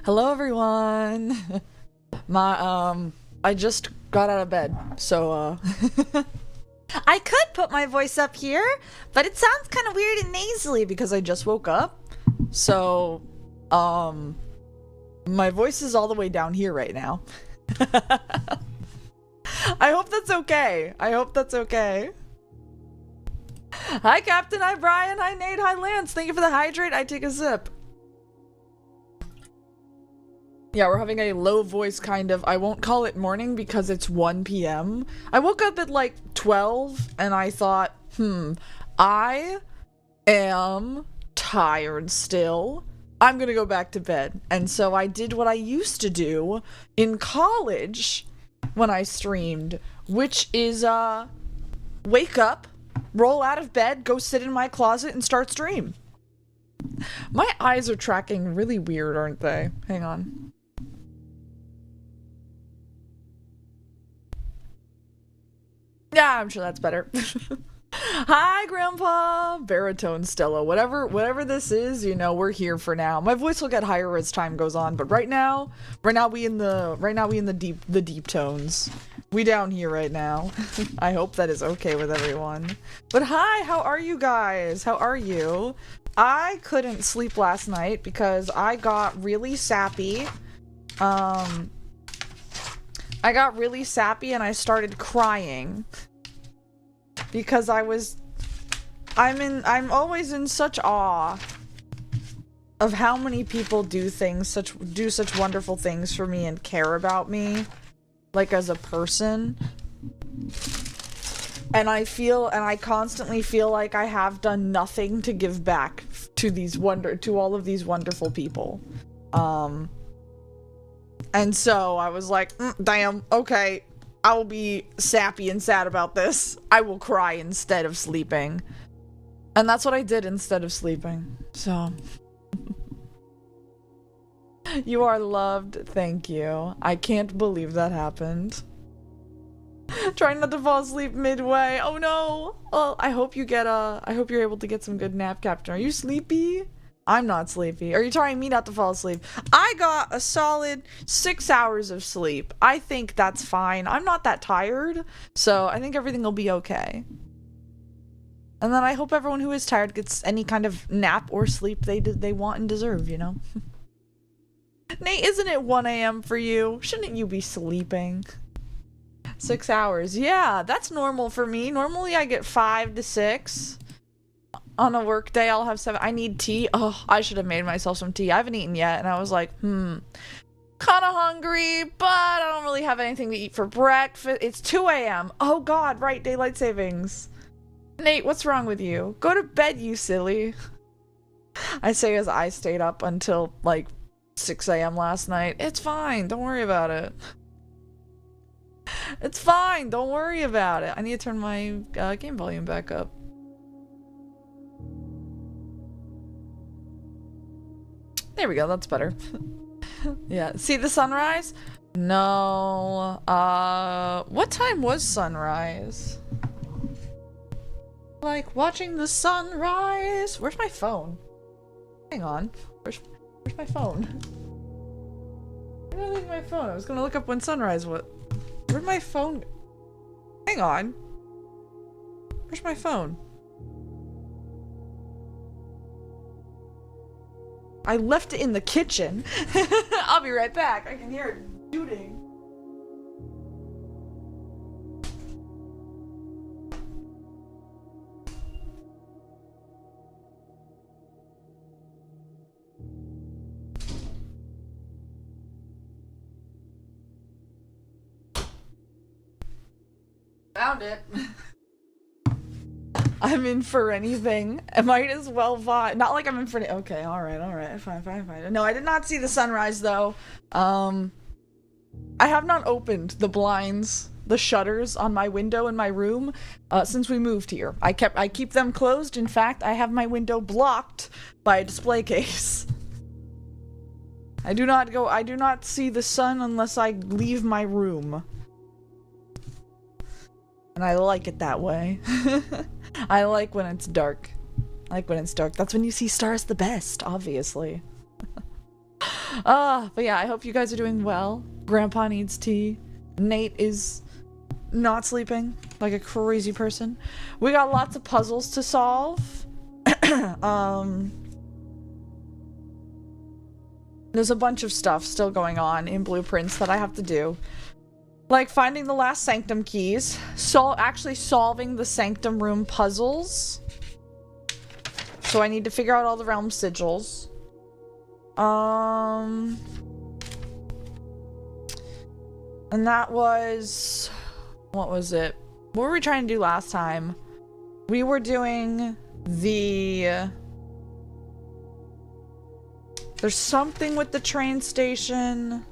Hello everyone. I just got out of bed, so I could put my voice up here, but it sounds kind of weird and nasally because I just woke up. So, my voice is all the way down here right now. I hope that's okay. I hope that's okay. Hi Captain, hi Brian, hi Nate, hi Lance. Thank you for the hydrate. I take a sip. Yeah, we're having a low voice kind of. I won't call it morning because it's 1 p.m. I woke up at like 12 and I thought, I am tired still. I'm gonna go back to bed. And so I did what I used to do in college when I streamed, which is wake up, roll out of bed, go sit in my closet and start stream. My eyes are tracking really weird, aren't they? Hang on. Yeah, I'm sure that's better. Hi, Grandpa! Baritone Stella. Whatever this is, you know, we're here for now. My voice will get higher as time goes on, but right now we in the deep tones. We down here right now. I hope that is okay with everyone. But hi, how are you guys? How are you? I couldn't sleep last night because I got really sappy. I got really sappy and I started crying because I'm always in such awe of how many people do such wonderful things for me and care about me, like as a person. And I constantly feel like I have done nothing to give back to all of these wonderful people. And so I was like, damn, okay, I will be sappy and sad about this. I will cry instead of sleeping. And that's what I did instead of sleeping. So. You are loved, thank you. I can't believe that happened. Trying not to fall asleep midway. Oh no! Well, I hope you're able to get some good nap, Captain. Are you sleepy? I'm not sleepy. Are you trying me not to fall asleep? I got a solid 6 hours of sleep. I think that's fine. I'm not that tired, so I think everything will be okay. And then I hope everyone who is tired gets any kind of nap or sleep they want and deserve, you know? Nate, isn't it 1 a.m. for you? Shouldn't you be sleeping? 6 hours. Yeah, that's normal for me. Normally I get 5 to 6. On a work day, I'll have 7. I need tea. Oh, I should have made myself some tea. I haven't eaten yet, and I was like, kind of hungry, but I don't really have anything to eat for breakfast. It's 2 a.m. Oh god, right, daylight savings. Nate, what's wrong with you? Go to bed, you silly. I say as I stayed up until, like, 6 a.m. last night. It's fine, don't worry about it. It's fine, don't worry about it. I need to turn my game volume back up. There we go, that's better. Yeah, see the sunrise? No. What time was sunrise? Like watching the sunrise. Where's my phone? Hang on. Where's my phone? Where did I leave my phone? I was gonna look up when sunrise was. Where'd my phone? Hang on. Where's my phone? I left it in the kitchen. I'll be right back. I can hear it shooting. Found it. I'm in for anything. I might as well vibe. Not like I'm in for okay, alright. Fine. No, I did not see the sunrise though. I have not opened the blinds, the shutters on my window in my room since we moved here. I keep them closed. In fact, I have my window blocked by a display case. I do not see the sun unless I leave my room. And I like it that way. I like when it's dark. I like when it's dark. That's when you see stars the best, obviously. But yeah, I hope you guys are doing well. Grandpa needs tea. Nate is not sleeping like a crazy person. We got lots of puzzles to solve. There's a bunch of stuff still going on in Blueprints that I have to do. Like finding the last Sanctum keys. Actually solving the Sanctum room puzzles. So I need to figure out all the Realm Sigils. And that was... What was it? What were we trying to do last time? We were doing the... There's something with the train station.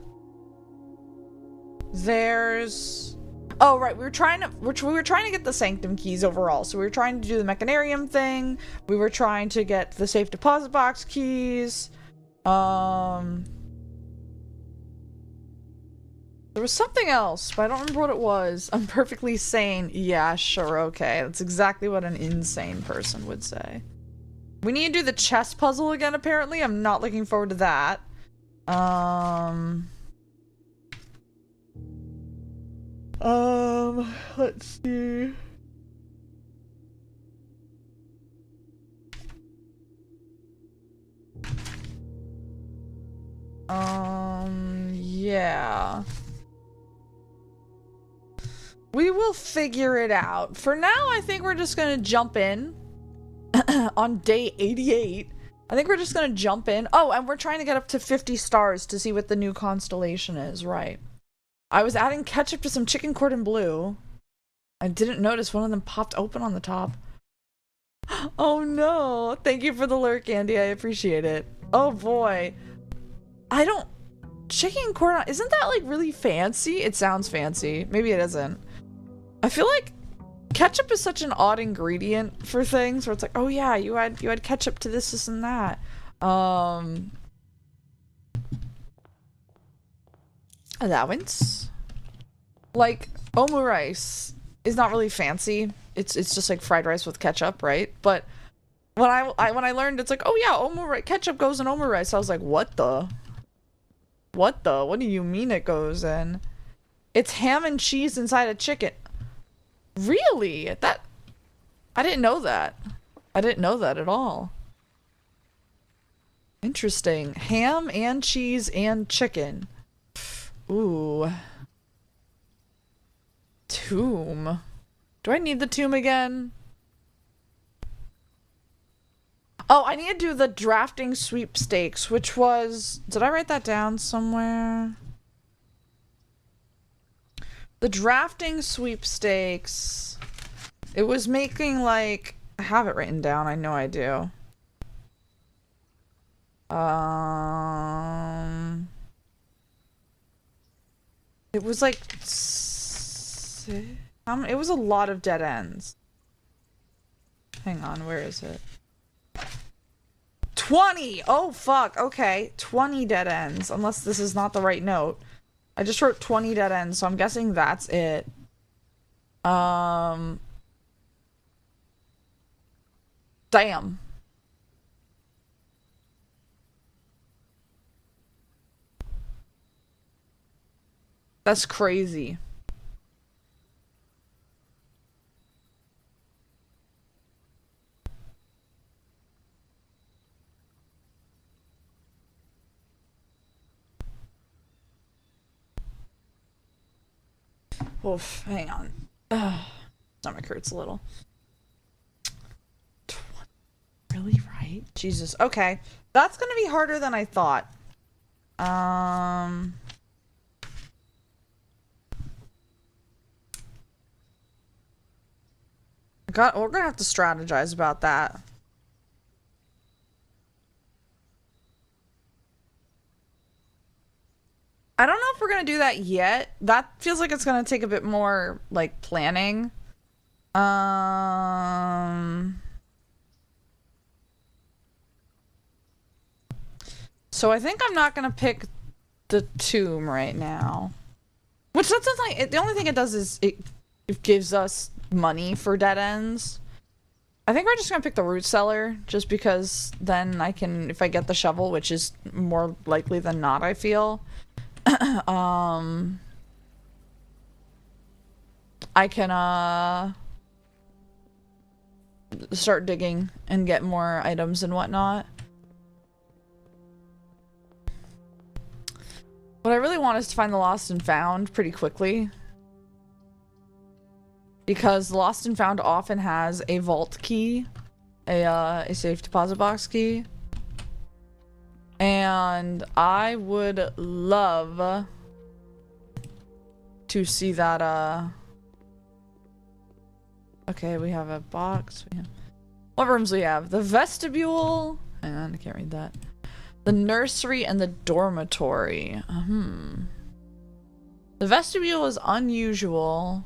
There's... Oh, right. We were trying to get the Sanctum keys overall. So we were trying to do the Mechanarium thing. We were trying to get the safe deposit box keys. There was something else, but I don't remember what it was. I'm perfectly sane. Yeah, sure, okay. That's exactly what an insane person would say. We need to do the chess puzzle again, apparently. I'm not looking forward to that. Let's see. Yeah. We will figure it out. For now, I think we're just gonna jump in on day 88. I think we're just gonna jump in. Oh, and we're trying to get up to 50 stars to see what the new constellation is, right? I was adding ketchup to some chicken cordon bleu. I didn't notice one of them popped open on the top. Oh no! Thank you for the lurk, Andy. I appreciate it. Oh boy. I don't... Chicken cordon... Isn't that like really fancy? It sounds fancy. Maybe it isn't. I feel like ketchup is such an odd ingredient for things where it's like, oh yeah, you add ketchup to this and that. Allowance? Like, omu rice is not really fancy. It's just like fried rice with ketchup, right? But when I learned it's like, oh yeah, omu rice, ketchup goes in omu rice, I was like, what the? What do you mean it goes in? It's ham and cheese inside a chicken. Really? I didn't know that. I didn't know that at all. Interesting. Ham and cheese and chicken. Ooh. Tomb. Do I need the tomb again? Oh, I need to do the drafting sweepstakes, which was... Did I write that down somewhere? The drafting sweepstakes. It was making like... I have it written down. I know I do. It was like... it was a lot of dead ends. Hang on, where is it? 20! Oh, fuck. Okay. 20 dead ends. Unless this is not the right note. I just wrote 20 dead ends, so I'm guessing that's it. Damn. That's crazy. Oof, hang on. Stomach hurts a little. Really, right? Jesus. Okay. That's gonna be harder than I thought. We're gonna have to strategize about that. I don't know if we're gonna do that yet. That feels like it's gonna take a bit more, like, planning. So I think I'm not gonna pick the tomb right now. Which that sounds like... the only thing it does is it gives us money for dead ends. I think we're just gonna pick the root cellar, just because then I can, if I get the shovel, which is more likely than not, I feel, I can, start digging and get more items and whatnot. What I really want is to find the lost and found pretty quickly. Because the lost and found often has a vault key, a safe deposit box key. And I would love to see that, okay, we have a box. What rooms do we have? The vestibule. Hang on, I can't read that. The nursery and the dormitory. The vestibule is unusual.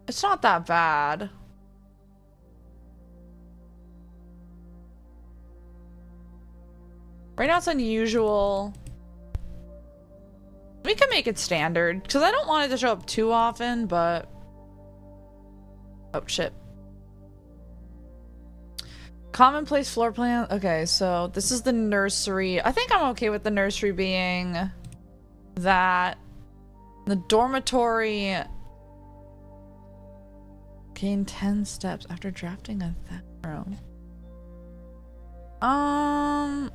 It's not that bad. Right now it's unusual. We can make it standard, because I don't want it to show up too often, but... Oh, shit. Commonplace floor plan. Okay, so this is the nursery. I think I'm okay with the nursery being that. The dormitory... Gain 10 steps after drafting a room. I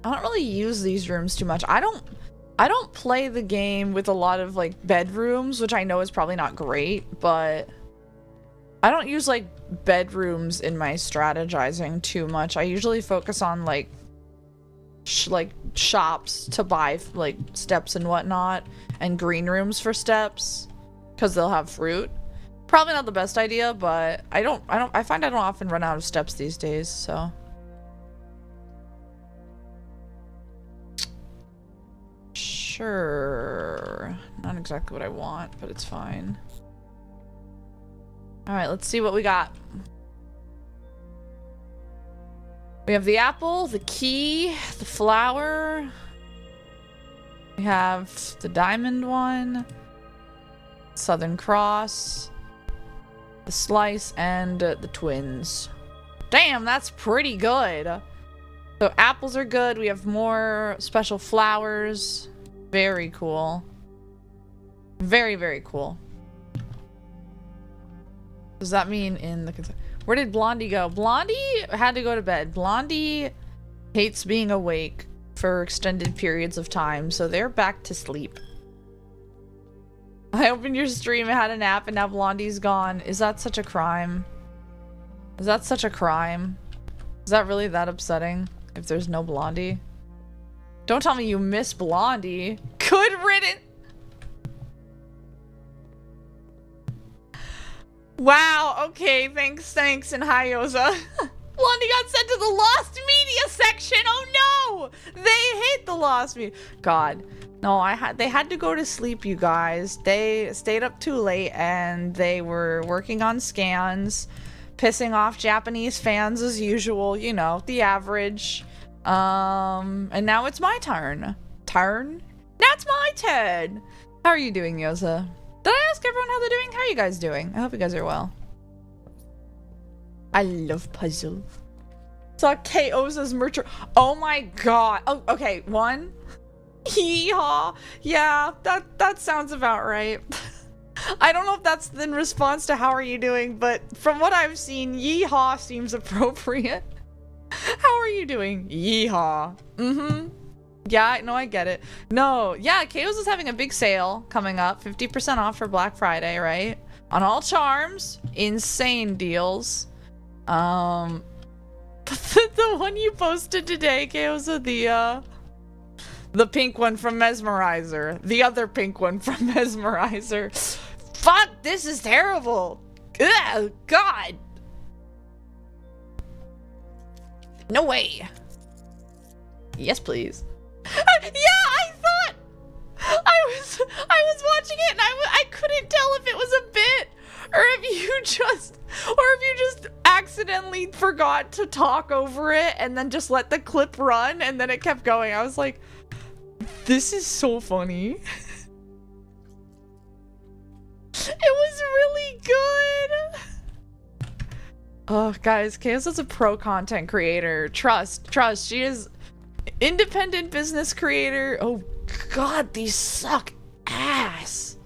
don't really use these rooms too much. I don't play the game with a lot of like bedrooms, which I know is probably not great, but I don't use like bedrooms in my strategizing too much. I usually focus on like shops to buy like steps and whatnot, and green rooms for steps because they'll have fruit. Probably not the best idea, but I find I don't often run out of steps these days, so. Sure. Not exactly what I want, but it's fine. Alright, let's see what we got. We have the apple, the key, the flower. We have the diamond one. Southern Cross. The slice and the twins. Damn, that's pretty good. So apples are good. We have more special flowers. Very cool. Very, very cool. Does that mean in the... Where did Blondie go? Blondie had to go to bed. Blondie hates being awake for extended periods of time, so they're back to sleep. I opened your stream and had a nap and now Blondie's gone. Is that such a crime? Is that such a crime? Is that really that upsetting if there's no Blondie? Don't tell me you miss Blondie. Good riddance. Wow, okay, thanks, and hi, Yoza. Blondie got sent to the Lost Media section. Oh no! They hate the Lost Media. God. No, they had to go to sleep, you guys. They stayed up too late and they were working on scans, pissing off Japanese fans as usual, you know, the average. And now it's my turn. Turn? Now it's my turn! How are you doing, Yoza? Did I ask everyone how they're doing? How are you guys doing? I hope you guys are well. I love puzzles. Saw K.O.'s merch. Oh my god. Oh, okay, one. Yeehaw. Yeah, that sounds about right. I don't know if that's in response to how are you doing, but from what I've seen, yeehaw seems appropriate. How are you doing? Yeehaw. Yeah, no, I get it. No, yeah, Chaos is having a big sale coming up. 50% off for Black Friday, right? On all charms. Insane deals. The one you posted today, Chaos, the pink one from Mesmerizer. The other pink one from Mesmerizer. Fuck, this is terrible. Ugh, God. No way. Yes, please. Yeah, I thought I was watching it and I couldn't tell if it was a bit or if you just accidentally forgot to talk over it and then just let the clip run and then it kept going. I was like, this is so funny. It was really good. Oh, guys, Chaos is a pro content creator. Trust. She is independent business creator. Oh, God, these suck ass.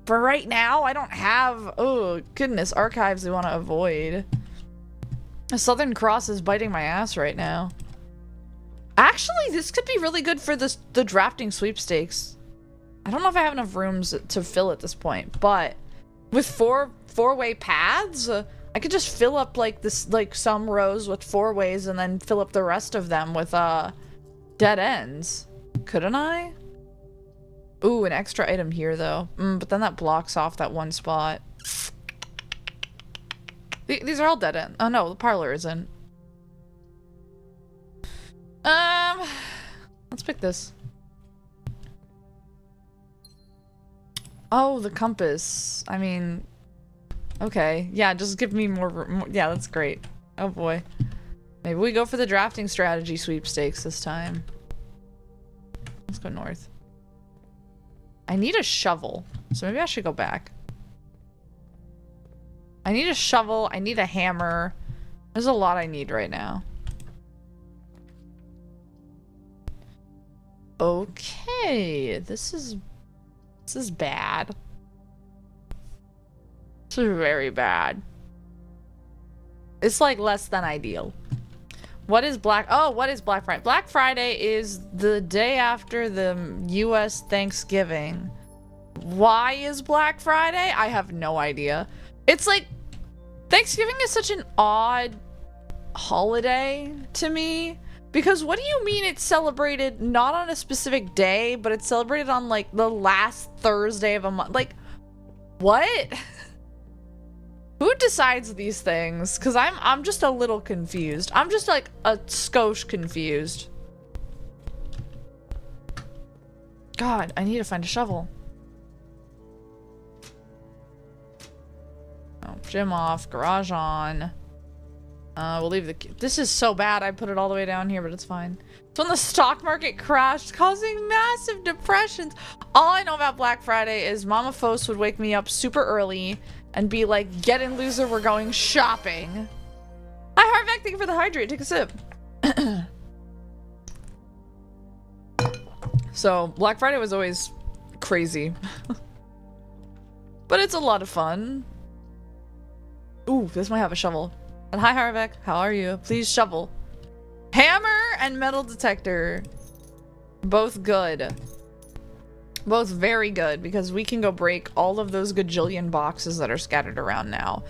For right now, I don't have... Oh, goodness, archives we want to avoid. A Southern Cross is biting my ass right now. Actually, this could be really good for the drafting sweepstakes. I don't know if I have enough rooms to fill at this point, but with four-way paths, I could just fill up like this, like some rows with 4 ways and then fill up the rest of them with dead ends. Couldn't I? Ooh, an extra item here though. But then that blocks off that one spot. These are all dead ends. Oh no, the parlor isn't. Let's pick this. Oh, the compass. I mean, okay. Yeah, just give me more. Yeah, that's great. Oh boy. Maybe we go for the drafting strategy sweepstakes this time. Let's go north. I need a shovel, so maybe I should go back. I need a shovel. I need a hammer. There's a lot I need right now. Okay, this is bad. This is very bad. It's like less than ideal. What is Black Friday? Black Friday is the day after the US Thanksgiving. Why is Black Friday? I have no idea. It's like Thanksgiving is such an odd holiday to me. Because what do you mean it's celebrated not on a specific day, but it's celebrated on like the last Thursday of a month? Like, what? Who decides these things? Because I'm just a little confused. I'm just like a skosh confused. God, I need to find a shovel. Oh, gym off, garage on. We'll leave the... This is so bad. I put it all the way down here, but it's fine. It's when the stock market crashed, causing massive depressions. All I know about Black Friday is Mama Fos would wake me up super early and be like, get in, loser, we're going shopping. Hi, Harvek, thank you for the hydrate. Take a sip. So, Black Friday was always crazy. But it's a lot of fun. Ooh, this might have a shovel. And hi, Harvek. How are you? Please shovel. Hammer and metal detector. Both good. Both very good, because we can go break all of those gajillion boxes that are scattered around now.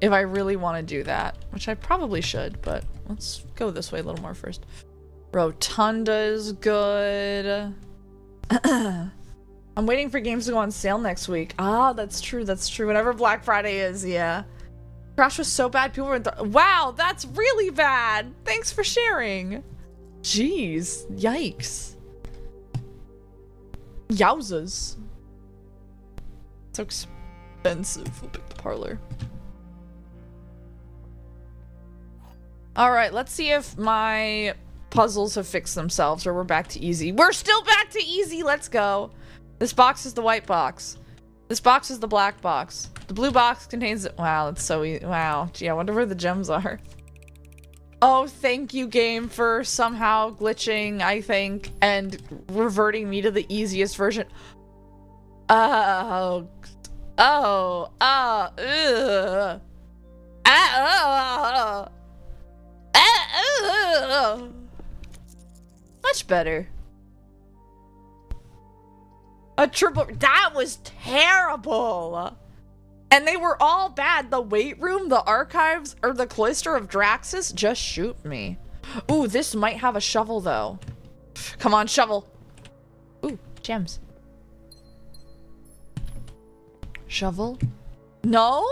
If I really want to do that. Which I probably should, but let's go this way a little more first. Rotunda is good. I'm waiting for games to go on sale next week. Ah, that's true. That's true. Whenever Black Friday is, yeah. Crash was so bad, people were wow, that's really bad. Thanks for sharing. Jeez, yikes. Yowzas. So expensive. We'll pick the parlor. Alright, let's see if my puzzles have fixed themselves or we're back to easy. We're still back to easy, let's go. This box is the white box. This box is the black box. The blue box contains... Wow, that's so easy. Wow. Gee, I wonder where the gems are. Oh, thank you, game, for somehow glitching, I think, and reverting me to the easiest version. Oh. Oh. Ugh. Much better. A triple... That was terrible! And they were all bad. The weight room, the archives, or the cloister of Draxus. Just shoot me. Ooh, this might have a shovel, though. Come on, shovel. Ooh, gems. Shovel? No?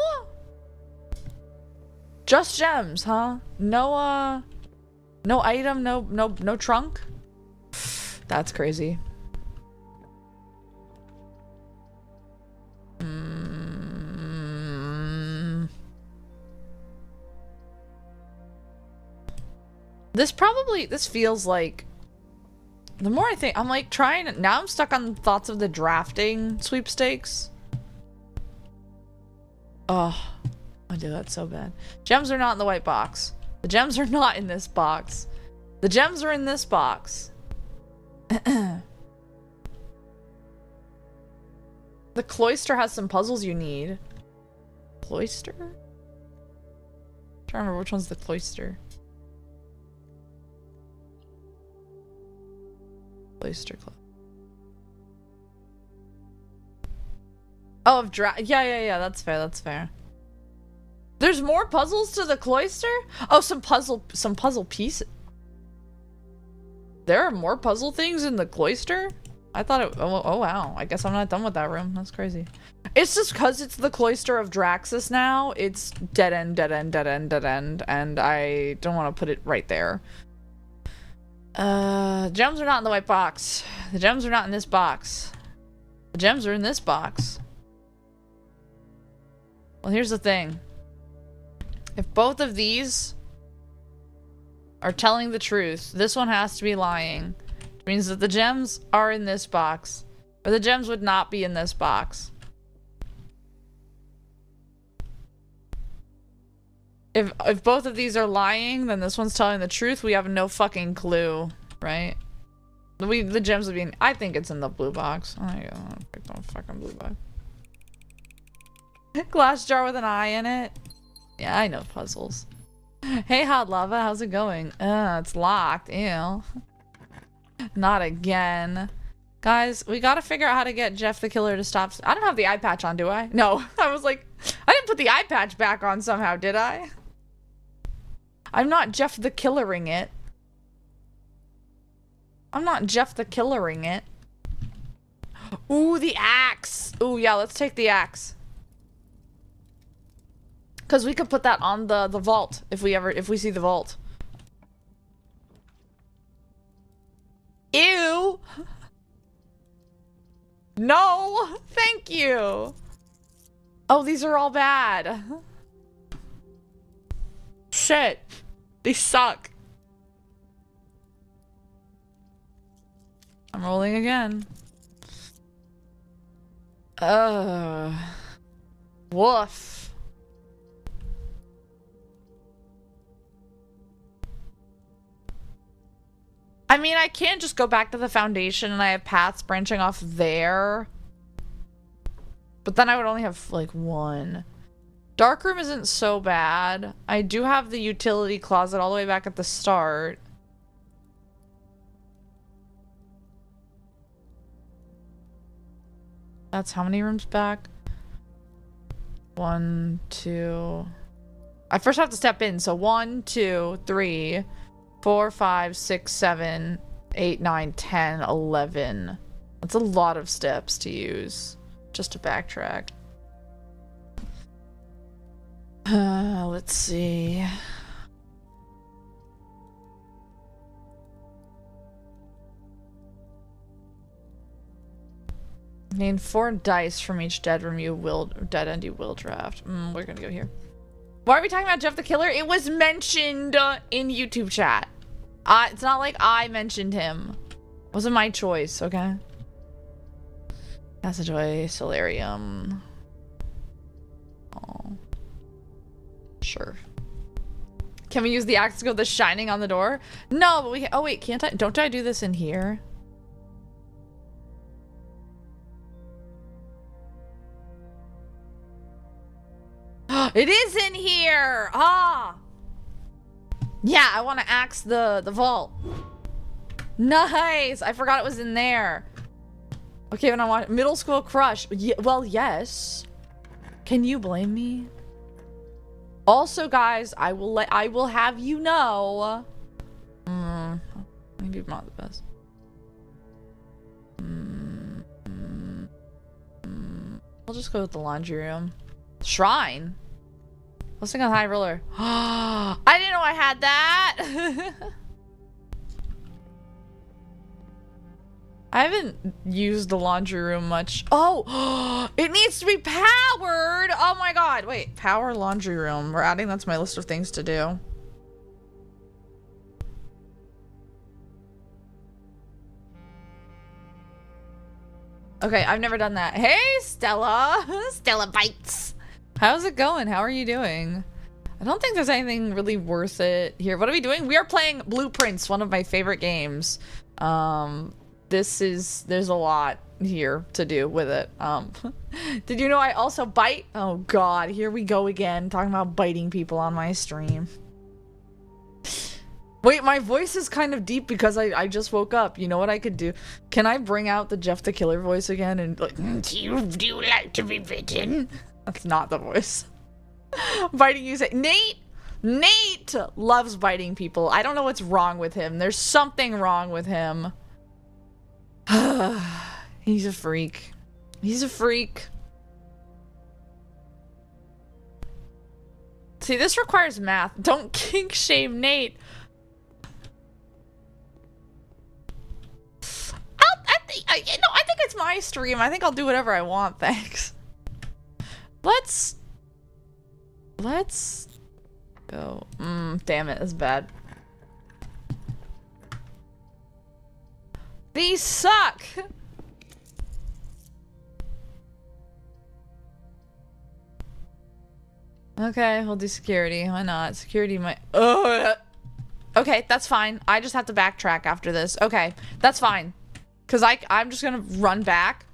Just gems, huh? No, no item, no trunk? That's crazy. This feels like, the more I think, I'm like trying, now I'm stuck on thoughts of the drafting sweepstakes. Oh, I do that so bad. Gems are not in the white box. The gems are not in this box. The gems are in this box. The cloister has some puzzles you need. Cloister? I'm trying to remember which one's the cloister. Cloister club. Oh, yeah, that's fair, that's fair. There's more puzzles to the cloister? Oh, some puzzle pieces. There are more puzzle things in the cloister? I thought it, oh wow. I guess I'm not done with that room. That's crazy. It's just because it's the cloister of Draxus now. It's dead end, dead end, dead end, dead end, and I don't want to put it right there. Gems are not in the white box. The gems are not in this box. The gems are in this box. Well, here's the thing. If both of these are telling the truth, this one has to be lying. Which means that the gems are in this box. Or the gems would not be in this box. If both of these are lying, then this one's telling the truth. We have no fucking clue, right? The gems would be in, I think it's in the blue box. I don't pick the fucking blue box. Glass jar with an eye in it. Yeah, I know puzzles. Hey, Hot Lava, how's it going? It's locked. Ew. Not again. Guys, we gotta figure out how to get Jeff the Killer to stop. I don't have the eye patch on, do I? No. I was like, I didn't put the eye patch back on somehow, did I? I'm not Jeff the Killering it. I'm not Jeff the Killering it. Ooh, the axe. Ooh, yeah, let's take the axe. Because we could put that on the vault if we see the vault. Ew. No, thank you. Oh, these are all bad. Shit. They suck. I'm rolling again. Woof. I mean, I can't just go back to the foundation and I have paths branching off there. But then I would only have, like, one. Darkroom isn't so bad. I do have the utility closet all the way back at the start. That's how many rooms back? 1, 2... I first have to step in, so 1, 2, 3... 4, 5, 6, 7, 8, 9, 10, 11. That's a lot of steps to use just to backtrack. Let's see. Gain 4 dice from each dead end you will draft. We're gonna go here. Why are we talking about Jeff the Killer? It was mentioned in YouTube chat. It's not like I mentioned him. It wasn't my choice, okay? Passageaway, Solarium. Oh. Sure. Can we use the axe to go the shining on the door? No, but we can. Oh wait, can't I? Don't I do this in here? It is in here! Ah! Yeah, I want to axe the vault. Nice! I forgot it was in there. Okay, when I want middle school crush. Well, yes. Can you blame me? Also, guys, I will have you know. Maybe not the best. We'll just go with the laundry room. Shrine? Let's think on high roller. I didn't know I had that. I haven't used the laundry room much. Oh, it needs to be powered. Oh my god. Wait, power laundry room. We're adding that to my list of things to do. Okay, I've never done that. Hey, Stella. Stella Bites. How's it going? How are you doing? I don't think there's anything really worth it here. What are we doing? We are playing Blueprints, one of my favorite games. There's a lot here to do with it. Did you know I also bite? Oh god, here we go again, talking about biting people on my stream. Wait, my voice is kind of deep because I just woke up. You know what I could do? Can I bring out the Jeff the Killer voice again and like, do you like to be bitten? That's not the voice. Biting you say, Nate loves biting people. I don't know what's wrong with him. There's something wrong with him. He's a freak. He's a freak. See, this requires math. Don't kink shame Nate. I think it's my stream. I think I'll do whatever I want, thanks. Let's go. Damn it, that's bad. These suck! Okay, we'll do security. Why not? Security might... Oh! Okay, that's fine. I just have to backtrack after this. Okay, that's fine. Because I'm just gonna run back.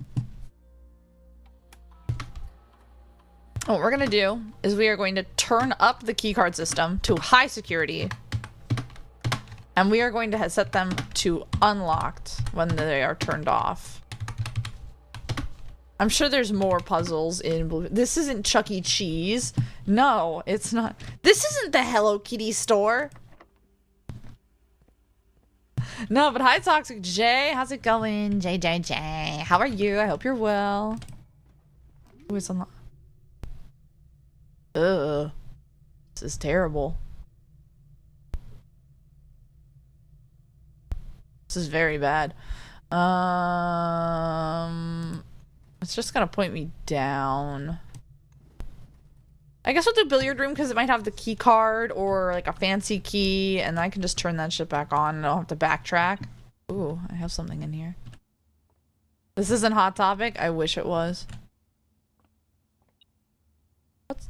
What we're gonna do is we are going to turn up the keycard system to high security. And we are going to set them to unlocked when they are turned off. I'm sure there's more puzzles in Blue. This isn't Chuck E. Cheese. No, it's not. This isn't the Hello Kitty store. No, but hi, Toxic J. How's it going? J. How are you? I hope you're well. Ooh, it's unlocked. Ugh. This is terrible. This is very bad. It's just gonna point me down. I guess we'll do billiard room because it might have the key card or like a fancy key, and I can just turn that shit back on and I don't have to backtrack. Ooh, I have something in here. This isn't Hot Topic. I wish it was. What's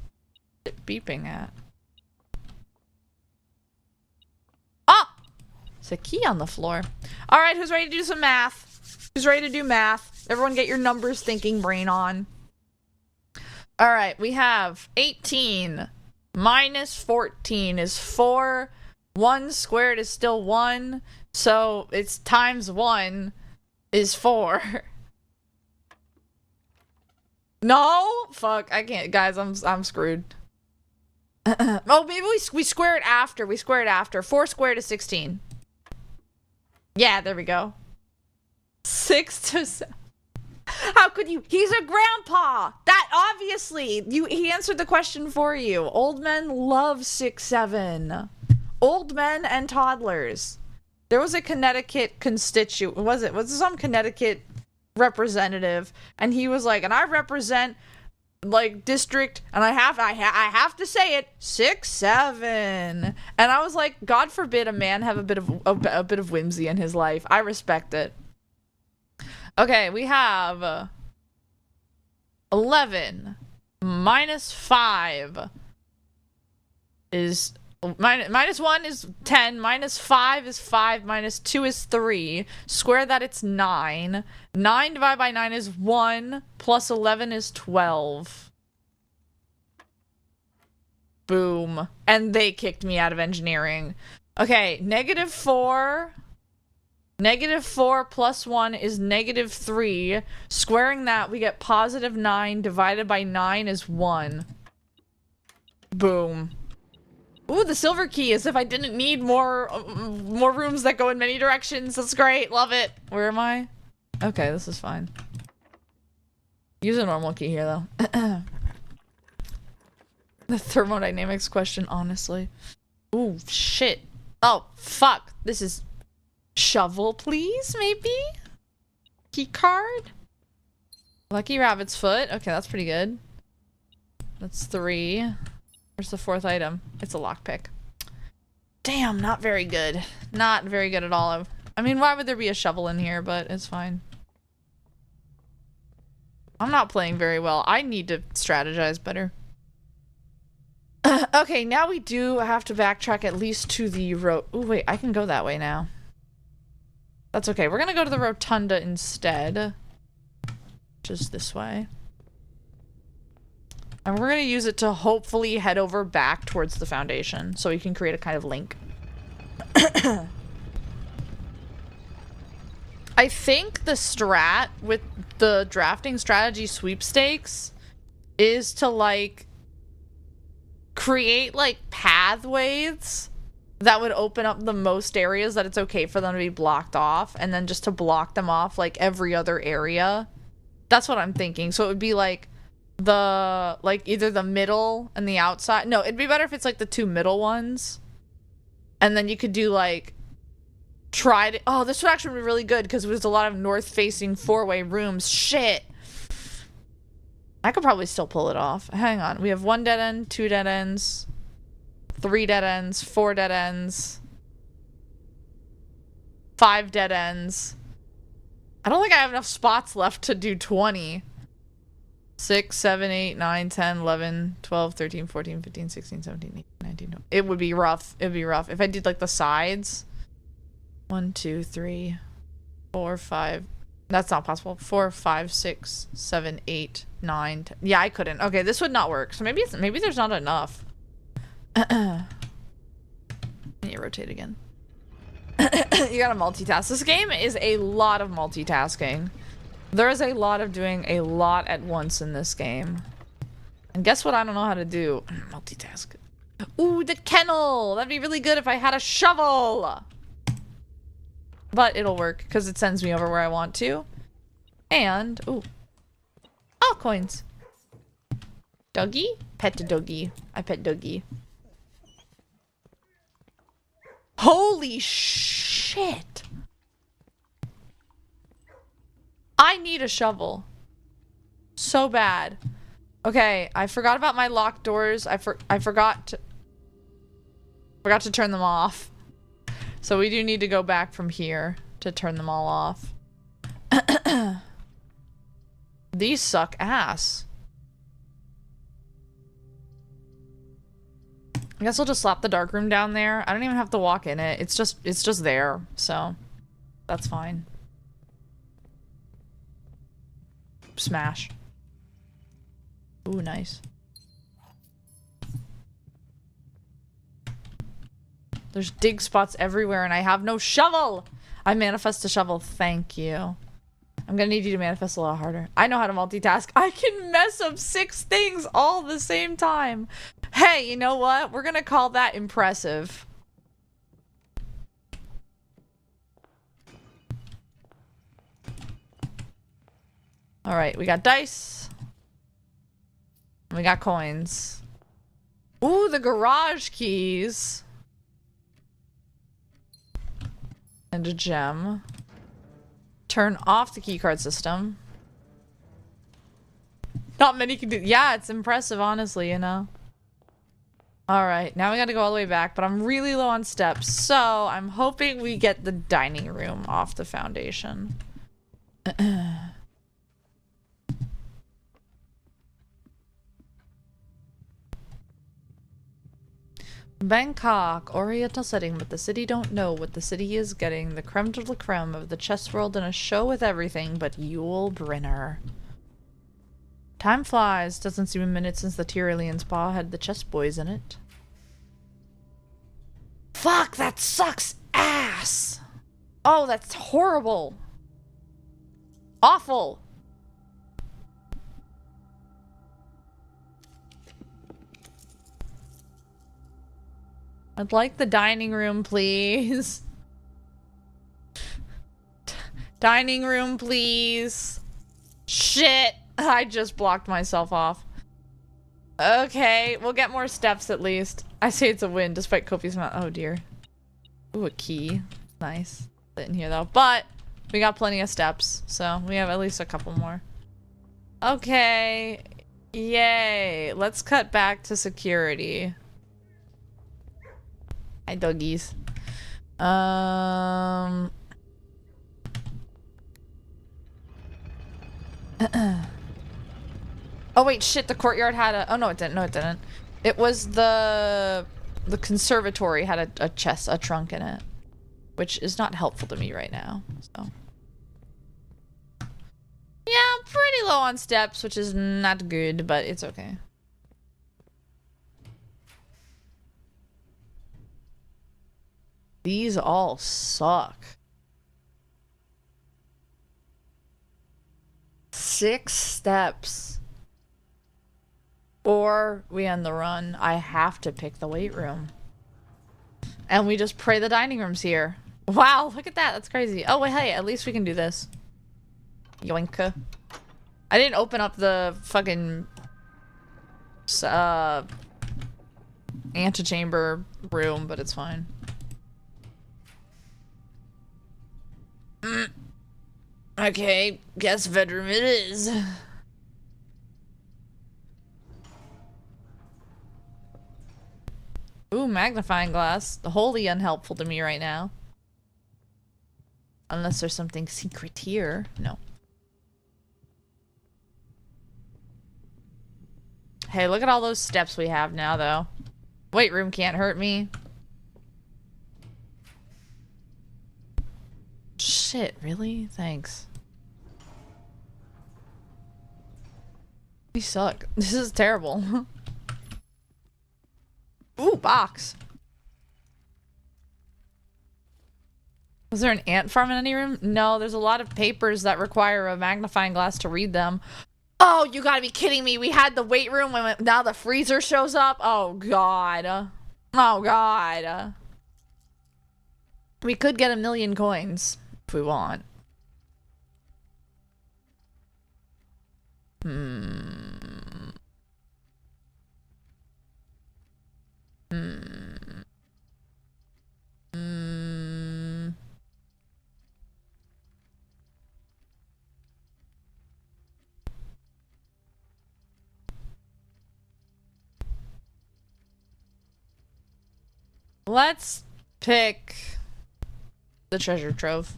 it beeping at? Ah! It's a key on the floor. All right, who's ready to do some math? Who's ready to do math? Everyone get your numbers thinking brain on. All right, we have 18 minus 14 is 4. 1 squared is still 1. So it's times 1 is 4. No? Fuck, I can't. Guys, I'm screwed. Oh, maybe we square it after. We square it after. 4 squared is 16. Yeah, there we go. 6 to 7. How could you? He's a grandpa. That obviously he answered the question for you. Old men love 6, 7. Old men and toddlers. There was a Connecticut constituent. Was it some Connecticut representative? And he was like, and I represent like district, and I have to say it, 6, 7. And I was like, God forbid a man have a bit of whimsy in his life. I respect it. Okay, we have 11 minus 5 is minus 1 is 10, minus 5 is 5, minus 2 is 3. Square that, it's 9. 9 divided by 9 is 1, plus 11 is 12. Boom. And they kicked me out of engineering. Okay, negative 4. Negative 4 plus 1 is negative 3. Squaring that, we get positive 9 divided by 9 is 1. Boom. Ooh, the silver key, as if I didn't need more rooms that go in many directions. That's great. Love it. Where am I? Okay, this is fine. Use a normal key here, though. The thermodynamics question, honestly. Ooh, shit. Oh, fuck. This is... Shovel, please, maybe? Key card? Lucky rabbit's foot. Okay, that's pretty good. That's 3. Where's the 4th item? It's a lockpick. Damn, not very good. Not very good at all. I mean, why would there be a shovel in here? But it's fine. I'm not playing very well. I need to strategize better. Okay, now we do have to backtrack at least to the road. Oh, wait, I can go that way now. That's okay. We're gonna go to the rotunda instead. Just this way. And we're gonna use it to hopefully head over back towards the foundation so we can create a kind of link. I think the strat with the drafting strategy sweepstakes is to like create like pathways that would open up the most areas that it's okay for them to be blocked off, and then just to block them off like every other area. That's what I'm thinking. So it would be like the either the middle and the outside. No, it'd be better if it's like the two middle ones, and then you could do like oh, this would actually be really good because there's a lot of north facing four-way rooms. Shit, I could probably still pull it off. Hang on. We have 1 dead end, 2 dead ends, 3 dead ends, 4 dead ends, 5 dead ends. I don't think I have enough spots left to do 20. 6, 7, 8, 9, 10, 11, 12, 13, 14, 15, 16, 17, 18, 19, 20. It would be rough. It would be rough. If I did like the sides. 1, 2, 3, 4, 5. That's not possible. 4, 5, 6, 7, 8, 9, 10. Yeah, I couldn't. Okay, this would not work. So maybe there's not enough. I need to rotate again. You gotta multitask. This game is a lot of multitasking. There is a lot of doing a lot at once in this game. And guess what I don't know how to do? Multitask. Ooh, the kennel! That'd be really good if I had a shovel! But it'll work because it sends me over where I want to. And, ooh. Oh, coins. Doggy? Pet a doggy. I pet doggy. Holy shit! I need a shovel. So bad. Okay, I forgot about my locked doors. I forgot to turn them off. So we do need to go back from here to turn them all off. These suck ass. I guess I'll just slap the dark room down there. I don't even have to walk in it. It's just there. So that's fine. Smash. Ooh, nice. There's dig spots everywhere and I have no shovel! I manifest a shovel. Thank you. I'm gonna need you to manifest a lot harder. I know how to multitask. I can mess up 6 things all at the same time. Hey, you know what? We're gonna call that impressive. Alright, we got dice. We got coins. Ooh, the garage keys. And a gem. Turn off the keycard system. Not many can do. Yeah, it's impressive, honestly, you know. Alright, now we gotta go all the way back, but I'm really low on steps, so I'm hoping we get the dining room off the foundation. Bangkok, Oriental setting, but the city don't know what the city is getting. The creme de la creme of the chess world in a show with everything but Yul Brynner. Time flies. Doesn't seem a minute since the Tyrolean spa had the chess boys in it. Fuck, that sucks ass! Oh, that's horrible. Awful. I'd like the dining room, please. Dining room, please. Shit! I just blocked myself off. Okay, we'll get more steps at least. I say it's a win despite copious amount. Oh dear. Ooh, a key. Nice. Sit in here though. But we got plenty of steps, so we have at least a couple more. Okay. Yay. Let's cut back to security. Hi, doggies. Oh wait, shit, the courtyard had a... Oh no, it didn't. No, it didn't. It was the conservatory had a chest, a trunk in it, which is not helpful to me right now. So yeah, I'm pretty low on steps, which is not good, but it's okay. These all suck. 6 steps. Or we end the run. I have to pick the weight room. And we just pray the dining room's here. Wow, look at that. That's crazy. Oh, wait, hey, at least we can do this. Yoinka. I didn't open up the fucking antechamber room, but it's fine. Okay, guess bedroom it is. Ooh, magnifying glass. Wholly unhelpful to me right now. Unless there's something secret here. No. Hey, look at all those steps we have now, though. Weight room can't hurt me. Shit, really? Thanks. We suck. This is terrible. Ooh, box. Was there an ant farm in any room? No, there's a lot of papers that require a magnifying glass to read them. Oh, you gotta be kidding me. We had the weight room when now the freezer shows up. Oh, God. Oh, God. We could get 1,000,000 coins if we want. Let's pick the treasure trove.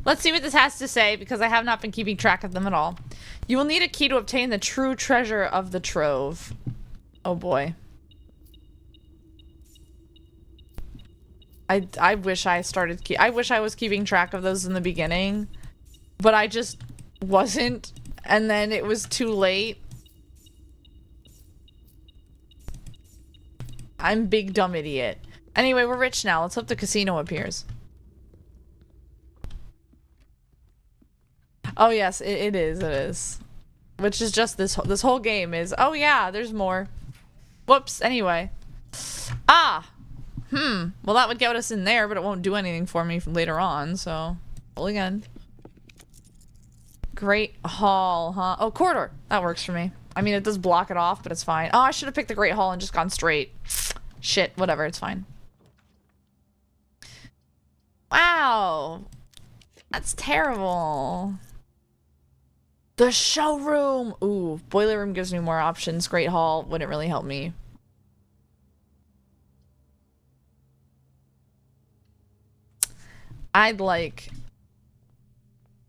Let's see what this has to say, because I have not been keeping track of them at all. You will need a key to obtain the true treasure of the trove. Oh boy. I wish I started I wish I was keeping track of those in the beginning, but I just wasn't, and then it was too late. I'm big dumb idiot. Anyway, we're rich now. Let's hope the casino appears. Oh yes, it is. It is. Which is just this whole game is. Oh yeah, there's more. Whoops. Anyway. Ah. Well, that would get us in there, but it won't do anything for me later on. So, roll again. Great Hall, huh? Oh, corridor. That works for me. I mean, it does block it off, but it's fine. Oh, I should have picked the Great Hall and just gone straight. Shit. Whatever. It's fine. Wow. That's terrible. The showroom! Ooh, boiler room gives me more options. Great Hall wouldn't really help me. I'd like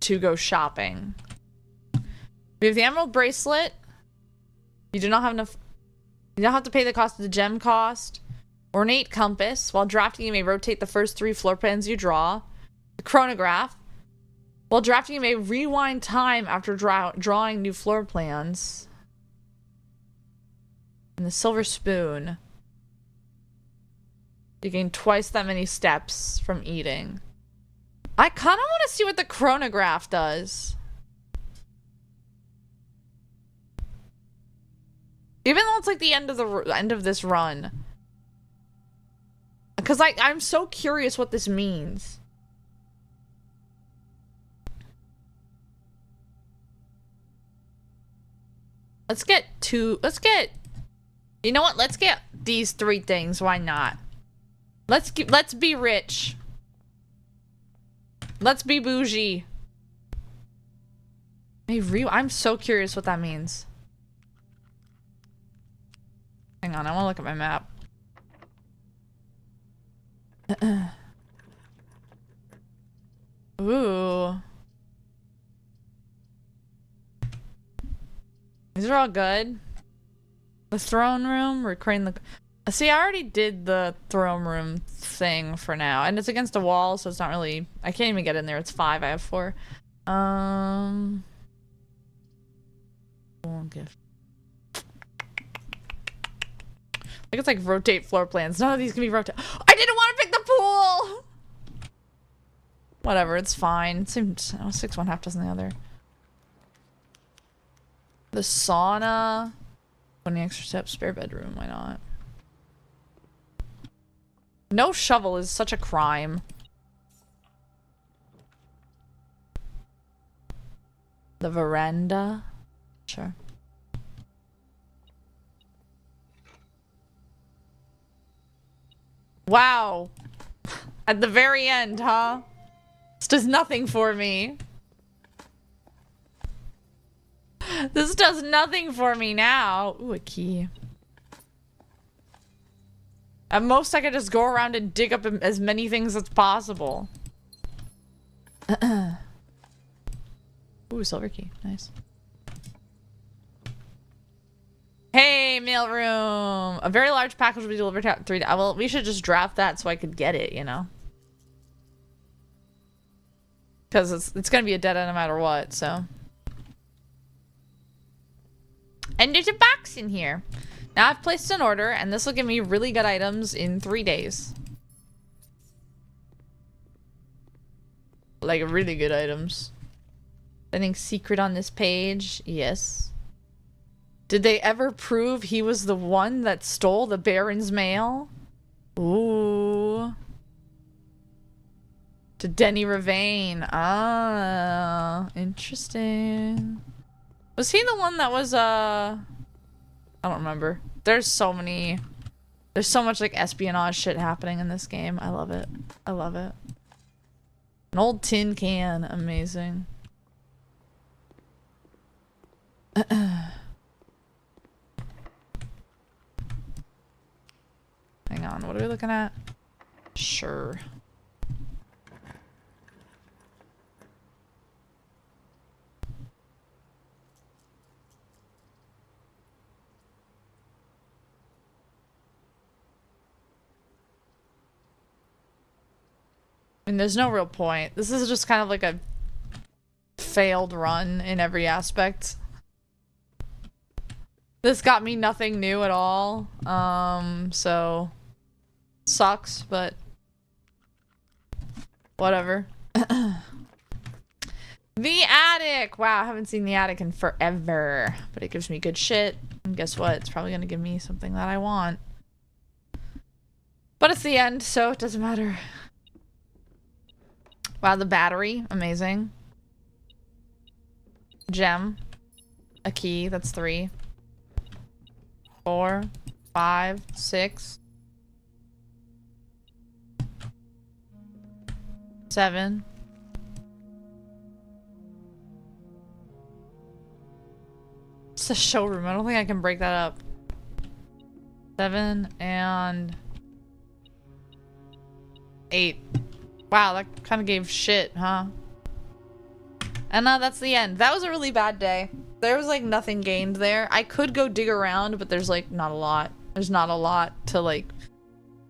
to go shopping. We have the emerald bracelet. You do not have enough. You don't have to pay the cost of the gem cost. Ornate compass. While drafting, you may rotate the first 3 floor plans you draw. The chronograph. While drafting, you may rewind time after drawing new floor plans. And the silver spoon. You gain twice that many steps from eating. I kind of want to see what the chronograph does. Even though it's like the end of this run. Because I'm so curious what this means. Let's get you know what? Let's get these 3 things. Why not? Let's be rich. Let's be bougie. I'm so curious what that means. Hang on, I want to look at my map. Ooh. These are all good. The throne room, recreating the... See, I already did the throne room thing for now. And it's against a wall, so it's not really... I can't even get in there. It's 5. I have 4. Gift. I think it's like rotate floor plans. None of these can be rotated. I didn't want to pick the pool! Whatever, it's fine. It seems 6 one, half dozen the other. The sauna. 20 extra steps, spare bedroom, why not? No shovel is such a crime. The veranda. Sure. Wow. At the very end, huh? This does nothing for me. This does nothing for me now. Ooh, a key. At most, I could just go around and dig up as many things as possible. Ooh, silver key. Nice. Hey, mailroom! A very large package will be delivered at 3 days. Well, we should just draft that so I could get it, you know? Because it's gonna be a dead end no matter what, so. And there's a box in here. Now I've placed an order, and this will give me really good items in 3 days. Like, really good items. Anything secret on this page? Yes. Did they ever prove he was the one that stole the Baron's mail? Ooh. To Denny Ravane. Ah, interesting. Was he the one that was, I don't remember. There's so much, like, espionage shit happening in this game. I love it. I love it. An old tin can. Amazing. Hang on, what are we looking at? Sure. I mean, there's no real point. This is just kind of like a failed run in every aspect. This got me nothing new at all. So sucks, but whatever. The attic! Wow, I haven't seen the attic in forever. But it gives me good shit. And guess what? It's probably gonna give me something that I want. But it's the end, so it doesn't matter. Wow, the battery. Amazing. Gem. A key. That's 3. 4, 5, 6, 7. It's a showroom. I don't think I can break that up. 7 and 8. Wow, that kind of gave shit, huh? And that's the end. That was a really bad day. There was like nothing gained there. I could go dig around, but there's like not a lot. There's not a lot to like...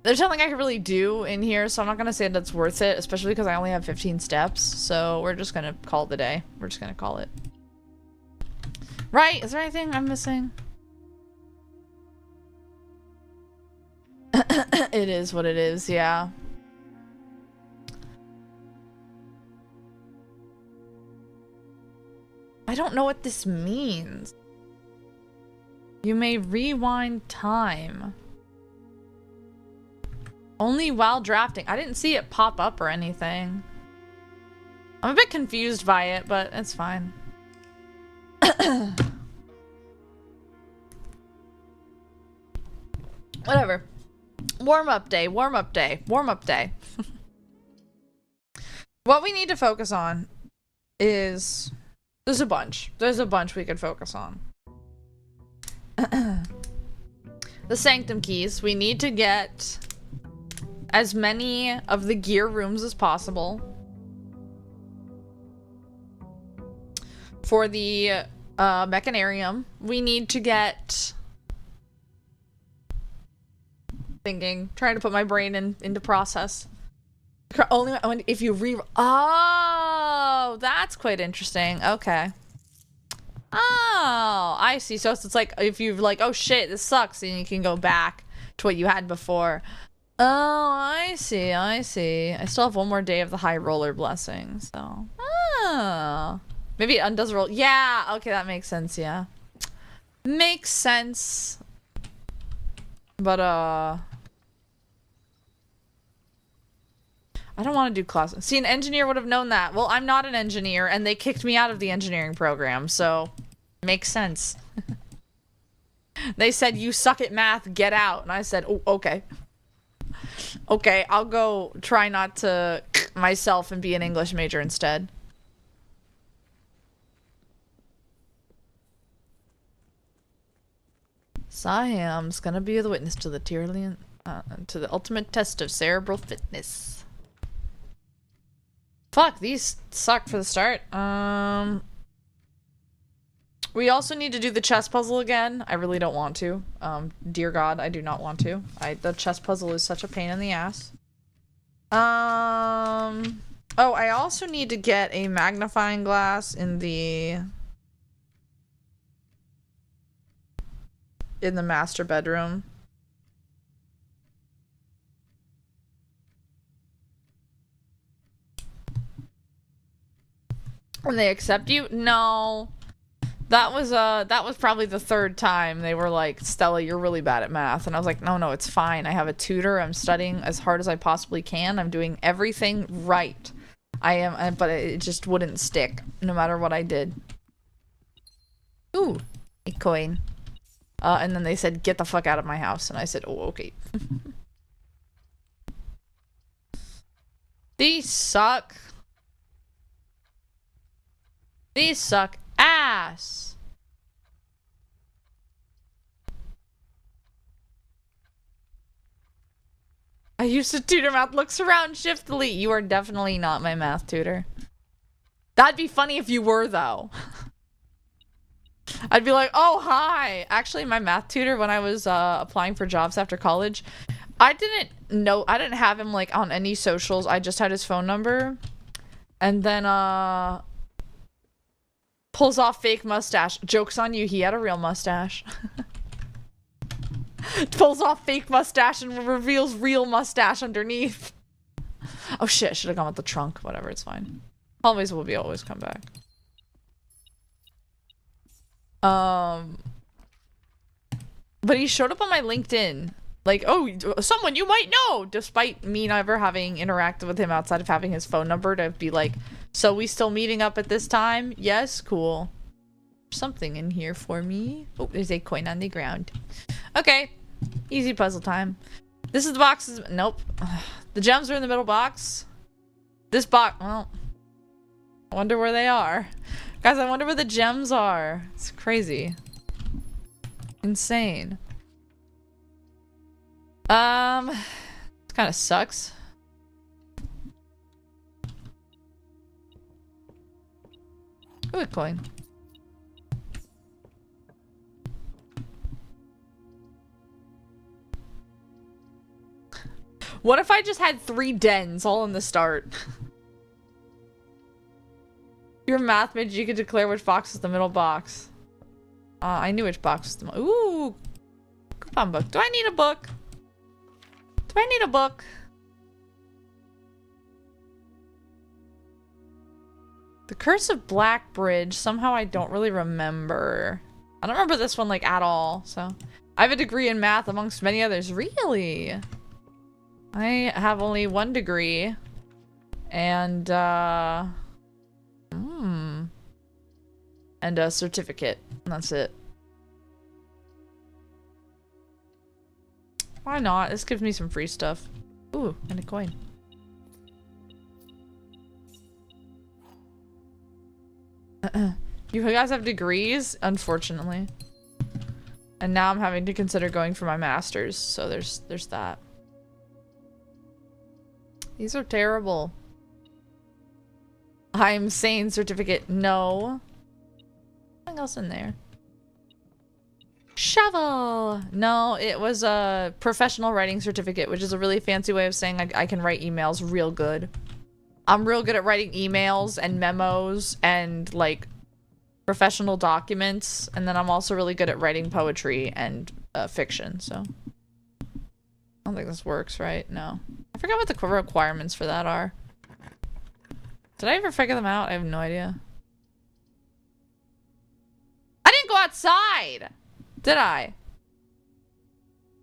There's nothing I can really do in here, so I'm not gonna say that's worth it, especially because I only have 15 steps. So we're just gonna call it the day. We're just gonna call it. Right? Is there anything I'm missing? It is what it is, yeah. I don't know what this means. You may rewind time. Only while drafting. I didn't see it pop up or anything. I'm a bit confused by it, but it's fine. Whatever. Warm-up day, warm-up day, warm-up day. What we need to focus on is... There's a bunch. There's a bunch we could focus on. The sanctum keys. We need to get as many of the gear rooms as possible. For the Mechanarium. We need to get... Thinking. Trying to put my brain into process. Only if you Oh, that's quite interesting. Okay. Oh, I see. So it's like if you've like, oh shit, this sucks, then you can go back to what you had before. Oh, I see. I see. I still have one more day of the high roller blessing, so. Oh. Maybe it undoes roll. Yeah, okay, that makes sense, yeah. Makes sense. But, I don't want to do class. See, an engineer would have known that. Well, I'm not an engineer, and they kicked me out of the engineering program, so makes sense. They said, you suck at math, get out. And I said, oh, okay. Okay, I'll go try not to myself and be an English major instead. Siam's gonna be the witness to the to the ultimate test of cerebral fitness. Fuck, these suck for the start. We also need to do the chess puzzle again. I really don't want to. Dear God, I do not want to. The chess puzzle is such a pain in the ass. Oh, I also need to get a magnifying glass in the master bedroom. And they accept you? No. That was probably the third time they were like, Stella, you're really bad at math. And I was like, no, it's fine. I have a tutor. I'm studying as hard as I possibly can. I'm doing everything right. I am, but it just wouldn't stick no matter what I did. Ooh, a coin. And then they said, get the fuck out of my house. And I said, oh, okay. These suck. These suck ass. I used to tutor math. Looks around, shift delete. You are definitely not my math tutor. That'd be funny if you were, though. I'd be like, oh, hi. Actually, my math tutor, when I was applying for jobs after college, I didn't have him like on any socials. I just had his phone number. And then, pulls off fake mustache. Joke's on you, he had a real mustache. Pulls off fake mustache and reveals real mustache underneath. Oh shit, should have gone with the trunk. Whatever, it's fine. Always will be always come back. But he showed up on my LinkedIn. Like, oh, someone you might know, despite me never having interacted with him outside of having his phone number to be like, so we still meeting up at this time? Yes, cool. Something in here for me. Oh, there's a coin on the ground. Okay, easy puzzle time. This is the boxes. Nope. The gems are in the middle box. This box, well, I wonder where they are. Guys, I wonder where the gems are. It's crazy. Insane. It kind of sucks. Ooh, a coin. What if I just had 3 dens all in the start? Your math made you could declare which box is the middle box. I knew which box was the ooh, coupon book. Do I need a book? Do I need a book? The Curse of Black Bridge. Somehow I don't really remember. I don't remember this one like at all. So I have a degree in math amongst many others. Really? I have only 1 degree. And and a certificate. And that's it. Why not? This gives me some free stuff. Ooh, and a coin. You guys have degrees? Unfortunately. And now I'm having to consider going for my master's. So there's that. These are terrible. I'm sane certificate. No. Nothing else in there. Shovel! No, it was a professional writing certificate, which is a really fancy way of saying I can write emails real good. I'm real good at writing emails and memos and, like, professional documents. And then I'm also really good at writing poetry and fiction, so. I don't think this works, right? No. I forgot what the requirements for that are. Did I ever figure them out? I have no idea. I didn't go outside! Did I?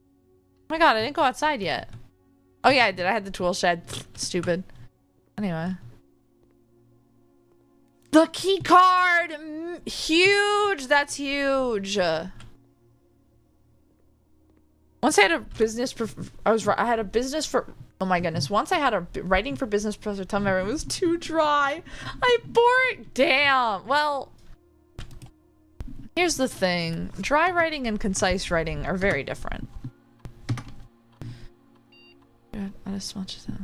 Oh my god, I didn't go outside yet. Oh yeah, I did. I had the tool shed. Stupid. Anyway. The key card! Huge! That's huge! Once I had a business I had a business for... Oh my goodness. Once I had a writing for business professor tell me it was too dry. I bore it. Damn. Well, here's the thing. Dry writing and concise writing are very different. Add as much as that.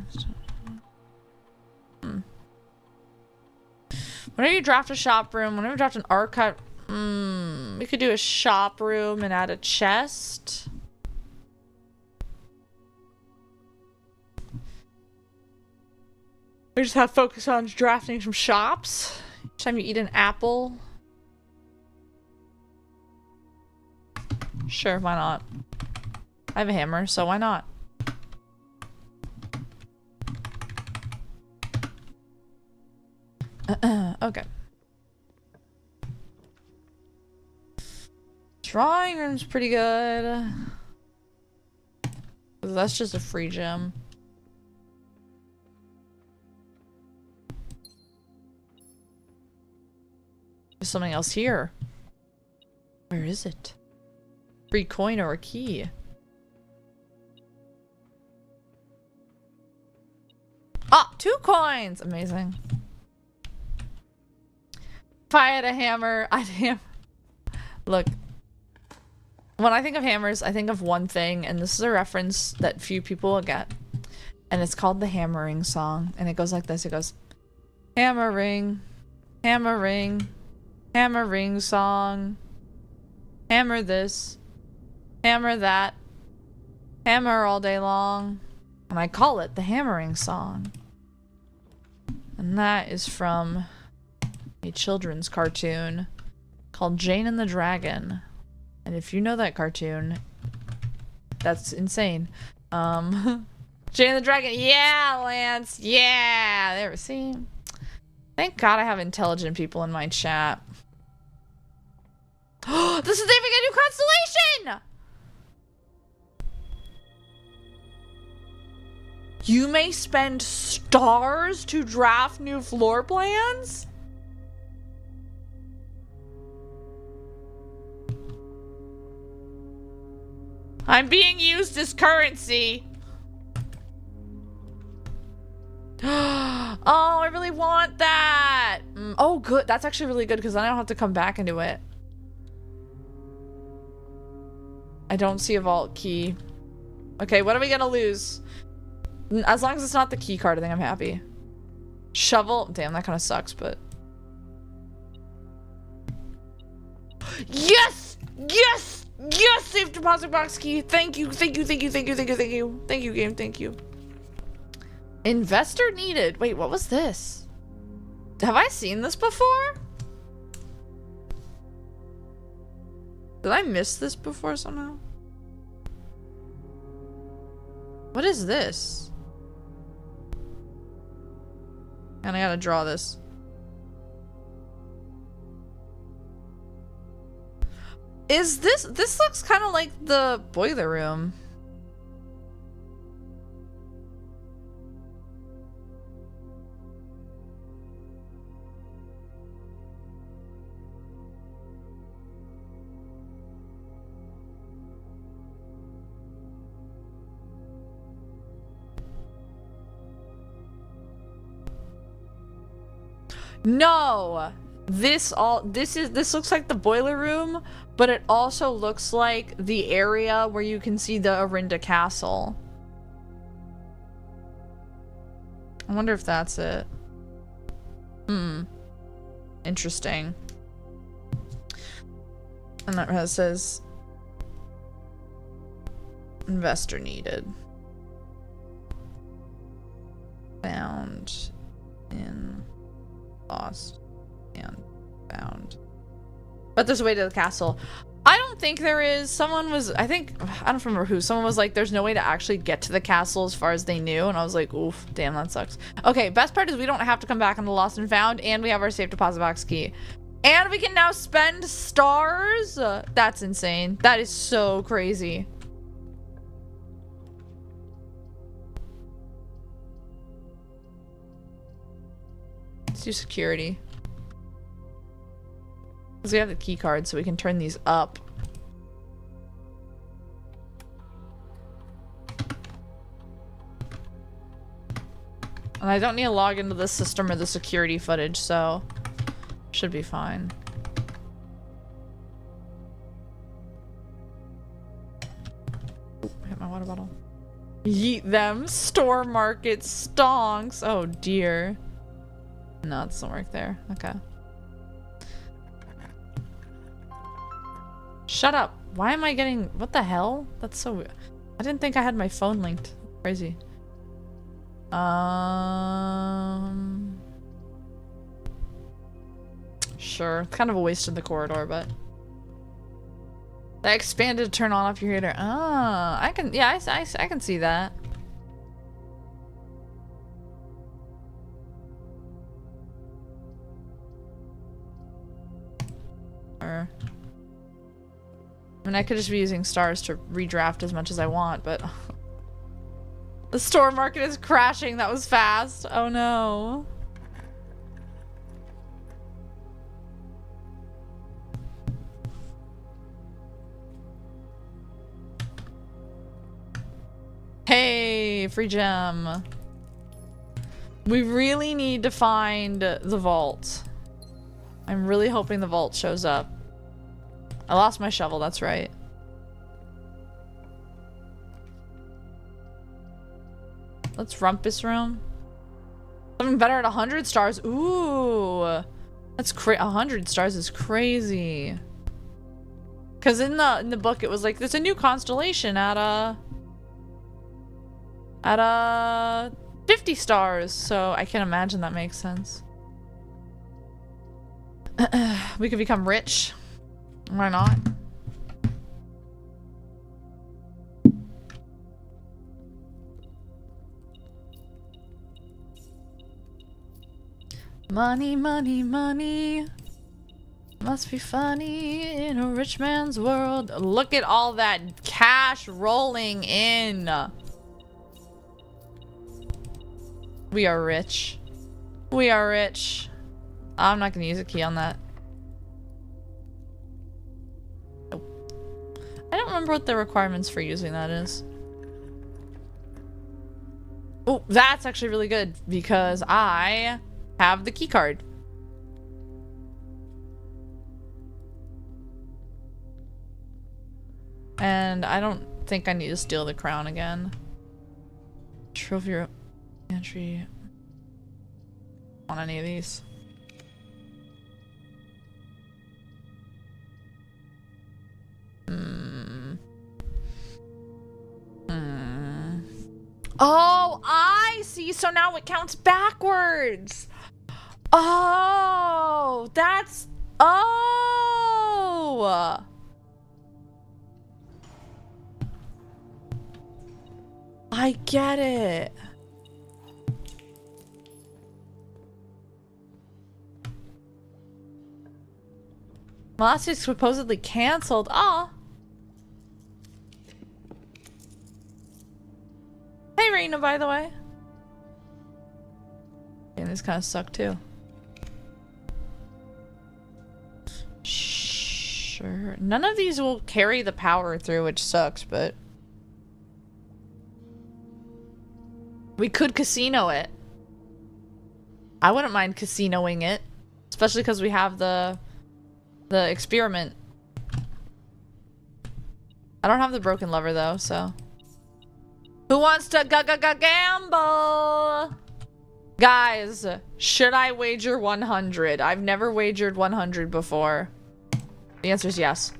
Whenever you draft a shop room, whenever you draft an archive, we could do a shop room and add a chest. We just have focus on drafting some shops. Each time you eat an apple. Sure, why not? I have a hammer, so why not? Okay. Drawing room's pretty good. That's just a free gem. There's something else here. Where is it? Free coin or a key? Ah, 2 coins! Amazing. If I had a hammer, I'd hammer. Look. When I think of hammers, I think of one thing, and this is a reference that few people will get. And it's called the hammering song. And it goes like this. It goes, hammering, hammering, hammering song. Hammer this, hammer that, hammer all day long. And I call it the hammering song. And that is from a children's cartoon called Jane and the Dragon. And if you know that cartoon, that's insane. Jane and the Dragon, yeah, Lance, yeah. There, see? Thank God I have intelligent people in my chat. This is naming a new constellation! You may spend stars to draft new floor plans? I'm being used as currency. Oh, I really want that. Oh, good. That's actually really good because then I don't have to come back into it. I don't see a vault key. Okay, what are we gonna lose? As long as it's not the key card, I think I'm happy. Shovel. Damn, that kind of sucks, but... Yes! Yes! Yes! Safe deposit box key. Thank you, thank you, thank you, thank you, thank you, thank you. Thank you, game, thank you. Investor needed. Wait, what was this? Have I seen this before? Did I miss this before somehow? What is this? And I gotta draw this. Is this looks kind of like the boiler room. No, this looks like the boiler room, but it also looks like the area where you can see the Arinda Castle. I wonder if that's it. Interesting. And that says investor needed. Found in lost and found. But there's a way to the castle. I don't think there is. Someone was, I don't remember who. Someone was like, there's no way to actually get to the castle as far as they knew. And I was like, oof, damn, that sucks. Okay, best part is we don't have to come back on the lost and found, and we have our safe deposit box key. And we can now spend stars. That's insane. That is so crazy. Let's do security. Because we have the key card, so we can turn these up. And I don't need to log into the system or the security footage, so should be fine. Hit my water bottle. Yeet them. Store market stonks. Oh dear. No, it doesn't work there. Okay. Shut up. Why am I getting... What the hell? That's so weird. I didn't think I had my phone linked. Crazy. Sure. It's kind of a waste of the corridor, but... That expanded to turn on off your heater. Ah, I can... Yeah, I can see that. Or... I mean, I could just be using stars to redraft as much as I want, but... The store market is crashing. That was fast. Oh no. Hey, free gem. We really need to find the vault. I'm really hoping the vault shows up. I lost my shovel, that's right. Let's rumpus room. Something better at 100 stars. Ooh. That's 100 stars is crazy. Cause in the book it was like there's a new constellation at 50 stars, so I can imagine that makes sense. We could become rich. Why not? Money, money, money. Must be funny in a rich man's world. Look at all that cash rolling in. We are rich. We are rich. I'm not gonna use a key on that. I don't remember what the requirements for using that is. Oh, that's actually really good because I have the key card. And I don't think I need to steal the crown again. Trophy entry on any of these. Oh, I see. So now it counts backwards. Oh, that's... Oh! I get it. Well, last week's supposedly canceled. Ah. Hey, Reina, by the way. And these kind of suck too. Sure. None of these will carry the power through, which sucks, but we could casino it. I wouldn't mind casinoing it, especially because we have the experiment. I don't have the broken lever though, so. Who wants to gamble? Guys, should I wager 100? I've never wagered 100 before. The answer is yes.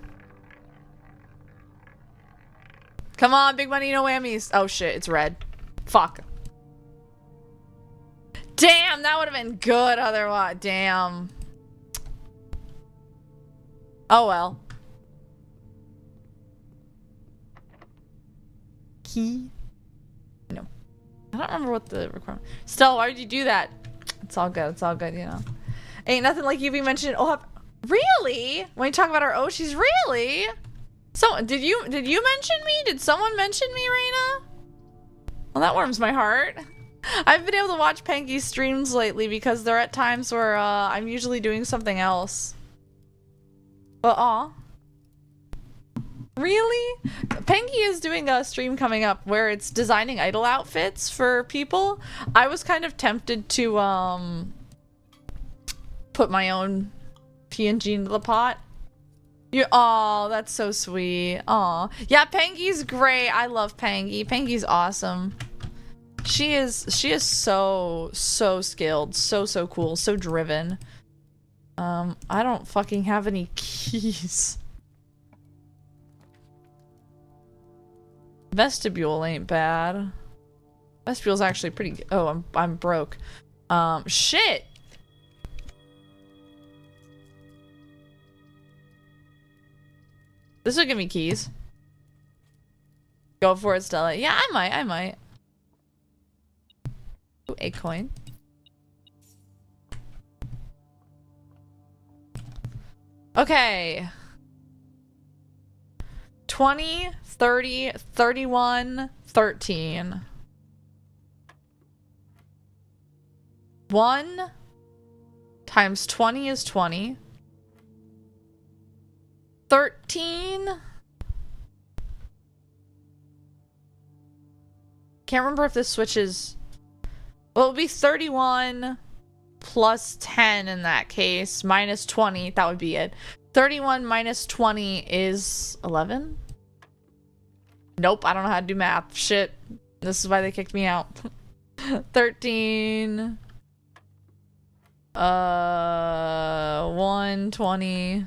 Come on, big money, no whammies. Oh shit, it's red. Fuck. Damn, that would have been good otherwise. Damn. Oh well. Key? No. I don't remember what the requirement. Stella, why did you do that? It's all good. It's all good, you know. Ain't nothing like you be mentioning. Oh, really? When you talk about our Oshis, really? So, did you mention me? Did someone mention me, Reina? Well, that warms my heart. I've been able to watch Panky's streams lately because there are at times where I'm usually doing something else. But aw. Really? Panky is doing a stream coming up where it's designing idol outfits for people. I was kind of tempted to put my own PNG into the pot. Oh, that's so sweet. Aw. Yeah, Panky's great. I love Panky. Panky's awesome. She is so skilled, so cool, so driven. I don't fucking have any keys. Vestibule ain't bad. Vestibule's actually pretty good. Oh, I'm broke. Shit! This will give me keys. Go for it, Stella. Yeah, I might. Ooh, a coin. Okay. 20, 30, 31, 13. 1 times 20 is 20. 13. Can't remember if this switches. Well, it would be 31 plus 10 in that case, minus 20. That would be it. 31 minus 20 is 11? Nope, I don't know how to do math. Shit. This is why they kicked me out. 13. 120.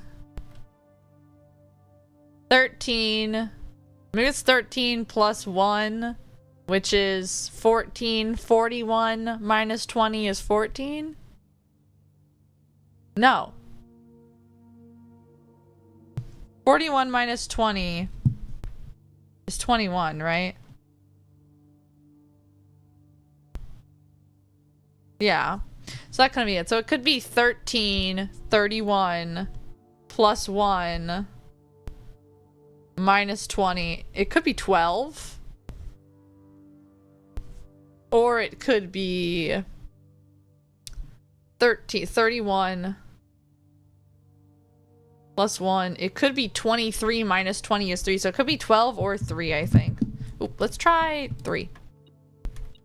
13. Maybe it's 13 plus 1, which is 14. 41 minus 20 is 14? No. 41 minus 20 is 21, right? Yeah. So that could be it. So it could be 13, 31, plus 1, minus 20. It could be 12. Or it could be 31 plus 1. It could be 23 minus 20 is 3. So it could be 12 or 3, I think. Oop, let's try 3.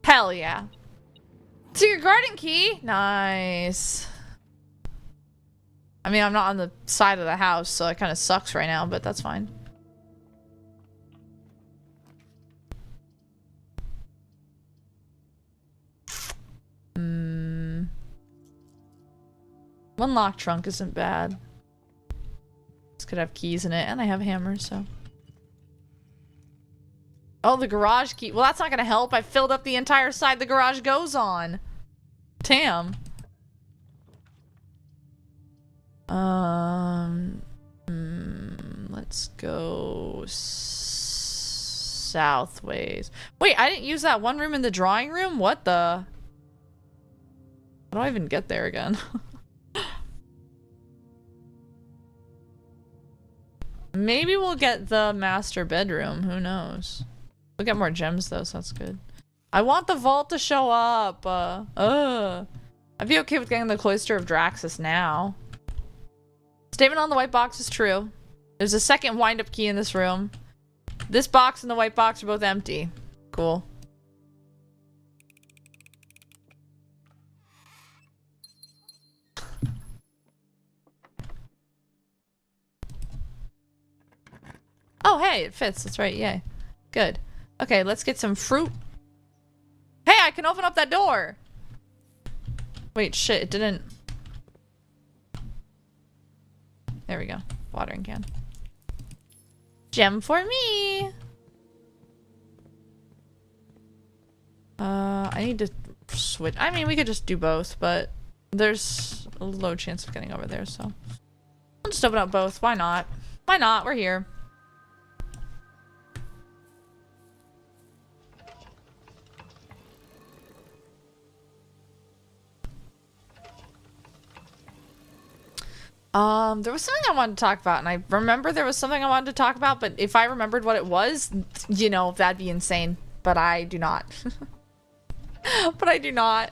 Hell yeah. Secret garden key. Nice. I mean, I'm not on the side of the house, so it kind of sucks right now, but that's fine. One lock trunk isn't bad. This could have keys in it, and I have hammers, so. Oh, the garage key. Well, that's not gonna help. I filled up the entire side the garage goes on. Damn. Let's go southways. Wait, I didn't use that one room in the drawing room? What the? How do I even get there again? Maybe we'll get the master bedroom. Who knows? We'll get more gems though, so that's good. I want the vault to show up. I'd be okay with getting the Cloister of Draxus now. Statement on the white box is true. There's a second wind-up key in this room. This box and the white box are both empty. Cool. Oh, hey, it fits. That's right. Yay. Good. Okay, let's get some fruit. Hey, I can open up that door. Wait, shit, it didn't. There we go. Watering can. Gem for me. I need to switch. I mean, we could just do both, but there's a low chance of getting over there, so I'll just open up both. Why not? Why not? We're here. There was something I wanted to talk about, and I remember there was something I wanted to talk about, but if I remembered what it was, you know, that'd be insane. But I do not. But I do not.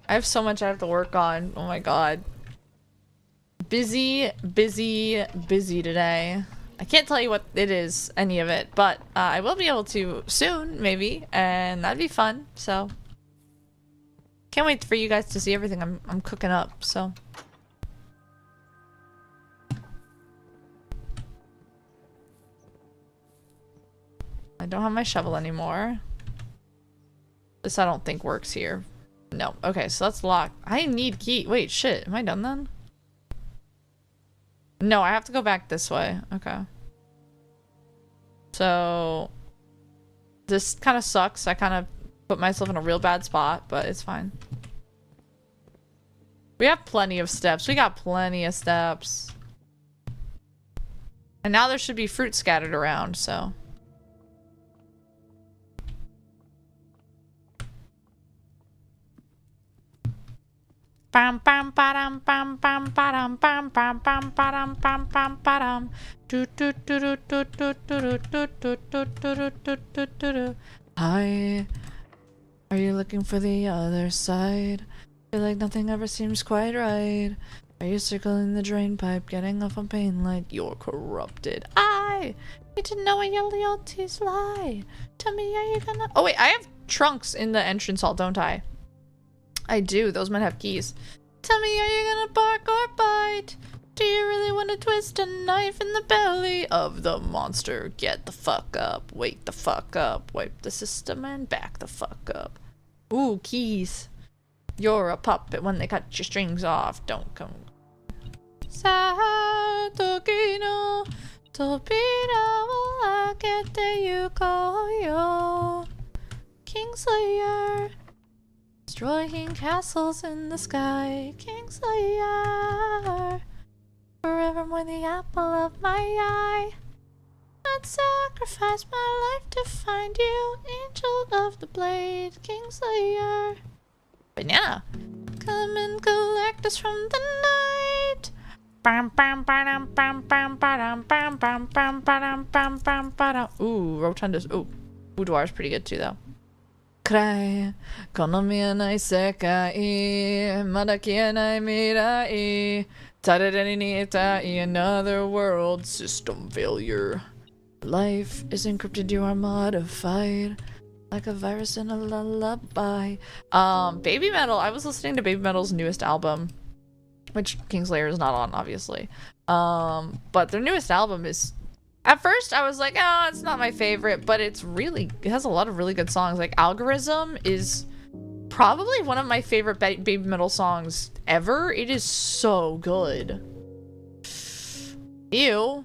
I have so much I have to work on. Oh my god. Busy, busy, busy today. I can't tell you what it is, any of it, but I will be able to soon, maybe, and that'd be fun, so. Can't wait for you guys to see everything I'm cooking up, so. I don't have my shovel anymore. This I don't think works here. No. Okay, so that's locked. I need key. Wait, shit. Am I done then? No, I have to go back this way. Okay. So this kind of sucks. I kind of put myself in a real bad spot, but it's fine. We have plenty of steps. We got plenty of steps. And now there should be fruit scattered around, so. Bam bam badam bam bam badam bam bam bam badam bam bam badam. Do do do do do do do do do do do do do do. Hi. Are you looking for the other side? Feel like nothing ever seems quite right. Are you circling the drain pipe, getting off on pain like you're corrupted? I need to know where your loyalties lie. Tell me, are you gonna— oh wait, I have trunks in the entrance hall, don't I? I do. Those might have keys. Tell me, are you gonna bark or bite? Do you really want to twist a knife in the belly of the monster? Get the fuck up. Wake the fuck up. Wipe the system and back the fuck up. Ooh, keys. You're a puppet when they cut your strings off. Don't come. Satoki no Tobira will akete yuko yo. Kingslayer. Destroying castles in the sky, Kingslayer. Forevermore the apple of my eye. I'd sacrifice my life to find you, angel of the blade, Kingslayer. Banana. Come and collect us from the night. Bam bam bam bam bam bam bam bam bam bam bam bam bam. Ooh, Rotundus. Ooh, Boudoir is pretty good too, though. Cry, konomiyanai sekai, mada kienai mirai, tadadani ni itai, another world system failure. Life is encrypted, you are modified, like a virus in a lullaby. Baby Metal, I was listening to Baby Metal's newest album, which Kingslayer is not on, obviously. But their newest album is— at first, I was like, oh, it's not my favorite, but it has a lot of really good songs. Like, Algorithm is probably one of my favorite Baby Metal songs ever. It is so good. Ew.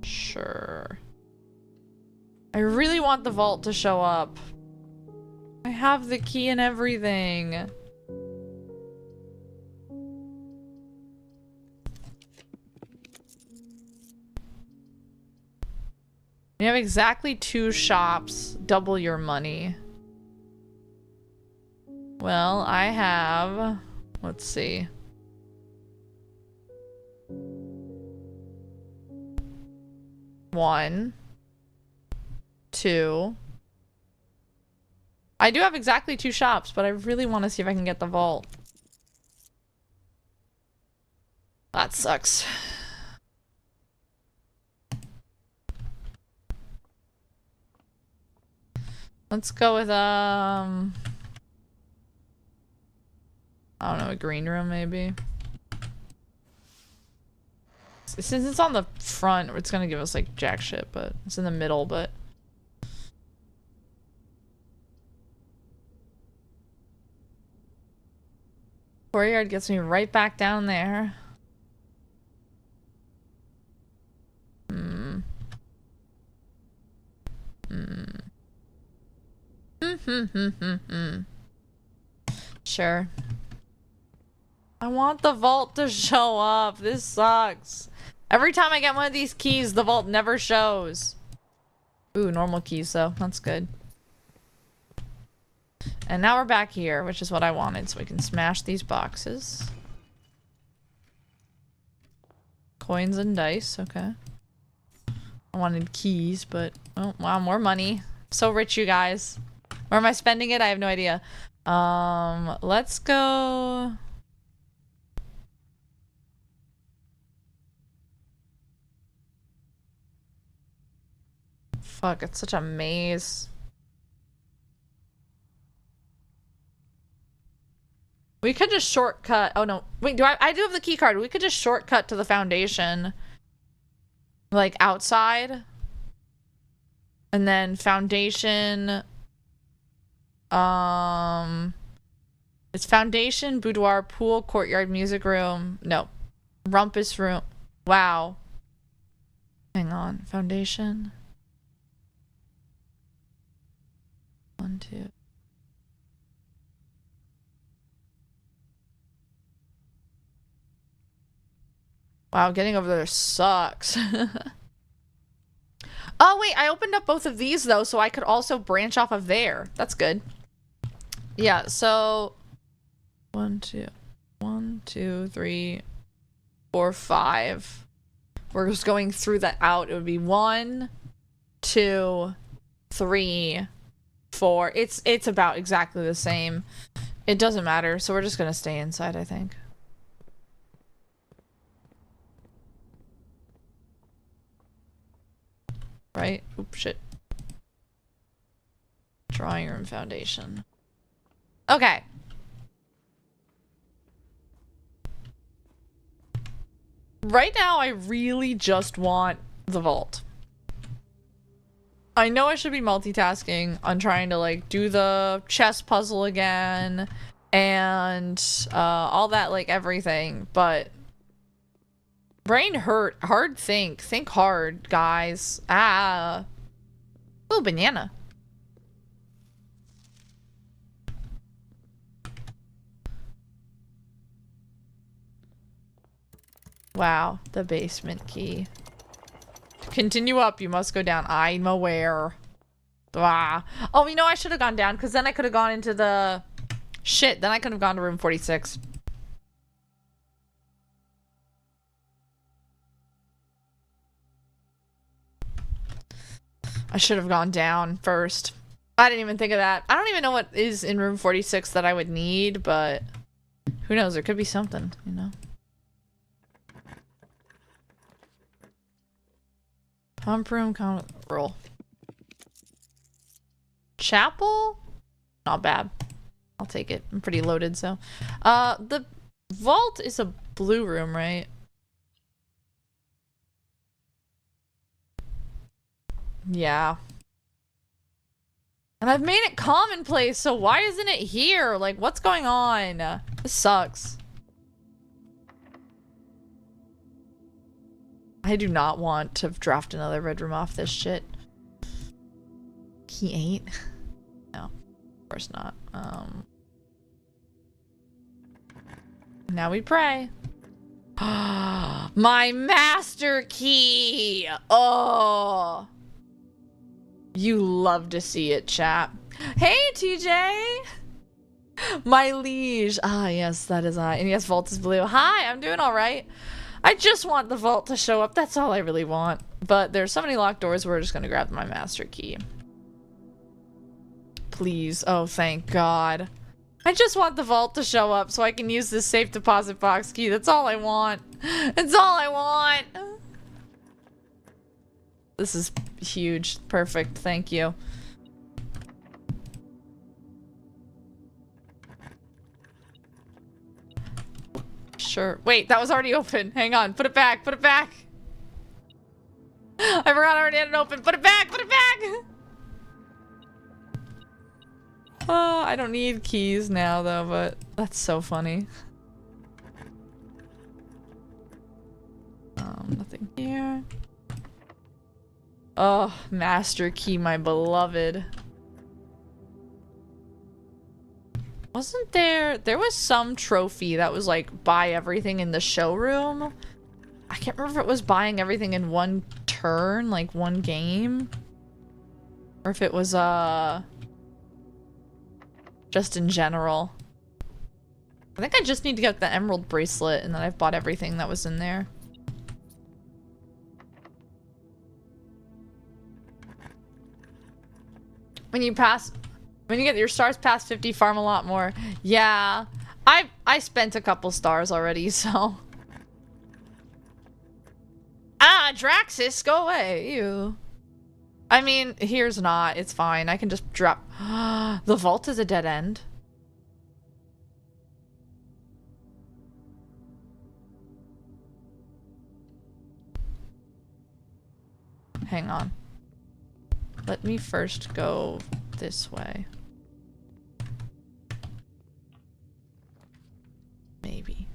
Sure. I really want the vault to show up. I have the key and everything. You have exactly 2 shops, double your money. Well, I have, let's see. One, 2. I do have exactly 2 shops, but I really want to see if I can get the vault. That sucks. Let's go with, I don't know, a green room maybe. Since it's on the front, it's gonna give us like jack shit, but it's in the middle, but. Courtyard gets me right back down there. Sure. I want the vault to show up. This sucks. Every time I get one of these keys, the vault never shows. Ooh, normal keys though. That's good. And now we're back here, which is what I wanted, so we can smash these boxes. Coins and dice, okay. I wanted keys, but oh wow, more money. So rich, you guys. Where am I spending it? I have no idea. Let's go. Fuck, it's such a maze. We could just shortcut. Oh no. Wait, I do have the key card. We could just shortcut to the foundation. Like outside. And then foundation. It's foundation, boudoir, pool, courtyard, music room. No. Rumpus room. Wow. Hang on. Foundation. 1, 2. Wow, getting over there sucks. Oh, wait, I opened up both of these, though, so I could also branch off of there. That's good. Yeah, so... 1, 2, 3, 4, 5. We're just going through that out. It would be 1, 2, 3, 4. It's about exactly the same. It doesn't matter, so we're just gonna stay inside, I think. Right? Oops, shit. Drawing room foundation. Okay. Right now, I really just want the vault. I know I should be multitasking on trying to, like, do the chess puzzle again and all that, like, everything, but brain hurt. Hard think. Think hard, guys. Ah. Ooh, banana. Wow, the basement key. To continue up, you must go down. I'm aware. Ah. Oh, you know, I should have gone down, because then I could have gone into the... Shit, then I could have gone to room 46. I should have gone down first. I didn't even think of that. I don't even know what is in room 46 that I would need, but... Who knows, there could be something, you know? Pump room, roll. Chapel? Not bad. I'll take it. I'm pretty loaded, so. The vault is a blue room, right? Yeah. And I've made it commonplace, so why isn't it here? Like, what's going on? This sucks. I do not want to draft another red room off this shit. He ain't. No, of course not. Now we pray. My master key! Oh! You love to see it, chat. Hey, TJ! My liege. Ah, yes, that is I. And yes, vault is blue. Hi, I'm doing alright. I just want the vault to show up. That's all I really want. But there's so many locked doors, we're just gonna grab my master key. Please. Oh, thank God. I just want the vault to show up so I can use this safe deposit box key. That's all I want. That's all I want. This is huge. Perfect. Thank you. Sure. Wait, that was already open. Hang on. Put it back. Put it back. I forgot I already had it open. Put it back. Put it back. Oh, I don't need keys now, though, but that's so funny. Here. Oh, Master Key, my beloved. Wasn't there... There was some trophy that was like, buy everything in the showroom. I can't remember if it was buying everything in one turn, like one game. Or if it was, just in general. I think I just need to get the emerald bracelet and then I've bought everything that was in there. When you get your stars past 50, farm a lot more. Yeah. I spent a couple stars already, so. Ah, Draxus, go away. Ew. I mean, here's not. It's fine. I can just drop. The vault is a dead end. Hang on. Let me first go this way. Maybe.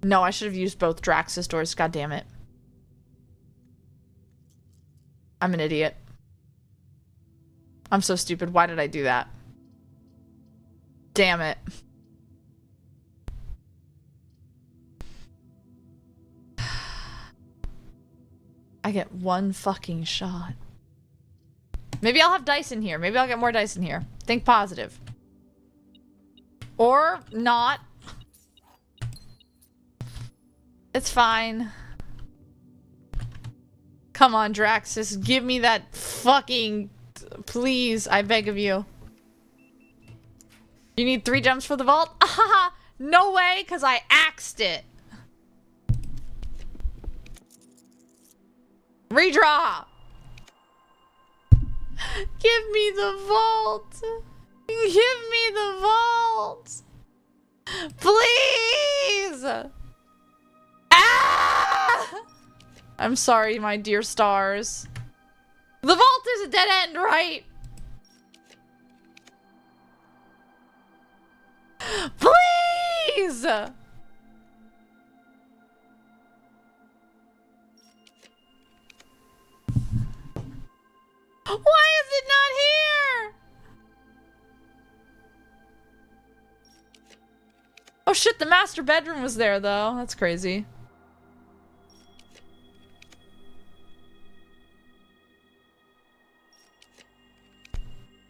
No, I should have used both Draxus doors. God damn it. I'm an idiot. I'm so stupid. Why did I do that? Damn it. I get one fucking shot. Maybe I'll have dice in here. Maybe I'll get more dice in here. Think positive. Or not. It's fine. Come on, Draxus. Give me that fucking... Please, I beg of you. You need 3 gems for the vault? Ahaha! No way, because I axed it. Redraw! Give me the vault! Give me the vault! Please! Ah! I'm sorry, my dear stars. The vault is a dead end, right? Please! Why is it not here? Oh shit, the master bedroom was there though. That's crazy.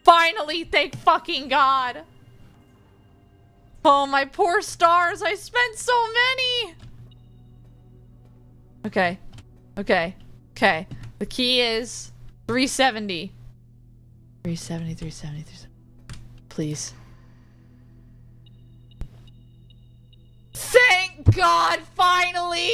Finally, thank fucking God. Oh, my poor stars. I spent so many. Okay. Okay. Okay. The key is 370. 370, 370, 370. Please. Thank God, finally!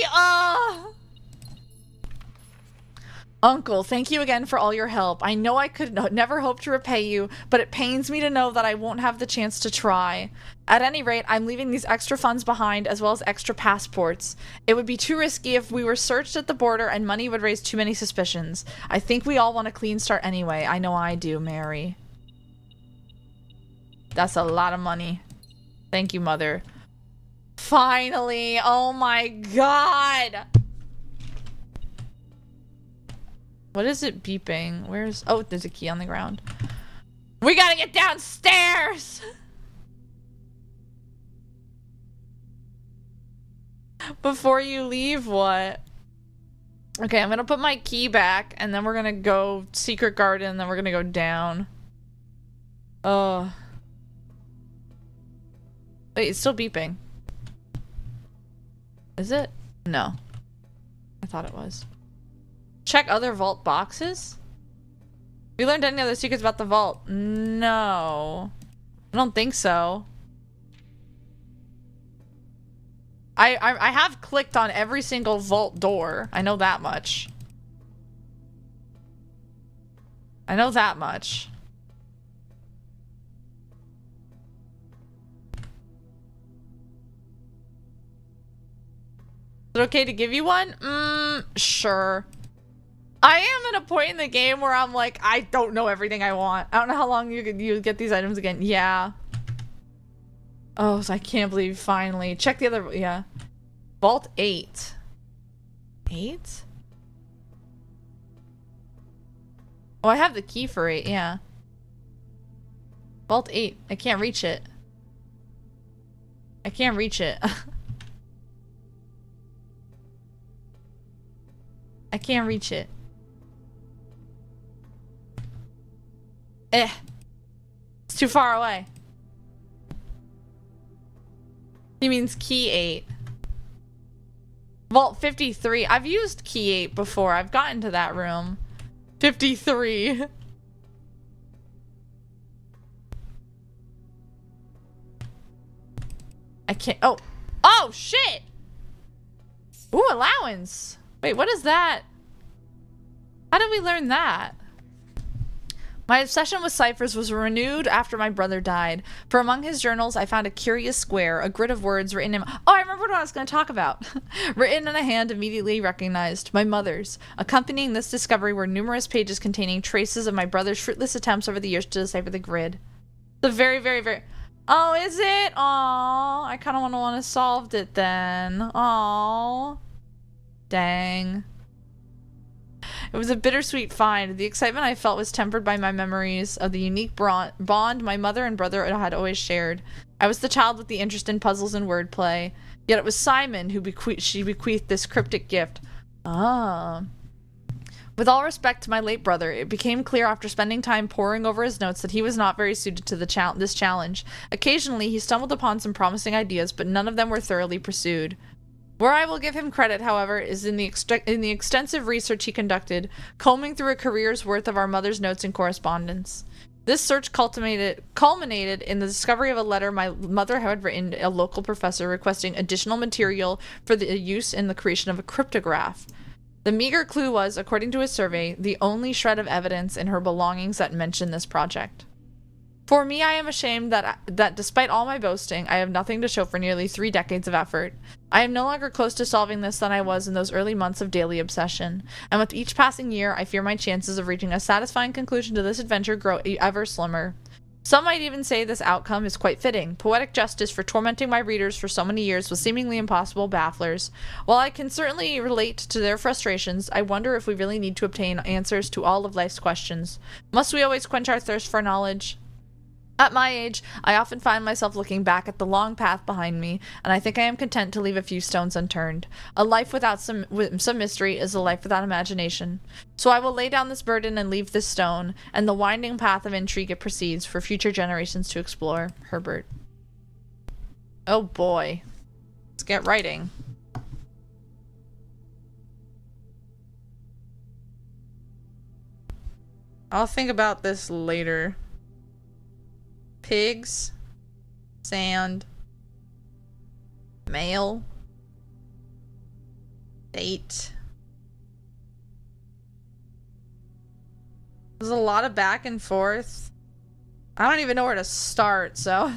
Uncle, thank you again for all your help. I know I could never hope to repay you, but it pains me to know that I won't have the chance to try. At any rate, I'm leaving these extra funds behind, as well as extra passports. It would be too risky if we were searched at the border and money would raise too many suspicions. I think we all want a clean start anyway. I know I do, Mary. That's a lot of money. Thank you, Mother. Finally! Oh my God! What is it beeping? Where's... Oh, there's a key on the ground. We gotta get downstairs! Before you leave, what? Okay, I'm gonna put my key back, and then we're gonna go secret garden, and then we're gonna go down. Oh. Wait, it's still beeping. Is it? No. I thought it was. Check other vault boxes? Have you learned any other secrets about the vault? No. I don't think so. I have clicked on every single vault door. I know that much. I know that much. Is it okay to give you one? Sure. I am at a point in the game where I'm like, I don't know everything I want. I don't know how long you get these items again. Yeah. Oh, so I can't believe finally. Check the other, yeah. Vault 8. 8? Oh, I have the key for 8, yeah. Vault 8. I can't reach it. I can't reach it. I can't reach it. It's too far away. He means key 8. Vault 53. I've used key 8 before. I've gotten to that room. 53. I can't. Oh. Oh, shit! Ooh, allowance. Wait, what is that? How did we learn that? My obsession with ciphers was renewed after my brother died. For among his journals, I found a curious square, a grid of words written in... Oh, I remembered what I was going to talk about. Written in a hand immediately recognized. My mother's. Accompanying this discovery were numerous pages containing traces of my brother's fruitless attempts over the years to decipher the grid. The very, very, very... Oh, is it? Aw, I kind of want to have solved it then. Aw. Dang. It was a bittersweet find. The excitement I felt was tempered by my memories of the unique bond my mother and brother had always shared. I was the child with the interest in puzzles and wordplay. Yet it was Simon who bequeathed this cryptic gift. Ah. With all respect to my late brother, it became clear after spending time poring over his notes that he was not very suited to this challenge. Occasionally, he stumbled upon some promising ideas, but none of them were thoroughly pursued. Where I will give him credit, however, is in the extensive research he conducted, combing through a career's worth of our mother's notes and correspondence. This search culminated in the discovery of a letter my mother had written to a local professor requesting additional material for the use in the creation of a cryptograph. The meager clue was, according to his survey, the only shred of evidence in her belongings that mentioned this project. For me, I am ashamed that despite all my boasting, I have nothing to show for nearly 3 decades of effort. I am no longer close to solving this than I was in those early months of daily obsession, and with each passing year, I fear my chances of reaching a satisfying conclusion to this adventure grow ever slimmer. Some might even say this outcome is quite fitting. Poetic justice for tormenting my readers for so many years with seemingly impossible bafflers. While I can certainly relate to their frustrations, I wonder if we really need to obtain answers to all of life's questions. Must we always quench our thirst for knowledge? At my age, I often find myself looking back at the long path behind me, and I think I am content to leave a few stones unturned. A life without some mystery is a life without imagination. So I will lay down this burden and leave this stone, and the winding path of intrigue it proceeds for future generations to explore. Herbert. Oh boy. Let's get writing. I'll think about this later. Pigs, sand, mail, date. There's a lot of back and forth. I don't even know where to start, so.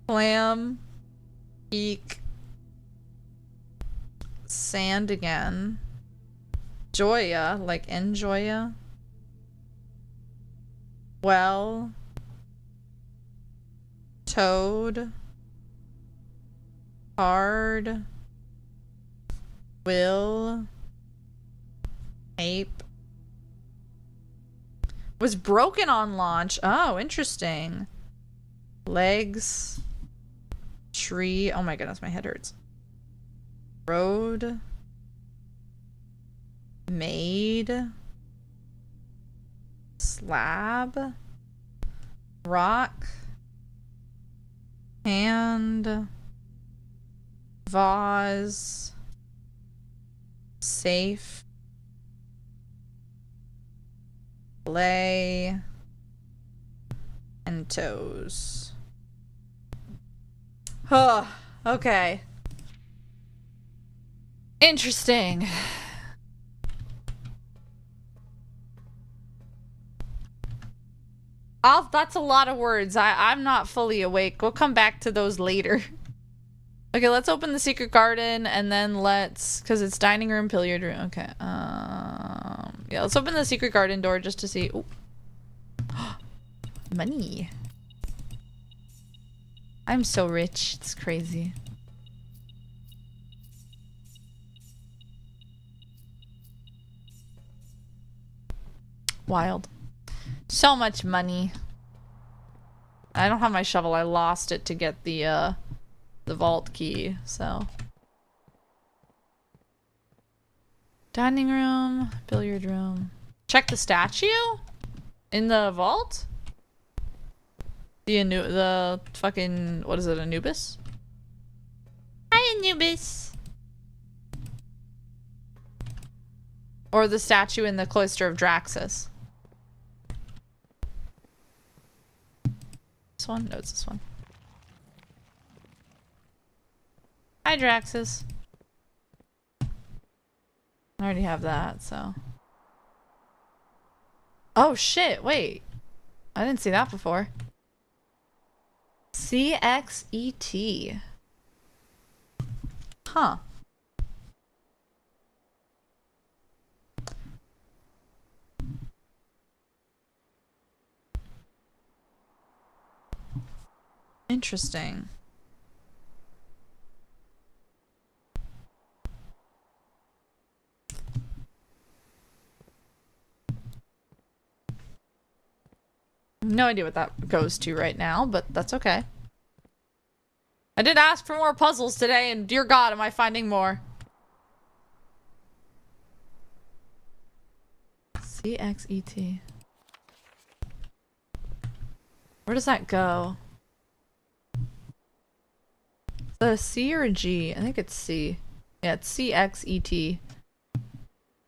Clam, peak, sand again. Joya, like enjoya. Well, toad, hard, will, ape, was broken on launch. Oh, interesting. Legs, tree. Oh my goodness, my head hurts. Road, made, slab, rock, hand, vase, safe, play, and toes. Oh, okay. Interesting. That's a lot of words. I'm not fully awake. We'll come back to those later. Okay, let's open the secret garden and then because it's dining room, billiard room. Okay. Yeah, let's open the secret garden door just to see. Ooh. Money. I'm so rich. It's crazy. Wild. So much money. I don't have my shovel. I lost it to get the vault key, so. Dining room, billiard room. Check the statue in the vault. The fucking, what is it, Anubis? Hi, Anubis. Or the statue in the cloister of Draxus. This one? No, it's this one. Hi, Draxus. I already have that, so. Oh shit, wait. I didn't see that before. CXET. Huh. Interesting. No idea what that goes to right now, but that's okay. I did ask for more puzzles today, and dear God, am I finding more. CXET. Where does that go? The C or a G? I think it's C. Yeah, it's CXET.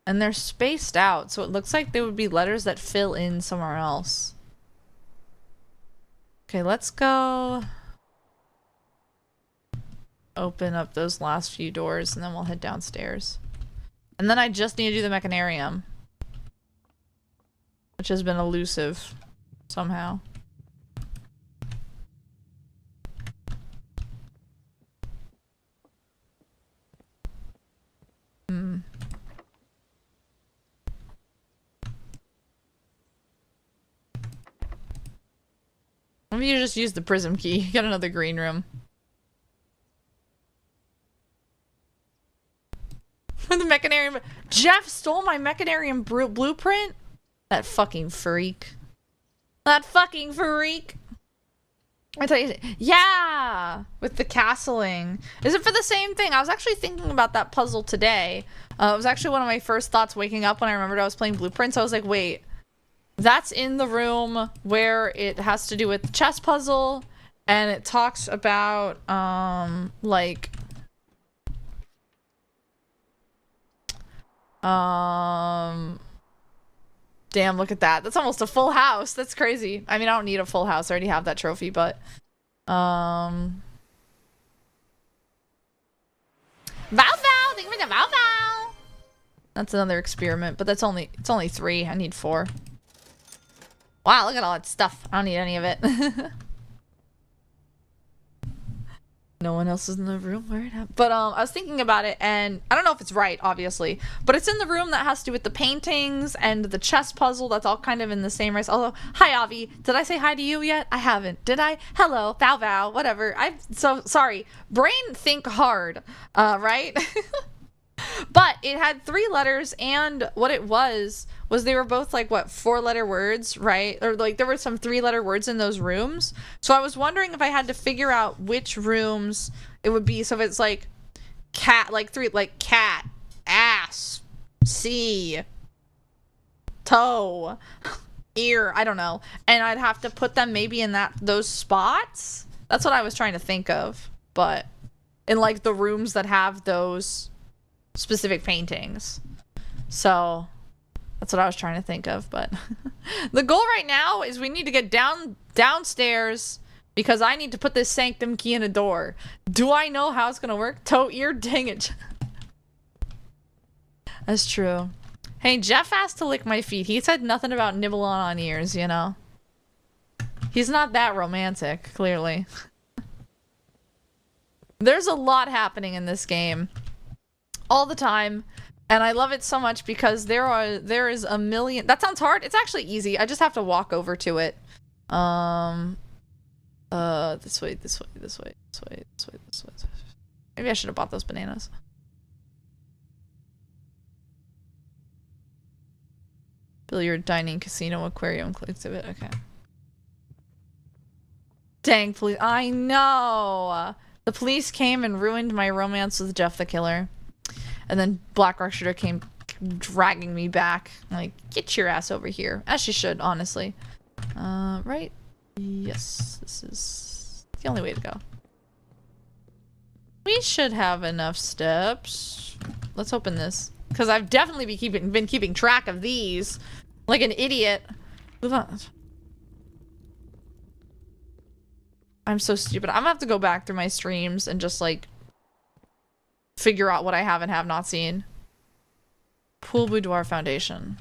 And they're spaced out, so it looks like they would be letters that fill in somewhere else. Okay, let's go open up those last few doors, and then we'll head downstairs. And then I just need to do the mechanarium, which has been elusive somehow. Maybe you just use the prism key. Get another green room. The mechanarium. Jeff stole my mechanarium blueprint? That fucking freak. That fucking freak. I tell you, yeah, with the castling. Is it for the same thing? I was actually thinking about that puzzle today. It was actually one of my first thoughts waking up when I remembered I was playing Blueprints. I was like, wait, that's in the room where it has to do with the chess puzzle, and it talks about, like, damn, look at that. That's almost a full house. That's crazy. I mean, I don't need a full house. I already have that trophy, but Val Val! Thank you for the Val Val! That's another experiment, but it's only 3. I need 4. Wow, look at all that stuff. I don't need any of it. No one else is in the room where it happened. But I was thinking about it, and I don't know if it's right, obviously, but it's in the room that has to do with the paintings and the chess puzzle. That's all kind of in the same race. Although, hi Avi, did I say hi to you yet? I haven't. Did I? Hello, Val Val, whatever. I'm so sorry. Brain think hard, right? But it had 3 letters, and what it was they were both like, what, 4-letter words, right? Or like there were some 3-letter words in those rooms. So I was wondering if I had to figure out which rooms it would be. So if it's like cat, like 3, like cat, ass, sea, toe, ear, I don't know. And I'd have to put them maybe in those spots. That's what I was trying to think of. But in like the rooms that have those specific paintings. So that's what I was trying to think of, but the goal right now is we need to get downstairs because I need to put this sanctum key in a door. Do I know how it's gonna work? Toe ear, dang it. That's true. Hey, Jeff asked to lick my feet. He said nothing about nibble on ears, you know? He's not that romantic, clearly. There's a lot happening in this game. All the time. And I love it so much because there is a million. That sounds hard. It's actually easy. I just have to walk over to it. This way, this way, this way, this way, this way, this way. Maybe I should have bought those bananas. Billiard, dining, casino, aquarium, exhibit. Okay. Dang, police. I know! The police came and ruined my romance with Jeff the Killer. And then Black Rock Shooter came dragging me back. Like, get your ass over here. As she should, honestly. Right? Yes. This is the only way to go. We should have enough steps. Let's open this. Because I've definitely been keeping track of these. Like an idiot. Move on. I'm so stupid. I'm gonna have to go back through my streams and just like figure out what I have and have not seen. Pool Boudoir Foundation.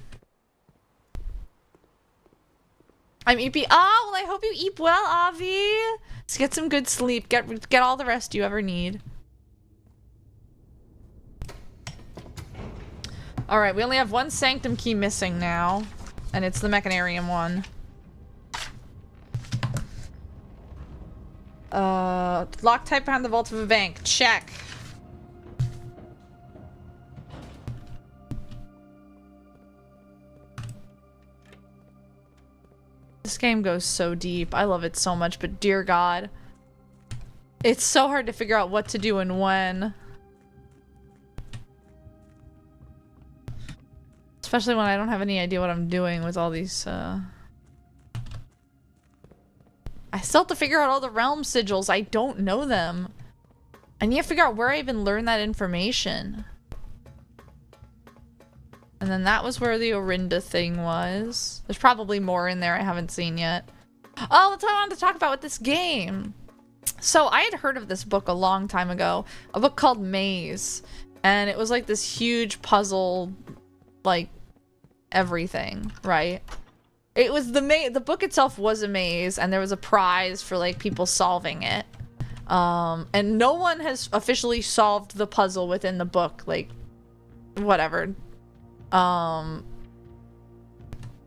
I'm EP. Oh, well, I hope you eat well, Avi. Let's get some good sleep. Get all the rest you ever need. Alright, we only have one Sanctum key missing now. And it's the Mechanarium one. Lock type behind the vault of a bank. Check. This game goes so deep. I love it so much, but dear God. It's so hard to figure out what to do and when. Especially when I don't have any idea what I'm doing with all these, I still have to figure out all the realm sigils. I don't know them. I need to figure out where I even learned that information. And then that was where the Orinda thing was. There's probably more in there I haven't seen yet. Oh, that's what I wanted to talk about with this game. So I had heard of this book a long time ago. A book called Maze. And it was like this huge puzzle, like everything, right? It was the book itself was a maze, and there was a prize for like people solving it. And no one has officially solved the puzzle within the book, like whatever.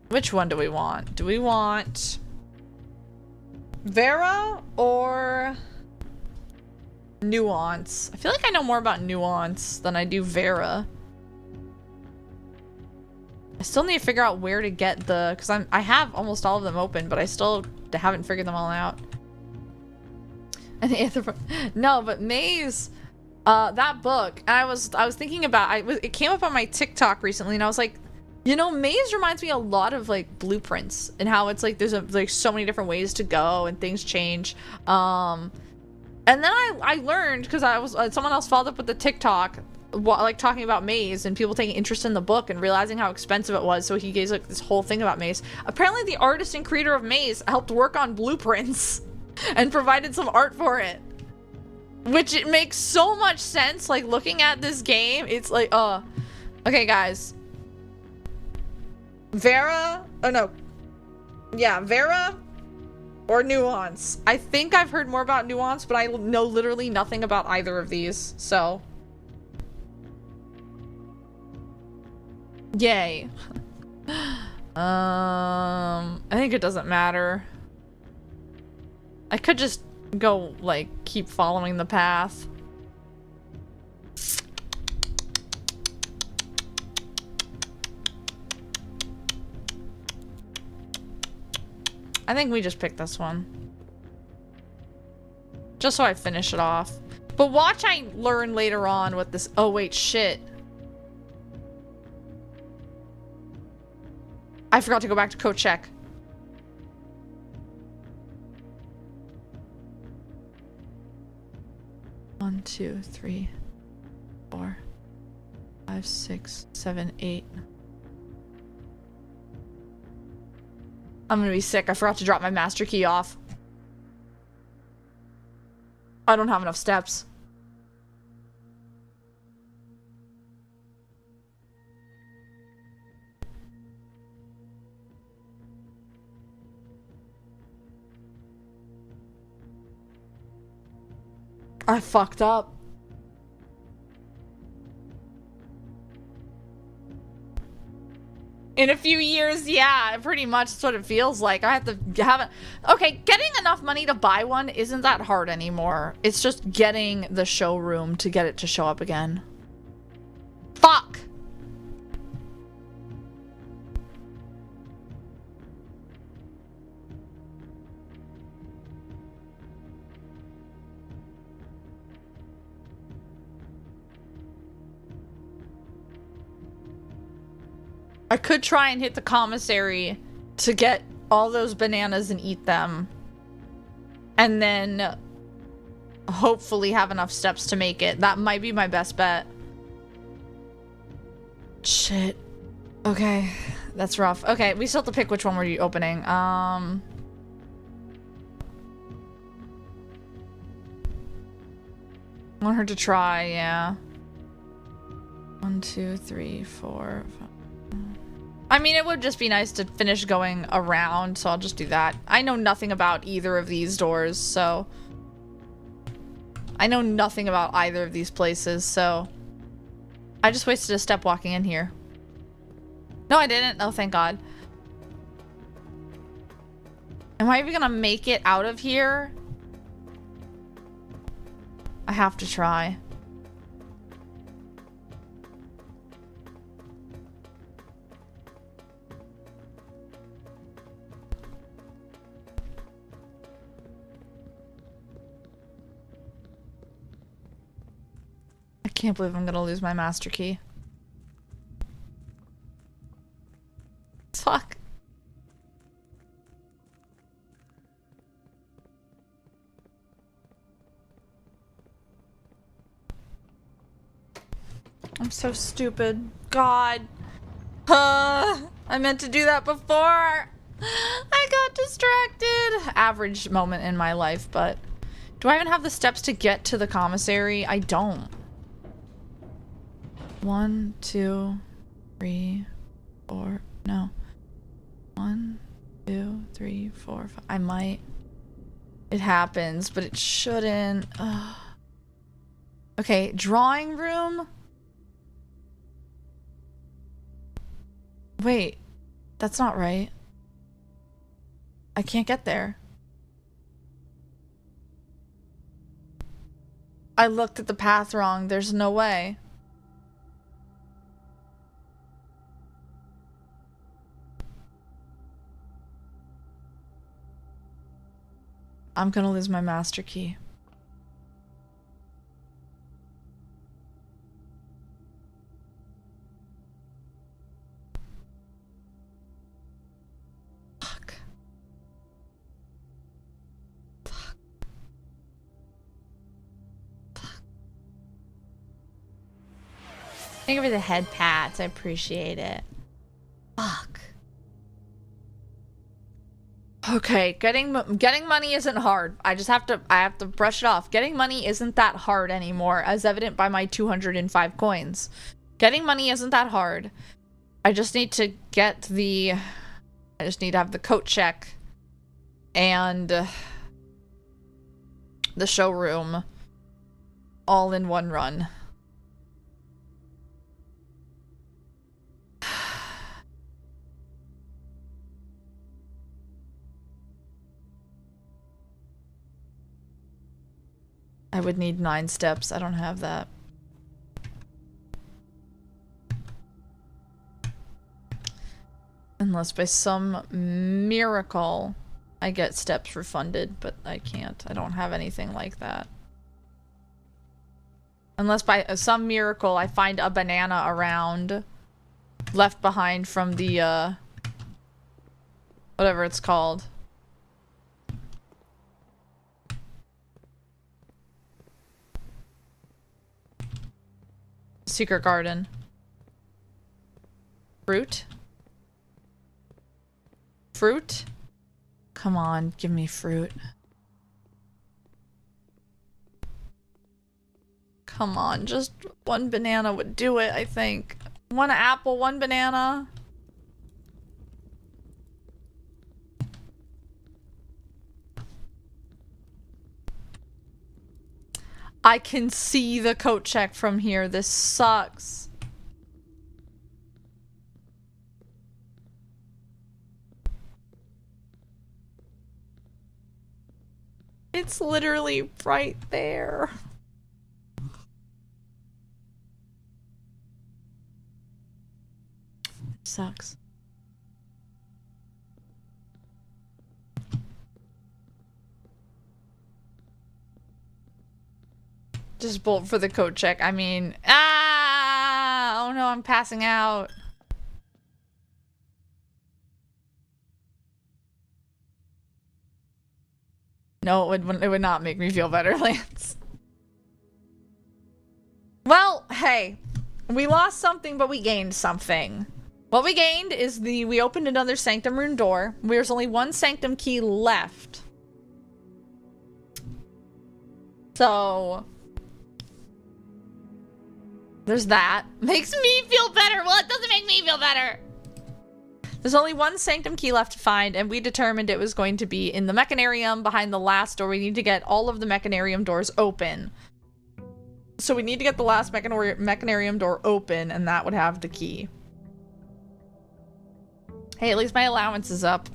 Which one do we want? Do we want Vera or Nuance? I feel like I know more about Nuance than I do Vera. I still need to figure out where to get the, because I have almost all of them open, but I still haven't figured them all out. And no, but Maze, that book, and I was thinking about, it came up on my TikTok recently, and I was like, you know, Maze reminds me a lot of like Blueprints, and how it's like there's like so many different ways to go and things change. And then I learned, because I was someone else followed up with the TikTok, like talking about Maze and people taking interest in the book and realizing how expensive it was, so he gave like this whole thing about Maze. Apparently the artist and creator of Maze helped work on Blueprints and provided some art for it, which it makes so much sense. Like looking at this game, it's like okay guys, Vera, oh no, yeah, Vera or Nuance. I think I've heard more about Nuance, but I know literally nothing about either of these, so yay. I think it doesn't matter. I could just go, like, keep following the path. I think we just pick this one. Just so I finish it off. But watch I learn later on what this— oh wait, shit. I forgot to go back to code check. One, 2, 3, 4, 5, 6, 7, 8. I'm gonna be sick. I forgot to drop my master key off. I don't have enough steps. I fucked up. In a few years, yeah, pretty much that's what it feels like. I have to have it. Okay, getting enough money to buy one isn't that hard anymore. It's just getting the showroom to get it to show up again. Fuck! I could try and hit the commissary to get all those bananas and eat them. And then hopefully have enough steps to make it. That might be my best bet. Shit. Okay. That's rough. Okay, we still have to pick which one we're opening. I want her to try, yeah. 1, 2, 3, 4, 5. I mean, it would just be nice to finish going around, so I'll just do that. I know nothing about either of these doors, so... I know nothing about either of these places, so... I just wasted a step walking in here. No, I didn't. Oh, thank God. Am I even gonna make it out of here? I have to try. I can't believe I'm gonna lose my master key. Fuck. I'm so stupid. God. I meant to do that before. I got distracted. Average moment in my life, but... Do I even have the steps to get to the commissary? I don't. 1, 2, 3, 4. No. 1, 2, 3, 4, 5. I might. It happens, but it shouldn't. Ugh. Okay, drawing room. Wait, that's not right. I can't get there. I looked at the path wrong. There's no way. I'm gonna lose my master key. Fuck. Fuck. Fuck. Thank you for the head pats. I appreciate it. Fuck. Okay, getting money isn't hard. I have to brush it off. Getting money isn't that hard anymore, as evident by my 205 coins. Getting money isn't that hard. I just need to get the... I just need to have the coat check and the showroom all in one run. I would need 9 steps. I don't have that. Unless by some miracle I get steps refunded, but I can't. I don't have anything like that. Unless by some miracle I find a banana around left behind from the whatever it's called. Secret garden. Fruit? Fruit? Come on, give me fruit. Come on, just one banana would do it, I think. 1 apple, 1 banana. I can see the coat check from here. This sucks. It's literally right there. It sucks. Just bolt for the coat check. I mean, oh no, I'm passing out. No, it would not make me feel better, Lance. Well, hey. We lost something, but we gained something. What we gained is we opened another sanctum room door. There's only one sanctum key left. So there's that. Makes me feel better. Well, it doesn't make me feel better. There's only one sanctum key left to find, and we determined it was going to be in the mechanarium behind the last door. We need to get all of the mechanarium doors open. So we need to get the last mechanarium door open, and that would have the key. Hey, at least my allowance is up.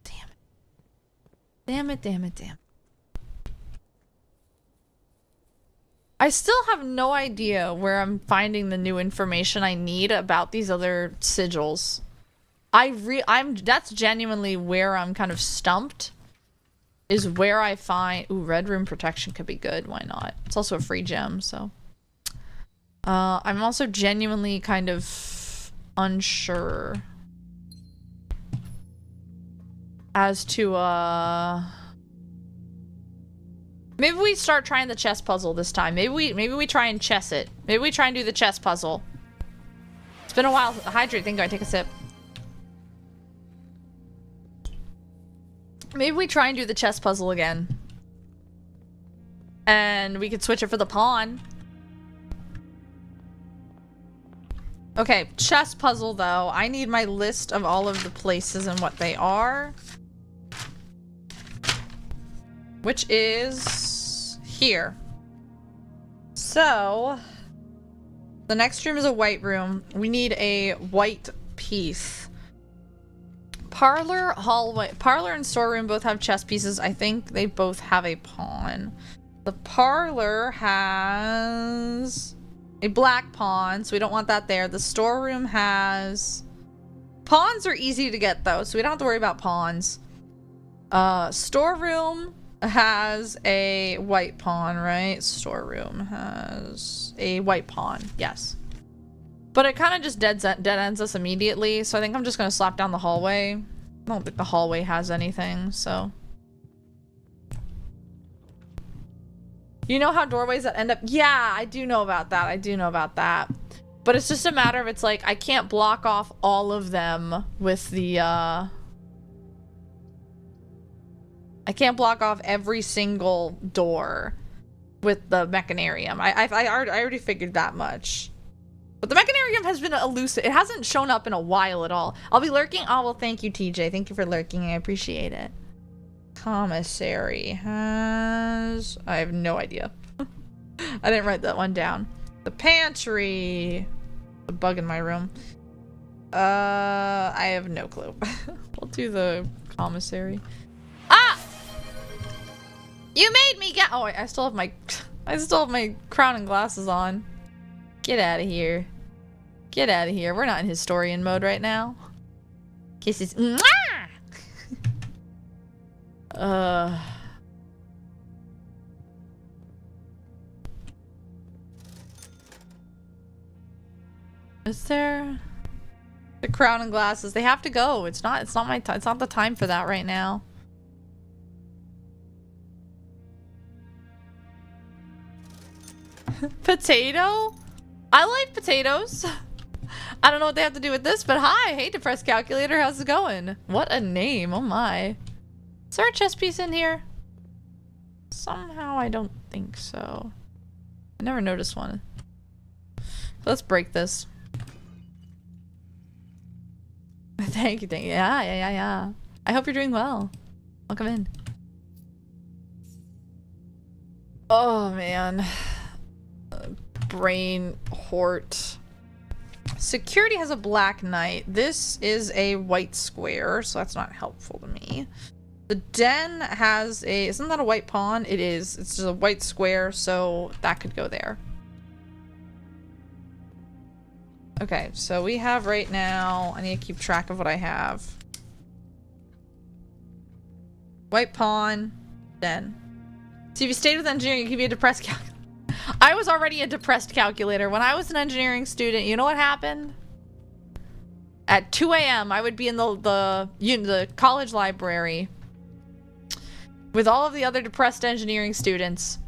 Damn it. Damn it, damn it, damn it. I still have no idea where I'm finding the new information I need about these other sigils. That's genuinely where I'm kind of stumped. Is where I find... Ooh, red room protection could be good. Why not? It's also a free gem, so... I'm also genuinely kind of unsure as to, maybe we start trying the chess puzzle this time. Maybe we try and chess it. Maybe we try and do the chess puzzle. It's been a while. Hydrate, thank God. Take a sip. Maybe we try and do the chess puzzle again. And we could switch it for the pawn. Okay, chess puzzle though. I need my list of all of the places and what they are. Which is here. So, the next room is a white room. We need a white piece. Parlor, hallway. Parlor and storeroom both have chess pieces. I think they both have a pawn. The parlor has a black pawn, so we don't want that there. The storeroom has... Pawns are easy to get though, so we don't have to worry about pawns. Storeroom has a white pawn, right? Storeroom has a white pawn, yes. But it kind of just dead ends us immediately, so I think I'm just gonna slap down the hallway. I don't think the hallway has anything, so. You know how doorways that end up... Yeah, I do know about that. I do know about that. But it's just a matter of, it's like, I can't block off all of them with the, I can't block off every single door with the mechanarium. I already figured that much. But the mechanarium has been elusive. It hasn't shown up in a while at all. I'll be lurking. Oh, well, thank you, TJ. Thank you for lurking. I appreciate it. Commissary has... I have no idea. I didn't write that one down. The pantry... A bug in my room. I have no clue. I'll do the commissary. Ah! You made me get... Oh, I still have my... I still have my crown and glasses on. Get out of here. Get out of here. We're not in historian mode right now. Kisses. Mwah! Is there the crown and glasses? They have to go. It's not my time. It's not the time for that right now. Potato? I like potatoes. I don't know what they have to do with this, but hi. Hey, depressed calculator. How's it going? What a name. Oh my. Is there a chess piece in here? Somehow I don't think so. I never noticed one. Let's break this. Thank you, thank you. Yeah. I hope you're doing well. Welcome in. Oh, man. Brain Hort. Security has a black knight. This is a white square, so that's not helpful to me. The den has a... Isn't that a white pawn? It is. It's just a white square, so that could go there. Okay, so we have right now... I need to keep track of what I have. White pawn. Den. So if you stayed with engineering, you could be a depressed calculator. I was already a depressed calculator. When I was an engineering student, you know what happened? At 2 a.m. I would be in the college library with all of the other depressed engineering students.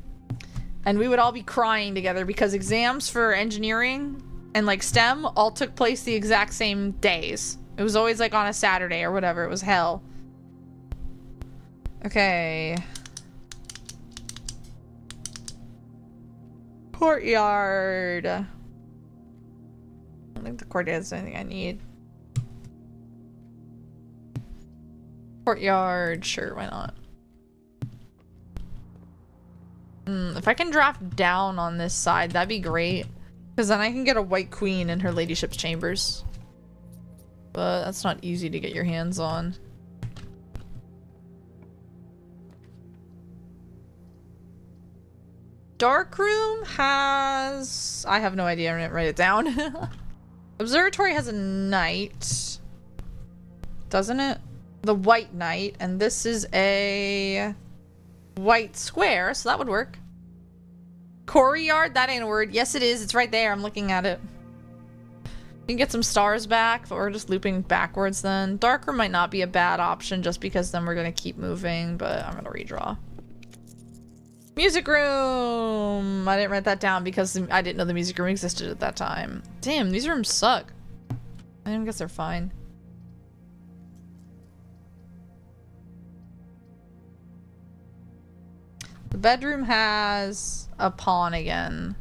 And we would all be crying together because exams for engineering and like STEM all took place the exact same days. It was always like on a Saturday or whatever. It was hell. Okay. Courtyard. I don't think the courtyard has anything I need. Courtyard, sure, why not? If I can draft down on this side, that'd be great. Because then I can get a white queen in her ladyship's chambers. But that's not easy to get your hands on. Dark room has... I have no idea, I'm gonna write it down. Observatory has a knight. Doesn't it? The white knight, and this is a white square, so that would work. Courtyard, that ain't a word. Yes, it is. It's right there. I'm looking at it. You can get some stars back, but we're just looping backwards then. Darker might not be a bad option just because then we're going to keep moving, but I'm going to redraw. Music room! I didn't write that down because I didn't know the music room existed at that time. Damn, these rooms suck. I guess they're fine. The bedroom has a pawn again.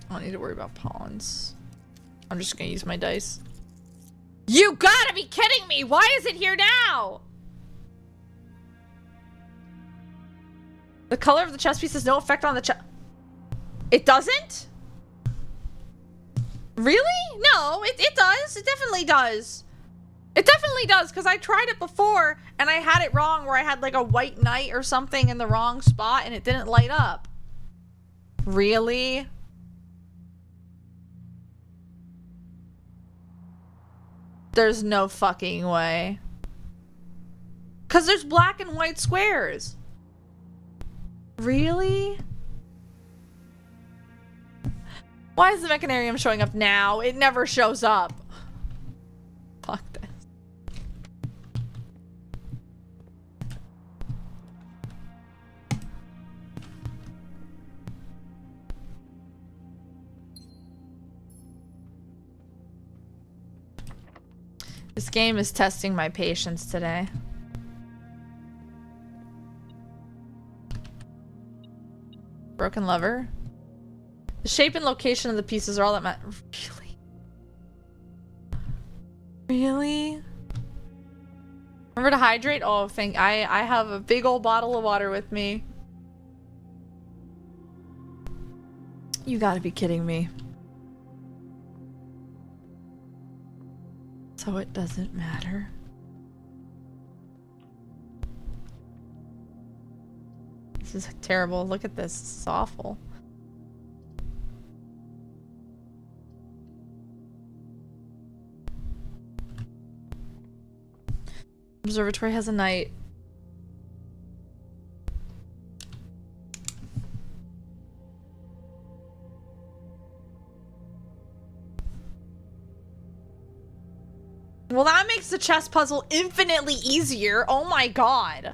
I don't need to worry about pawns. I'm just gonna use my dice. You gotta be kidding me! Why is it here now? The color of the chess piece has no effect on the chess. It doesn't? Really? No, it does. It definitely does. It definitely does, because I tried it before, and I had it wrong where I had like a white knight or something in the wrong spot, and it didn't light up. Really? There's no fucking way. Because there's black and white squares. Really? Why is the mechanarium showing up now? It never shows up. Fuck this. This game is testing my patience today. Broken lever. The shape and location of the pieces are all that matter. Really? Really? Remember to hydrate? Oh, I have a big old bottle of water with me. You gotta be kidding me. So it doesn't matter. This is terrible. Look at this. This is awful. Observatory has a knight. Well, that makes the chess puzzle infinitely easier. Oh my god.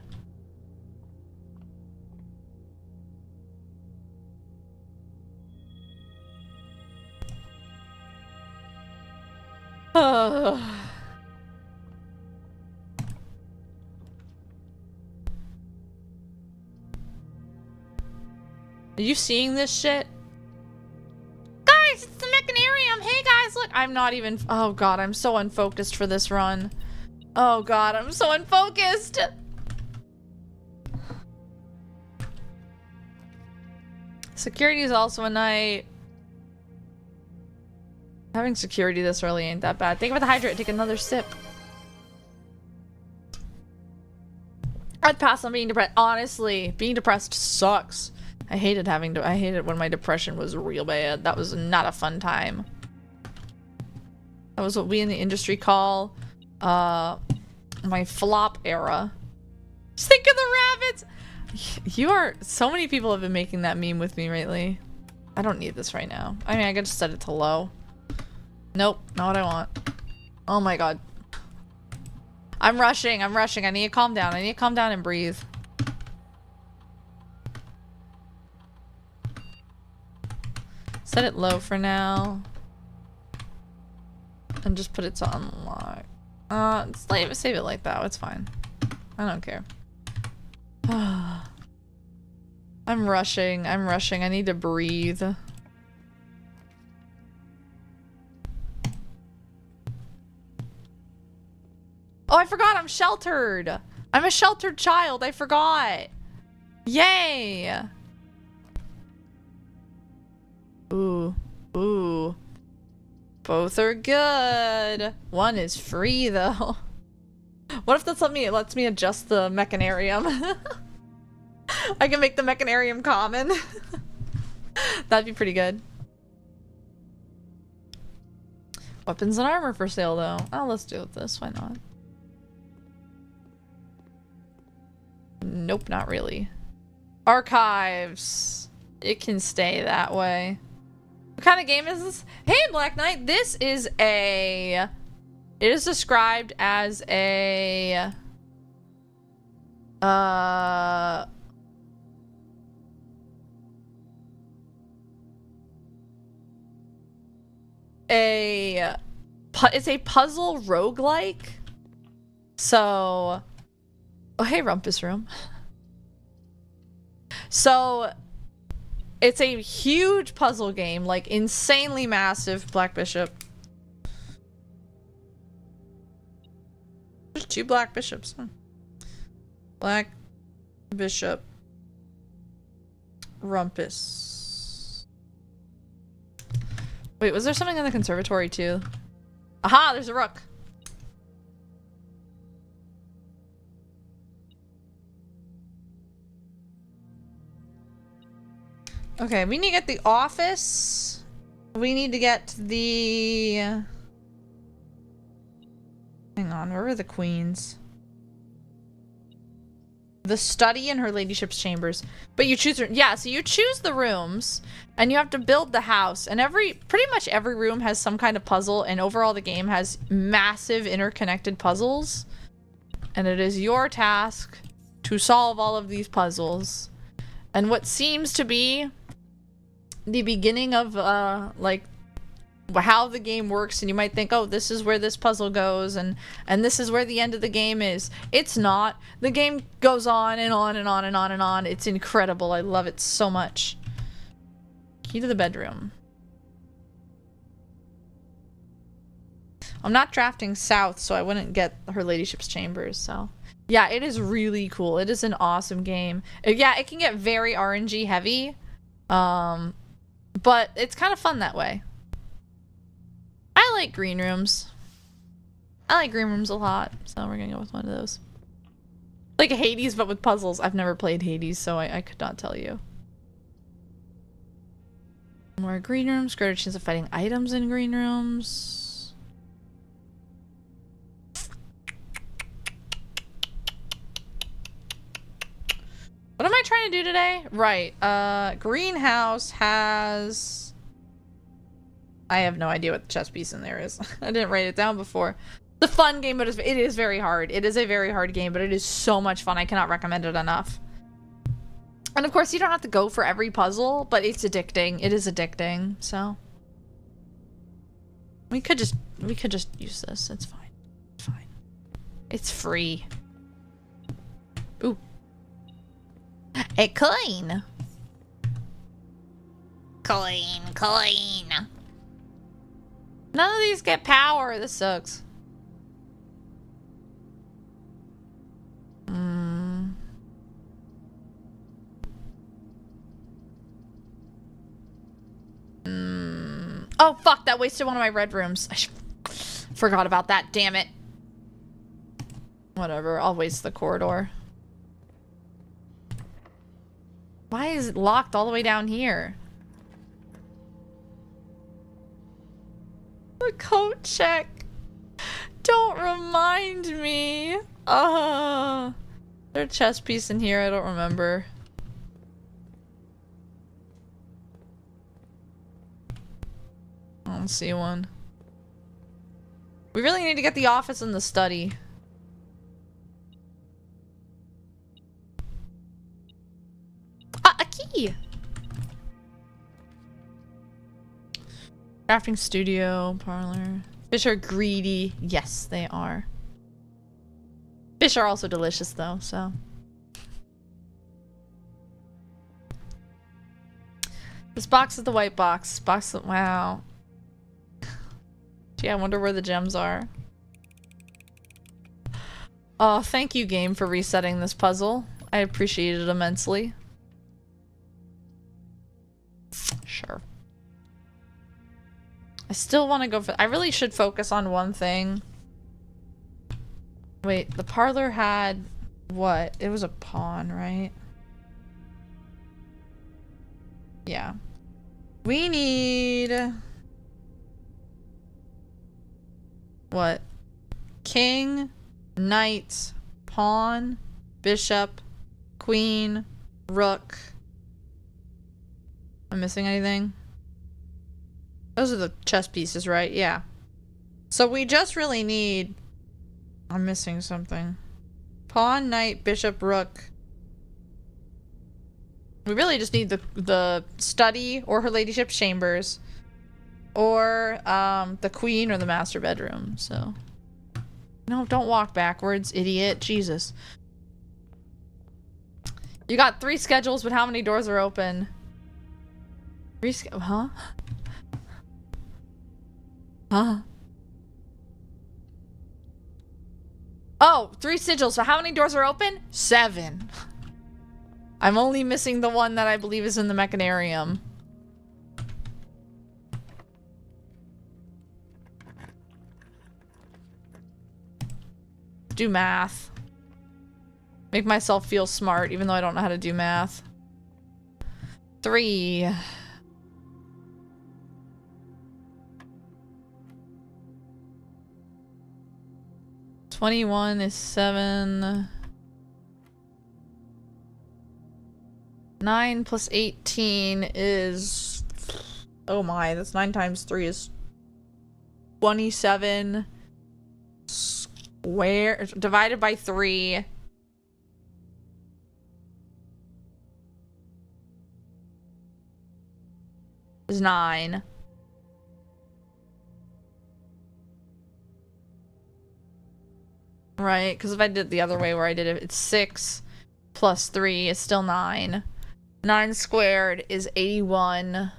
Are you seeing this shit? Guys, it's the mechanarium. Hey guys, look. I'm not even. Oh god, I'm so unfocused for this run. Oh god, I'm so unfocused. Security is also a knight. Having security this early ain't that bad. Think about the hydrate. Take another sip. I'd pass on being depressed. Honestly, being depressed sucks. I hated when my depression was real bad. That was not a fun time. That was what we in the industry call my flop era. Just think of the rabbits. So many people have been making that meme with me lately. I don't need this right now. I mean, I could just set it to low. Nope, not what I want. Oh my god. I'm rushing, I'm rushing. I need to calm down. I need to calm down and breathe. Set it low for now. And just put it to unlock. Save it like that. It's fine. I don't care. I'm rushing. I'm rushing. I need to breathe. Oh, I forgot I'm sheltered. I'm a sheltered child. I forgot. Yay. Ooh. Ooh. Both are good. One is free though. What if that's it lets me adjust the mechanarium? I can make the mechanarium common. That'd be pretty good. Weapons and armor for sale though. Oh, let's do it this. Why not? Nope, not really. Archives. It can stay that way. What kind of game is this? Hey, Black Knight, this is a... It is described as a... It's a puzzle roguelike. So... Oh, hey, Rumpus Room. So... It's a huge puzzle game, like insanely massive. Black Bishop. There's 2 Black Bishops. Huh? Black Bishop. Rumpus. Wait, was there something in the conservatory too? Aha, there's a rook. Okay, we need to get the office. We need to get the... Hang on, where were the queens? The study and her ladyship's chambers. But you choose... Yeah, so you choose the rooms, and you have to build the house. And pretty much every room has some kind of puzzle, and overall the game has massive interconnected puzzles. And it is your task to solve all of these puzzles. And what seems to be the beginning of like how the game works, and you might think, oh, this is where this puzzle goes, and this is where the end of the game is. It's not. The game goes on and on and on and on and on. It's incredible. I love it so much. Key to the bedroom. I'm not drafting south, so I wouldn't get her ladyship's chambers, so yeah, it is really cool. It is an awesome game. Yeah, it can get very RNG heavy, but it's kind of fun that way. I like green rooms. I like green rooms a lot, so we're gonna go with one of those. Like Hades, but with puzzles. I've never played Hades, so I could not tell you. More green rooms. Greater chance of fighting items in green rooms. What am I trying to do today? Right. Greenhouse has... I have no idea what the chess piece in there is. I didn't write it down before. It's a fun game, but it is very hard. It is a very hard game, but it is so much fun. I cannot recommend it enough. And of course, you don't have to go for every puzzle, but it's addicting. It is addicting, so... We could just use this. It's fine. It's fine. It's free. Ooh. A coin! Coin. None of these get power. This sucks. Oh, fuck. That wasted one of my red rooms. I forgot about that. Damn it. Whatever. I'll waste the corridor. Why is it locked all the way down here? The coat check. Don't remind me. There's a chess piece in here. I don't remember. I don't see one. We really need to get the office and the study. Ah, a key! Crafting studio, parlor. Fish are greedy. Yes, they are. Fish are also delicious though, so. This box is the white box. Wow. Gee, I wonder where the gems are. Oh, thank you, game, for resetting this puzzle. I appreciate it immensely. Sure. I still want to go for- I really should focus on one thing. Wait, the parlor had what? It was a pawn, right? Yeah. We need... what? King, knight, pawn, bishop, queen, rook. Am I missing anything? Those are the chess pieces, right? Yeah. So we just really need... I'm missing something. Pawn, knight, bishop, rook. We really just need the study or her ladyship's chambers. Or the queen or the master bedroom, so. No, don't walk backwards, idiot. Jesus. You got 3 schedules, but how many doors are open? 3 huh? Huh? Oh, 3 sigils, so how many doors are open? 7. I'm only missing the one that I believe is in the mechanarium. Do math. Make myself feel smart, even though I don't know how to do math. 3. $21 is 7. 9 plus 18 is... oh my, that's 9 times 3 is 27 square divided by 3 is 9. Right, because if I did it the other way where I did it, it's 6 plus 3 is still 9. 9 squared is 81.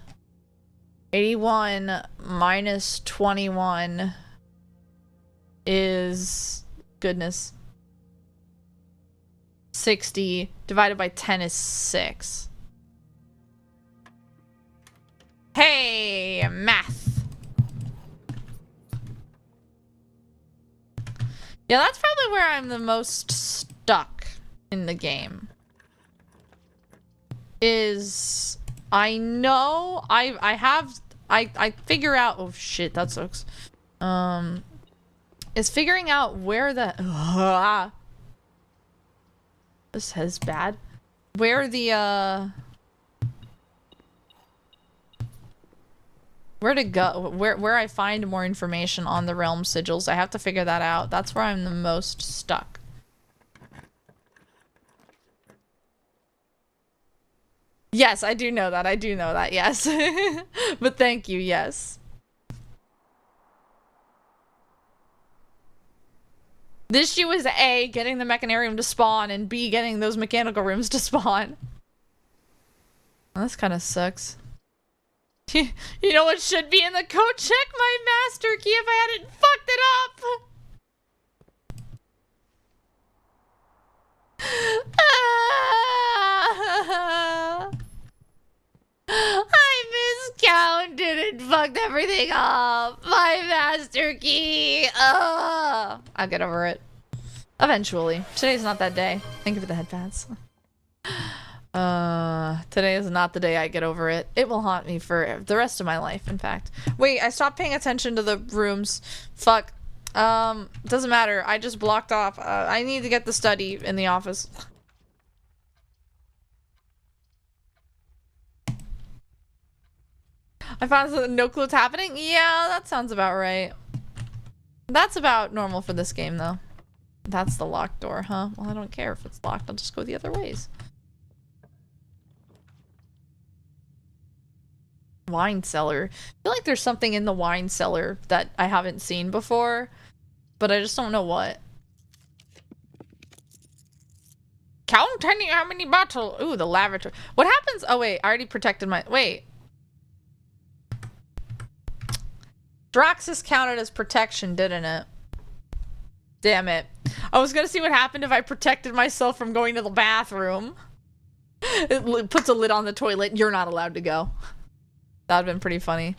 81 minus 21 is, goodness, 60 divided by 10 is 6. Hey, math. Yeah, that's probably where I'm the most stuck in the game. Is I know I figure out, oh shit, that sucks. Is figuring out where the this is bad. Where the where to go, where I find more information on the realm sigils. I have to figure that out. That's where I'm the most stuck. Yes, I do know that. I do know that, yes. But thank you, yes. The issue is A, getting the mechanarium to spawn, and B, getting those mechanical rooms to spawn. Well, this kind of sucks. You know what should be in the code? Check my master key if I hadn't fucked it up! I miscounted and fucked everything up. My master key. I'll get over it. Eventually. Today's not that day. Thank you for the headpads. Today is not the day I get over it. It will haunt me for the rest of my life, in fact. Wait, I stopped paying attention to the rooms. Fuck. Doesn't matter. I just blocked off. I need to get the study in the office. I found no clue what's happening. Yeah, that sounds about right. That's about normal for this game, though. That's the locked door, huh? Well, I don't care if it's locked. I'll just go the other ways. Wine cellar. I feel like there's something in the wine cellar that I haven't seen before, but I just don't know what. Counting how many bottles. Ooh, the lavatory. What happens? Oh, wait. I already protected my... Wait. Draxus counted as protection, didn't it? Damn it. I was gonna see what happened if I protected myself from going to the bathroom. It puts a lid on the toilet. You're not allowed to go. That'd been pretty funny.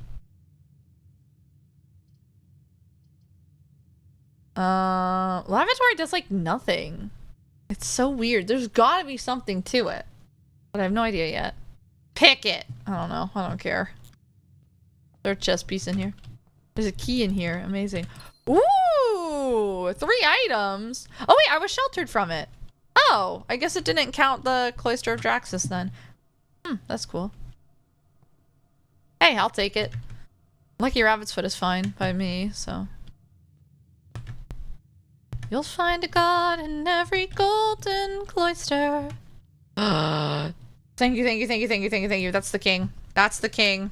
Lavatory does like nothing. It's so weird. There's gotta be something to it. But I have no idea yet. Pick it! I don't know. I don't care. There's a chest piece in here. There's a key in here. Amazing. Ooh! 3 items! Oh wait, I was sheltered from it. Oh! I guess it didn't count the Cloister of Draxus then. That's cool. Hey, I'll take it. Lucky Rabbit's Foot is fine by me, so... You'll find a god in every golden cloister. Thank you, thank you, thank you, thank you, thank you, thank you. That's the king. That's the king.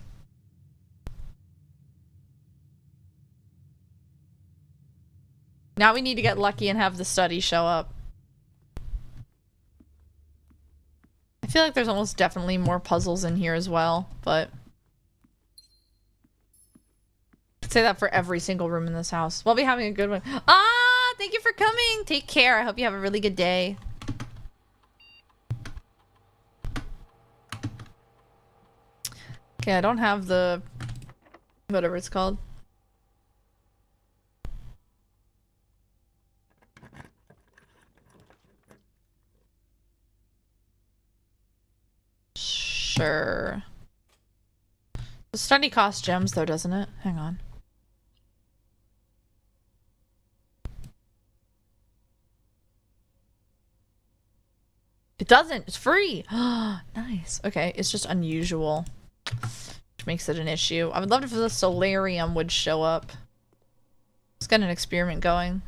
Now we need to get lucky and have the study show up. I feel like there's almost definitely more puzzles in here as well, but... I'd say that for every single room in this house. We'll be having a good one. Ah! Thank you for coming! Take care. I hope you have a really good day. Okay, I don't have the... whatever it's called. Sure. The study costs gems though, doesn't it? Hang on. It doesn't. It's free. Nice. Okay, it's just unusual, which makes it an issue. I would love if the solarium would show up. Let's get an experiment going.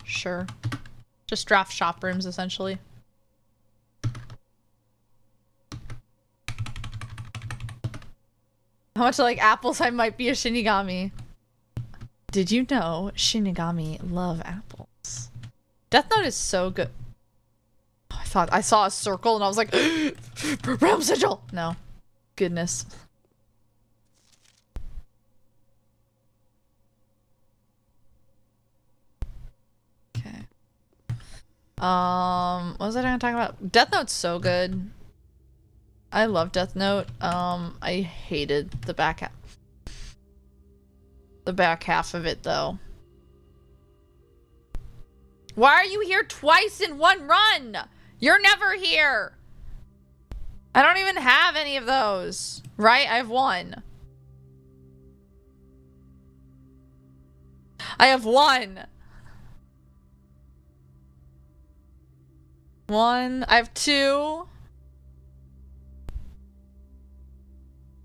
Sure. Just draft shop rooms, essentially. How much like apples I might be a Shinigami. Did you know Shinigami love apples? Death Note is so good. Oh, I thought I saw a circle and I was like, Realm Sigil! No. Goodness. Okay. What was I gonna talk about? Death Note's so good. I love Death Note. I hated the back half. The back half of it, though. Why are you here twice in one run? You're never here. I don't even have any of those. Right? I have one. I have one. One. I have two.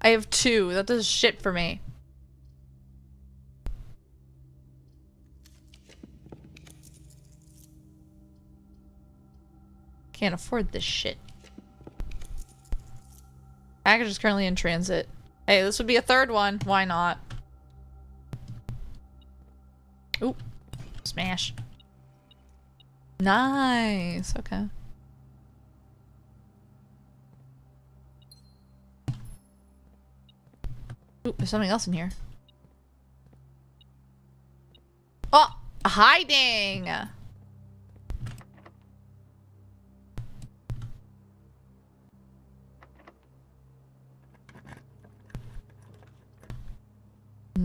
I have two. That does shit for me. Can't afford this shit. Package is currently in transit. Hey, this would be a third one. Why not? Ooh. Smash. Nice. Okay. Ooh, there's something else in here. Oh! Hiding!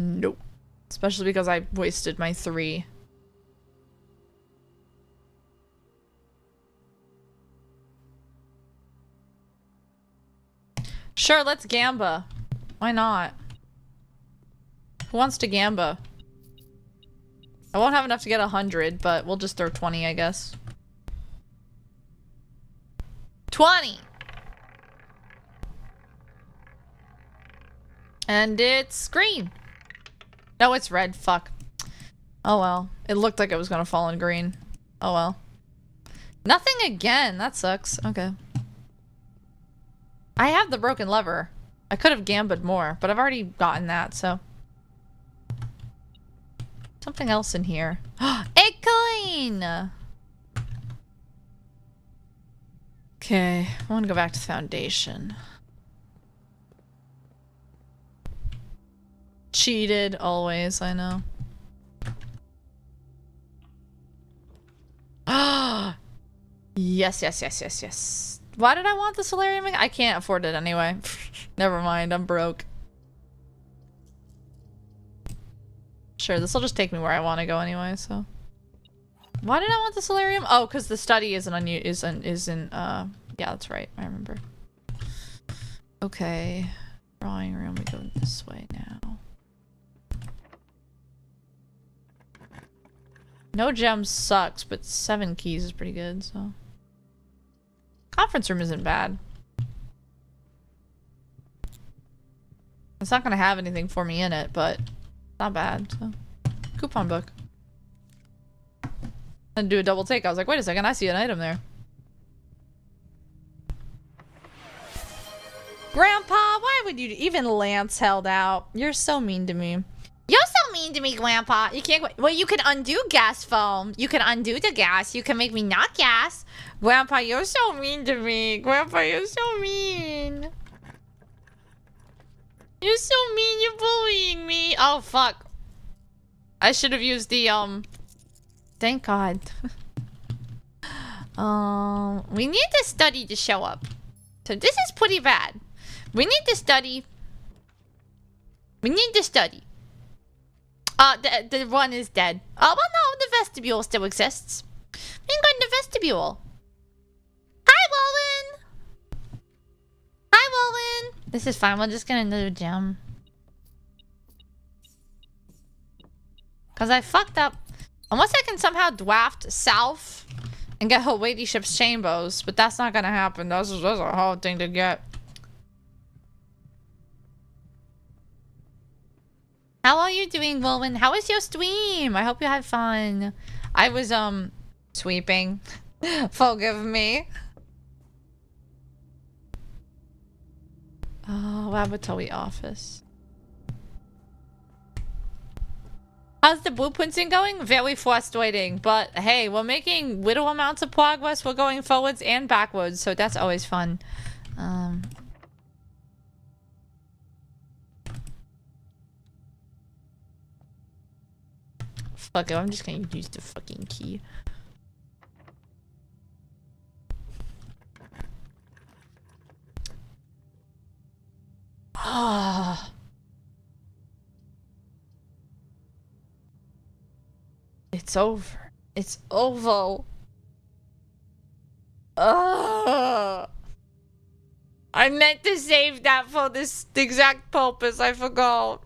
Nope. Especially because I wasted my 3. Sure, let's gamba. Why not? Who wants to gamba? I won't have enough to get 100, but we'll just throw 20, I guess. 20! And it's green. No, it's red. Fuck. Oh well. It looked like it was gonna fall in green. Oh well. Nothing again. That sucks. Okay. I have the broken lever. I could have gambed more, but I've already gotten that, so. Something else in here. Egg coin! Okay. I want to go back to foundation. Cheated, always, I know. Yes, yes, yes, yes, yes. Why did I want the solarium again? I can't afford it anyway. Never mind, I'm broke. Sure, this will just take me where I want to go anyway, so. Why did I want the solarium? Oh, because the study isn't yeah, that's right, I remember. Okay. Drawing room, we go this way now. No gems sucks, but 7 keys is pretty good, so. Conference room isn't bad. It's not gonna have anything for me in it, but not bad, so. Coupon book. And do a double take. I was like, wait a second, I see an item there. Grandpa, why would you even Lance held out? You're so mean to me. You're so mean to me, Grandpa. You can't. Well, you can undo gas foam. You can undo the gas. You can make me not gas. Grandpa, you're so mean to me. Grandpa, you're so mean. You're so mean. You're bullying me. Oh fuck. I should have used the Thank God. We need the study to show up. So this is pretty bad. We need the study. We need the study. The one is dead. Oh, well, no, the vestibule still exists. We can go in the vestibule. Hi, Wallen. Hi, Wallen. This is fine. We'll just get another gem. Because I fucked up. Unless I can somehow dwaft south and get her ladyship's chambers, but that's not gonna happen. That's a hard thing to get. How are you doing, Wilwin? How was your stream? I hope you had fun. I was, sweeping. Forgive me. Oh, laboratory office. How's the blueprinting going? Very frustrating, but hey, we're making little amounts of progress. We're going forwards and backwards, so that's always fun. Fuck it, I'm just gonna use the fucking key. Ah. It's over. It's over. I meant to save that for this exact purpose. I forgot.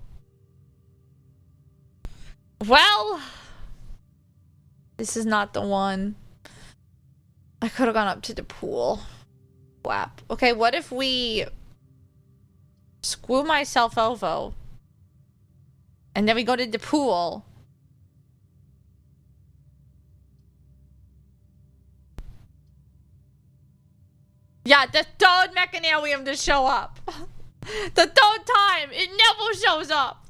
Well, this is not the one. I could have gone up to the pool. Whap. Okay, what if we screw myself over and then we go to the pool? Yeah, the third mechanarium to show up. The third time. It never shows up.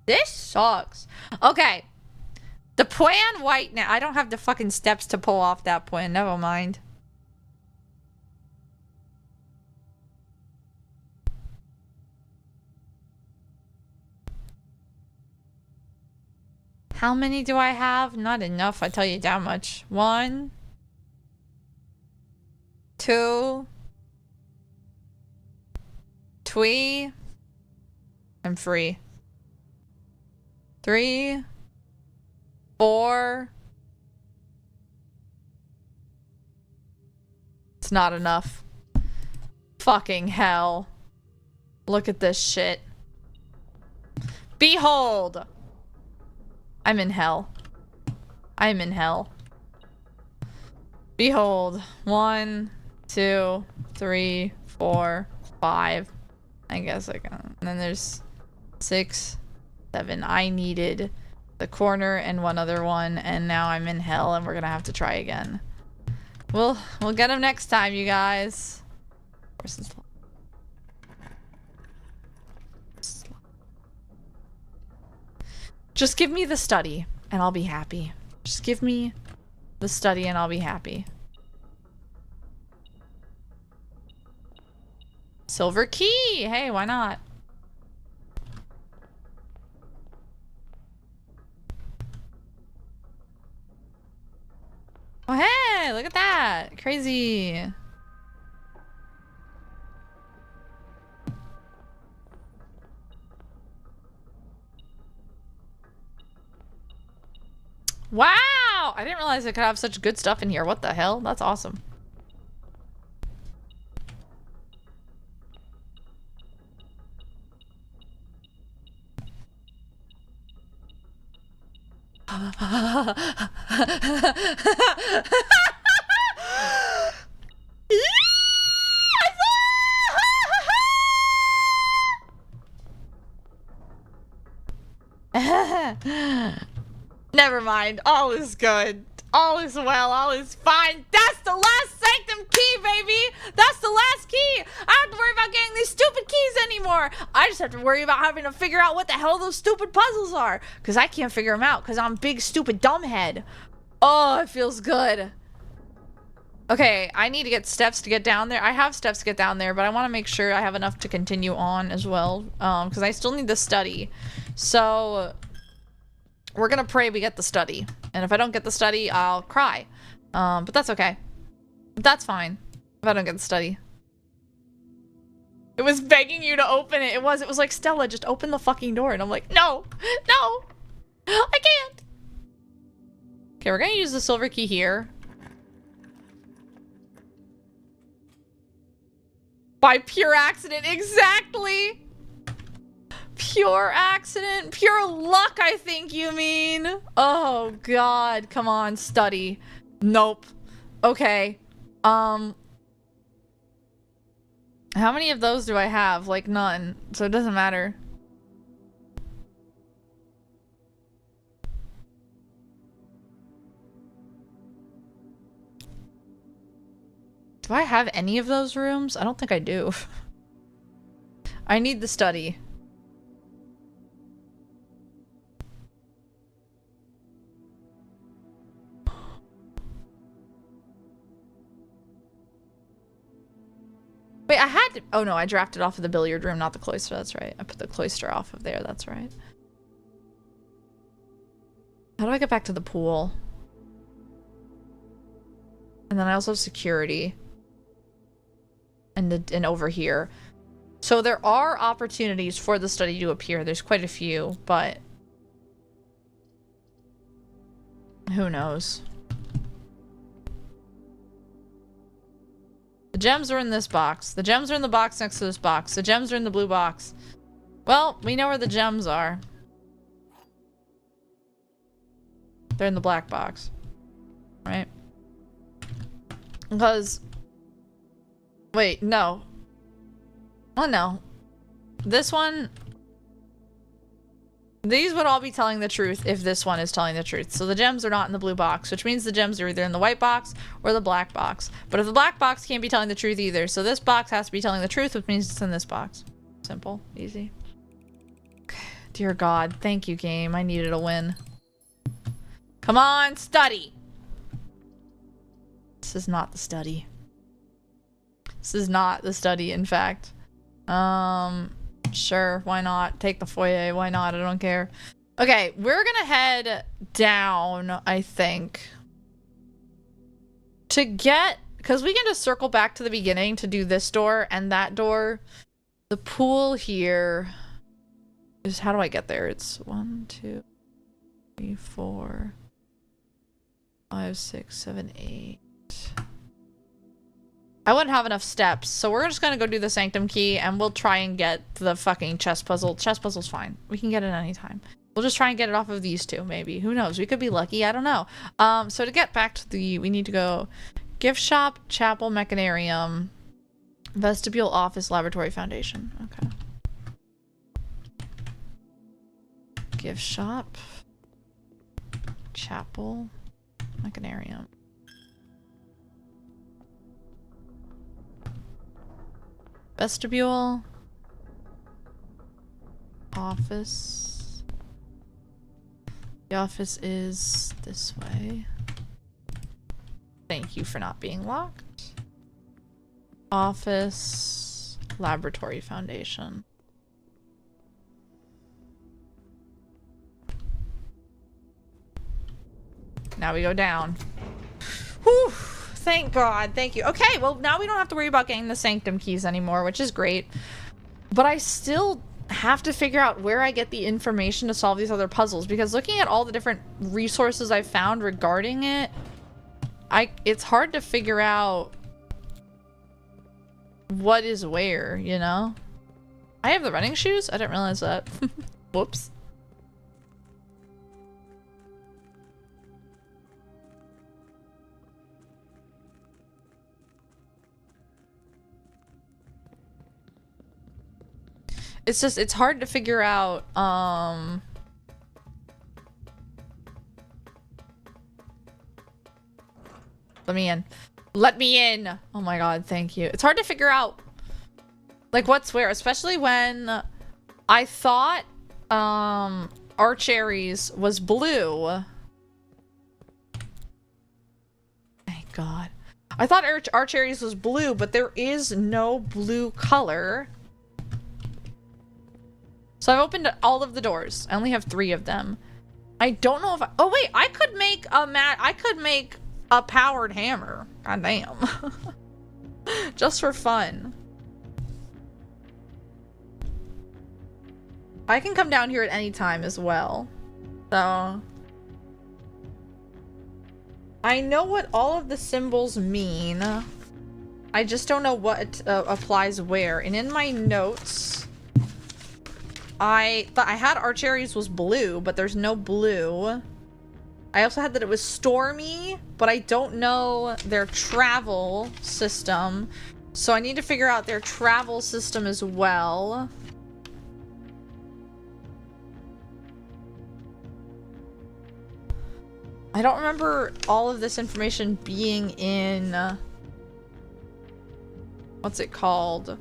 This sucks. Okay. The plan right now. I don't have the fucking steps to pull off that plan. Never mind. How many do I have? Not enough, I tell you that much. 1, 2, Twee. I'm free. 3, 4. It's not enough. Fucking hell. Look at this shit. Behold! I'm in hell. I'm in hell. Behold. 1, 2, 3, 4, 5. I guess I can. And then there's 6, 7. I needed the corner and one other one, and now I'm in hell, and we're gonna have to try again. We'll get him next time, you guys. Just give me the study, and I'll be happy. Just give me the study, and I'll be happy. Silver key! Hey, why not? Oh, hey! Look at that! Crazy! Wow! I didn't realize I could have such good stuff in here. What the hell? That's awesome. Never mind. All is good. All is well. All is fine. That's the last sanctum key, baby! That's the last key! I don't have to worry about getting these stupid keys anymore! I just have to worry about having to figure out what the hell those stupid puzzles are! Because I can't figure them out, because I'm big, stupid, dumbhead. Oh, it feels good. Okay, I need to get steps to get down there. I have steps to get down there, but I want to make sure I have enough to continue on as well. Because I still need the study. So we're gonna pray we get the study. And if I don't get the study, I'll cry. But that's okay. That's fine. If I don't get the study. It was begging you to open it. It was like, Stella, just open the fucking door. And I'm like, no, no, I can't. Okay, we're gonna use the silver key here. By pure accident, exactly. Pure accident, pure luck, I think you mean. Oh God, come on, study. Nope. Okay. How many of those do I have? Like none, so it doesn't matter. Do I have any of those rooms? I don't think I do. I need the study. Wait, I had to— oh no, I drafted off of the billiard room, not the cloister, that's right. I put the cloister off of there, that's right. How do I get back to the pool? And then I also have security. And over here. So there are opportunities for the study to appear. There's quite a few, but who knows? The gems are in this box. The gems are in the box next to this box. The gems are in the blue box. Well, we know where the gems are. They're in the black box. Right? Because... wait, no. Oh no. This one... these would all be telling the truth if this one is telling the truth. So the gems are not in the blue box, which means the gems are either in the white box or the black box. But if the black box can't be telling the truth either, so this box has to be telling the truth, which means it's in this box. Simple. Easy. Okay. Dear God. Thank you, game. I needed a win. Come on, study! This is not the study. This is not the study, in fact. Sure, why not? Take the foyer, why not? I don't care. Okay, we're gonna head down, I think. To get... because we can just circle back to the beginning to do this door and that door. The pool here is, how do I get there? It's 1, 2, 3, 4, 5, 6, 7, 8. I wouldn't have enough steps, so we're just gonna go do the Sanctum Key and we'll try and get the fucking chest puzzle. Chest puzzle's fine. We can get it anytime. We'll just try and get it off of these two, maybe. Who knows? We could be lucky. I don't know. So to get back to the... We need to go gift shop, chapel, mechanarium, vestibule, office, laboratory, foundation. Okay. Gift shop, chapel, mechanarium. Vestibule, office. The office is this way. Thank you for not being locked. Office, laboratory, foundation. Now we go down. Whew. Thank God. Thank you. Okay, well, now we don't have to worry about getting the Sanctum keys anymore, which is great. But I still have to figure out where I get the information to solve these other puzzles, because looking at all the different resources I found regarding it, it's hard to figure out what is where, you know? I have the running shoes? I didn't realize that. Whoops. It's just, it's hard to figure out, Let me in. Let me in! Oh my god, thank you. It's hard to figure out, like, what's where, especially when I thought, Archerries was blue. Thank god. I thought Archerries was blue, but there is no blue color. So I've opened all of the doors. I only have 3 of them. I don't know if I... Oh wait, I could make a powered hammer. God damn. Just for fun. I can come down here at any time as well. So... I know what all of the symbols mean. I just don't know what applies where. And in my notes... I thought I had Archerries was blue, but there's no blue. I also had that it was stormy, but I don't know their travel system. So I need to figure out their travel system as well. I don't remember all of this information being in... what's it called?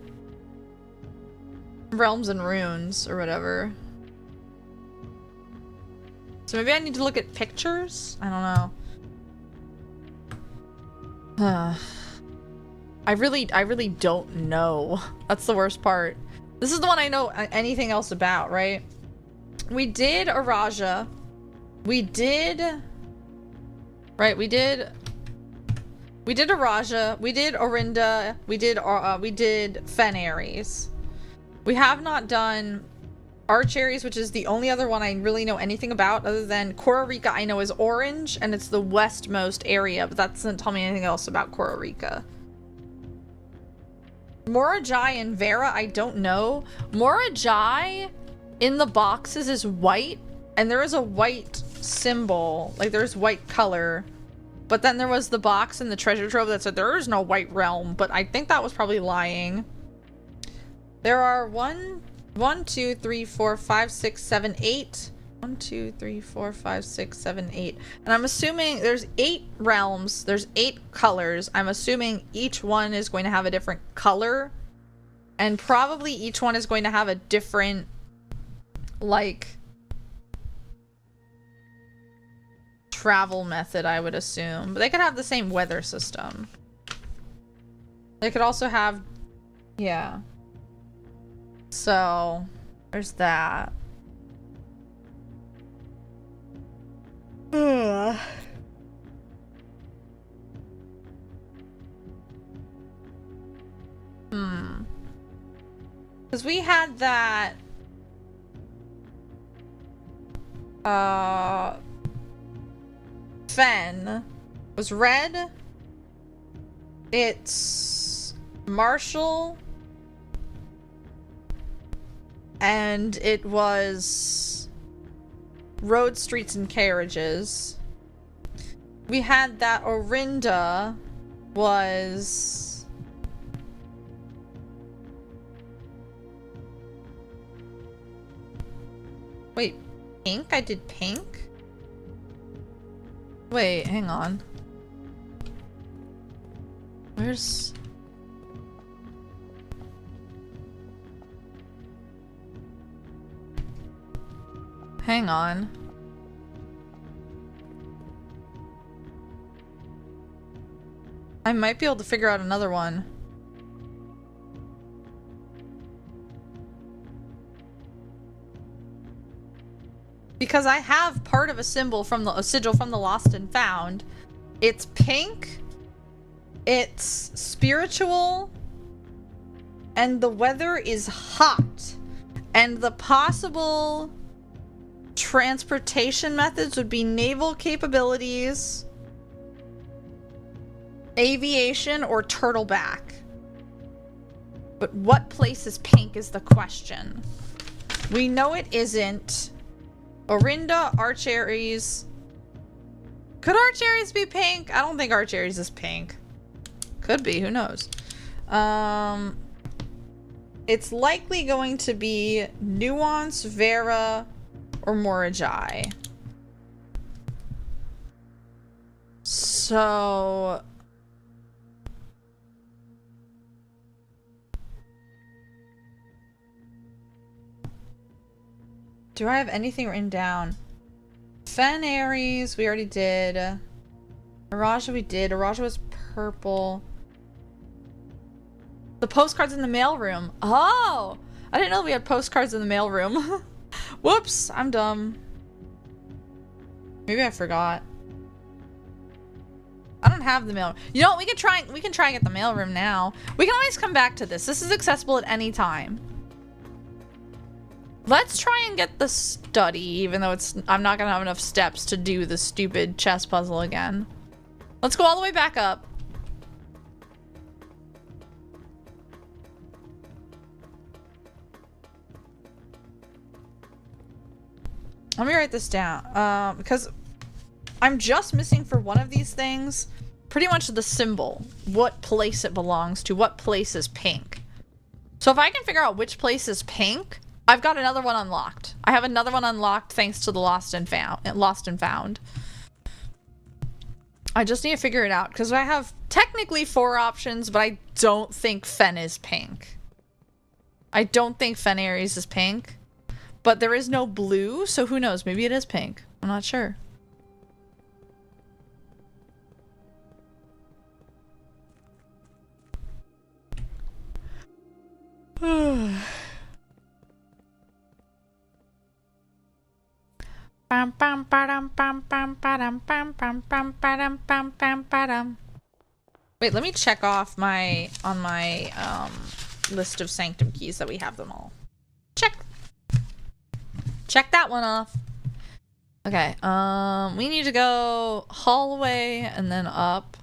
Realms and Runes, or whatever. So maybe I need to look at pictures? I don't know. I really don't know. That's the worst part. This is the one I know anything else about, right? We did Araja. We did... Right, we did Araja. We did Orinda. We did Fenaries. We have not done Archerries, which is the only other one I really know anything about, other than Kororica I know is orange, and it's the westmost area, but that doesn't tell me anything else about Kororica. Morajai and Vera, I don't know. Morajai in the boxes is white, and there is a white symbol, like there's white color, but then there was the box in the treasure trove that said there is no white realm, but I think that was probably lying. There are 1, 2, 3, 4, 5, 6, 7, 8. 1, 2, 3, 4, 5, 6, 7, 8. And I'm assuming there's 8 realms. There's 8 colors. I'm assuming each one is going to have a different color. And probably each one is going to have a different, like, travel method, I would assume. But they could have the same weather system. They could also have... Yeah. So, there's that. Ugh. Because we had that... Fen was red. It's Marshall. And it was road, streets, and carriages. We had that Orinda was... Wait, pink? I did pink? Wait, hang on. Where's... Hang on. I might be able to figure out another one. Because I have part of a symbol from a sigil from the Lost and Found. It's pink. It's spiritual. And the weather is hot. And the possible transportation methods would be naval capabilities, aviation, or turtleback. But what place is pink is the question. We know it isn't Orinda, Archaries. Could Archaries be pink? I don't think Archaries is pink. Could be, who knows? It's likely going to be Nuance, Vera, or Morajai. So... do I have anything written down? Fen Aries, we already did. Araja we did. Araja was purple. The postcards in the mailroom. Oh! I didn't know we had postcards in the mailroom. Whoops, I'm dumb. Maybe I forgot. I don't have the mail. You know what? We can try and get the mailroom now. We can always come back to this. This is accessible at any time. Let's try and get the study, even though I'm not gonna have enough steps to do the stupid chess puzzle again. Let's go all the way back up. Let me write this down, because I'm just missing for one of these things pretty much the symbol, what place it belongs to, what place is pink. So if I can figure out which place is pink, I've got another one unlocked. I have another one unlocked thanks to the Lost and Found. I just need to figure it out because I have technically 4 options, but I don't think Fen is pink. I don't think Fen Aries is pink. But there is no blue, so who knows? Maybe it is pink. I'm not sure. Wait, let me check off my list of sanctum keys that we have them all. Check. Check that one off. Okay, we need to go hallway and then up.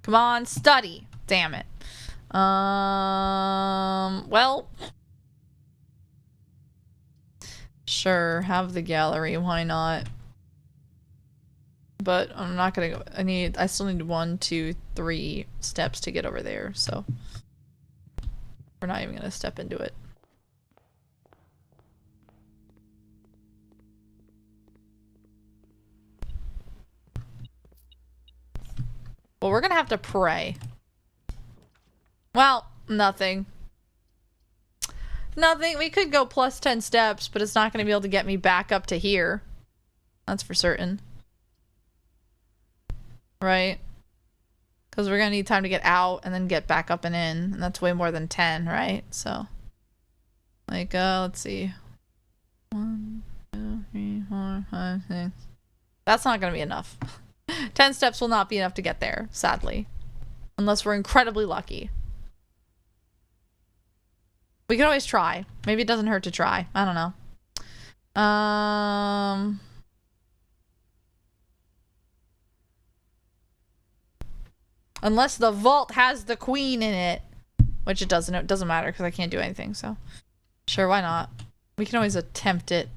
Come on, study. Damn it. Well, sure, have the gallery, why not? But I'm not gonna go. I still need 1, 2, 3 steps to get over there, so we're not even gonna step into it. Well, we're gonna have to pray. Well, nothing. Nothing. We could go plus 10 steps, but it's not gonna be able to get me back up to here. That's for certain. Right? Because we're gonna need time to get out and then get back up and in, and that's way more than 10, right? So, like, let's see. 1, 2, 3, 4, 5, 6. That's not gonna be enough. 10 steps will not be enough to get there, sadly. Unless we're incredibly lucky. We can always try. Maybe it doesn't hurt to try. I don't know. Unless the vault has the queen in it. Which it doesn't. It doesn't matter because I can't do anything, so. Sure, why not? We can always attempt it.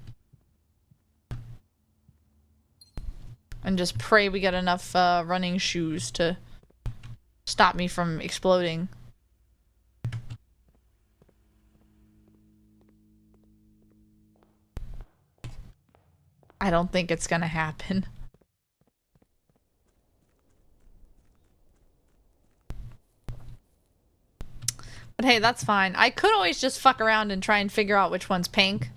And just pray we get enough running shoes to stop me from exploding. I don't think it's gonna happen. But hey, that's fine. I could always just fuck around and try and figure out which one's pink.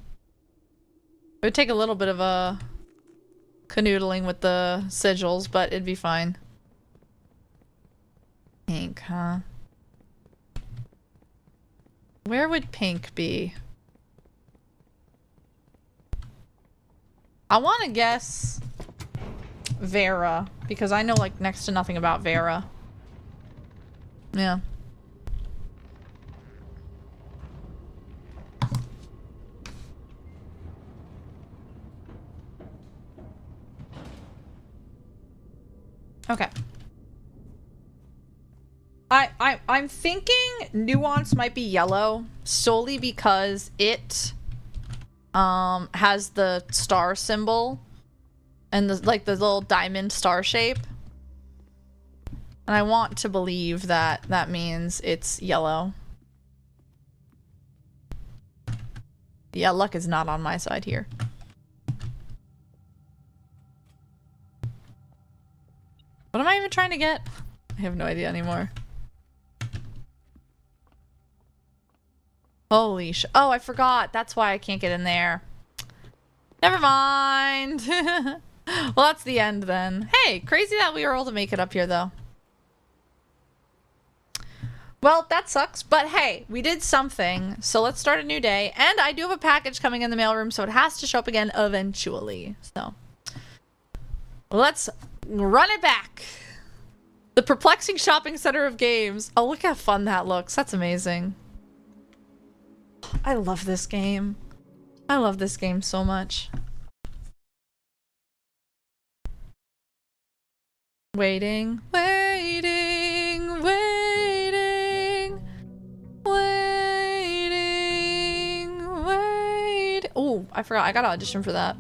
It would take a little bit of a canoodling with the sigils, but it'd be fine. Pink, huh? Where would pink be? I want to guess Vera, because I know like next to nothing about Vera. Yeah. Okay. I'm thinking Nuance might be yellow solely because it has the star symbol and the like the little diamond star shape. And I want to believe that that means it's yellow. Yeah, luck is not on my side here. What am I even trying to get? I have no idea anymore. Holy sh- Oh, I forgot. That's why I can't get in there. Never mind. Well, that's the end then. Hey, crazy that we were able to make it up here though. Well, that sucks, but hey, we did something. So let's start a new day. And I do have a package coming in the mailroom, so it has to show up again eventually. So let's run it back. The perplexing shopping center of games. Oh, look how fun that looks. That's amazing. I love this game. I love this game so much. Waiting, waiting, waiting, waiting, waiting. Oh, I forgot. I got to audition for that.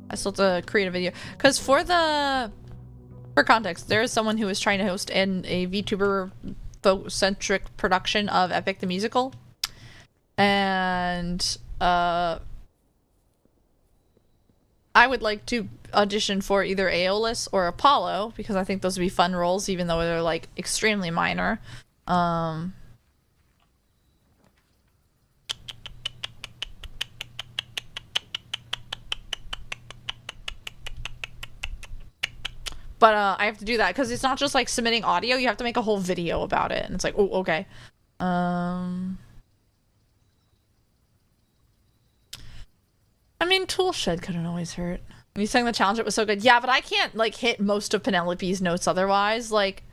I still have to create a video. Because for context, there is someone who is trying to host a VTuber-centric production of Epic the Musical. And I would like to audition for either Aeolus or Apollo because I think those would be fun roles, even though they're like extremely minor. But I have to do that because it's not just like submitting audio, you have to make a whole video about it. And it's like, oh, okay. I mean, Toolshed couldn't always hurt. When you sang the challenge, it was so good. Yeah, but I can't, like, hit most of Penelope's notes otherwise. Like,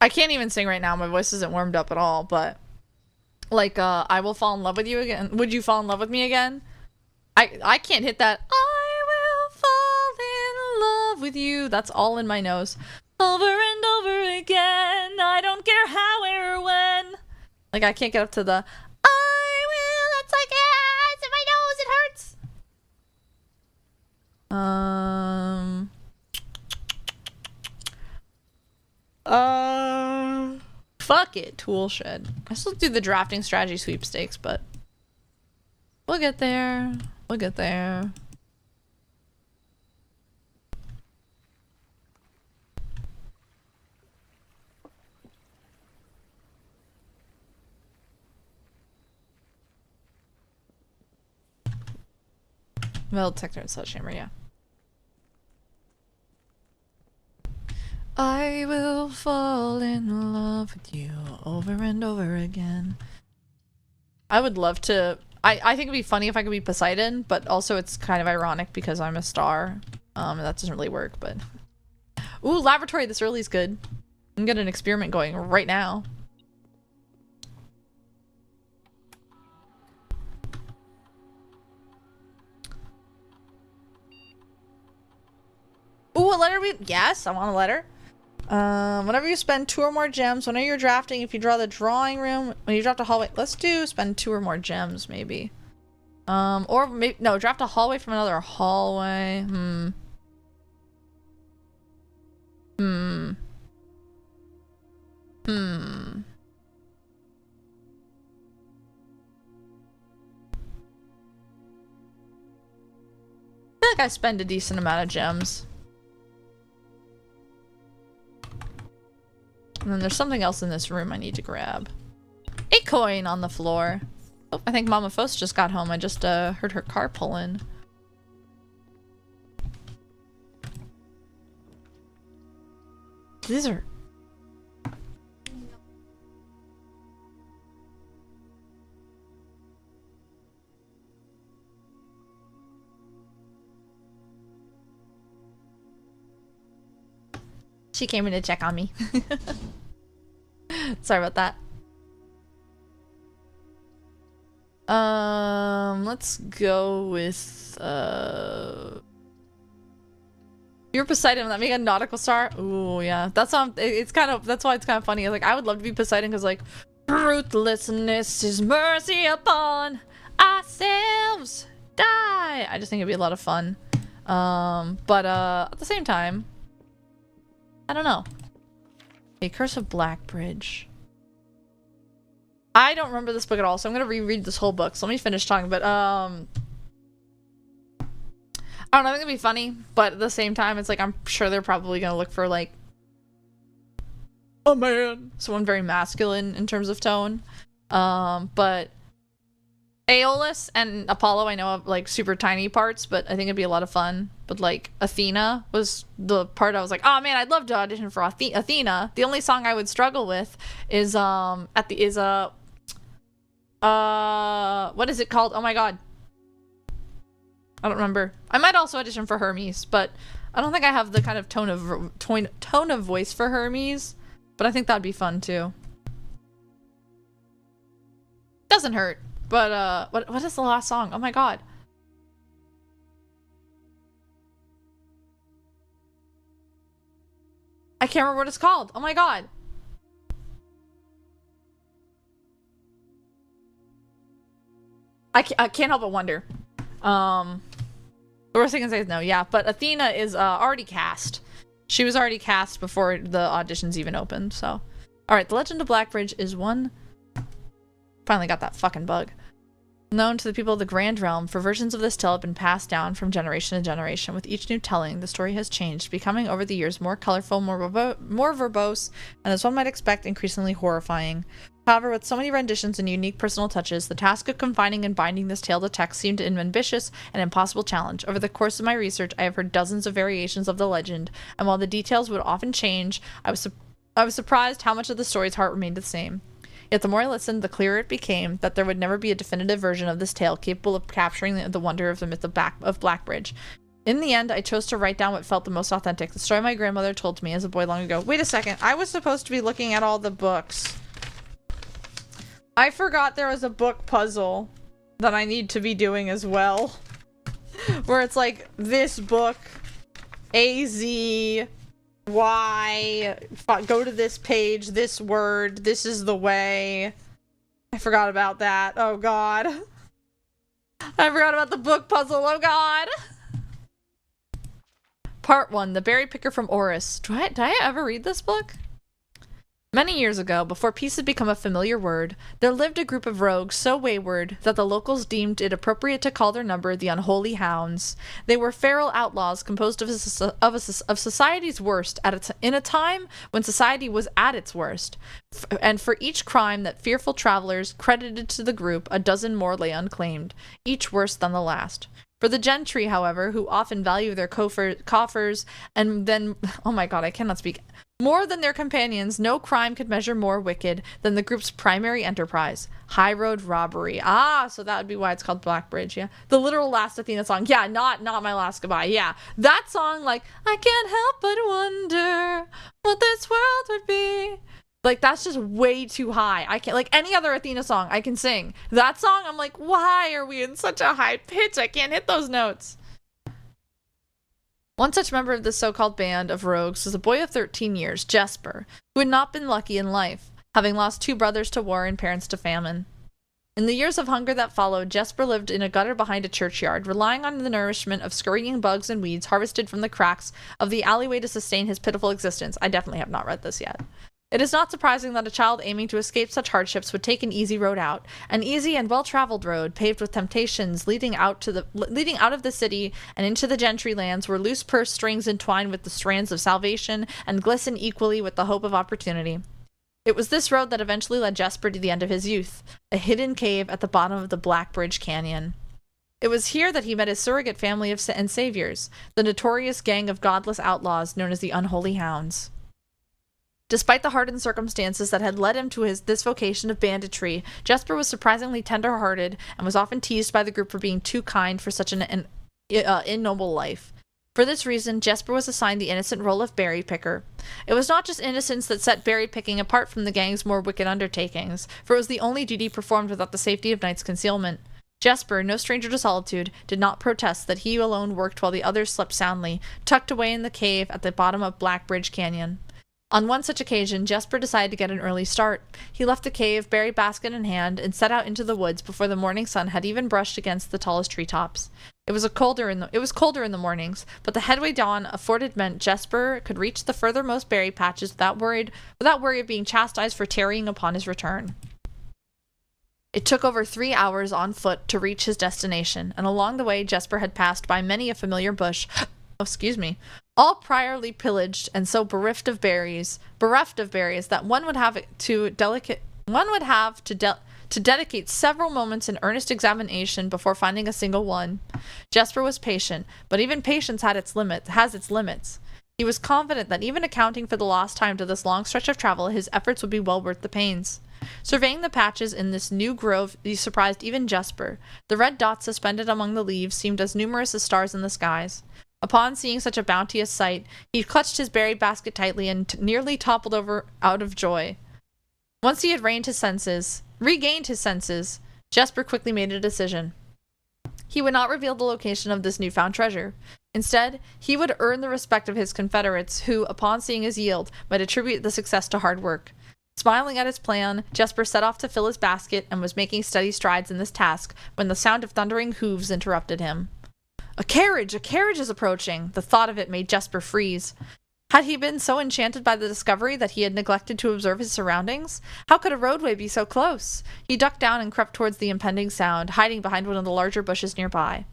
I can't even sing right now. My voice isn't warmed up at all, but... Like, I will fall in love with you again. Would you fall in love with me again? I can't hit that. I will fall in love with you. That's all in my nose. Over and over again. I don't care how, where, or when. Like, I can't get up to the... It's like, it's in my nose, it hurts. Fuck it, Toolshed. I still do the drafting strategy sweepstakes, but we'll get there. We'll get there. Metal detector and sledgehammer, yeah. I will fall in love with you over and over again. I would love to... I think it'd be funny if I could be Poseidon, but also it's kind of ironic because I'm a star. And that doesn't really work, but... Ooh, laboratory this early is good. I can get an experiment going right now. Ooh, a letter yes, I want a letter. Whenever you spend 2 or more gems, whenever you're drafting, if you draw the drawing room, when you draft a hallway, let's do spend 2 or more gems, maybe. Or maybe, no, draft a hallway from another hallway. I feel like I spend a decent amount of gems. And then there's something else in this room I need to grab. A coin on the floor. Oh, I think Mama Fos just got home. I just heard her car pull in. These are... She came in to check on me. Sorry about that. Let's go with you're Poseidon, that make a nautical star. Ooh, yeah. That's it's kind of, that's why it's kind of funny. Like, I would love to be Poseidon because, like, ruthlessness is mercy upon ourselves. Die. I just think it'd be a lot of fun. But at the same time, I don't know. A Curse of Blackbridge. I don't remember this book at all, so I'm gonna reread this whole book. So let me finish talking. But I don't know. I think it'd be funny, but at the same time, it's like I'm sure they're probably gonna look for like a man, someone very masculine in terms of tone. But Aeolus and Apollo, I know of like super tiny parts, but I think it'd be a lot of fun. But like Athena was the part I was like, oh man, I'd love to audition for Athena. The only song I would struggle with is what is it called? Oh my god, I don't remember. I might also audition for Hermes, but I don't think I have the kind of tone of voice for Hermes. But I think that'd be fun too. Doesn't hurt. But what is the last song? Oh my god. I can't remember what it's called. Oh my god. I can't help but wonder. The worst thing I can say is no. Yeah, but Athena is already cast. She was already cast before the auditions even opened, so. Alright, The Legend of Blackbridge is one... Finally got that fucking bug. Known to the people of the Grand Realm, for versions of this tale have been passed down from generation to generation. With each new telling, the story has changed, becoming over the years more colorful, more verbose, and as one might expect, increasingly horrifying. However, with so many renditions and unique personal touches, the task of confining and binding this tale to text seemed an ambitious and impossible challenge. Over the course of my research, I have heard dozens of variations of the legend, and while the details would often change, I was surprised how much of the story's heart remained the same. Yet the more I listened, the clearer it became that there would never be a definitive version of this tale capable of capturing the wonder of the myth of Blackbridge. In the end, I chose to write down what felt the most authentic, the story my grandmother told to me as a boy long ago. Wait a second, I was supposed to be looking at all the books. I forgot there was a book puzzle that I need to be doing as well. Where it's like, this book, A-Z... Why? Go to this page, this word, this is the way. I forgot about that. Oh god. I forgot about the book puzzle. Oh god. Part 1, The Berry Picker from Oris. Did I ever read this book? Many years ago, before peace had become a familiar word, there lived a group of rogues so wayward that the locals deemed it appropriate to call their number the Unholy Hounds. They were feral outlaws composed of society's worst in a time when society was at its worst. And for each crime that fearful travelers credited to the group, a dozen more lay unclaimed, each worse than the last. For the gentry, however, who often value their coffers and then, oh my god, I cannot speak, more than their companions, no crime could measure more wicked than the group's primary enterprise, high road robbery. Ah, so that would be why it's called Blackbridge, yeah. The literal last Athena song. Yeah, not My Last Goodbye. Yeah, that song, like, I can't help but wonder what this world would be. Like, that's just way too high. I can't, like, any other Athena song I can sing. That song, I'm like, why are we in such a high pitch? I can't hit those notes. One such member of this so-called band of rogues was a boy of 13 years, Jesper, who had not been lucky in life, having lost 2 brothers to war and parents to famine. In the years of hunger that followed, Jesper lived in a gutter behind a churchyard, relying on the nourishment of scurrying bugs and weeds harvested from the cracks of the alleyway to sustain his pitiful existence. I definitely have not read this yet. It is not surprising that a child aiming to escape such hardships would take an easy road out, an easy and well-traveled road paved with temptations leading out of the city and into the gentry lands where loose purse strings entwine with the strands of salvation and glisten equally with the hope of opportunity. It was this road that eventually led Jesper to the end of his youth, a hidden cave at the bottom of the Black Bridge Canyon. It was here that he met his surrogate family and saviors, the notorious gang of godless outlaws known as the Unholy Hounds. Despite the hardened circumstances that had led him to this vocation of banditry, Jesper was surprisingly tender-hearted and was often teased by the group for being too kind for such an ignoble life. For this reason, Jesper was assigned the innocent role of berry picker. It was not just innocence that set berry picking apart from the gang's more wicked undertakings, for it was the only duty performed without the safety of night's concealment. Jesper, no stranger to solitude, did not protest that he alone worked while the others slept soundly, tucked away in the cave at the bottom of Black Bridge Canyon. On one such occasion, Jesper decided to get an early start. He left the cave, berry basket in hand, and set out into the woods before the morning sun had even brushed against the tallest treetops. It was colder in the mornings, but the headway dawn afforded meant Jesper could reach the furthermost berry patches without worry of being chastised for tarrying upon his return. It took over 3 hours on foot to reach his destination, and along the way Jesper had passed by many a familiar bush, all priorly pillaged and so bereft of berries that one would have to dedicate several moments in earnest examination before finding a single one. Jesper was patient, but even patience has its limits. He was confident that even accounting for the lost time to this long stretch of travel, his efforts would be well worth the pains. Surveying the patches in this new grove, he surprised even Jesper. The red dots suspended among the leaves seemed as numerous as stars in the skies. Upon seeing such a bounteous sight, he clutched his berry basket tightly and nearly toppled over out of joy. Once he had regained his senses, Jesper quickly made a decision. He would not reveal the location of this newfound treasure. Instead, he would earn the respect of his confederates who, upon seeing his yield, might attribute the success to hard work. Smiling at his plan, Jesper set off to fill his basket and was making steady strides in this task when the sound of thundering hooves interrupted him. A carriage is approaching! The thought of it made Jesper freeze. Had he been so enchanted by the discovery that he had neglected to observe his surroundings? How could a roadway be so close? He ducked down and crept towards the impending sound, hiding behind one of the larger bushes nearby.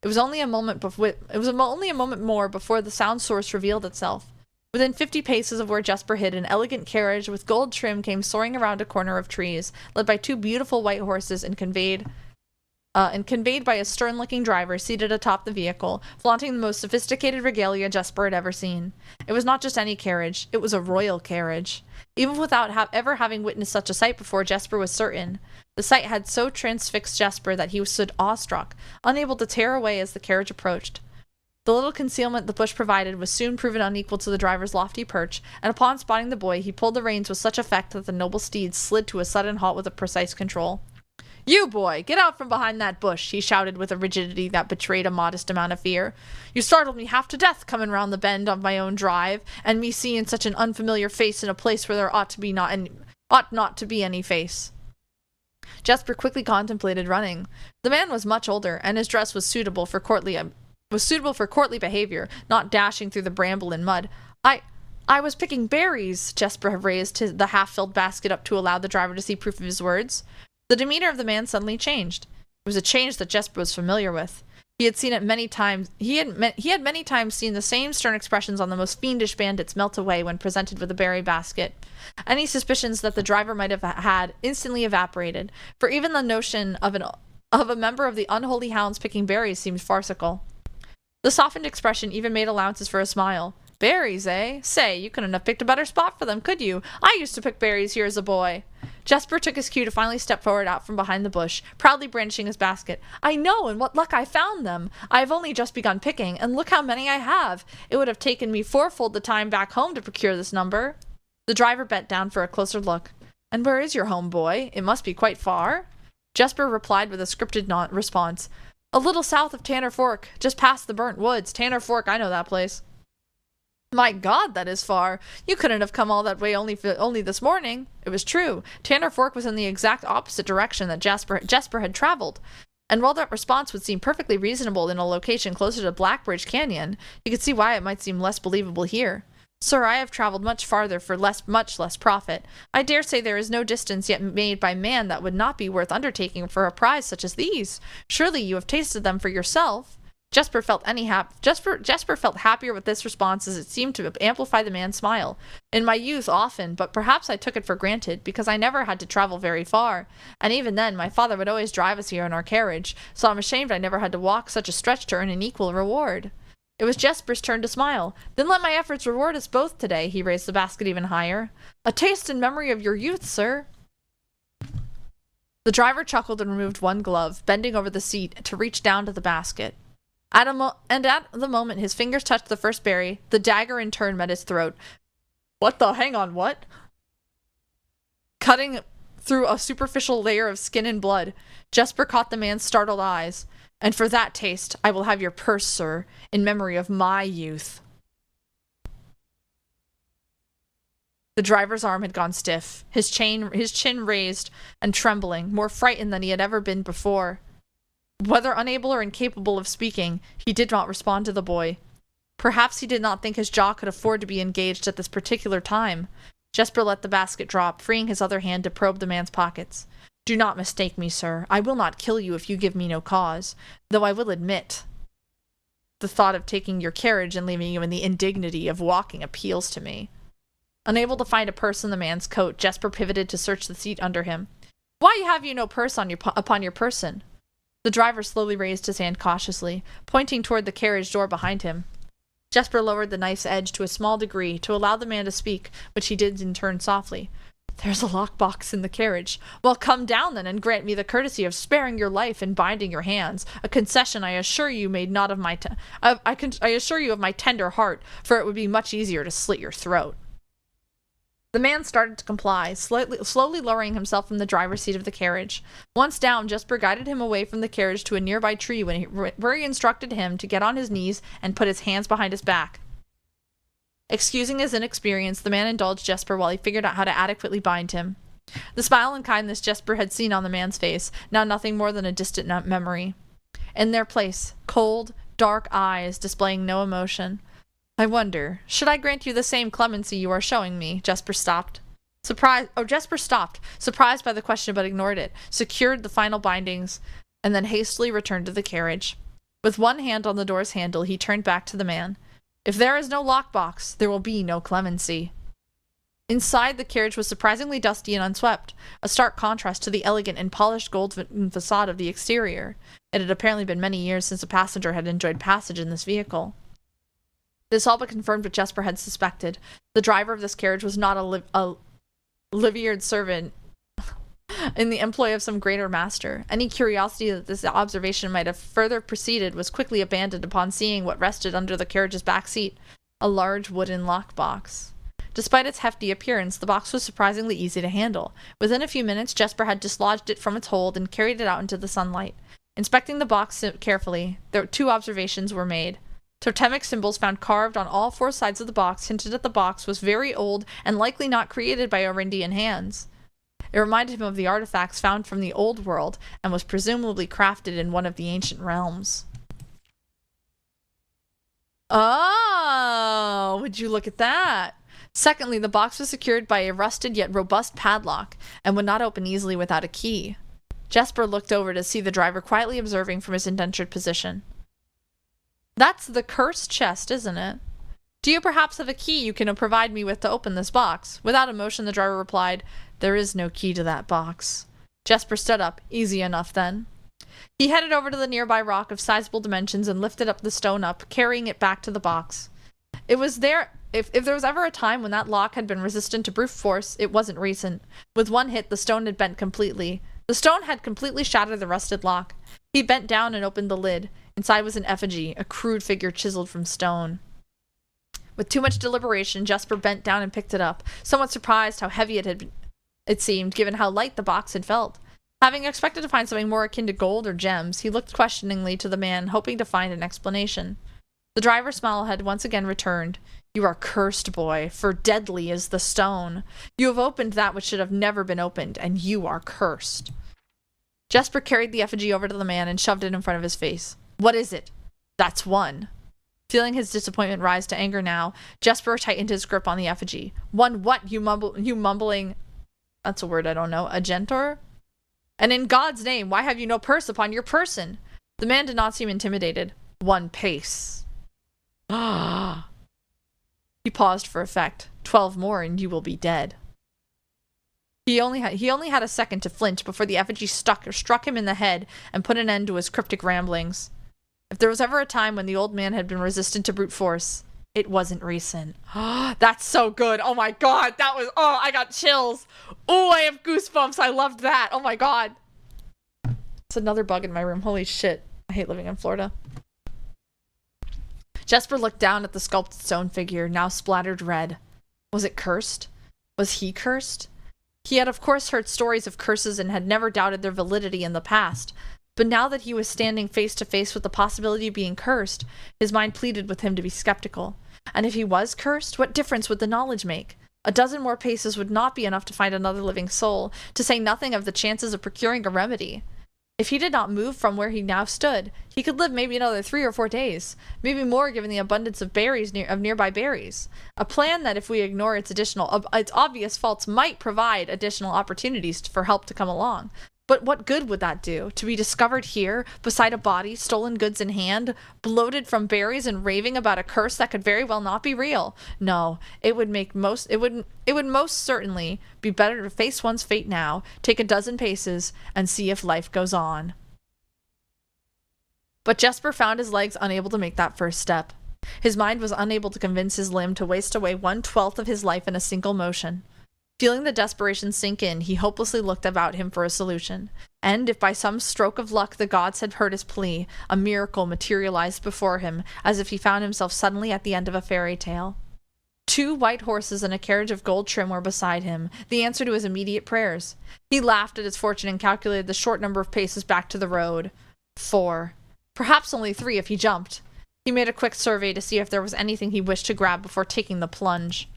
It was only a moment more before the sound source revealed itself. Within 50 paces of where Jesper hid, an elegant carriage with gold trim came soaring around a corner of trees, led by 2 beautiful white horses and conveyed by a stern-looking driver seated atop the vehicle, flaunting the most sophisticated regalia Jesper had ever seen. It was not just any carriage, it was a royal carriage. Even without ever having witnessed such a sight before, Jesper was certain. The sight had so transfixed Jesper that he stood awestruck, unable to tear away as the carriage approached. The little concealment the bush provided was soon proven unequal to the driver's lofty perch, and upon spotting the boy, he pulled the reins with such effect that the noble steed slid to a sudden halt with a precise control. "You, boy, get out from behind that bush," he shouted with a rigidity that betrayed a modest amount of fear. "You startled me half to death coming round the bend on my own drive, and me seeing such an unfamiliar face in a place where there ought not to be any face." Jesper quickly contemplated running. The man was much older, and his dress was suitable for courtly behavior, not dashing through the bramble and mud. I was picking berries." Jesper raised the half-filled basket up to allow the driver to see proof of his words. The demeanor of the man suddenly changed. It was a change that Jesper was familiar with. He had seen it many times. He had many times seen the same stern expressions on the most fiendish bandits melt away when presented with a berry basket. Any suspicions that the driver might have had instantly evaporated, for even the notion of a member of the Unholy Hounds picking berries seemed farcical. The softened expression even made allowances for a smile. "Berries, eh? Say, you couldn't have picked a better spot for them, could you? I used to pick berries here as a boy." Jesper took his cue to finally step forward out from behind the bush, proudly brandishing his basket. "I know, and what luck I found them! I have only just begun picking, and look how many I have! It would have taken me 4-fold the time back home to procure this number." The driver bent down for a closer look. "And where is your home, boy? It must be quite far?" Jesper replied with a scripted response. A little south of Tanner Fork, just past the burnt woods. Tanner Fork, I know that place. My God, that is far. You couldn't have come all that way only this morning. It was true. Tanner Fork was in the exact opposite direction that Jesper had traveled. And while that response would seem perfectly reasonable in a location closer to Blackbridge Canyon, you could see why it might seem less believable here. Sir, I have traveled much farther for much less profit. I dare say there is no distance yet made by man that would not be worth undertaking for a prize such as these. Surely you have tasted them for yourself. Jesper felt happier with this response as it seemed to amplify the man's smile. In my youth, often, but perhaps I took it for granted, because I never had to travel very far. And even then, my father would always drive us here in our carriage, so I'm ashamed I never had to walk such a stretch to earn an equal reward. It was Jesper's turn to smile. Then let my efforts reward us both today. He raised the basket even higher. A taste and memory of your youth, sir. The driver chuckled and removed one glove, bending over the seat to reach down to the basket. At the moment his fingers touched the first berry, the dagger in turn met his throat. Hang on, what? Cutting through a superficial layer of skin and blood, Jesper caught the man's startled eyes. And for that taste, I will have your purse, sir, in memory of my youth. The driver's arm had gone stiff, his chin raised and trembling, more frightened than he had ever been before. Whether unable or incapable of speaking, he did not respond to the boy. Perhaps he did not think his jaw could afford to be engaged at this particular time. Jesper let the basket drop, freeing his other hand to probe the man's pockets. Do not mistake me, sir. I will not kill you if you give me no cause, though I will admit the thought of taking your carriage and leaving you in the indignity of walking appeals to me. Unable to find a purse in the man's coat, Jesper pivoted to search the seat under him. Why have you no purse upon your person? The driver slowly raised his hand cautiously, pointing toward the carriage door behind him. Jesper lowered the knife's edge to a small degree to allow the man to speak, which he did in turn softly. There's a lockbox in the carriage. Well, come down then and grant me the courtesy of sparing your life and binding your hands, a concession I assure you made not of my I assure you of my tender heart, for it would be much easier to slit your throat. The man started to comply, slowly lowering himself from the driver's seat of the carriage. Once down, Jesper guided him away from the carriage to a nearby tree where he instructed him to get on his knees and put his hands behind his back. Excusing his inexperience, the man indulged Jesper while he figured out how to adequately bind him. The smile and kindness Jesper had seen on the man's face, now nothing more than a distant memory. In their place, cold, dark eyes displaying no emotion. I wonder, should I grant you the same clemency you are showing me? Jesper stopped, surprised by the question but ignored it, secured the final bindings, and then hastily returned to the carriage. With one hand on the door's handle, he turned back to the man. If there is no lockbox, there will be no clemency. Inside, the carriage was surprisingly dusty and unswept, a stark contrast to the elegant and polished gold facade of the exterior. It had apparently been many years since a passenger had enjoyed passage in this vehicle. This all but confirmed what Jesper had suspected. The driver of this carriage was not a livered servant in the employ of some greater master. Any curiosity that this observation might have further proceeded was quickly abandoned upon seeing what rested under the carriage's back seat, a large wooden lockbox. Despite its hefty appearance, the box was surprisingly easy to handle. Within a few minutes, Jesper had dislodged it from its hold and carried it out into the sunlight. Inspecting the box carefully, two observations were made. Totemic symbols found carved on all four sides of the box hinted that the box was very old and likely not created by Orindian hands. It reminded him of the artifacts found from the old world and was presumably crafted in one of the ancient realms. Oh, would you look at that? Secondly, the box was secured by a rusted yet robust padlock and would not open easily without a key. Jesper looked over to see the driver quietly observing from his indentured position. That's the cursed chest, isn't it? Do you perhaps have a key you can provide me with to open this box? Without emotion, the driver replied, There is no key to that box. Jesper stood up. Easy enough, then. He headed over to the nearby rock of sizable dimensions and lifted up the stone carrying it back to the box. It was there. If there was ever a time when that lock had been resistant to brute force, it wasn't recent. With one hit, the stone had bent completely. The stone had completely shattered the rusted lock. He bent down and opened the lid. Inside was an effigy, a crude figure chiseled from stone. With too much deliberation, Jesper bent down and picked it up, somewhat surprised how heavy it seemed, given how light the box had felt. Having expected to find something more akin to gold or gems, he looked questioningly to the man, hoping to find an explanation. The driver's smile had once again returned. You are cursed, boy, for deadly is the stone. You have opened that which should have never been opened, and you are cursed. Jesper carried the effigy over to the man and shoved it in front of his face. What is it? That's one. Feeling his disappointment rise to anger now, Jesper tightened his grip on the effigy. One what, you mumbling... That's a word I don't know. Agentor? And in God's name, why have you no purse upon your person? The man did not seem intimidated. One pace. Ah. He paused for effect. 12 more and you will be dead. He only had a second to flinch before the effigy struck him in the head and put an end to his cryptic ramblings. If there was ever a time when the old man had been resistant to brute force, it wasn't recent. That's so good. Oh my god, that was... Oh, I got chills. Oh, I have goosebumps. I loved that. Oh my god. It's another bug in my room. Holy shit. I hate living in Florida. Jesper looked down at the sculpted stone figure, now splattered red. Was it cursed? Was he cursed? He had of course heard stories of curses and had never doubted their validity in the past. But now that he was standing face to face with the possibility of being cursed, his mind pleaded with him to be skeptical. And if he was cursed, what difference would the knowledge make? A dozen more paces would not be enough to find another living soul, to say nothing of the chances of procuring a remedy. If he did not move from where he now stood, he could live maybe another 3 or 4 days, maybe more given the abundance of berries nearby berries. A plan that, if we ignore its obvious faults, might provide additional opportunities for help to come along. But what good would that do? To be discovered here, beside a body, stolen goods in hand, bloated from berries and raving about a curse that could very well not be real? No, it would most certainly be better to face one's fate now, take a dozen paces, and see if life goes on. But Jesper found his legs unable to make that first step. His mind was unable to convince his limb to waste away 1/12 of his life in a single motion. Feeling the desperation sink in, he hopelessly looked about him for a solution. And if by some stroke of luck the gods had heard his plea, a miracle materialized before him, as if he found himself suddenly at the end of a fairy tale. 2 white horses and a carriage of gold trim were beside him, the answer to his immediate prayers. He laughed at his fortune and calculated the short number of paces back to the road. 4. Perhaps only 3 if he jumped. He made a quick survey to see if there was anything he wished to grab before taking the plunge.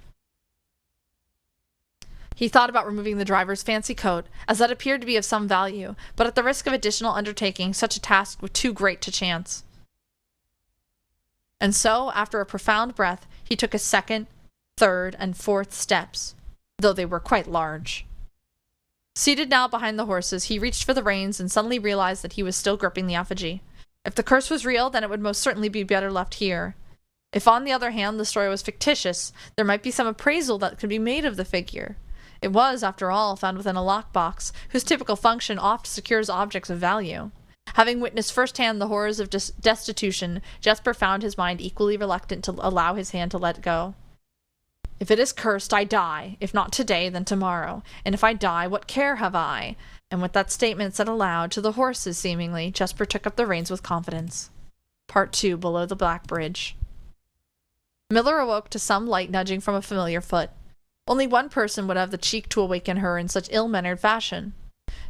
He thought about removing the driver's fancy coat, as that appeared to be of some value, but at the risk of additional undertaking, such a task was too great to chance. And so, after a profound breath, he took a second, third, and fourth steps, though they were quite large. Seated now behind the horses, he reached for the reins and suddenly realized that he was still gripping the effigy. If the curse was real, then it would most certainly be better left here. If, on the other hand, the story was fictitious, there might be some appraisal that could be made of the figure. It was, after all, found within a lockbox, whose typical function oft secures objects of value. Having witnessed firsthand the horrors of destitution, Jesper found his mind equally reluctant to allow his hand to let go. If it is cursed, I die. If not today, then tomorrow. And if I die, what care have I? And with that statement said aloud, to the horses seemingly, Jesper took up the reins with confidence. Part 2, Below the Black Bridge. Miller awoke to some light nudging from a familiar foot. Only one person would have the cheek to awaken her in such ill-mannered fashion.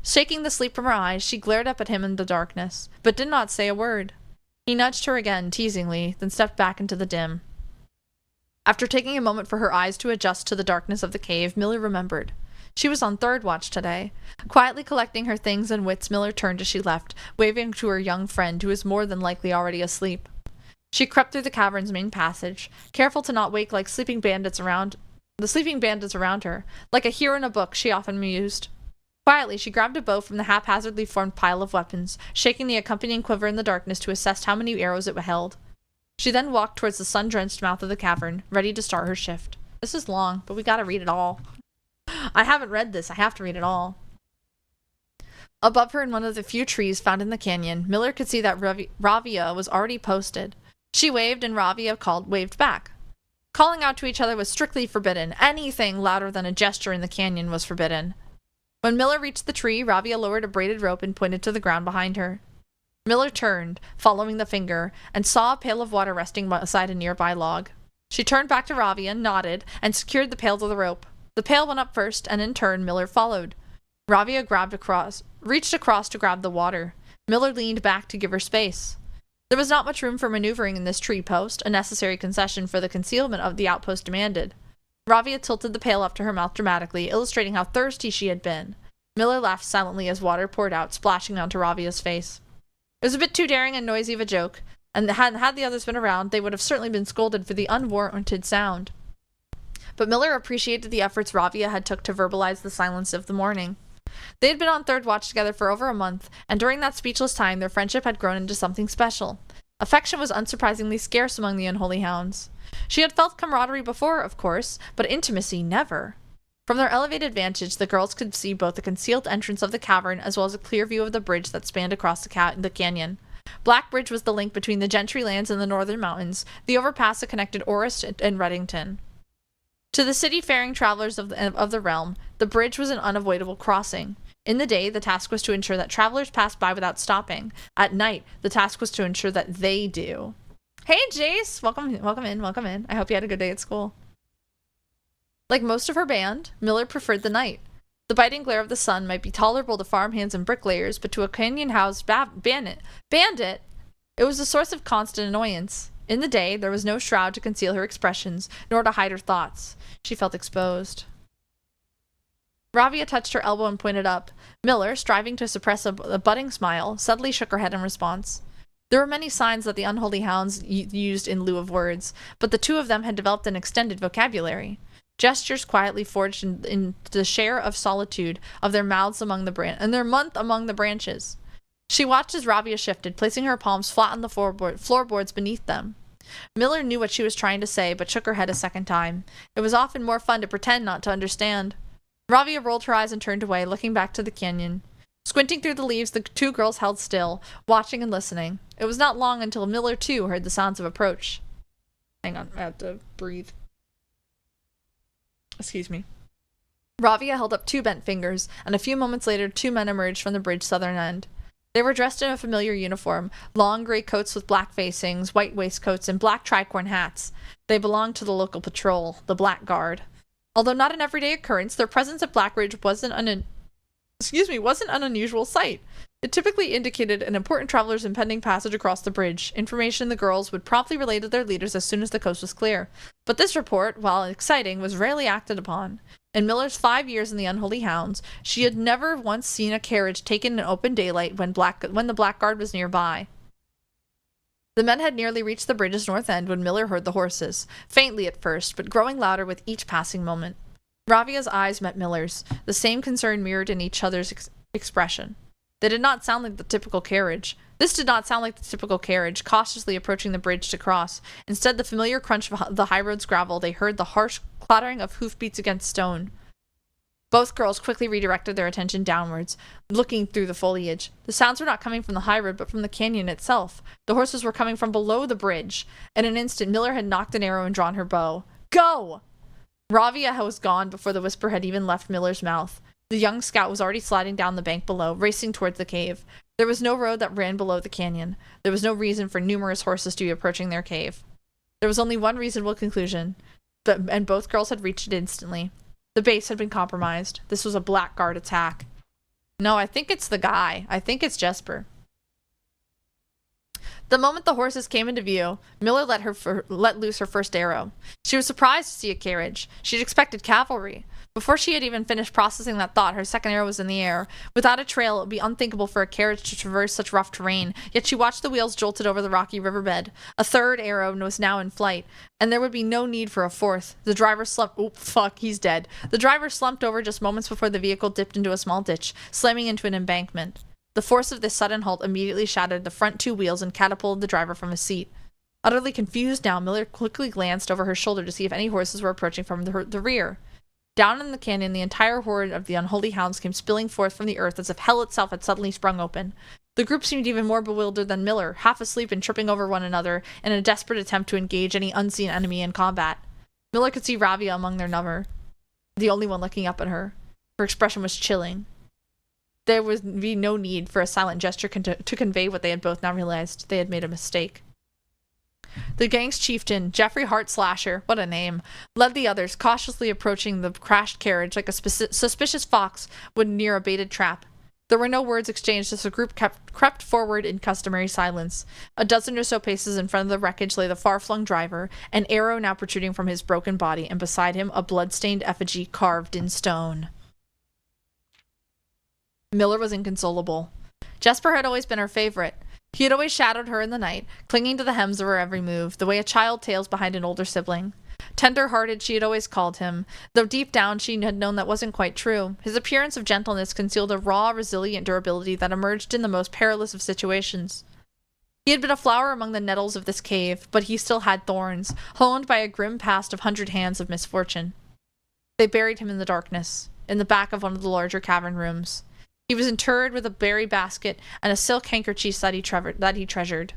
Shaking the sleep from her eyes, she glared up at him in the darkness, but did not say a word. He nudged her again, teasingly, then stepped back into the dim. After taking a moment for her eyes to adjust to the darkness of the cave, Miller remembered. She was on third watch today. Quietly collecting her things and wits, Miller turned as she left, waving to her young friend, who was more than likely already asleep. She crept through the cavern's main passage, careful to not wake like the sleeping bandits around her. Like a hero in a book, she often mused. Quietly, she grabbed a bow from the haphazardly formed pile of weapons, shaking the accompanying quiver in the darkness to assess how many arrows it held. She then walked towards the sun-drenched mouth of the cavern, ready to start her shift. This is long, but we gotta read it all. I haven't read this. I have to read it all. Above her, in one of the few trees found in the canyon, Miller could see that Ravia was already posted. She waved, and Ravia waved back. Calling out to each other was strictly forbidden. Anything louder than a gesture in the canyon was forbidden. When Miller reached the tree, Ravia lowered a braided rope and pointed to the ground behind her. Miller turned, following the finger, and saw a pail of water resting beside a nearby log. She turned back to Ravia, nodded, and secured the pail to the rope. The pail went up first, and in turn Miller followed. Ravia reached across to grab the water. Miller leaned back to give her space. There was not much room for maneuvering in this tree post, a necessary concession for the concealment of the outpost demanded. Ravia tilted the pail up to her mouth dramatically, illustrating how thirsty she had been. Miller laughed silently as water poured out, splashing onto Ravia's face. It was a bit too daring and noisy of a joke, and had the others been around, they would have certainly been scolded for the unwarranted sound. But Miller appreciated the efforts Ravia had took to verbalize the silence of the morning. They had been on third watch together for over a month, and during that speechless time their friendship had grown into something special. Affection was unsurprisingly scarce among the unholy hounds. She had felt camaraderie before, of course, but intimacy never. From their elevated vantage, the girls could see both the concealed entrance of the cavern as well as a clear view of the bridge that spanned across the canyon. Black Bridge was the link between the Gentry lands and the northern mountains, the overpass that connected Orist and Reddington. To the city-faring travelers of the realm, the bridge was an unavoidable crossing. In the day, the task was to ensure that travelers passed by without stopping. At night, the task was to ensure that they do. Hey, Jace! Welcome in. I hope you had a good day at school. Like most of her band, Miller preferred the night. The biting glare of the sun might be tolerable to farmhands and bricklayers, but to a canyon-housed bandit, it was a source of constant annoyance. In the day, there was no shroud to conceal her expressions, nor to hide her thoughts. She felt exposed. Ravia touched her elbow and pointed up. Miller, striving to suppress a budding smile, suddenly shook her head in response. There were many signs that the unholy hounds used in lieu of words, but the two of them had developed an extended vocabulary. Gestures quietly forged in the share of solitude of their mouths among the branches. She watched as Ravia shifted, placing her palms flat on the floorboards beneath them. Miller knew what she was trying to say, but shook her head a second time. It was often more fun to pretend not to understand. Ravia rolled her eyes and turned away, looking back to the canyon. Squinting through the leaves, the two girls held still, watching and listening. It was not long until Miller, too, heard the sounds of approach. Hang on, I have to breathe. Excuse me. Ravia held up two bent fingers, and a few moments later, two men emerged from the bridge's southern end. They were dressed in a familiar uniform, long gray coats with black facings, white waistcoats, and black tricorn hats. They belonged to the local patrol, the Black Guard. Although not an everyday occurrence, their presence at Blackridge wasn't an unusual sight. It typically indicated an important traveler's impending passage across the bridge, information the girls would promptly relay to their leaders as soon as the coast was clear. But this report, while exciting, was rarely acted upon. In Miller's 5 years in the Unholy Hounds, she had never once seen a carriage taken in open daylight when the Black Guard was nearby. The men had nearly reached the bridge's north end when Miller heard the horses, faintly at first, but growing louder with each passing moment. Ravia's eyes met Miller's, the same concern mirrored in each other's expression. They did not sound like the typical carriage. This did not sound like the typical carriage, cautiously approaching the bridge to cross. Instead, the familiar crunch of the high road's gravel, they heard the harsh clattering of hoofbeats against stone. Both girls quickly redirected their attention downwards, looking through the foliage. The sounds were not coming from the high road, but from the canyon itself. The horses were coming from below the bridge. In an instant, Miller had knocked an arrow and drawn her bow. Go! Ravia was gone before the whisper had even left Miller's mouth. The young scout was already sliding down the bank below, racing towards the cave. There was no road that ran below the canyon. There was no reason for numerous horses to be approaching their cave. There was only one reasonable conclusion, and both girls had reached it instantly. The base had been compromised. This was a Black Guard attack. No, I think it's the guy. I think it's Jesper. The moment the horses came into view, Miller let loose her first arrow. She was surprised to see a carriage. She'd expected cavalry. Before she had even finished processing that thought, her second arrow was in the air. Without a trail, it would be unthinkable for a carriage to traverse such rough terrain, yet she watched the wheels jolted over the rocky riverbed. A third arrow was now in flight, and there would be no need for a fourth. The driver slumped— oh, fuck, he's dead. The driver slumped over just moments before the vehicle dipped into a small ditch, slamming into an embankment. The force of this sudden halt immediately shattered the front two wheels and catapulted the driver from his seat. Utterly confused now, Miller quickly glanced over her shoulder to see if any horses were approaching from the rear. Down in the canyon, the entire horde of the unholy hounds came spilling forth from the earth as if hell itself had suddenly sprung open. The group seemed even more bewildered than Miller, half asleep and tripping over one another in a desperate attempt to engage any unseen enemy in combat. Miller could see Ravia among their number, the only one looking up at her. Her expression was chilling. There would be no need for a silent gesture to convey what they had both now realized. They had made a mistake. The gang's chieftain, Jeffrey Hart Slasher, what a name, led the others, cautiously approaching the crashed carriage like a suspicious fox would near a baited trap. There were no words exchanged as the group crept forward in customary silence. A dozen or so paces in front of the wreckage lay the far-flung driver, an arrow now protruding from his broken body, and beside him a blood-stained effigy carved in stone. Miller was inconsolable. Jesper had always been her favorite. He had always shadowed her in the night, clinging to the hems of her every move, the way a child tails behind an older sibling. Tender-hearted she had always called him, though deep down she had known that wasn't quite true. His appearance of gentleness concealed a raw, resilient durability that emerged in the most perilous of situations. He had been a flower among the nettles of this cave, but he still had thorns, honed by a grim past of 100 hands of misfortune. They buried him in the darkness, in the back of one of the larger cavern rooms. He was interred with a berry basket and a silk handkerchief that he treasured.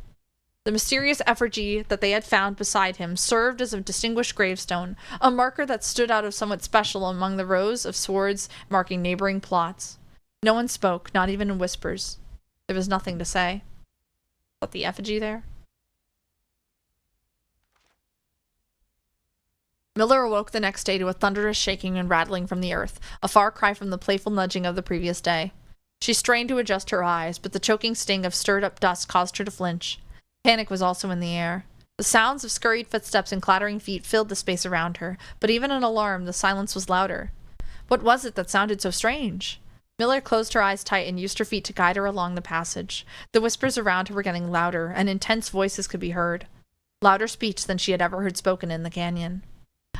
The mysterious effigy that they had found beside him served as a distinguished gravestone, a marker that stood out as somewhat special among the rows of swords marking neighboring plots. No one spoke, not even in whispers. There was nothing to say. But the effigy there? Miller awoke the next day to a thunderous shaking and rattling from the earth, a far cry from the playful nudging of the previous day. She strained to adjust her eyes, but the choking sting of stirred-up dust caused her to flinch. Panic was also in the air. The sounds of scurried footsteps and clattering feet filled the space around her, but even in alarm, the silence was louder. What was it that sounded so strange? Miller closed her eyes tight and used her feet to guide her along the passage. The whispers around her were getting louder, and intense voices could be heard. Louder speech than she had ever heard spoken in the canyon.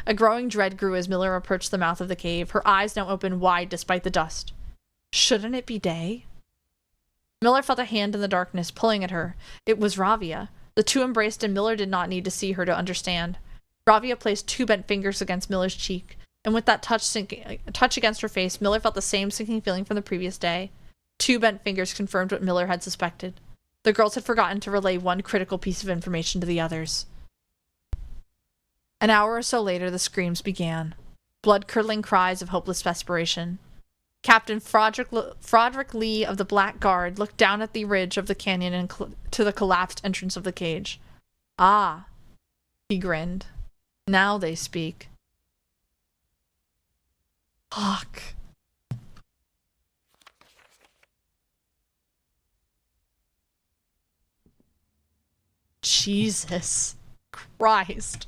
A growing dread grew as Miller approached the mouth of the cave, her eyes now open wide despite the dust. Shouldn't it be day? Miller felt a hand in the darkness pulling at her. It was Ravia. The two embraced, and Miller did not need to see her to understand. Ravia placed 2 bent fingers against Miller's cheek, and with that touch against her face, Miller felt the same sinking feeling from the previous day. 2 bent fingers confirmed what Miller had suspected. The girls had forgotten to relay one critical piece of information to the others. An hour or so later, the screams began. Blood-curdling cries of hopeless desperation. Captain Froderick Lee of the Black Guard looked down at the ridge of the canyon and to the collapsed entrance of the cage. Ah, he grinned. Now they speak. Fuck. Jesus Christ.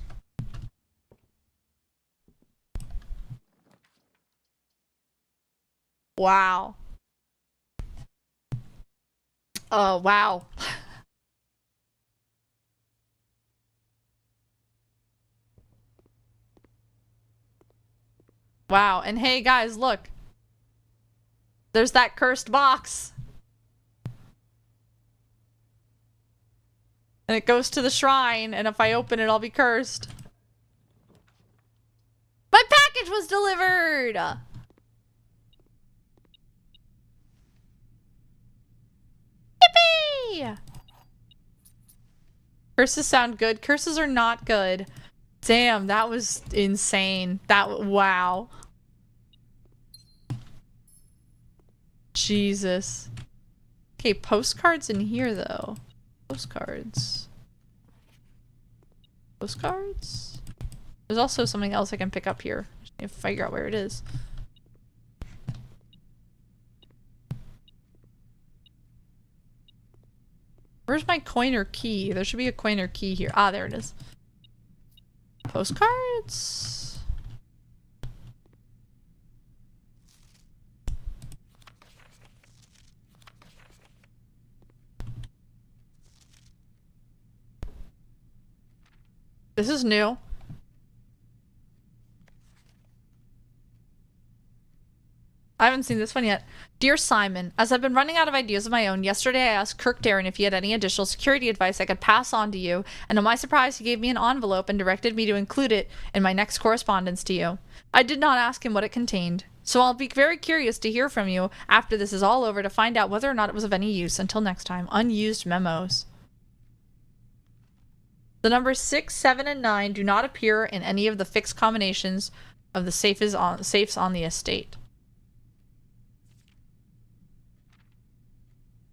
Wow. Oh, wow. Wow. And hey, guys, look. There's that cursed box. And it goes to the shrine, and if I open it, I'll be cursed. My package was delivered! Yippee! Curses sound good. Curses are not good. Damn, that was insane. Wow. Jesus. Okay, postcards in here, though. Postcards. Postcards? There's also something else I can pick up here. Just need to figure out where it is. Where's my coin or key? There should be a coin or key here. Ah, there it is. Postcards? This is new. I haven't seen this one yet. Dear Simon, as I've been running out of ideas of my own, yesterday I asked Kirk Darren if he had any additional security advice I could pass on to you, and to my surprise he gave me an envelope and directed me to include it in my next correspondence to you. I did not ask him what it contained, so I'll be very curious to hear from you after this is all over to find out whether or not it was of any use. Until next time, unused memos. The numbers 6, 7, and 9 do not appear in any of the fixed combinations of the safes on the estate.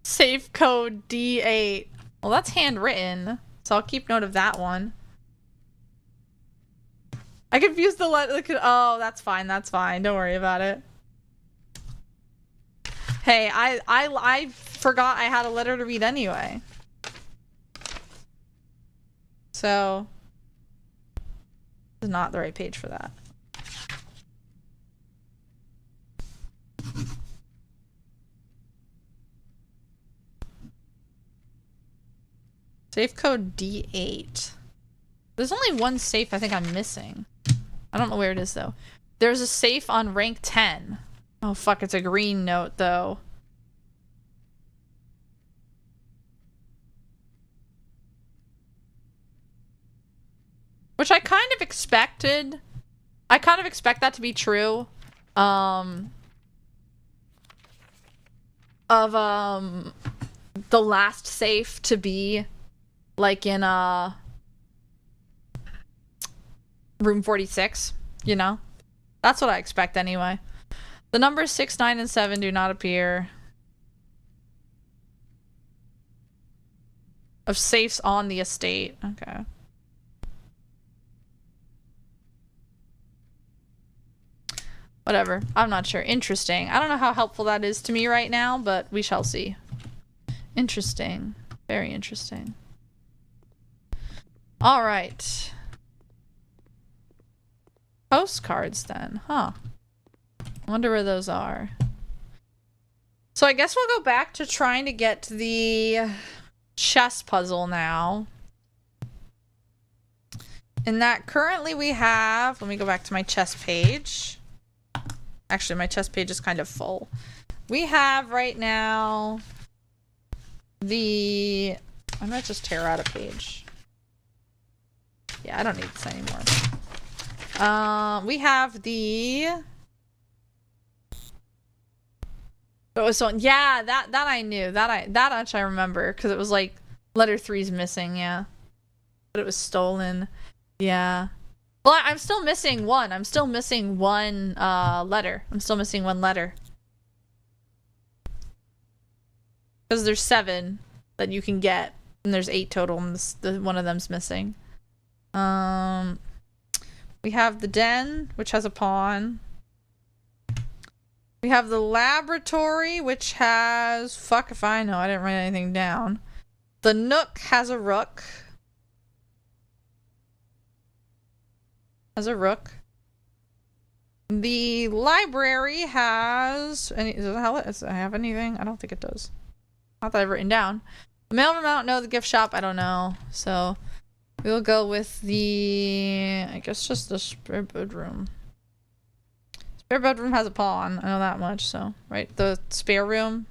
Safe code D8. Well, that's handwritten. So I'll keep note of that one. I confused the letter. Oh, that's fine. That's fine. Don't worry about it. Hey, I forgot I had a letter to read anyway. So this is not the right page for that. Safe code D8. There's only one safe I think I'm missing. I don't know where it is though. There's a safe on rank 10. Oh fuck, it's a green note though. Which I kind of expected. I kind of expect that to be true. Of the last safe to be like in room 46, you know? That's what I expect anyway. The numbers 6, 9, and 7 do not appear. Of safes on the estate. Okay. Whatever. I'm not sure. Interesting. I don't know how helpful that is to me right now, but we shall see. Interesting. Very interesting. All right. Postcards then, huh? Wonder where those are. So I guess we'll go back to trying to get the chess puzzle now. In that currently we have, let me go back to my chess page. Actually, my chess page is kind of full. We have right now the, I might just tear out a page. Yeah, I don't need this anymore. We have the, oh, so yeah, that I knew. That actually I remember because it was like letter 3's missing, yeah. But it was stolen. Yeah. Well, I'm still missing one. I'm still missing one letter. I'm still missing one letter. Because there's 7 that you can get, and there's 8 total, and one of them's missing. We have the den, which has a pawn. We have the laboratory, which has, fuck if I know, I didn't write anything down. The nook has a rook. The library has any, does it have anything? I don't think it does. Not that I've written down. The mailroom, I don't know. The gift shop, I don't know. So we'll go with the, I guess just the spare bedroom. Spare bedroom has a pawn. I know that much, so, right? The spare room,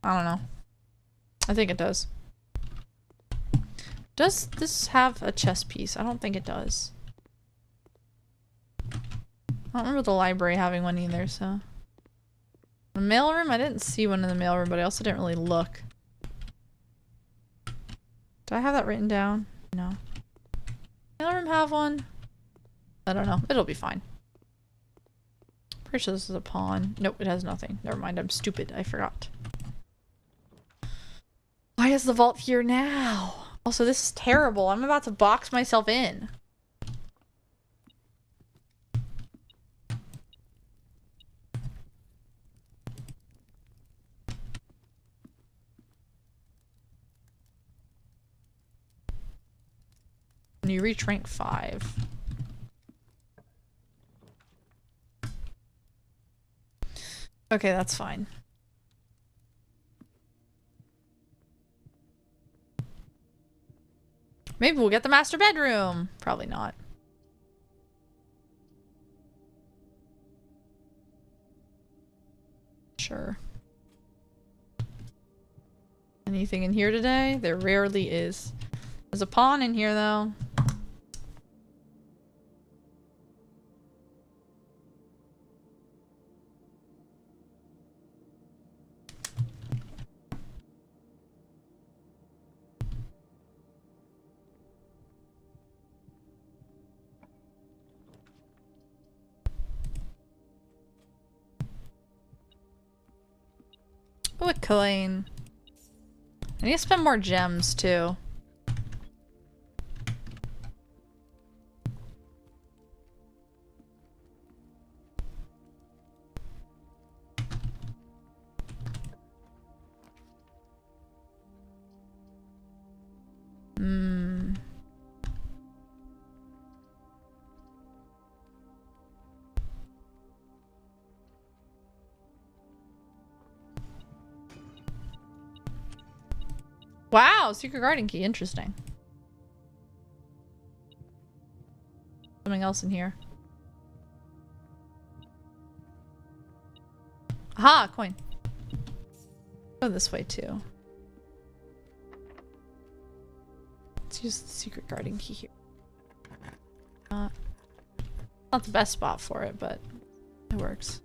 I don't know. I think it does. Does this have a chess piece? I don't think it does. I don't remember the library having one either, so. The mailroom? I didn't see one in the mailroom, but I also didn't really look. Do I have that written down? No. Mailroom have one? I don't know. It'll be fine. Pretty sure this is a pawn. Nope, it has nothing. Never mind, I'm stupid. I forgot. Why is the vault here now? Also, this is terrible. I'm about to box myself in. When you reach rank 5. Okay, that's fine. Maybe we'll get the master bedroom. Probably not. Sure. Anything in here today? There rarely is. There's a pawn in here though. Oh, a coin. I need to spend more gems too. Wow, secret garden key. Interesting. Something else in here. Aha, coin. Go this way too. Let's use the secret garden key here. Not the best spot for it, but it works.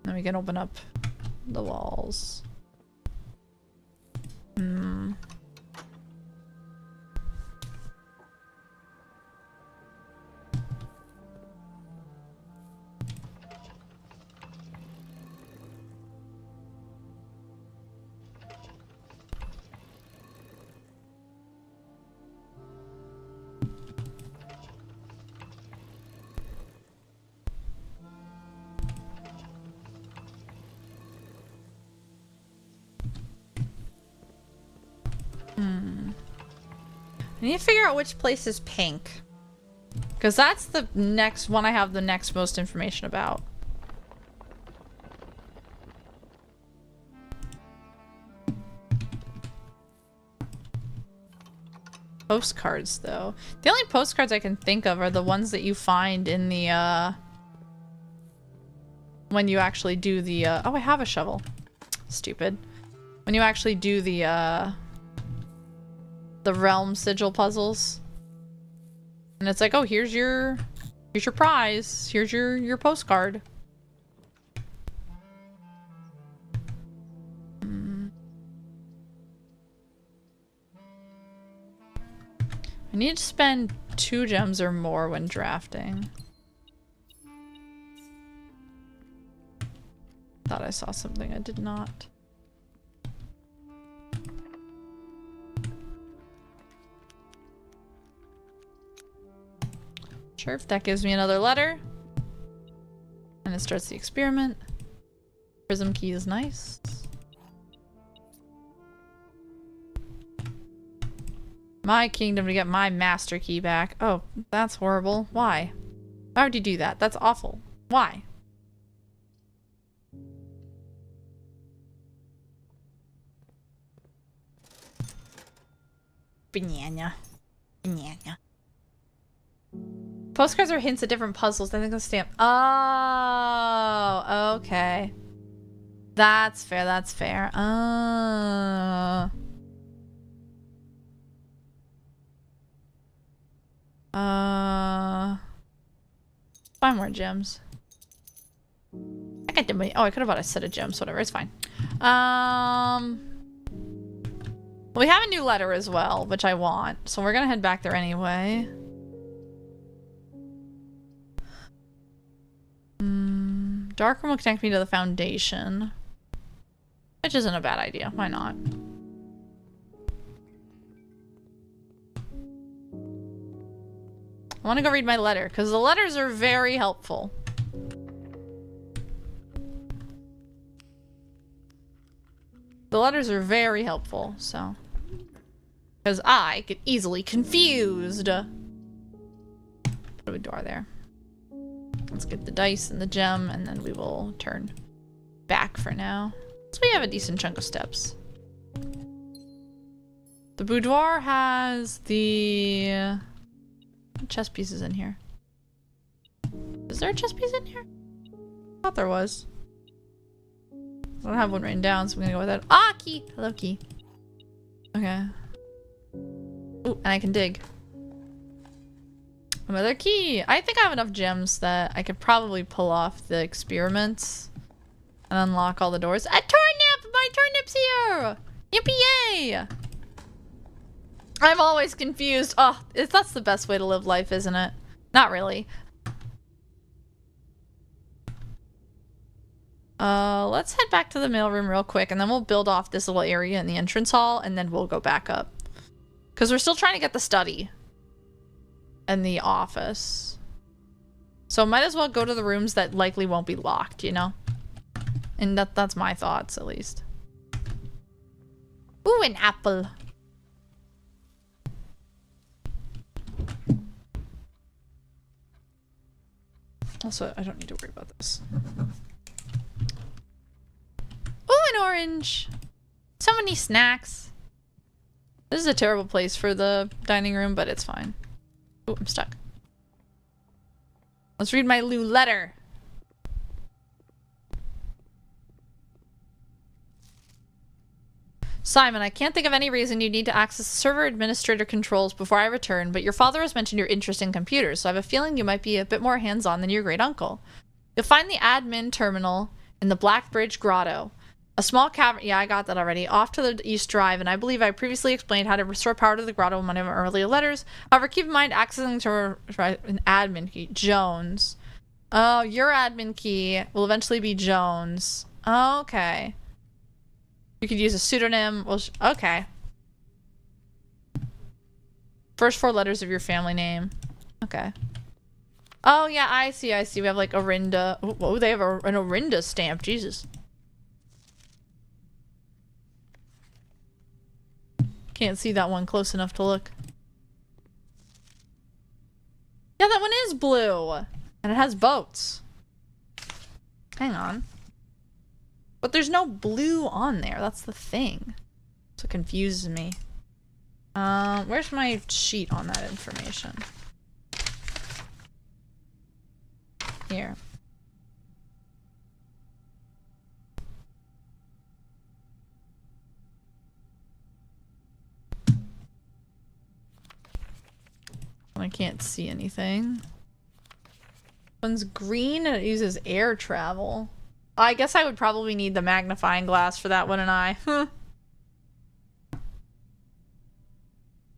Then we can open up the walls. Hmm. I need to figure out which place is pink. Because that's the next one I have the next most information about. Postcards, though. The only postcards I can think of are the ones that you find in the, when you actually do the, oh, I have a shovel. Stupid. When you actually do the realm sigil puzzles. And it's like, oh, here's your prize. Here's your postcard. I need to spend 2 gems or more when drafting. Thought I saw something I did not. Sure, if that gives me another letter. And it starts the experiment. Prism key is nice. My kingdom to get my master key back. Oh, that's horrible. Why? Why would you do that? That's awful. Why? Banana. Banana. Postcards are hints at different puzzles. I think the stamp. Oh, okay. That's fair. That's fair. Find more gems. I got them. Oh, I could have bought a set of gems. Whatever. It's fine. Well, we have a new letter as well, which I want. So we're gonna head back there anyway. Dark room will connect me to the foundation. Which isn't a bad idea. Why not? I want to go read my letter, because the letters are very helpful. The letters are very helpful, so. Because I get easily confused. Put a door there. Let's get the dice and the gem, and then we will turn back for now. So we have a decent chunk of steps. The boudoir has the chess pieces in here. Is there a chess piece in here? I thought there was. I don't have one written down, so I'm gonna go with that. Ah, key! Hello, key. Okay. Ooh, and I can dig. Another key! I think I have enough gems that I could probably pull off the experiments and unlock all the doors. A turnip! My turnip's here! Yippee-yay! I'm always confused. Oh, that's the best way to live life, isn't it? Not really. Let's head back to the mailroom real quick, and then we'll build off this little area in the entrance hall, and then we'll go back up. Because we're still trying to get the study. And the office. So might as well go to the rooms that likely won't be locked, you know? And that's my thoughts, at least. Ooh, an apple. Also, I don't need to worry about this. Ooh, an orange. So many snacks. This is a terrible place for the dining room, but it's fine. Oh, I'm stuck. Let's read my new letter. Simon, I can't think of any reason you need to access server administrator controls before I return, but your father has mentioned your interest in computers, so I have a feeling you might be a bit more hands-on than your great uncle. You'll find the admin terminal in the Black Bridge Grotto. A small cavern, yeah, I got that already, off to the East Drive, and I believe I previously explained how to restore power to the grotto in one of my earlier letters. However, keep in mind accessing to an admin key. Jones. Oh, your admin key will eventually be Jones. Oh, okay. You could use a pseudonym. Well, okay. First 4 letters of your family name. Okay. Oh, yeah, I see, I see. We have like Orinda. Oh, they have an Orinda stamp. Jesus. Can't see that one close enough to look. Yeah, that one is blue. And it has boats. Hang on. But there's no blue on there. That's the thing. So it confuses me. Where's my sheet on that information? Here. I can't see anything. One's green and it uses air travel. I guess I would probably need the magnifying glass for that one, and I. So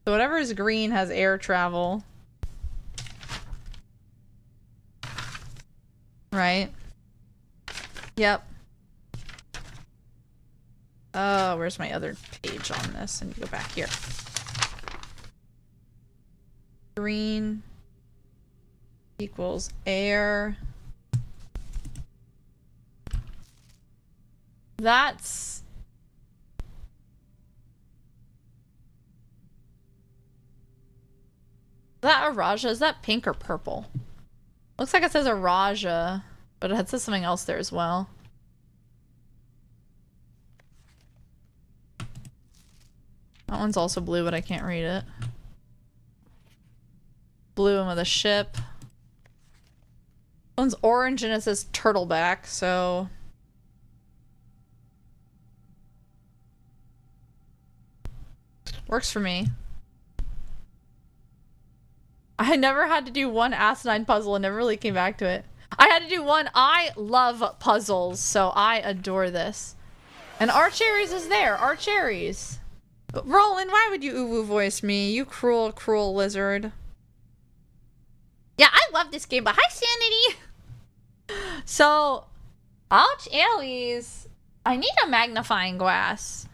whatever is green has air travel. Right? Yep. Oh, where's my other page on this? I need to go back here. Green equals air. That's... Is that a Raja? Is that pink or purple? Looks like it says a Raja, but it says something else there as well. That one's also blue, but I can't read it. Blue and with a ship. One's orange and it says turtleback, so... Works for me. I never had to do one asinine puzzle and never really came back to it. I had to do one. I love puzzles, so I adore this. And Archerries is there. Archerries. Roland, why would you uwu voice me? You cruel, cruel lizard. Yeah, I love this game, but hi, Sanity! So, ouch, Ailey's. I need a magnifying glass.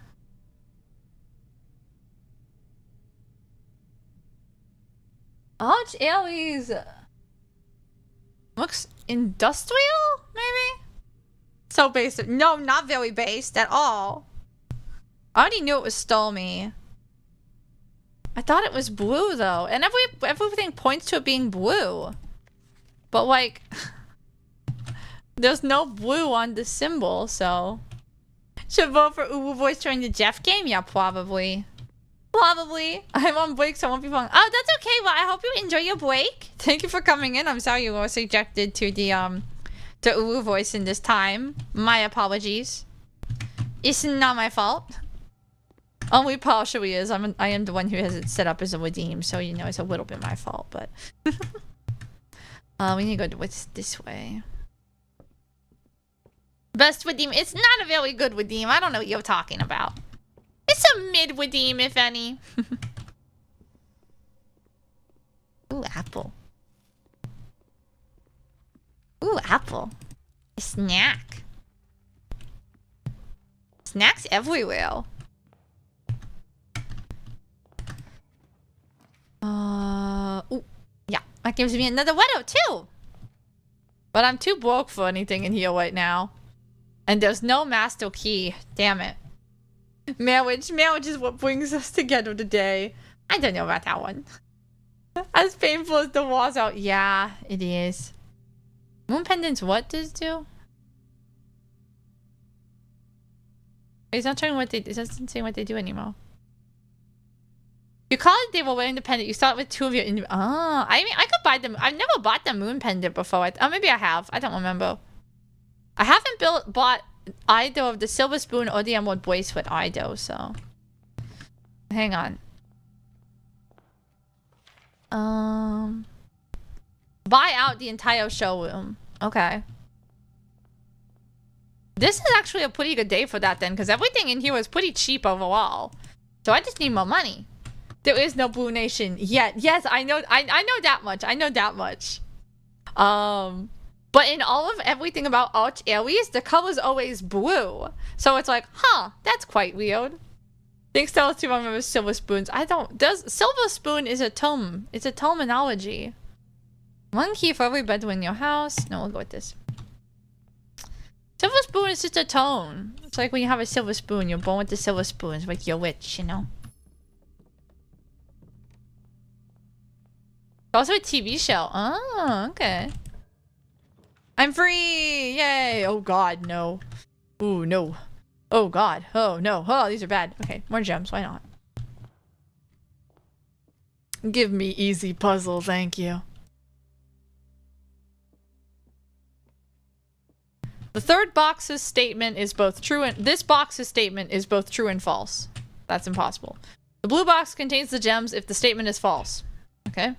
Ouch, Ailey's. Looks industrial, maybe? So basic. No, not very based at all. I already knew it was Stolmy. I thought it was blue, though. And everything points to it being blue. But, like... there's no blue on the symbol, so... Should vote for Uwu Voice during the Jeff game? Yeah, probably. Probably. I'm on break, so I won't be following. Oh, that's okay. Well, I hope you enjoy your break. Thank you for coming in. I'm sorry you were subjected to the, to Uwu Voice in this time. My apologies. It's not my fault. Only partially is. I am the one who has it set up as a redeem, so you know it's a little bit my fault, but... we need to go what's this way. Best redeem. It's not a very good redeem. I don't know what you're talking about. It's a mid redeem, if any. Ooh, apple. Ooh, apple. A snack. Snacks everywhere. Ooh, yeah, that gives me another widow too. But I'm too broke for anything in here right now. And there's no master key. Damn it. Marriage is what brings us together today. I don't know about that one. As painful as the walls out. Yeah, it is. Moon pendants, what does it do? He's not showing what they. It doesn't say what they do anymore. You call it they were independent. You start with 2 of your. I mean, I could buy them. I've never bought the moon pendant before. Oh, maybe I have. I don't remember. I haven't bought either of the silver spoon or the emerald bracelet either. So, hang on. Buy out the entire showroom. Okay. This is actually a pretty good day for that then, because everything in here was pretty cheap overall. So I just need more money. There is no Blue Nation yet. Yes, I know that much. I know that much. But in all of everything about Arch Aries, the color's always blue. So it's like, huh, that's quite weird. Thanks to us to remember silver spoons. Silver spoon is a tome. It's a terminology. 1 key for every bedroom in your house. No, we'll go with this. Silver spoon is just a tone. It's like when you have a silver spoon, you're born with the silver spoon. It's like you're rich, you know? Also a TV show. Oh, okay. I'm free! Yay! Oh god, no. Ooh, no. Oh god. Oh no. Oh, these are bad. Okay, more gems. Why not? Give me easy puzzle, thank you. The third box's statement is both true and this box's statement is both true and false. That's impossible. The blue box contains the gems if the statement is false. Okay.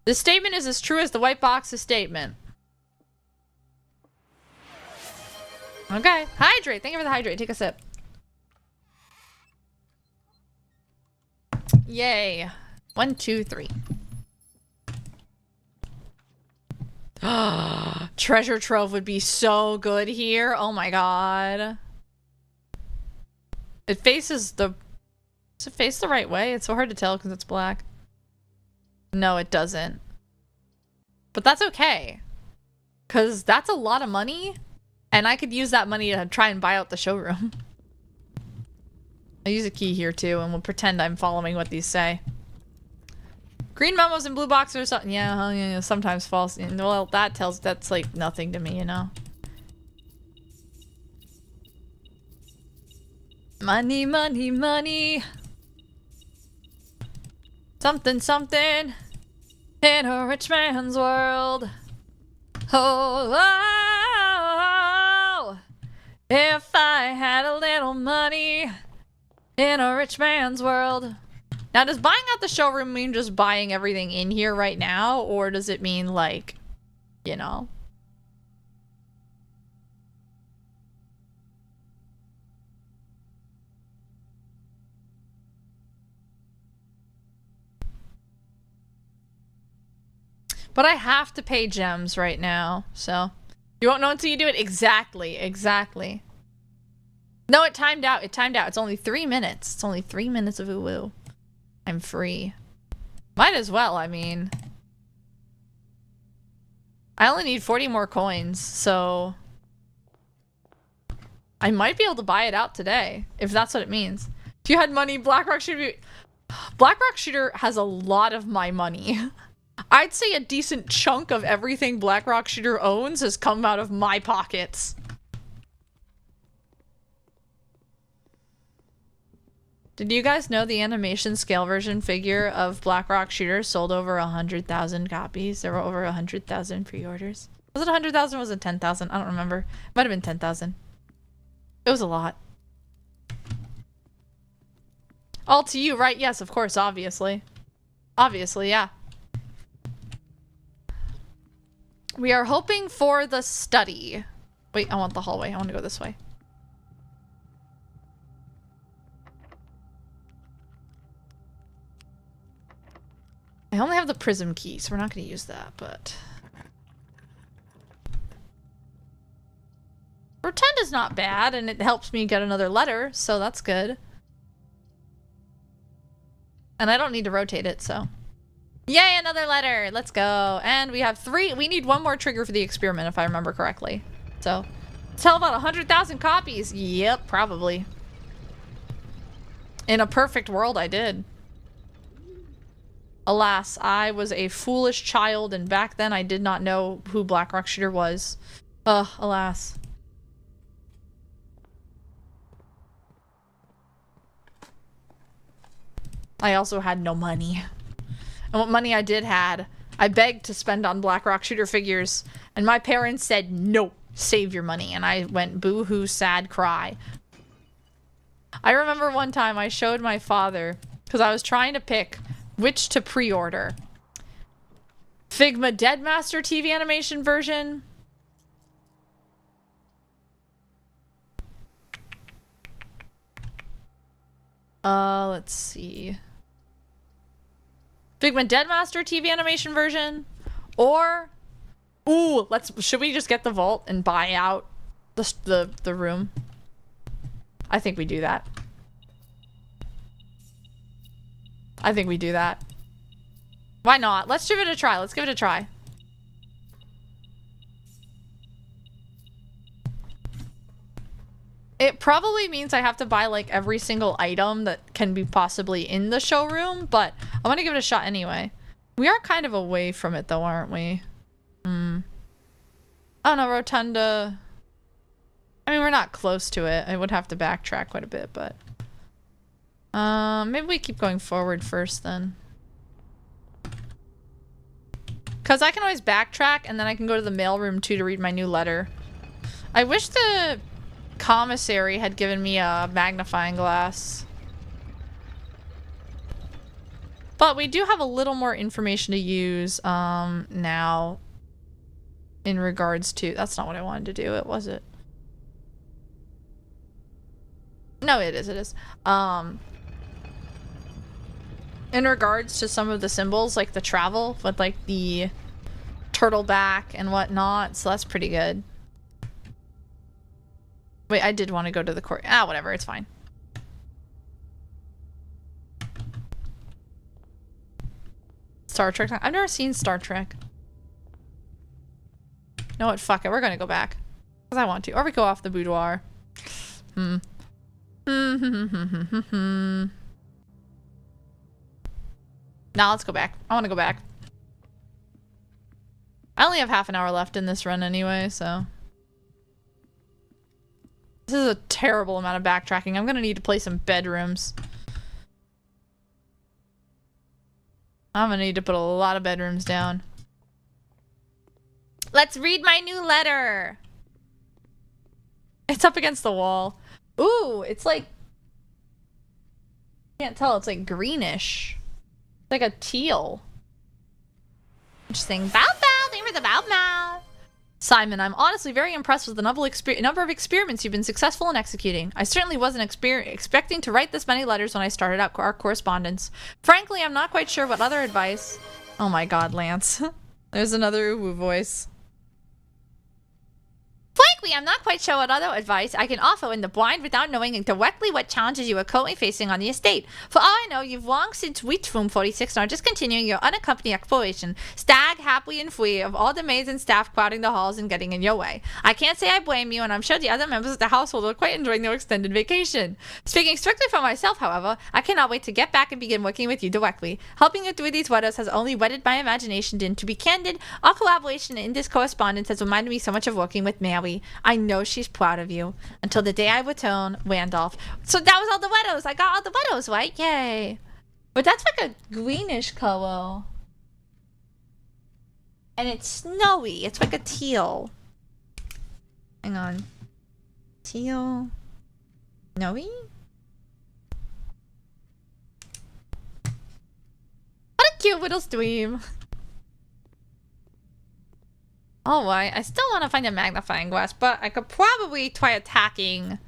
This statement is as true as the white box's statement. Okay. Hydrate. Thank you for the hydrate. Take a sip. Yay. 1, 2, 3. Treasure trove would be so good here. Oh my god. It faces the... Does it face the right way? It's so hard to tell because it's black. No, it doesn't. But that's okay. Because that's a lot of money. And I could use that money to try and buy out the showroom. I'll use a key here too, and we'll pretend I'm following what these say. Green memos and blue boxes or something. Yeah, sometimes false. And, well, that's like nothing to me, you know? Money, money, money. Something, something. In a rich man's world. Oh, oh, oh, if I had a little money. In a rich man's world. Now, does buying out the showroom mean just buying everything in here right now? Or does it mean, like, you know? But I have to pay gems right now, so. You won't know until you do it. Exactly, exactly. No, it timed out. It timed out. It's only 3 minutes. It's only 3 minutes of woo-woo. I'm free. Might as well, I mean. I only need 40 more coins, so... I might be able to buy it out today, if that's what it means. If you had money, Blackrock Shooter... Blackrock Shooter has a lot of my money. I'd say a decent chunk of everything Blackrock Shooter owns has come out of my pockets. Did you guys know the animation scale version figure of Blackrock Shooter sold over 100,000 copies? There were over 100,000 pre-orders. Was it 100,000 or was it 10,000? I don't remember. Might have been 10,000. It was a lot. All to you, right? Yes, of course, obviously. Obviously, yeah. We are hoping for the study. Wait, I want the hallway. I want to go this way. I only have the prism key, so we're not going to use that, but... Pretend is not bad, and it helps me get another letter, so that's good. And I don't need to rotate it, so... Yay, another letter! Let's go. And we have 3. We need 1 more trigger for the experiment, if I remember correctly. So, sell about 100,000 copies. Yep, probably. In a perfect world, I did. Alas, I was a foolish child, and back then I did not know who Blackrock Shooter was. Alas. I also had no money. And what money I did had, I begged to spend on Black Rock Shooter figures. And my parents said, no, save your money. And I went boo-hoo, sad cry. I remember one time I showed my father, because I was trying to pick which to pre-order. Figma Deadmaster TV animation version. Let's see. Figma Deadmaster TV animation version. Or, ooh, should we just get the vault and buy out the room? I think we do that. I think we do that. Why not? Let's give it a try. Let's give it a try. It probably means I have to buy like every single item that can be possibly in the showroom, but I want to give it a shot anyway. We are kind of away from it though, aren't we? Oh no, Rotunda. I mean, we're not close to it. I would have to backtrack quite a bit, but... maybe we keep going forward first then. Because I can always backtrack and then I can go to the mailroom too to read my new letter. I wish the commissary had given me a magnifying glass. But we do have a little more information to use now in regards to... That's not what I wanted to do, was it? No, it is. In regards to some of the symbols, like the travel with like the turtle back and whatnot, so that's pretty good. Wait, I did want to go to the court. Ah, whatever, it's fine. Star Trek. I've never seen Star Trek. You know what? Fuck it. We're gonna go back. Because I want to. Or we go off the boudoir. Nah, let's go back. I want to go back. I only have half an hour left in this run anyway, so... This is a terrible amount of backtracking. I'm gonna need to play some bedrooms. I'm gonna need to put a lot of bedrooms down. Let's read my new letter! It's up against the wall. Ooh, it's like... Can't tell, it's like greenish. It's like a teal. Interesting. Bow bow! Thank you for the bow bow! Simon, I'm honestly very impressed with the number of experiments you've been successful in executing. I certainly wasn't expecting to write this many letters when I started out our correspondence. Frankly, I'm not quite sure what other advice... Oh my god, Lance. There's another uwu voice. Frankly, I'm not quite sure what other advice I can offer in the blind without knowing directly what challenges you are currently facing on the estate. For all I know, you've long since reached Room 46 and are just continuing your unaccompanied exploration, stag happily and free of all the maids and staff crowding the halls and getting in your way. I can't say I blame you, and I'm sure the other members of the household are quite enjoying their extended vacation. Speaking strictly for myself, however, I cannot wait to get back and begin working with you directly. Helping you through these letters has only whetted my imagination, and to be candid, our collaboration in this correspondence has reminded me so much of working with Mary. I know she's proud of you. Until the day I return, Randolph. So that was all the letters. I got all the letters, right? Yay. But that's like a greenish color. And it's snowy. It's like a teal. Hang on. Teal. Snowy? What a cute little stream. Alright, I still want to find a magnifying glass, but I could probably try attacking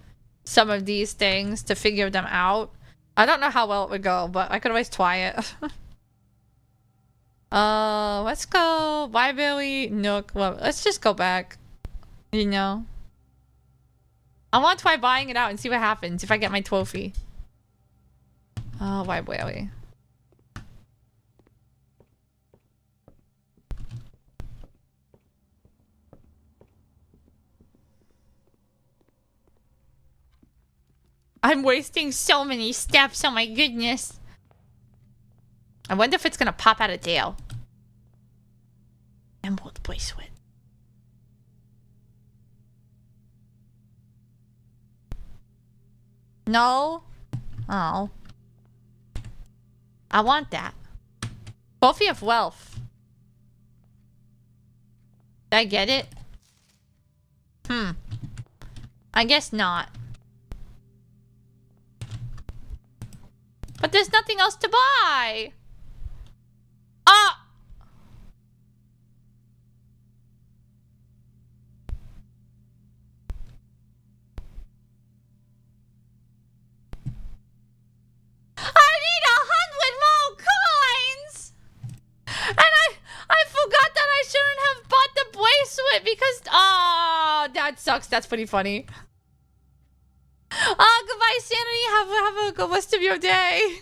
some of these things to figure them out. I don't know how well it would go, but I could always try it. Let's go. Library, Nook. Well, let's just go back. You know? I want to try buying it out and see what happens if I get my trophy. Library. I'm wasting so many steps, oh my goodness. I wonder if it's gonna pop out of Dale. Emerald bracelet. No? Oh. I want that. Trophy of wealth. Did I get it? I guess not. But there's nothing else to buy. Ah! I need 100 more coins! And I forgot that I shouldn't have bought the bracelet because... Oh, that sucks. That's pretty funny. Goodbye, Sanity. Have a good rest of your day.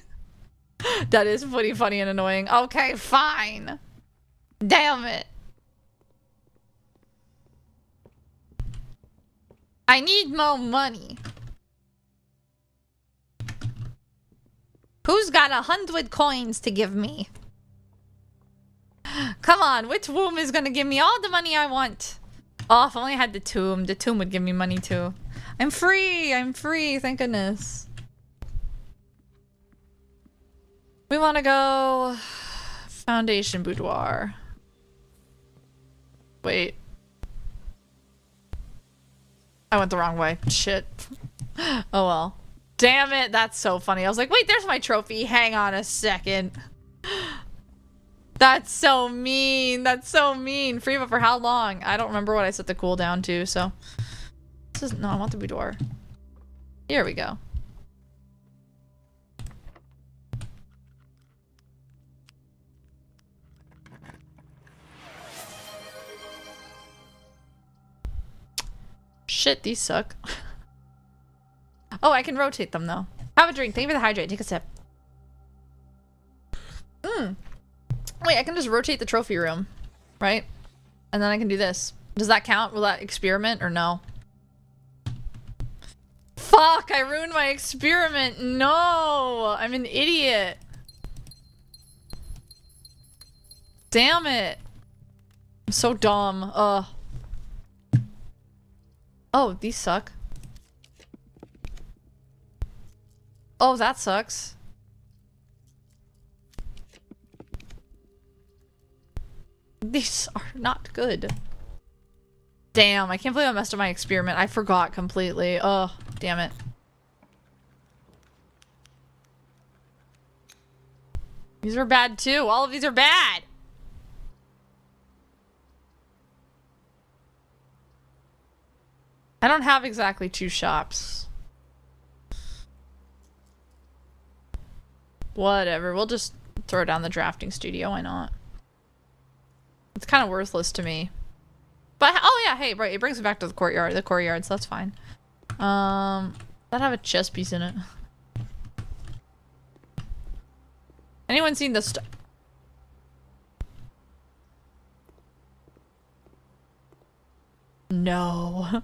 That is pretty funny and annoying. Okay, fine. Damn it. I need more money. Who's got 100 coins to give me? Come on, which womb is gonna give me all the money I want? Oh, if I only had the tomb. The tomb would give me money too. I'm free! I'm free, thank goodness. We wanna go... Foundation Boudoir. Wait. I went the wrong way. Shit. Oh well. Damn it, that's so funny. I was like, wait, there's my trophy. Hang on a second. That's so mean. That's so mean. Free, but for how long? I don't remember what I set the cooldown to, so... This is... No, I want the boudoir. Here we go. Shit, these suck. Oh, I can rotate them, though. Have a drink. Thank you for the hydrate. Take a sip. Wait, I can just rotate the trophy room, right? And then I can do this. Does that count? Will that experiment or no? Fuck, I ruined my experiment. No, I'm an idiot. Damn it. I'm so dumb. Ugh. Oh, these suck. Oh, that sucks. These are not good. Damn, I can't believe I messed up my experiment. I forgot completely. Oh, damn it. These are bad too. All of these are bad. I don't have exactly 2 shops. Whatever, we'll just throw down the drafting studio, why not? It's kind of worthless to me. But, oh yeah, hey, right, it brings me back to the courtyard, so that's fine. That have a chess piece in it. Anyone seen the No.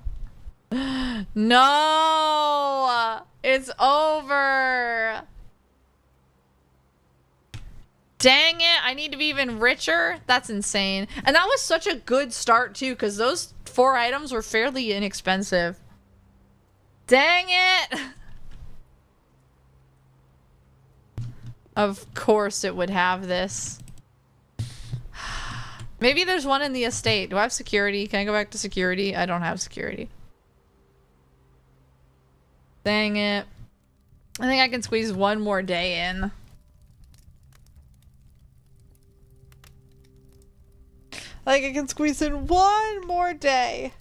No! It's over! Dang it, I need to be even richer? That's insane. And that was such a good start too, because those 4 items were fairly inexpensive. Dang it! Of course it would have this. Maybe there's one in the estate. Do I have security? Can I go back to security? I don't have security. Dang it. I think I can squeeze one more day in. Like, I can squeeze in one more day.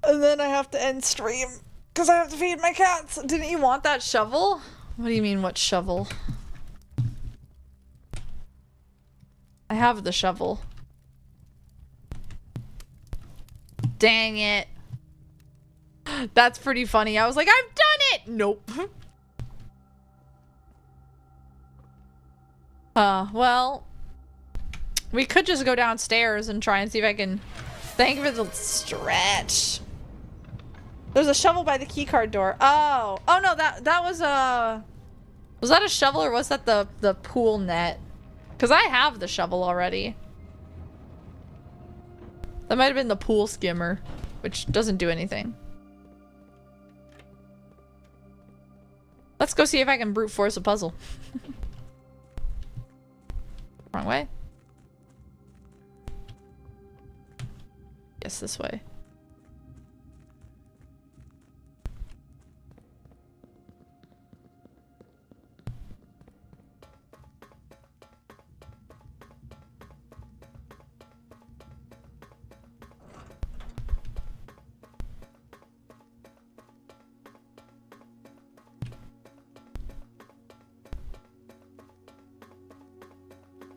And then I have to end stream. Because I have to feed my cats. Didn't you want that shovel? What do you mean, what shovel? I have the shovel. Dang it. That's pretty funny. I was like, I've done it! Nope. Well... We could just go downstairs and try and see if I can... Thank you for the stretch. There's a shovel by the keycard door. Oh. Oh no, that was a... Was that a shovel or was that the pool net? Because I have the shovel already. That might have been the pool skimmer, which doesn't do anything. Let's go see if I can brute force a puzzle. Wrong way? Yes, this way.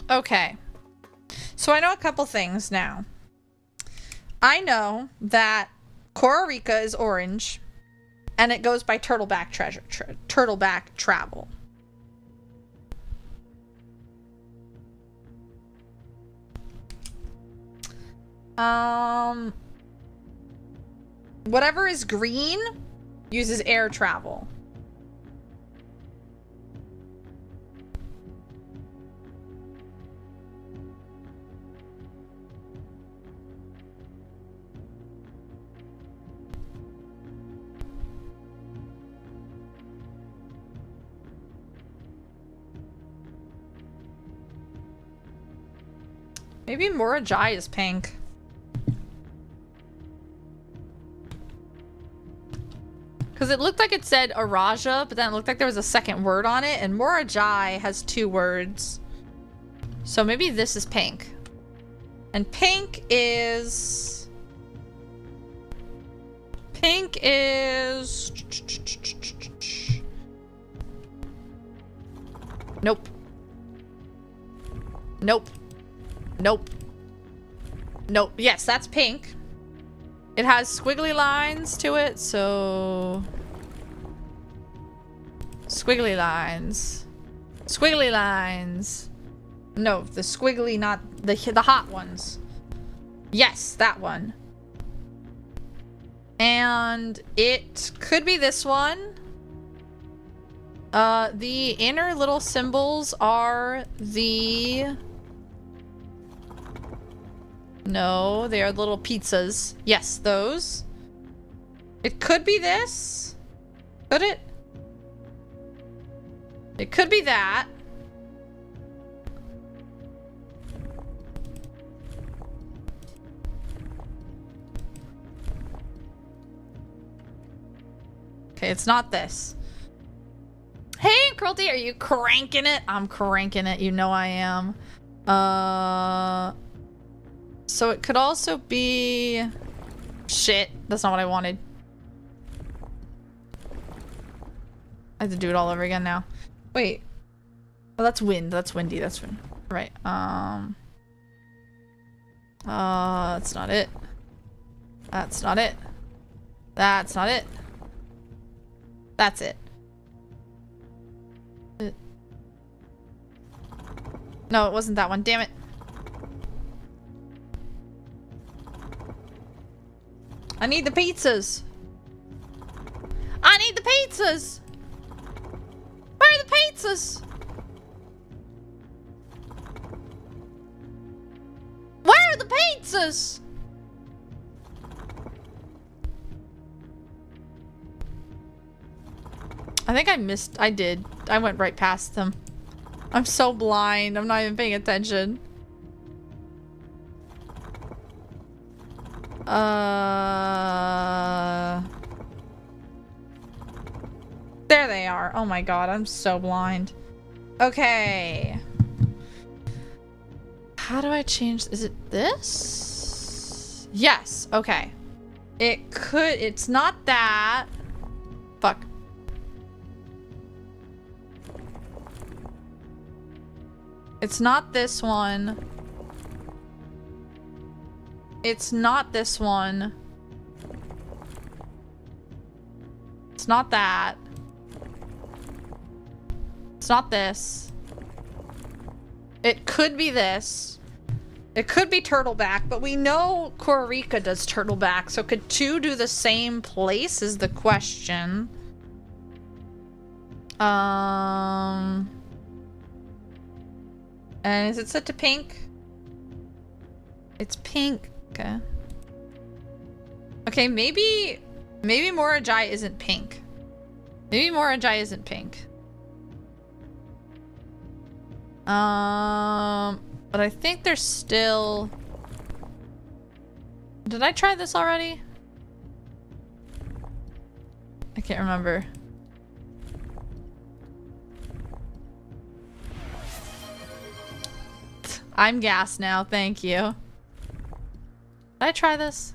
Okay. So I know a couple things now. I know that Kororika is orange, and it goes by Turtleback Turtleback Travel. Whatever is green uses air travel. Maybe Morajai is pink. Because it looked like it said Araja, but then it looked like there was a second word on it, and Morajai has 2 words. So maybe this is pink. And pink is... Pink is... Nope. Nope. Nope. Nope. Yes, that's pink. It has squiggly lines to it, so... Squiggly lines. Squiggly lines. No, the squiggly, not the hot ones. Yes, that one. And it could be this one. The inner little symbols are the... No, they are little pizzas. Yes, those. It could be this. Could it? It could be that. Okay, it's not this. Hey, Cruelty, are you cranking it? I'm cranking it. You know I am. So it could also be... Shit, that's not what I wanted. I have to do it all over again now. Wait. Oh, that's wind. That's windy. That's wind. Right. That's not it. That's not it. That's not it. That's it. No, it wasn't that one. Damn it. I need the pizzas. I need the pizzas. Where are the pizzas? Where are the pizzas? I think I missed. I did. I went right past them. I'm so blind. I'm not even paying attention. There they are. Oh my god, I'm so blind. Okay. How do I change? Is it this? Yes. Okay. It could. It's not that. Fuck. It's not this one. It's not this one. It's not that. It's not this. It could be this. It could be turtleback, but we know Kororika does turtleback, so could 2 do the same place is the question. And is it set to pink? It's pink. Okay. Okay, maybe Morajai isn't pink. Maybe Morajai isn't pink. But I think there's still... Did I try this already? I can't remember. I'm gassed now, thank you. Did I try this?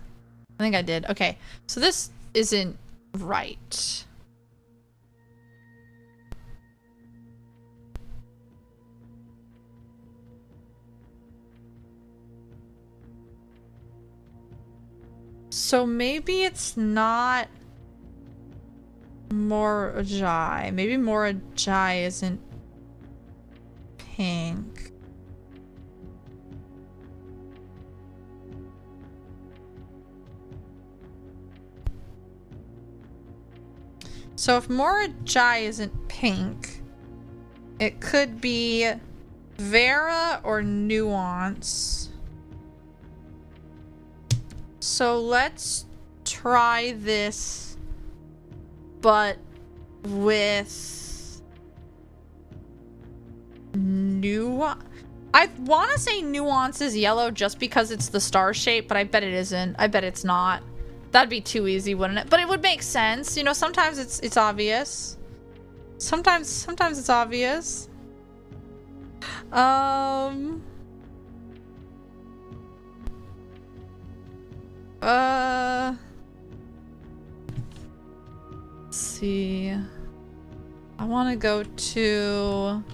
I think I did. Okay, so this isn't right. So maybe it's not Morajai. Maybe Morajai isn't pink. So if Morajai isn't pink, it could be Vera or Nuance. So let's try this, but with Nuance. I want to say Nuance is yellow just because it's the star shape, but I bet it isn't. I bet it's not. That'd be too easy, wouldn't it? But it would make sense. You know, sometimes it's obvious. Sometimes it's obvious. Let's see. I want to go to...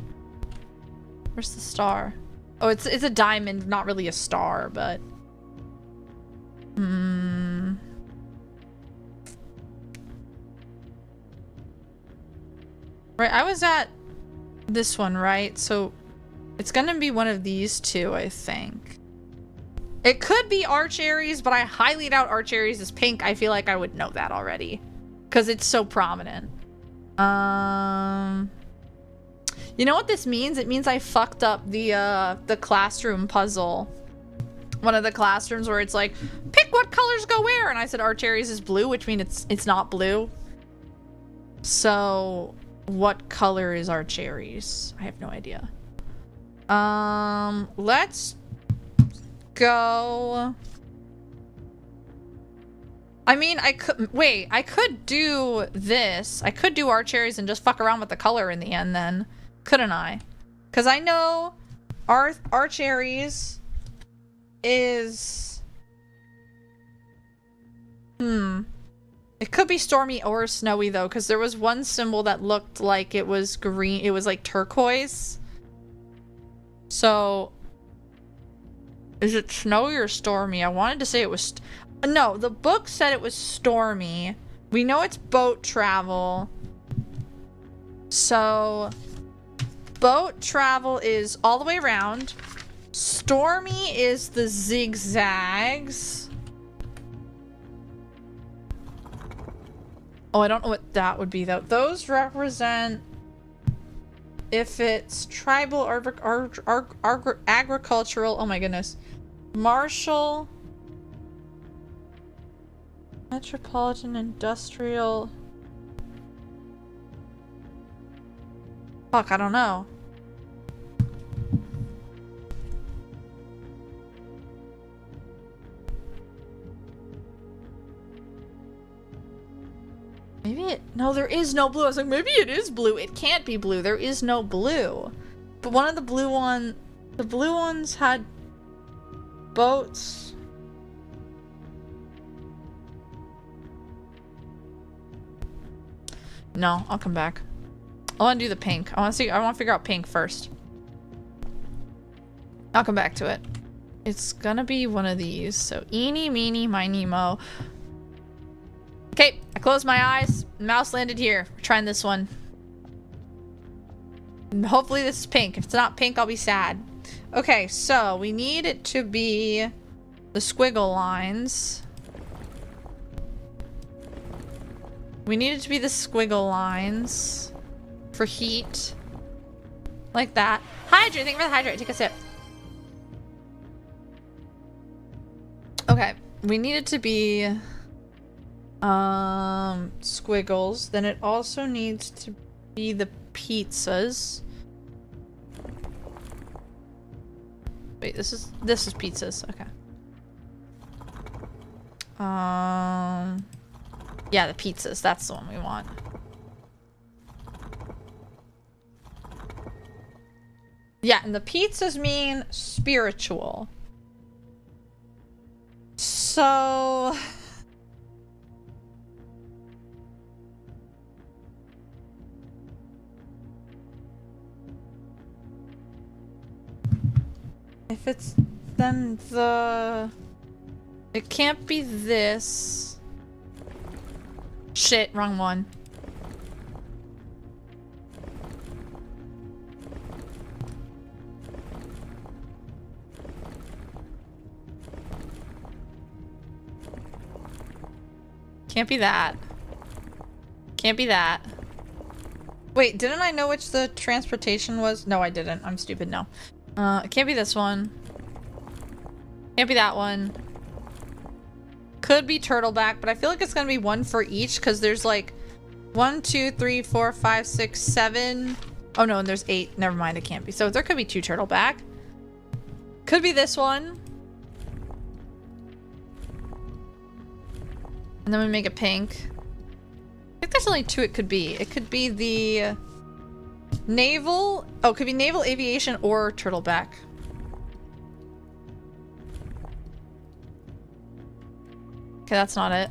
Where's the star? Oh, it's a diamond, not really a star, but... Right, I was at this one, right? So it's gonna be one of these two, I think. It could be Arch Aries, but I highly doubt Arch Aries is pink. I feel like I would know that already because it's so prominent. You know what this means? It means I fucked up the classroom puzzle. One of the classrooms where it's like, pick what colors go where, and I said Arch Aries is blue, which means it's not blue. So what color is Arch Aries? I have no idea. Let's go. I mean, I could do this. I could do Arch Aries and just fuck around with the color in the end then, couldn't I? Because I know Arch Aries is... It could be stormy or snowy though, because there was one symbol that looked like it was green. It was like turquoise. So, is it snowy or stormy? I wanted to say it was... No, the book said it was stormy. We know it's boat travel. So, boat travel is all the way around. Stormy is the zigzags. Oh, I don't know what that would be though. Those represent if it's tribal, agricultural, oh my goodness, martial, metropolitan, industrial. Fuck, I don't know. Maybe it... No, there is no blue. I was like, maybe it is blue. It can't be blue. There is no blue. But one of the blue one... The blue ones had... boats. No, I'll come back. I want to do the pink. I want to figure out pink first. I'll come back to it. It's gonna be one of these. So, eeny, meeny, miny, mo. Okay, I closed my eyes. Mouse landed here. We're trying this one. And hopefully this is pink. If it's not pink, I'll be sad. Okay, so we need it to be the squiggle lines. We need it to be the squiggle lines for heat. Like that. Hydrate, thank you for the hydrate. Take a sip. Okay, we need it to be squiggles. Then it also needs to be the pizzas. Wait, this is pizzas. Okay. Yeah, the pizzas. That's the one we want. Yeah, and the pizzas mean spiritual. So... if it's... then the... it can't be this. Shit, wrong one. Can't be that. Can't be that. Wait, didn't I know which the transportation was? No, I didn't. I'm stupid. No. It can't be this one. Can't be that one. Could be turtleback, but I feel like it's gonna be one for each because there's like 1, 2, 3, 4, 5, 6, 7. Oh no, and there's 8. Never mind, it can't be. So there could be 2 turtleback. Could be this one. And then we make it pink. I think there's only 2 it could be. It could be the naval. Oh, it could be naval aviation or turtleback. Okay, that's not it.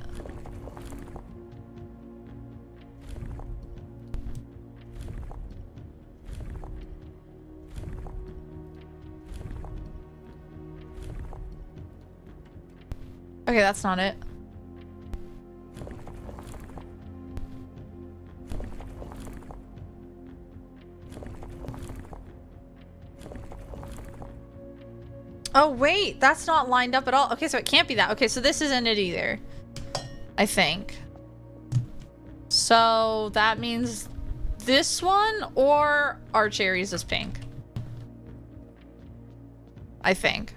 Okay, that's not it. Oh, wait, that's not lined up at all. Okay, so it can't be that. Okay, so this isn't it either. I think. So that means this one or our cherries is pink. I think.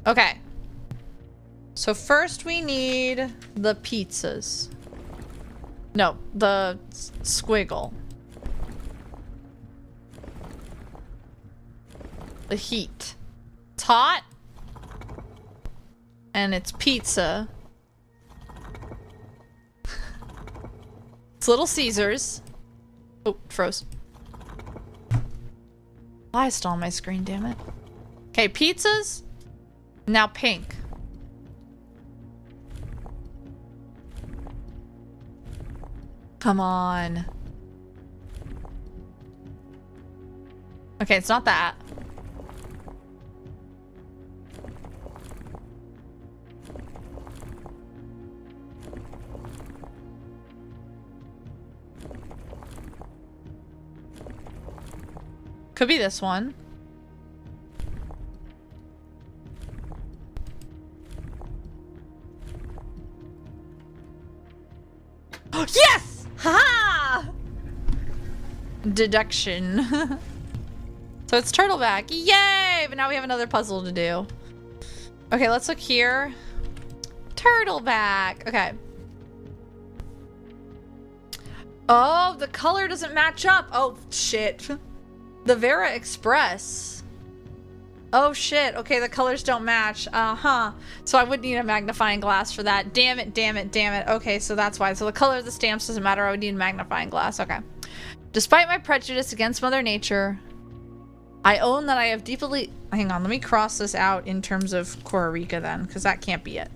Okay. So first we need the pizzas. No, the squiggle. The heat. It's hot. And it's pizza. It's Little Caesars. Oh, froze. Why is still on my screen, damn it. Okay, pizzas. Now pink. Come on. Okay, it's not that. Could be this one. Yes! Ha! Deduction. So it's turtleback. Yay! But now we have another puzzle to do. Okay, let's look here. Turtleback. Okay. Oh, the color doesn't match up. Oh, shit. The Vera Express. Oh, shit. Okay, the colors don't match. Uh-huh. So I would need a magnifying glass for that. Damn it, damn it, damn it. Okay, so that's why. So the color of the stamps doesn't matter. I would need a magnifying glass. Okay. Despite my prejudice against Mother Nature, I own that I have deeply... Hang on, let me cross this out in terms of Costa Rica then, because that can't be it.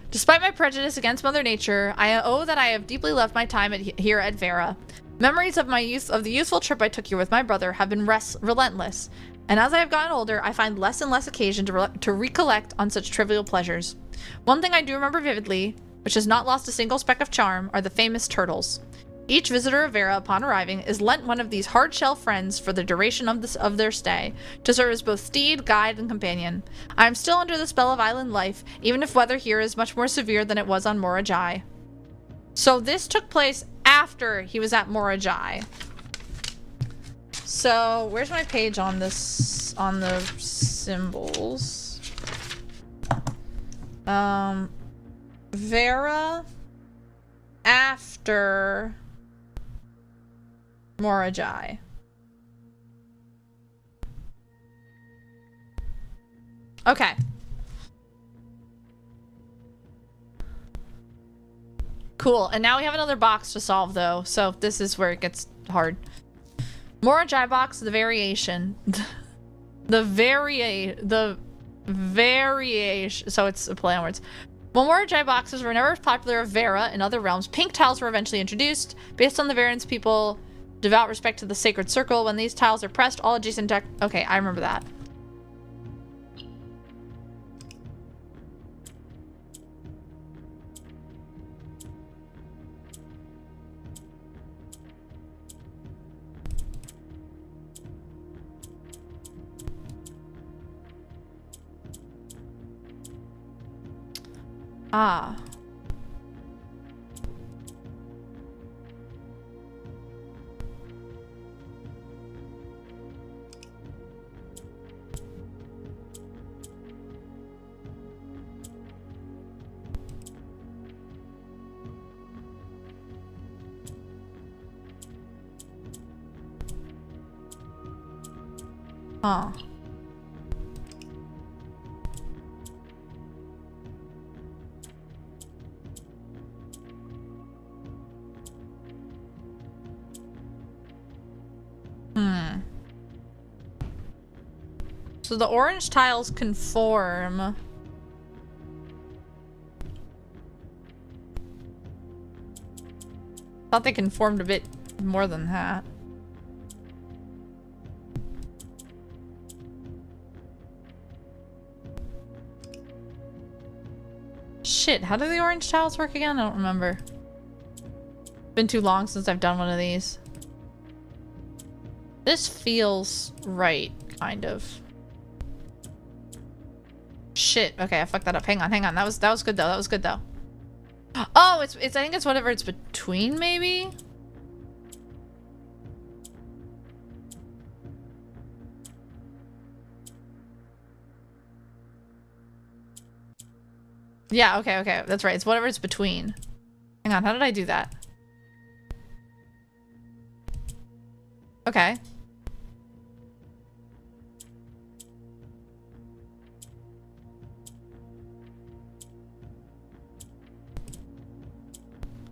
Despite my prejudice against Mother Nature, I owe that I have deeply loved my time here at Vera. Memories of my youth, of the youthful trip I took here with my brother, have been relentless. And as I have gotten older, I find less and less occasion to recollect on such trivial pleasures. One thing I do remember vividly, which has not lost a single speck of charm, are the famous turtles. Each visitor of Vera, upon arriving, is lent one of these hard-shell friends for the duration of their stay, to serve as both steed, guide, and companion. I am still under the spell of island life, even if weather here is much more severe than it was on Morajai. So this took place after he was at Morajai. So, where's my page on this, on the symbols? Vera after Morajai. Okay. Cool. And now we have another box to solve, though. So this is where it gets hard. Morajai box, the variation. the variation. So it's a play on words. When Morajai boxes were never popular of Vera in other realms, pink tiles were eventually introduced. Based on the variants, people devout respect to the sacred circle. When these tiles are pressed, all adjacent deck. Okay, I remember that. Ah. Huh. So the orange tiles conform. Thought they conformed a bit more than that. Shit, how do the orange tiles work again? I don't remember. Been too long since I've done one of these. This feels right, kind of. Shit. Okay, I fucked that up. Hang on. That was good though. That was good though. Oh, it's I think it's whatever it's between, maybe? Yeah, okay. That's right. It's whatever it's between. Hang on, how did I do that? Okay.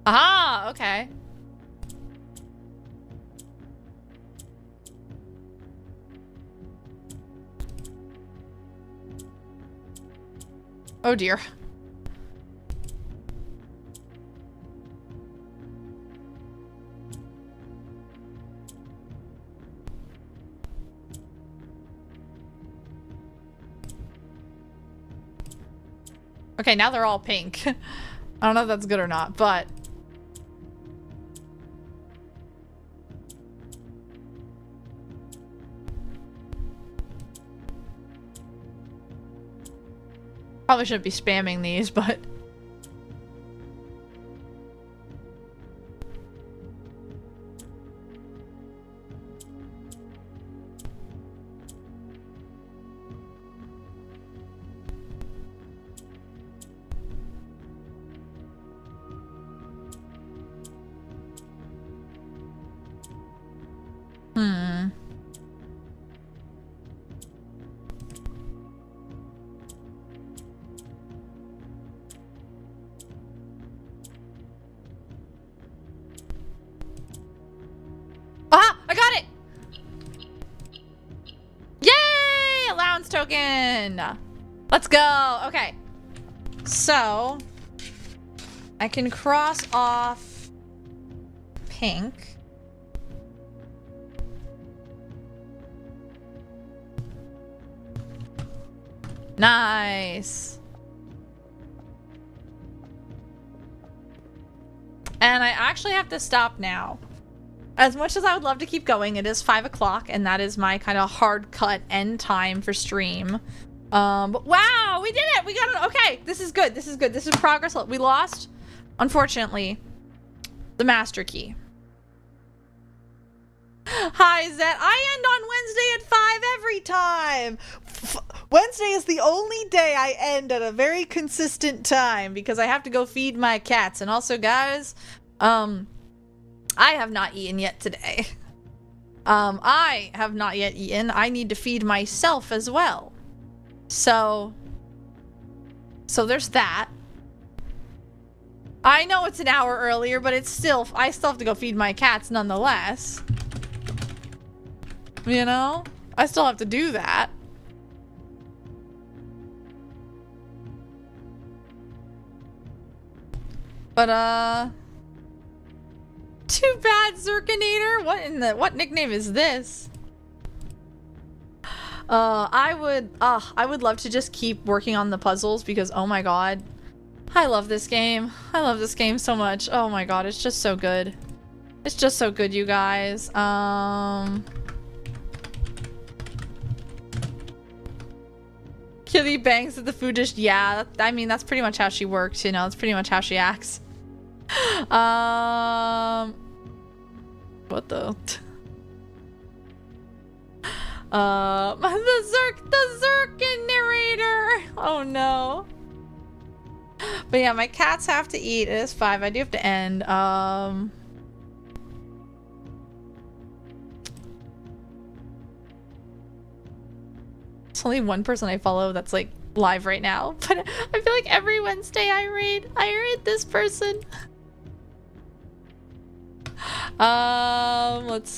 Aha! Okay. Oh dear. Okay, now they're all pink. I don't know if that's good or not, but... Probably shouldn't be spamming these, but... Ah! I got it! Yay! Allowance token! Let's go! Okay. So... I can cross off... pink. Nice! And I actually have to stop now. As much as I would love to keep going, it is 5 o'clock, and that is my kind of hard cut end time for stream. But wow, we did it! We got it! Okay, this is good. This is good. This is progress. We lost, unfortunately, the master key. Hi, Zet. I end on Wednesday at 5 every time. Wednesday is the only day I end at a very consistent time because I have to go feed my cats. And also, guys, I have not eaten yet today. I have not yet eaten. I need to feed myself as well. So there's that. I know it's an hour earlier, but it's still, I still have to go feed my cats nonetheless. You know? I still have to do that. But, too bad, Zerkinator. What nickname is this? I would love to just keep working on the puzzles because, oh my god. I love this game. I love this game so much. Oh my god, it's just so good. It's just so good, you guys. Kitty bangs at the food dish. Yeah, I mean, that's pretty much how she works, you know? That's pretty much how she acts. What the? The Zerkin narrator! Oh no. But yeah, my cats have to eat. It is 5. I do have to end. It's only one person I follow that's like live right now, but I feel like every Wednesday I raid this person. Let's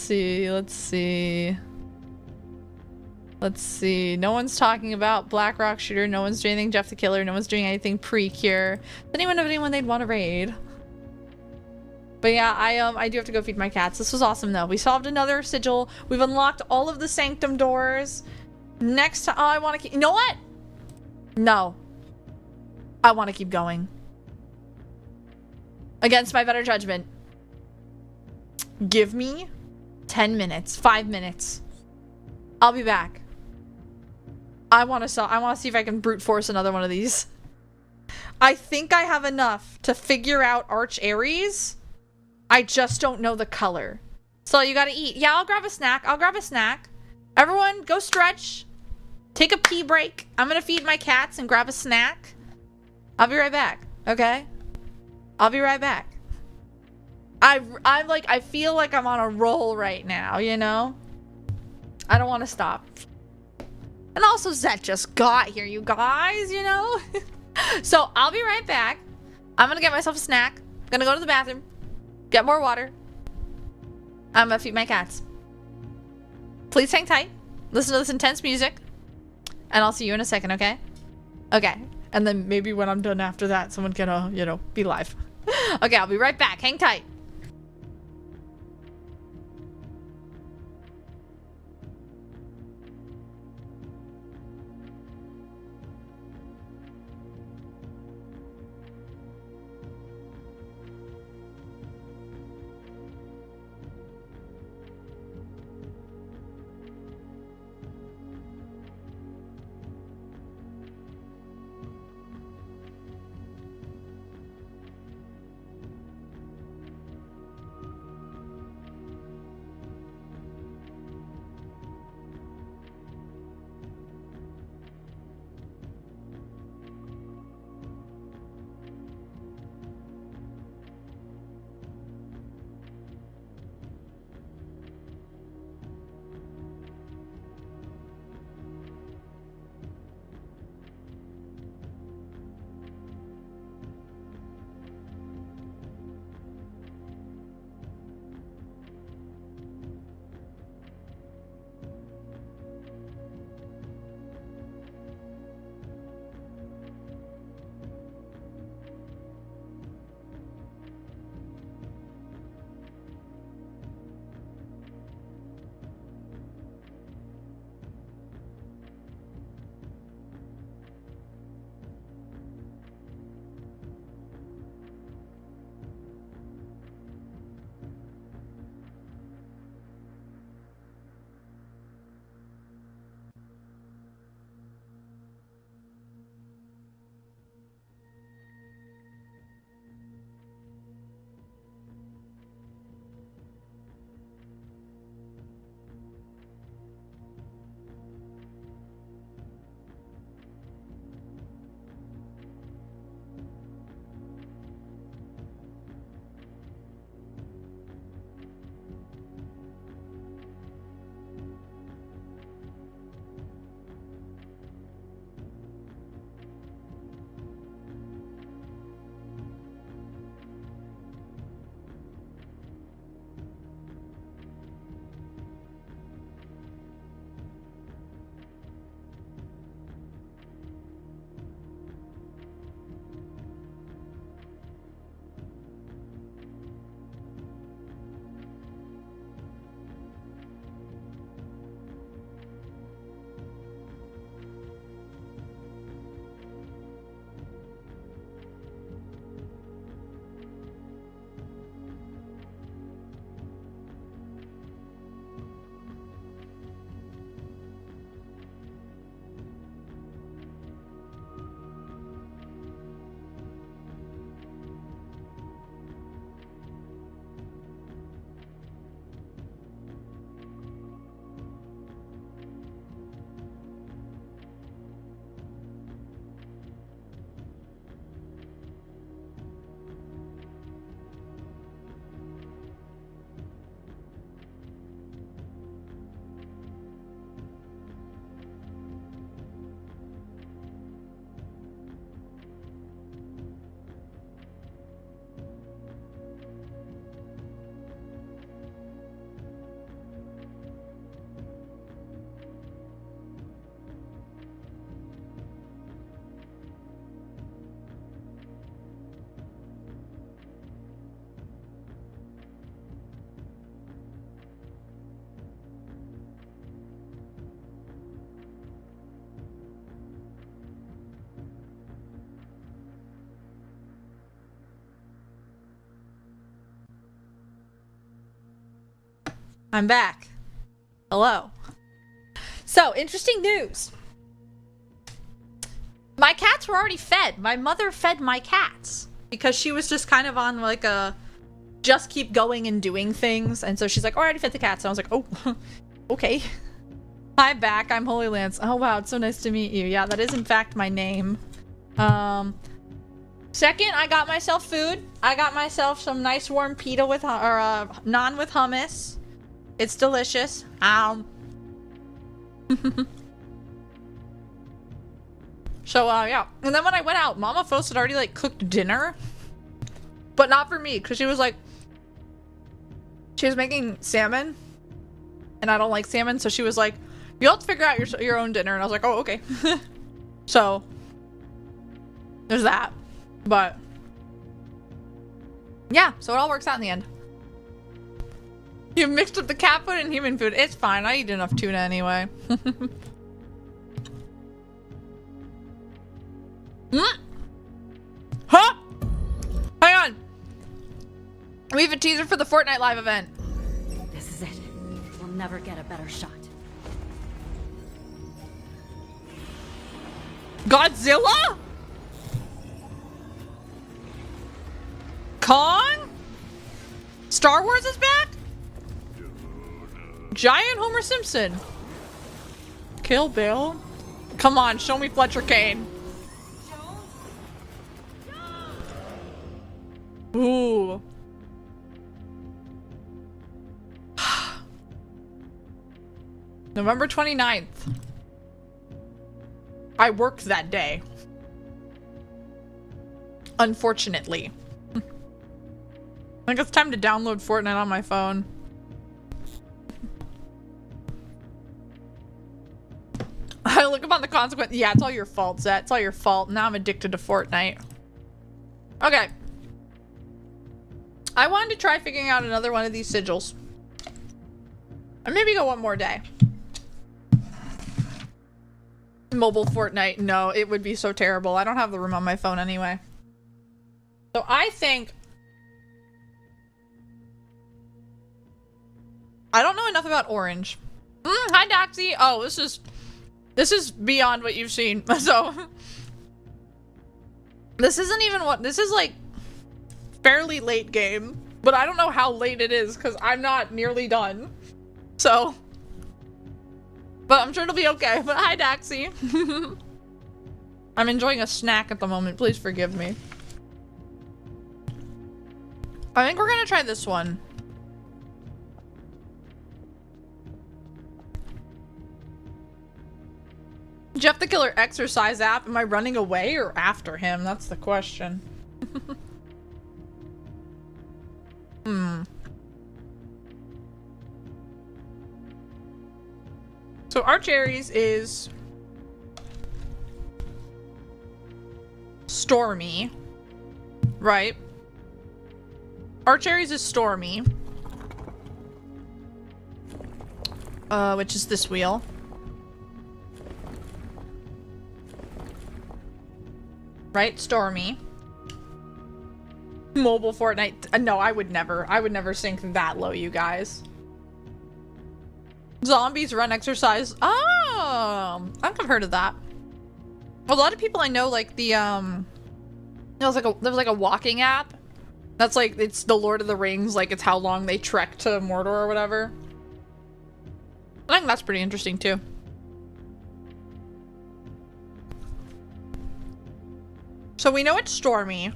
see. No one's talking about Black Rock Shooter. No one's doing anything Jeff the Killer. No one's doing anything pre-cure. Does anyone have anyone they'd want to raid? But yeah, I do have to go feed my cats. This was awesome though. We solved another sigil. We've unlocked all of the sanctum doors. Next time, I want to keep. You know what? No. I want to keep going. Against my better judgment. Give me 10 minutes, 5 minutes. I'll be back. I want to see if I can brute force another one of these. I think I have enough to figure out Arch Ares. I just don't know the color. So you gotta eat. Yeah, I'll grab a snack. Everyone, go stretch. Take a pee break. I'm gonna feed my cats and grab a snack. I'll be right back, okay? I'll be right back. I feel like I'm on a roll right now, you know? I don't want to stop. And also, Zet just got here, you guys, you know? So, I'll be right back. I'm gonna get myself a snack. Gonna go to the bathroom. Get more water. I'm gonna feed my cats. Please hang tight. Listen to this intense music. And I'll see you in a second, okay? Okay. And then maybe when I'm done after that, someone can, you know, be live. Okay, I'll be right back. Hang tight. I'm back. Hello. So, interesting news. My cats were already fed. My mother fed my cats because she was just kind of on like a just keep going and doing things. And so she's like, oh, I already fed the cats. And I was like, oh, okay. I'm back. I'm Holy Lance. Oh, wow. It's so nice to meet you. Yeah, that is in fact my name. Second, I got myself food. I got myself some nice warm pita with, naan with hummus. It's delicious. So, yeah. And then when I went out, Mama Fos had already, like, cooked dinner. But not for me, because she was, like... She was making salmon. And I don't like salmon, so she was like, you'll have to figure out your own dinner. And I was like, oh, okay. So, there's that. But, yeah. So it all works out in the end. You mixed up the cat food and human food. It's fine. I eat enough tuna anyway. Huh? Hang on. We have a teaser for the Fortnite live event. This is it. We'll never get a better shot. Godzilla? Kong? Star Wars is back? Giant Homer Simpson. Kill Bill? Come on, show me Fletcher Kane. Ooh. November 29th. I worked that day. Unfortunately. I think it's time to download Fortnite on my phone. I look upon the consequence. Yeah, it's all your fault, Zet. It's all your fault. Now I'm addicted to Fortnite. Okay. I wanted to try figuring out another one of these sigils. And maybe go one more day. Mobile Fortnite. No, it would be so terrible. I don't have the room on my phone anyway. So I think... I don't know enough about orange. Hi, Doxy. Oh, this is beyond what you've seen. So... This isn't even what... This is like... fairly late game. But I don't know how late it is because I'm not nearly done. So... But I'm sure it'll be okay. But hi, Daxy. I'm enjoying a snack at the moment. Please forgive me. I think we're gonna try this one. Jeff the Killer exercise app. Am I running away or after him? That's the question. So our cherries is Stormy, right? Our cherries is Stormy, which is this wheel. Right, Stormy. Mobile Fortnite. No, I would never sink that low, you guys. Zombies run exercise. Oh, I think I've heard of that. A lot of people I know like the there was like a walking app. That's like it's the Lord of the Rings, like it's how long they trek to Mordor or whatever. I think that's pretty interesting too. So we know it's Stormy.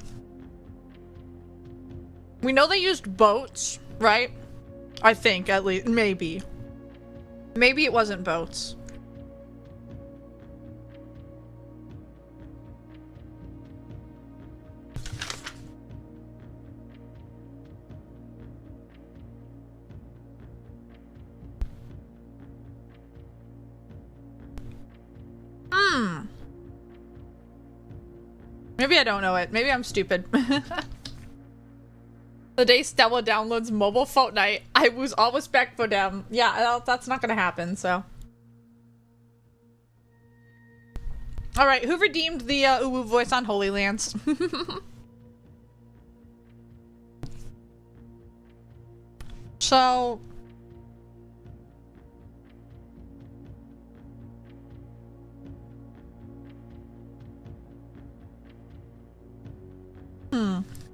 We know they used boats, right? I think at least maybe. Maybe it wasn't boats. Maybe I don't know it. Maybe I'm stupid. The day Stella downloads mobile Fortnite, I lose all respect for them. Yeah, that's not gonna happen, so. Alright, who redeemed the Uwu voice on Holy Lance? So,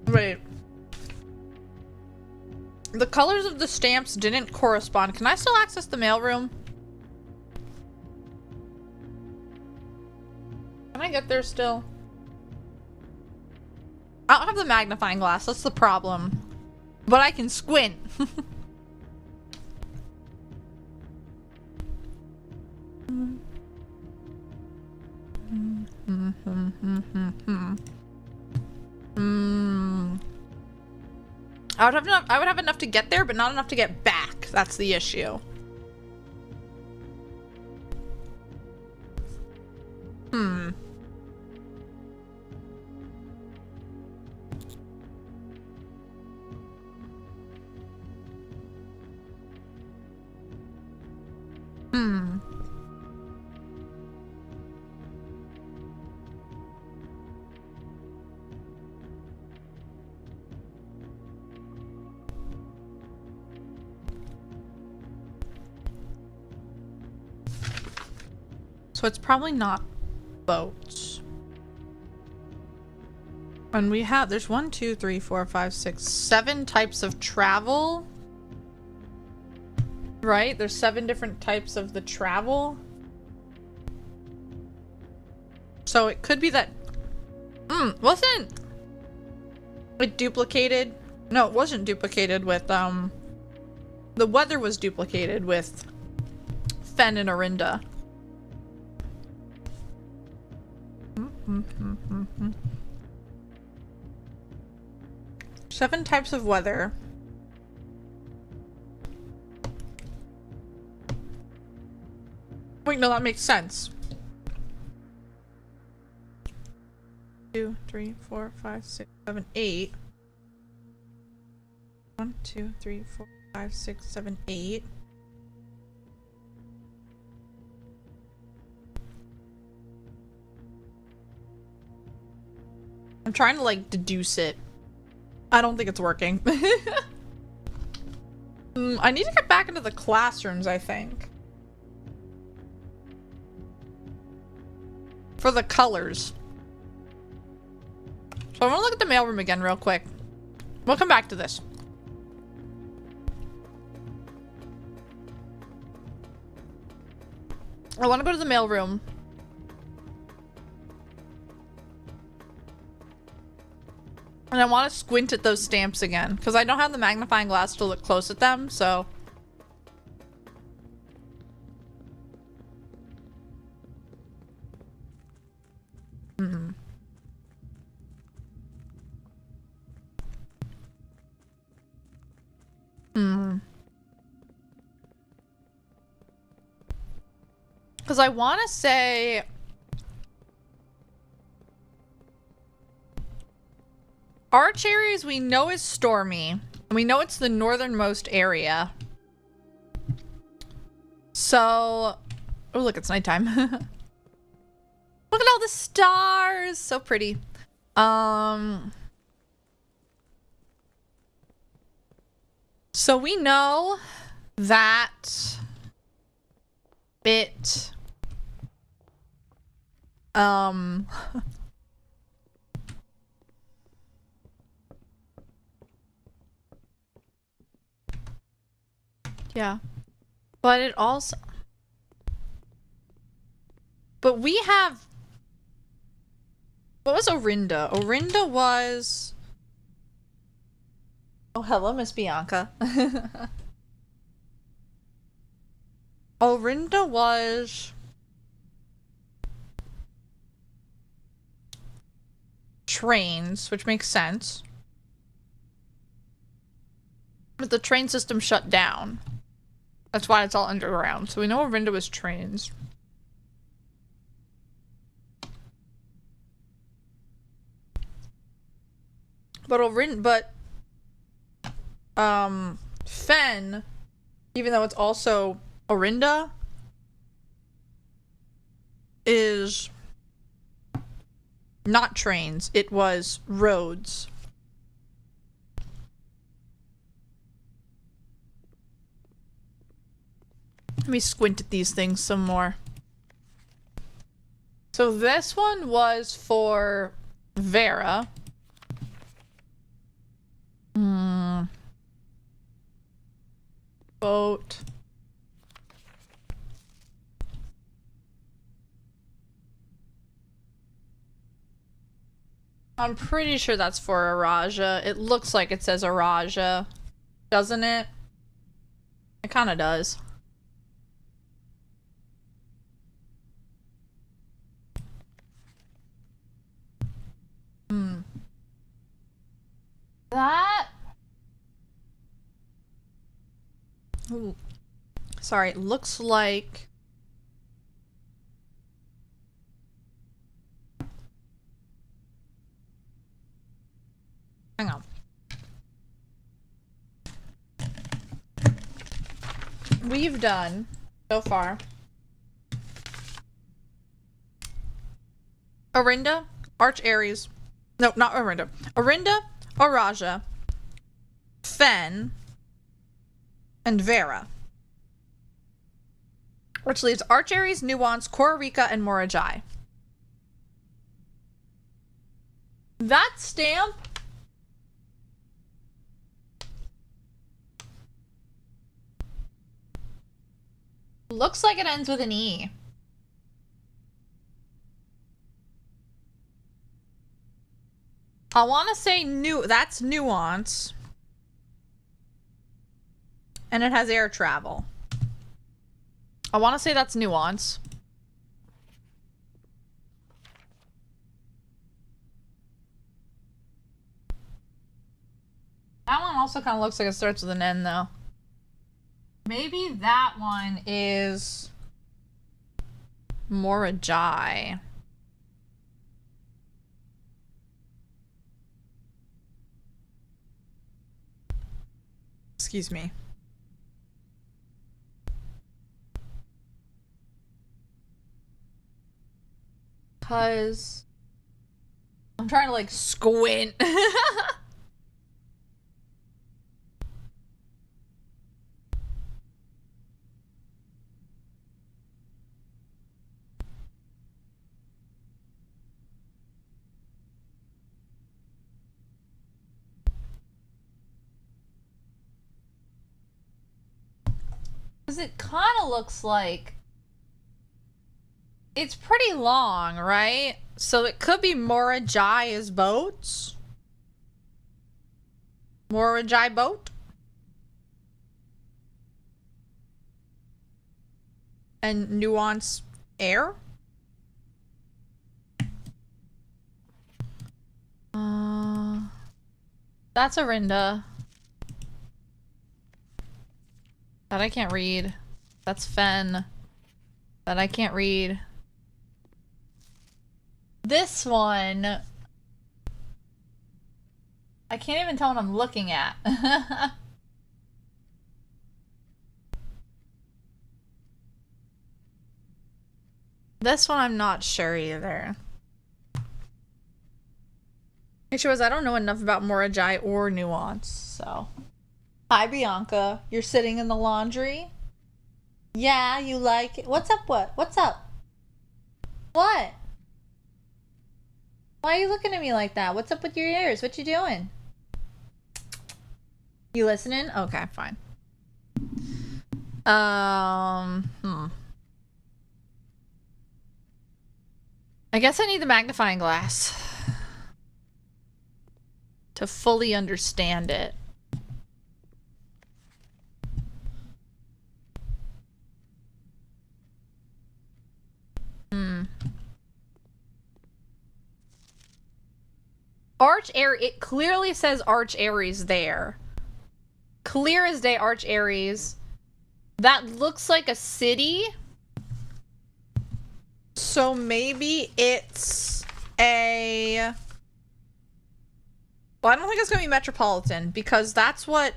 Wait. The colors of the stamps didn't correspond. Can I still access the mailroom? Can I get there still? I don't have the magnifying glass. That's the problem. But I can squint. I would have enough to get there, but not enough to get back. That's the issue. So it's probably not boats. And we have, there's 1, 2, 3, 4, 5, 6, 7 types of travel. Right? There's 7 different types of the travel. So it could be that, wasn't it duplicated? No, it wasn't duplicated with, the weather was duplicated with Fen and Orinda. 7 types of weather. Wait, no, that makes sense. 2, 3, 4, 5, 6, 7, 8. 1, 2, 3, 4, 5, 6, 7, 8. I'm trying to, like, deduce it. I don't think it's working. I need to get back into the classrooms, I think. For the colors. So I want to look at the mailroom again real quick. We'll come back to this. I want to go to the mailroom. And I want to squint at those stamps again, because I don't have the magnifying glass to look close at them, so... Because I want to say... Arch Aries we know is stormy. And we know it's the northernmost area. So... Oh, look, it's nighttime. Look at all the stars! So pretty. So we know that... Bit... Yeah. But it also... But we have... What was Orinda? Orinda was... Oh, hello, Miss Bianca. Orinda was... trains, which makes sense. But the train system shut down. That's why it's all underground. So we know Orinda was trains. But Fen, even though it's also Orinda, is not trains. It was roads. Let me squint at these things some more. So this one was for Vera. Boat. I'm pretty sure that's for Araja. It looks like it says Araja, doesn't it? It kind of does. That... Ooh. Sorry, it looks like... Hang on. We've done, so far, Orinda, Arch Ares. No, not Orinda. Orinda, Araja, Fen, and Vera. Which leaves Arch Ares, Nuance, Kororika, and Morajai. That stamp... looks like it ends with an E. I want to say that's Nuance. And it has air travel. I want to say that's Nuance. That one also kind of looks like it starts with an N, though. Maybe that one is Morajai. Excuse me. Cause I'm trying to like squint. Cause it kind of looks like it's pretty long, right? So it could be Morajai's boats. Morajai boat. And Nuance air. That's Orinda. That I can't read. That's Fen. That I can't read. This one... I can't even tell what I'm looking at. This one I'm not sure either. Issue is I don't know enough about Morajai or Nuance, so... Hi, Bianca. You're sitting in the laundry? Yeah, you like it. What's up, what? What's up? What? Why are you looking at me like that? What's up with your ears? What you doing? You listening? Okay, fine. I guess I need the magnifying glass to fully understand it. Arch Ares, it clearly says Arch Ares there. Clear as day, Arch Ares. That looks like a city. So maybe it's a... Well, I don't think it's gonna be Metropolitan, because that's what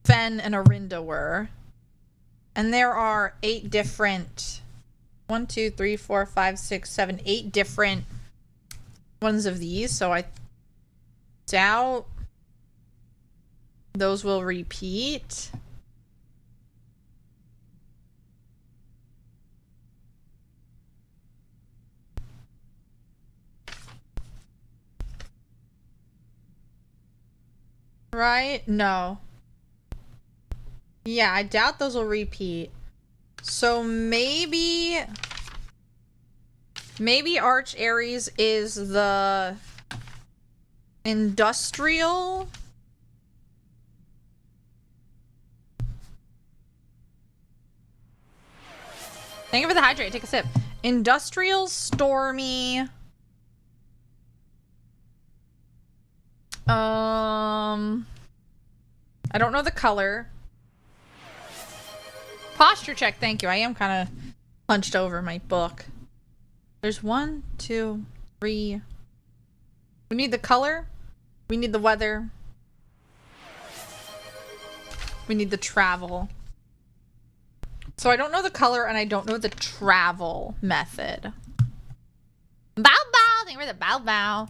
Fen and Orinda were. And there are 8 different... 1, 2, 3, 4, 5, 6, 7, 8 different ones of these, so I doubt those will repeat. Right? No. Yeah, I doubt those will repeat. So maybe Arch Ares is the industrial. Thank you for the hydrate. Take a sip. Industrial, stormy. I don't know the color. Posture check, thank you. I am kind of hunched over my book. There's 1, 2, 3. We need the color. We need the weather. We need the travel. So I don't know the color and I don't know the travel method. Bow bow! Thank you for the bow bow.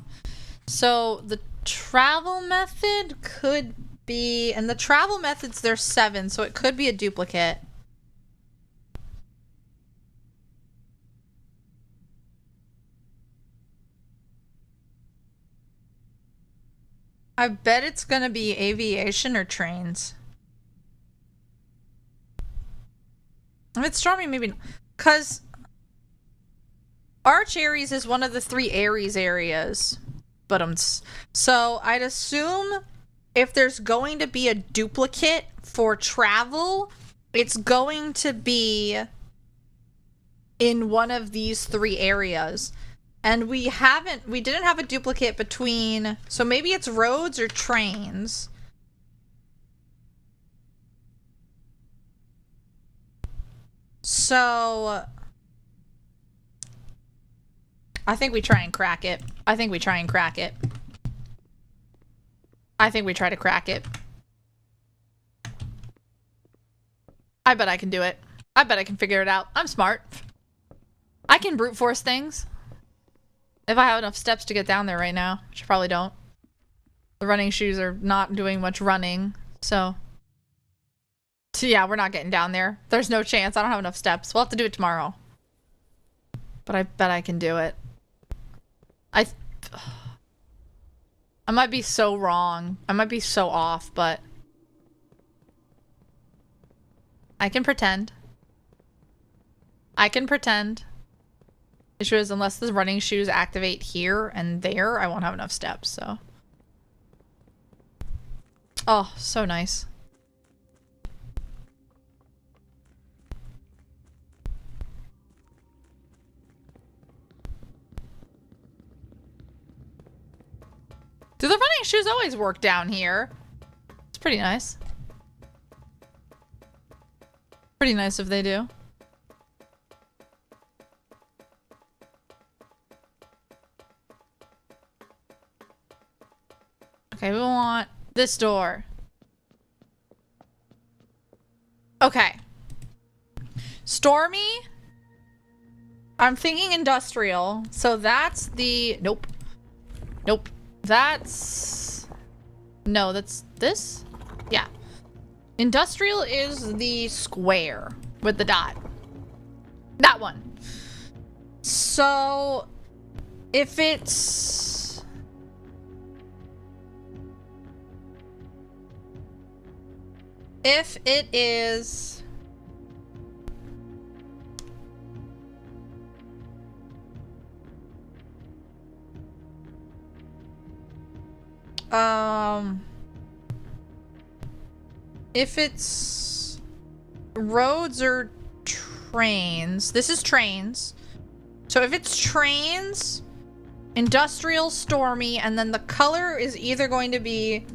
So the travel method could be, and the travel methods, there's 7, so it could be a duplicate. I bet it's gonna be aviation or trains. If it's stormy, maybe not. Because Arch Ares is one of the 3 Ares areas. But so I'd assume if there's going to be a duplicate for travel, it's going to be in one of these 3 areas. And we didn't have a duplicate between, so maybe it's roads or trains. So I think we try and crack it. I think we try to crack it. I bet I can do it. I bet I can figure it out. I'm smart. I can brute force things. If I have enough steps to get down there right now, which I probably don't. The running shoes are not doing much running, so yeah, we're not getting down there. There's no chance. I don't have enough steps. We'll have to do it tomorrow. But I bet I can do it. I might be so wrong. I might be so off, but I can pretend. Issue is, unless the running shoes activate here and there, I won't have enough steps, so. Oh, so nice. Do the running shoes always work down here? It's pretty nice. Pretty nice if they do. Okay, we want this door. Okay. Stormy. I'm thinking industrial. So that's the... Nope. Nope. That's... No, that's this? Yeah. Industrial is the square with the dot. That one. So... If it's... If it is... If it's roads or trains, this is trains. So if it's trains, industrial, stormy, and then the color is either going to be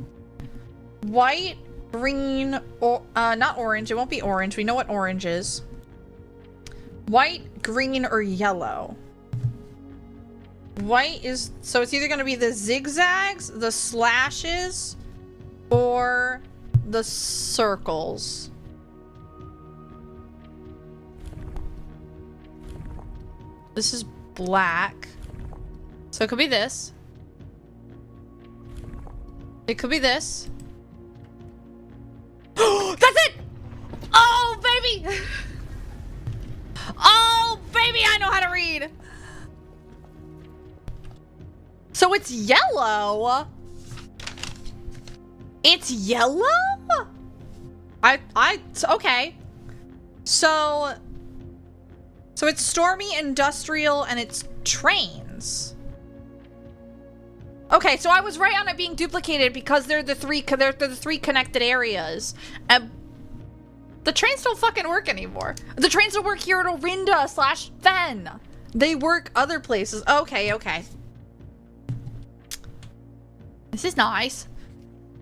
white, green, or not orange. It won't be orange. We know what orange is. White, green, or yellow. White is, so it's either going to be the zigzags, the slashes, or the circles. This is black. So it could be this. It could be this. That's it! Oh, baby! Oh, baby, I know how to read. So it's yellow. It's yellow? Okay. So it's stormy, industrial, and it's trains. Okay, so I was right on it being duplicated because they're the three connected areas. The trains don't fucking work anymore. The trains don't work here at Orinda/Fen. They work other places. Okay, okay. This is nice.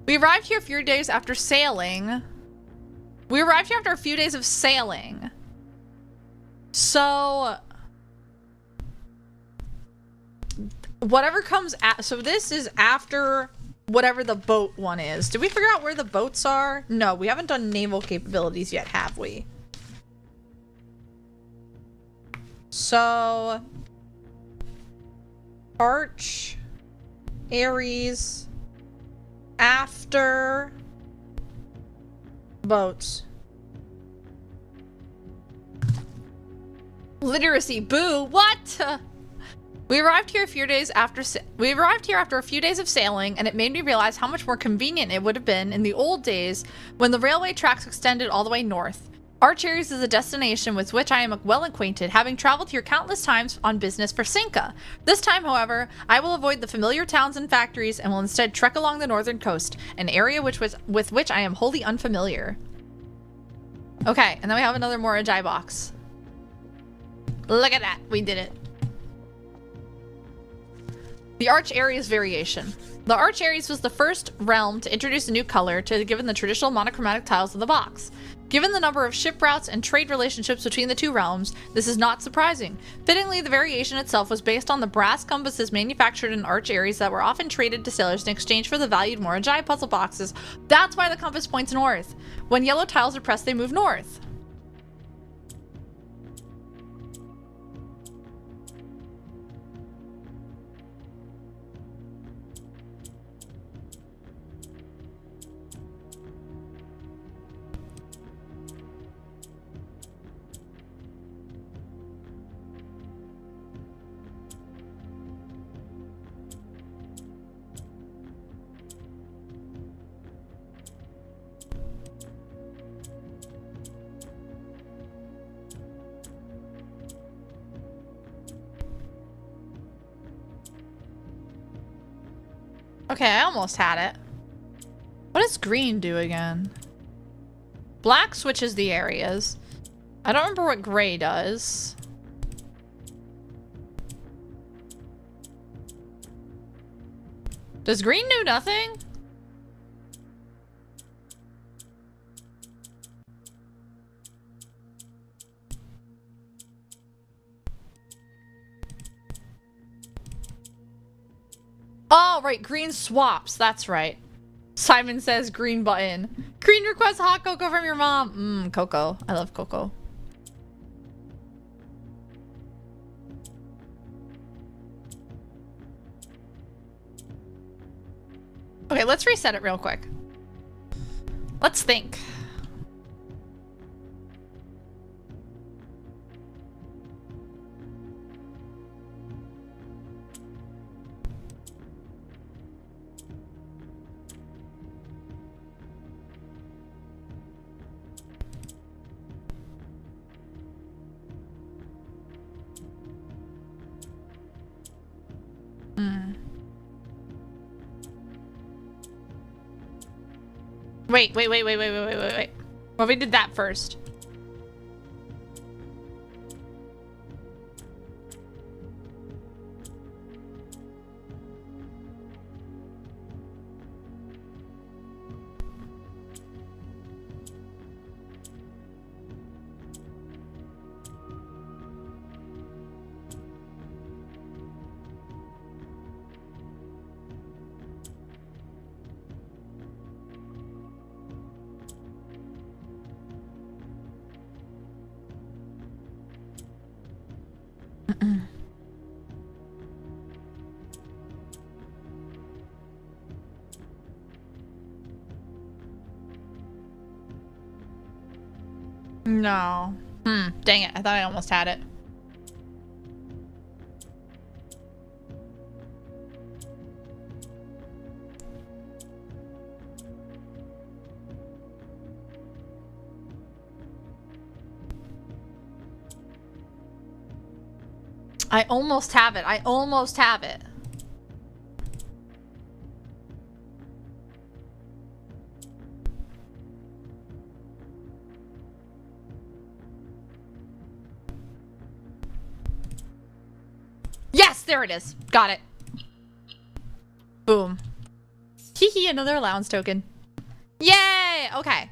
We arrived here a few days after sailing. We arrived here after a few days of sailing. So whatever comes at, so this is after whatever the boat one is. Did we figure out where the boats are? No, we haven't done naval capabilities yet, have we? So Arch, Ares, after boats. Literacy, boo, what? We arrived here a few days after a few days of sailing, and it made me realize how much more convenient it would have been in the old days when the railway tracks extended all the way north. Arch Ares is a destination with which I am well acquainted, having traveled here countless times on business for Cinca. This time, however, I will avoid the familiar towns and factories and will instead trek along the northern coast, an area with which I am wholly unfamiliar. Okay, and then we have another Morajai box. Look at that, we did it. The Arch Ares variation. The Arch Ares was the first realm to introduce a new color to given the traditional monochromatic tiles of the box. Given the number of ship routes and trade relationships between the two realms, this is not surprising. Fittingly, the variation itself was based on the brass compasses manufactured in Arch Ares that were often traded to sailors in exchange for the valued Morajai puzzle boxes. That's why the compass points north. When yellow tiles are pressed, they move north. Okay, I almost had it. What does green do again? Black switches the areas. I don't remember what gray does. Does green do nothing? Oh, right. Green swaps. That's right. Simon says green button. Green requests hot cocoa from your mom. Cocoa. I love cocoa. Okay, let's reset it real quick. Let's think. Wait. Well, we did that first. No. Dang it. I thought I almost had it. I almost have it. I almost have it. Yes, there it is. Got it. Boom. Hee hee, another allowance token. Yay! Okay.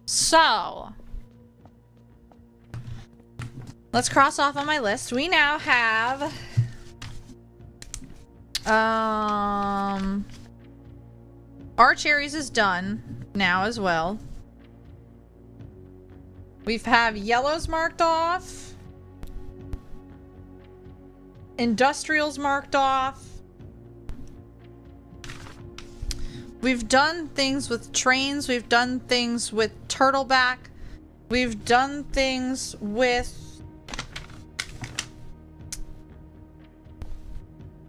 So, let's cross off on my list. We now have our cherries is done now as well. We've have yellows marked off. Industrials marked off. We've done things with trains. We've done things with turtleback. We've done things with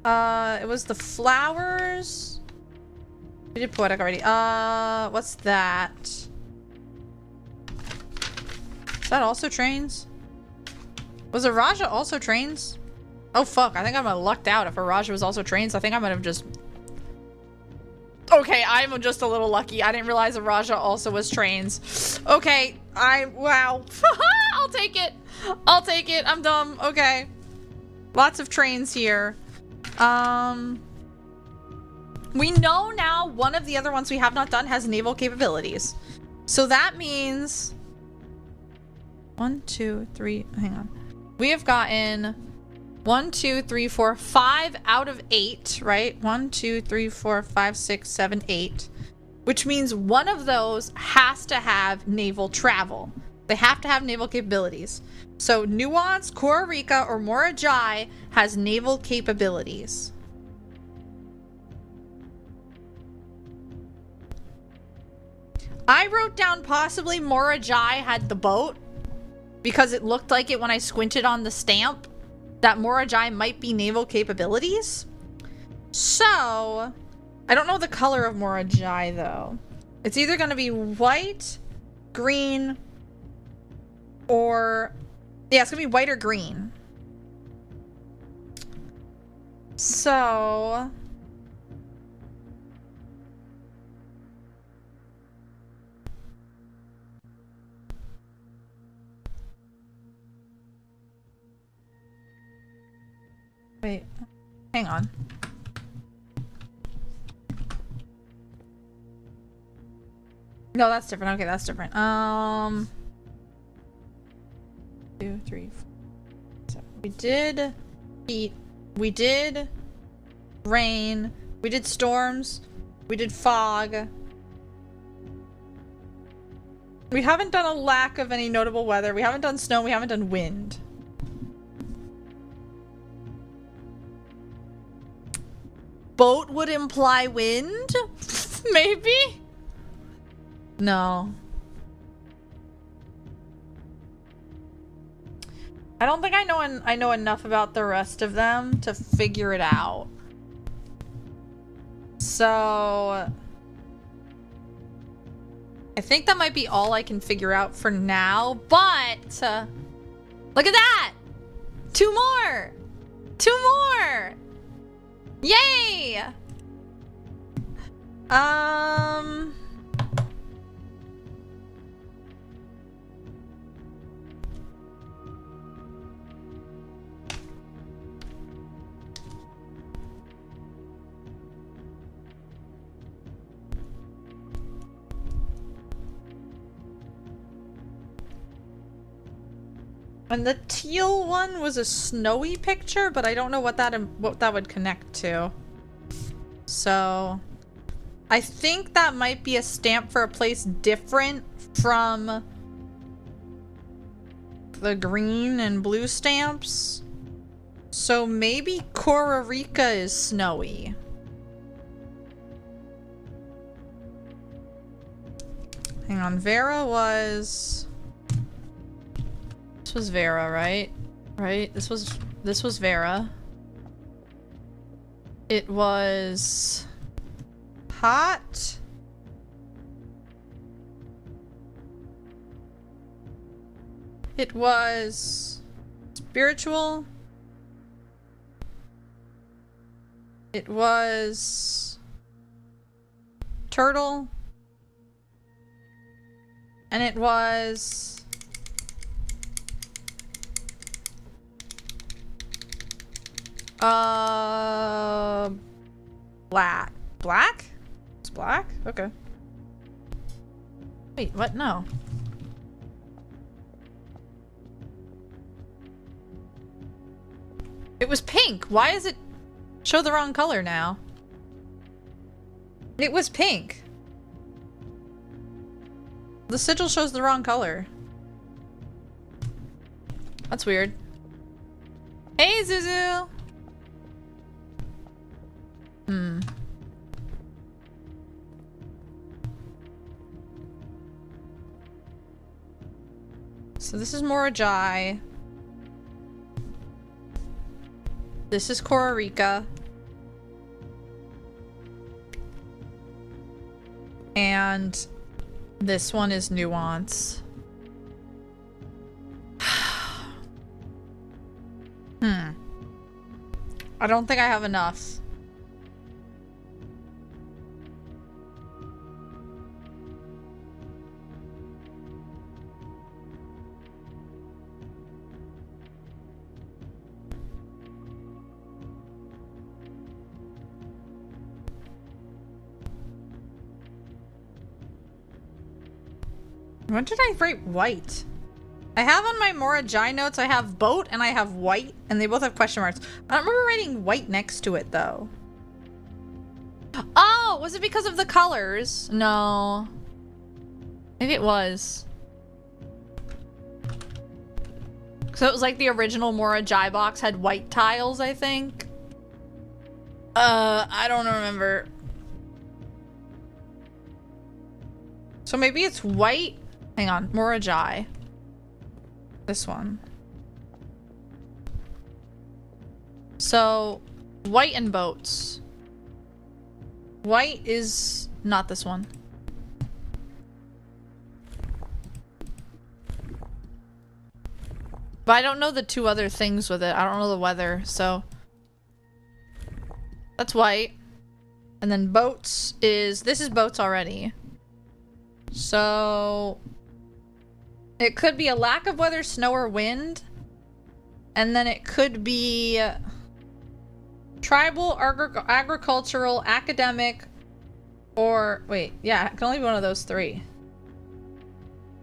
it was the flowers. We did poetic already. What's that? Is that also trains? Was Araja also trains? Oh fuck, I think I might have lucked out. If Araja was also trains, I think I might have just... Okay, I'm just a little lucky. I didn't realize Araja also was trains. Okay, wow. I'll take it. I'll take it. I'm dumb. Okay. Lots of trains here. We know now one of the other ones we have not done has naval capabilities. So that means... 1, 2, 3... Hang on. We have gotten... 1, 2, 3, 4, 5 out of 8, right? 1, 2, 3, 4, 5, 6, 7, 8. Which means one of those has to have naval travel. They have to have naval capabilities. So Nuance, Kororika, or Morajai has naval capabilities. I wrote down possibly Morajai had the boat because it looked like it when I squinted on the stamp. That Morajai might be naval capabilities. So, I don't know the color of Morajai though. It's either going to be white, green, or... Yeah, it's going to be white or green. So... Wait, hang on. No, that's different. Okay, that's different. 2, 3, 4. So we did heat. We did rain. We did storms. We did fog. We haven't done a lack of any notable weather. We haven't done snow. We haven't done wind. Boat would imply wind? Maybe? No. I don't think I know enough about the rest of them to figure it out. So I think that might be all I can figure out for now, but look at that! 2 more! 2 more! Yay! And the teal one was a snowy picture, but I don't know what that would connect to. So I think that might be a stamp for a place different from the green and blue stamps. So maybe Kororika is snowy. Hang on, Vera was... This was Vera, right? Right? This was Vera. It was hot. It was spiritual. It was turtle. And it was black. Black? It's black? Okay. Wait, what? No. It was pink. Why is it show the wrong color now? It was pink. The sigil shows the wrong color. That's weird. Hey, Zuzu! So this is Morajai. This is Kororika. And this one is Nuance. I don't think I have enough. When did I write white? I have on my Morajai notes, I have boat and I have white, and they both have question marks. I don't remember writing white next to it, though. Oh, was it because of the colors? No. Maybe it was. So it was like the original Morajai box had white tiles, I think. I don't remember. So maybe it's white. Hang on, Morajai. This one. So, white and boats. White is not this one. But I don't know the two other things with it. I don't know the weather, so. That's white. And then boats is, this is boats already. So, it could be a lack of weather, snow, or wind. And then it could be tribal, agricultural, academic, or wait, yeah, it can only be one of those three.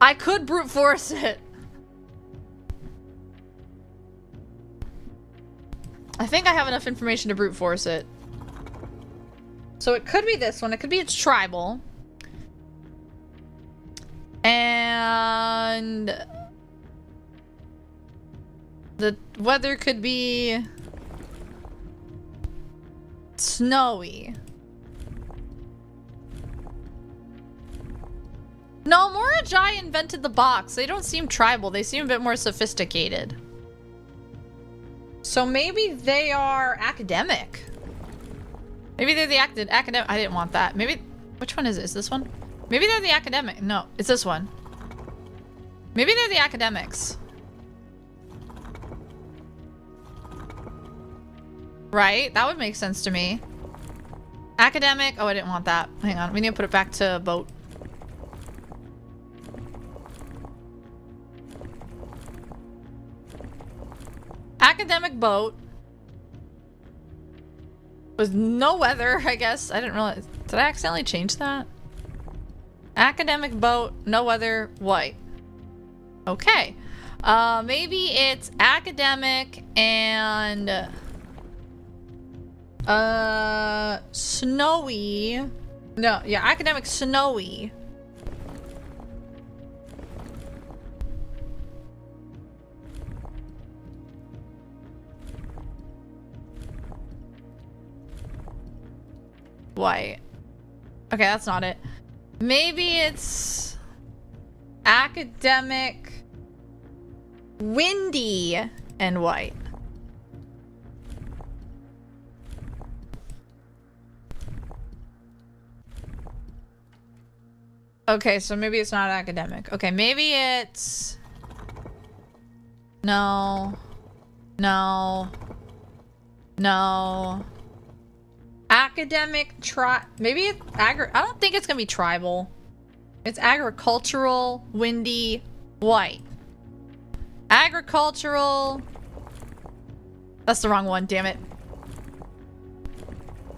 I could brute force it. I think I have enough information to brute force it. So it could be this one. It could be it's tribal. And the weather could be snowy. No, Morajai invented the box. They don't seem tribal. They seem a bit more sophisticated. So maybe they are academic. Maybe they're the academic. I didn't want that. Maybe, which one is it? Is this one? Maybe they're the academic. No, it's this one. Maybe they're the academics. Right? That would make sense to me. Academic. Oh, I didn't want that. Hang on. We need to put it back to boat. Academic boat. With no weather, I guess. I didn't realize. Did I accidentally change that? Academic boat, no weather, white. Okay. Maybe it's academic and snowy. No, yeah, academic snowy. White. Okay, that's not it. Maybe it's academic, windy, and white. Okay, so maybe it's not academic. Okay, maybe it's No. No. No. Academic maybe it's I don't think it's gonna be tribal. It's agricultural, windy, white. Agricultural. That's the wrong one, damn it.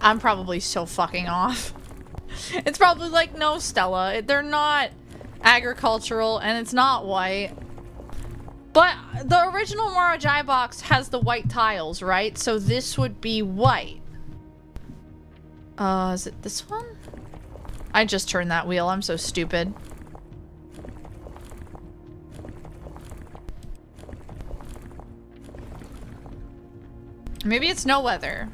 I'm probably so fucking off. It's probably like, no, Stella, they're not agricultural and it's not white. But the original Morajai box has the white tiles, right? So this would be white. Is it this one? I just turned that wheel. I'm so stupid. Maybe it's no weather.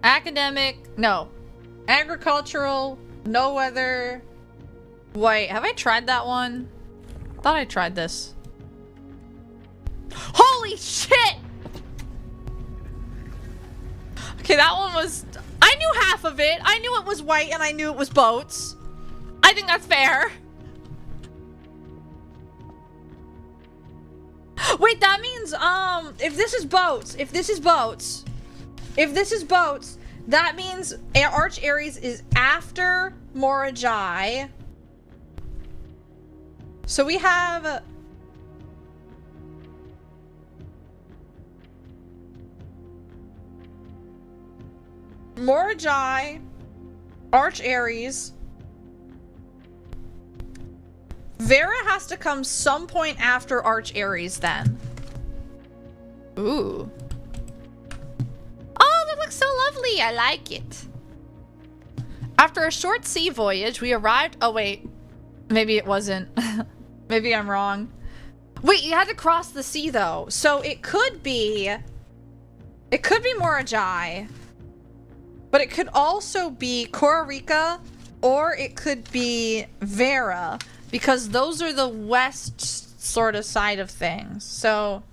Academic, no. Agricultural, no weather. Wait, have I tried that one? Thought I tried this. Holy shit! Okay, that one was... I knew half of it. I knew it was white and I knew it was boats. I think that's fair. Wait, that means, if this is boats, that means Arch Ares is after Morajai. So we have... Morajai, Arch Ares. Vera has to come some point after Arch Ares then. Ooh. Oh, that looks so lovely. I like it. After a short sea voyage, we arrived... Oh, wait. Maybe it wasn't. Maybe I'm wrong. Wait, you had to cross the sea, though. So it could be... It could be Morajai. But it could also be Kororika, or it could be Vera, because those are the west sort of side of things. So,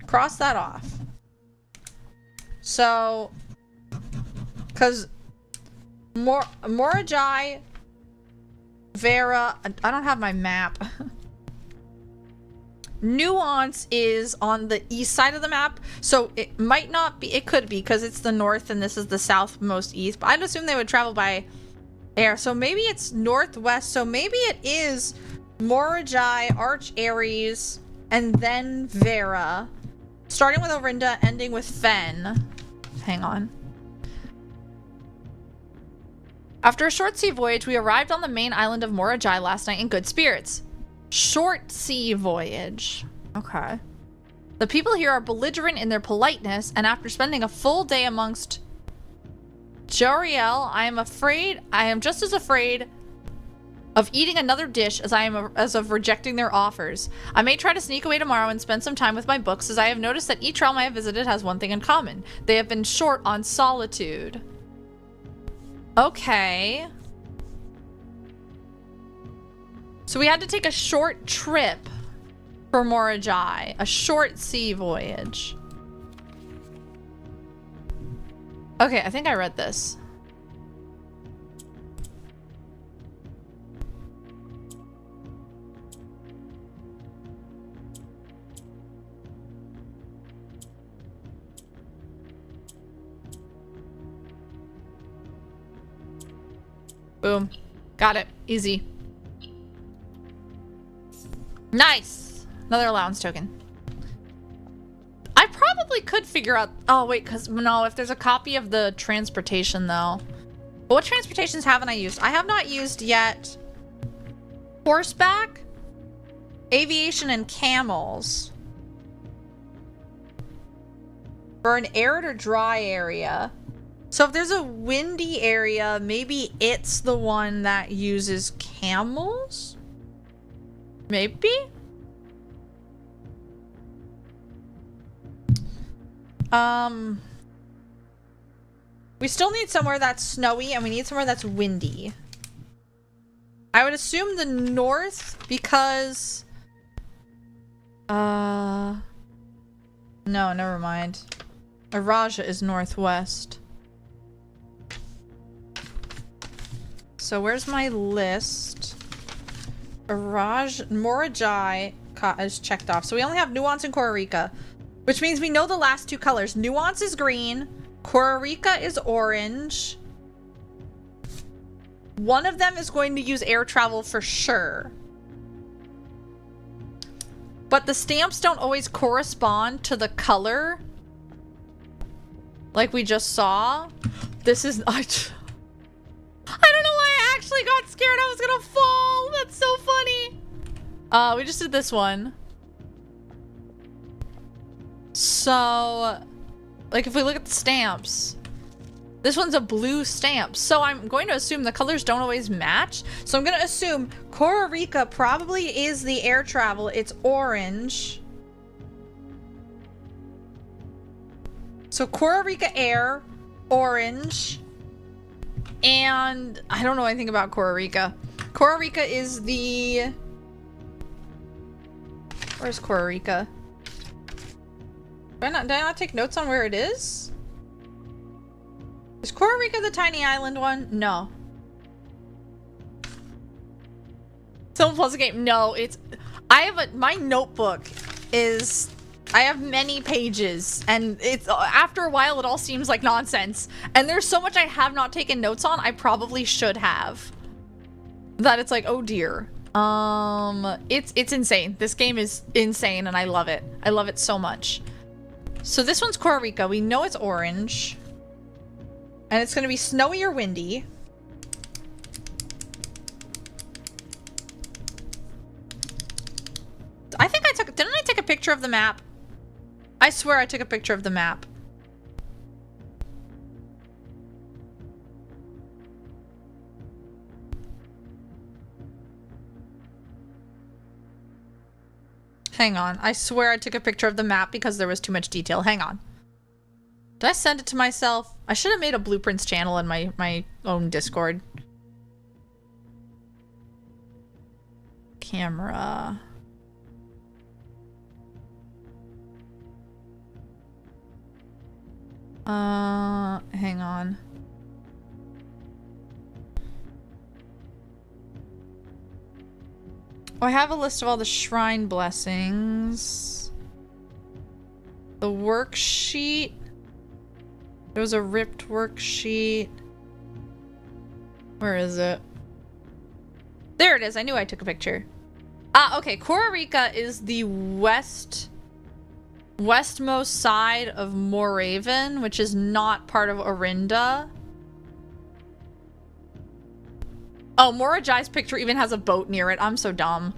cross that off. So, because Morajai, Vera, I don't have my map. Nuance is on the east side of the map, so it might not be, it could be, because it's the north and this is the southmost east, but I'd assume they would travel by air, so maybe it's northwest, so maybe it is Morajai, Arch Ares, and then Vera, starting with Orinda, ending with Fen. Hang on. After a short sea voyage, we arrived on the main island of Morajai last night in good spirits. Short sea voyage. Okay. The people here are belligerent in their politeness, and after spending a full day amongst Joriel, I am just as afraid of eating another dish as I am as of rejecting their offers. I may try to sneak away tomorrow and spend some time with my books, as I have noticed that each realm I have visited has one thing in common. They have been short on solitude. Okay. So we had to take a short trip for Morajai. A short sea voyage. Okay, I think I read this. Boom. Got it. Easy. Nice! Another allowance token. I probably could figure out... Oh, wait, because... No, if there's a copy of the transportation, though. But what transportations haven't I used? I have not used yet... Horseback, aviation, and camels. For an arid or dry area. So if there's a windy area, maybe it's the one that uses camels? Maybe? We still need somewhere that's snowy and we need somewhere that's windy. I would assume the north because... No, never mind. Araja is northwest. So where's my list? Morajai is checked off. So we only have Nuance and Kororika, which means we know the last two colors. Nuance is green. Kororika is orange. One of them is going to use air travel for sure. But the stamps don't always correspond to the color. Like we just saw. This is... I don't know why I actually got scared I was gonna fall. That's so funny. We just did this one. So, like if we look at the stamps, this one's a blue stamp. So I'm going to assume the colors don't always match. So I'm going to assume Kororika probably is the air travel. It's orange. So Kororika air, orange. And I don't know anything about Kororika. Kororika is the... Where's Kororika? Did I not take notes on where it is? Is Kororika the tiny island one? No. Someone plus a game. No, it's... I have a... My notebook is... I have many pages, and it's... After a while, it all seems like nonsense. And there's so much I have not taken notes on, I probably should have. That it's like, oh dear. It's insane. This game is insane, and I love it. I love it so much. So this one's Kororika. We know it's orange. And it's going to be snowy or windy. I think I took... Didn't I take a picture of the map? I swear I took a picture of the map. Hang on. I swear I took a picture of the map because there was too much detail. Hang on. Did I send it to myself? I should have made a blueprints channel in my own Discord. Camera. Hang on. Oh, I have a list of all the shrine blessings. The worksheet. There was a ripped worksheet. Where is it? There it is. I knew I took a picture. Okay. Kororika is the westmost side of Moraven, which is not part of Orinda. Oh, Morajai's picture even has a boat near it. I'm so dumb.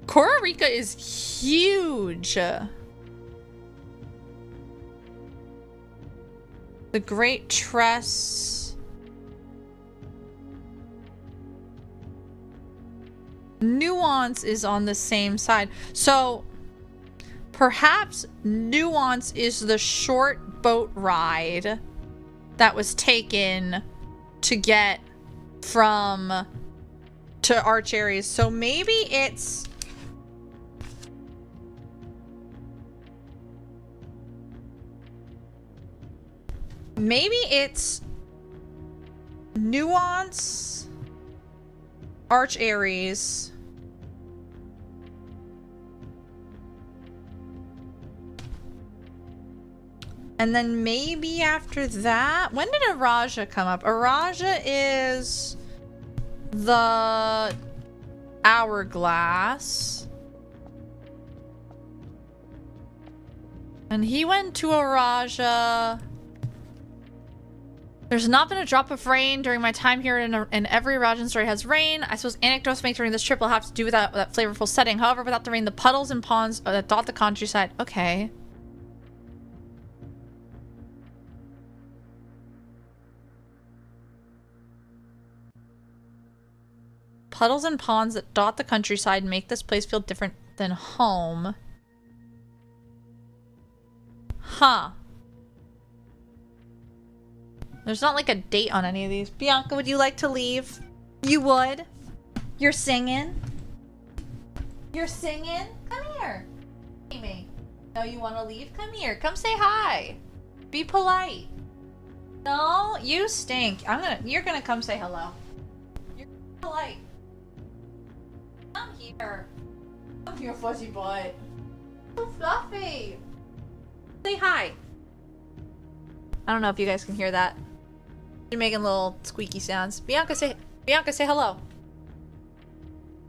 Kororika is huge. The Great Tress. Nuance is on the same side. So, perhaps Nuance is the short boat ride that was taken to get from to Arch Ares. So maybe it's... Maybe it's Nuance, Arch Ares, and then maybe after that, when did Araja come up? Araja is the Hourglass. And he went to Araja. There's not been a drop of rain during my time here, and every Rajan story has rain. I suppose anecdotes made during this trip will have to do with that flavorful setting. However, without the rain, the puddles and ponds that dot the countryside. Okay. Puddles and ponds that dot the countryside make this place feel different than home. Huh. There's not like a date on any of these. Bianca, would you like to leave? You would? You're singing? You're singing? Come here. Amy. No, you want to leave? Come here. Come say hi. Be polite. No, you stink. You're gonna come say hello. You're polite. Come here. Come here, fuzzy butt. So fluffy. Say hi. I don't know if you guys can hear that. You're making little squeaky sounds. Bianca, say hello.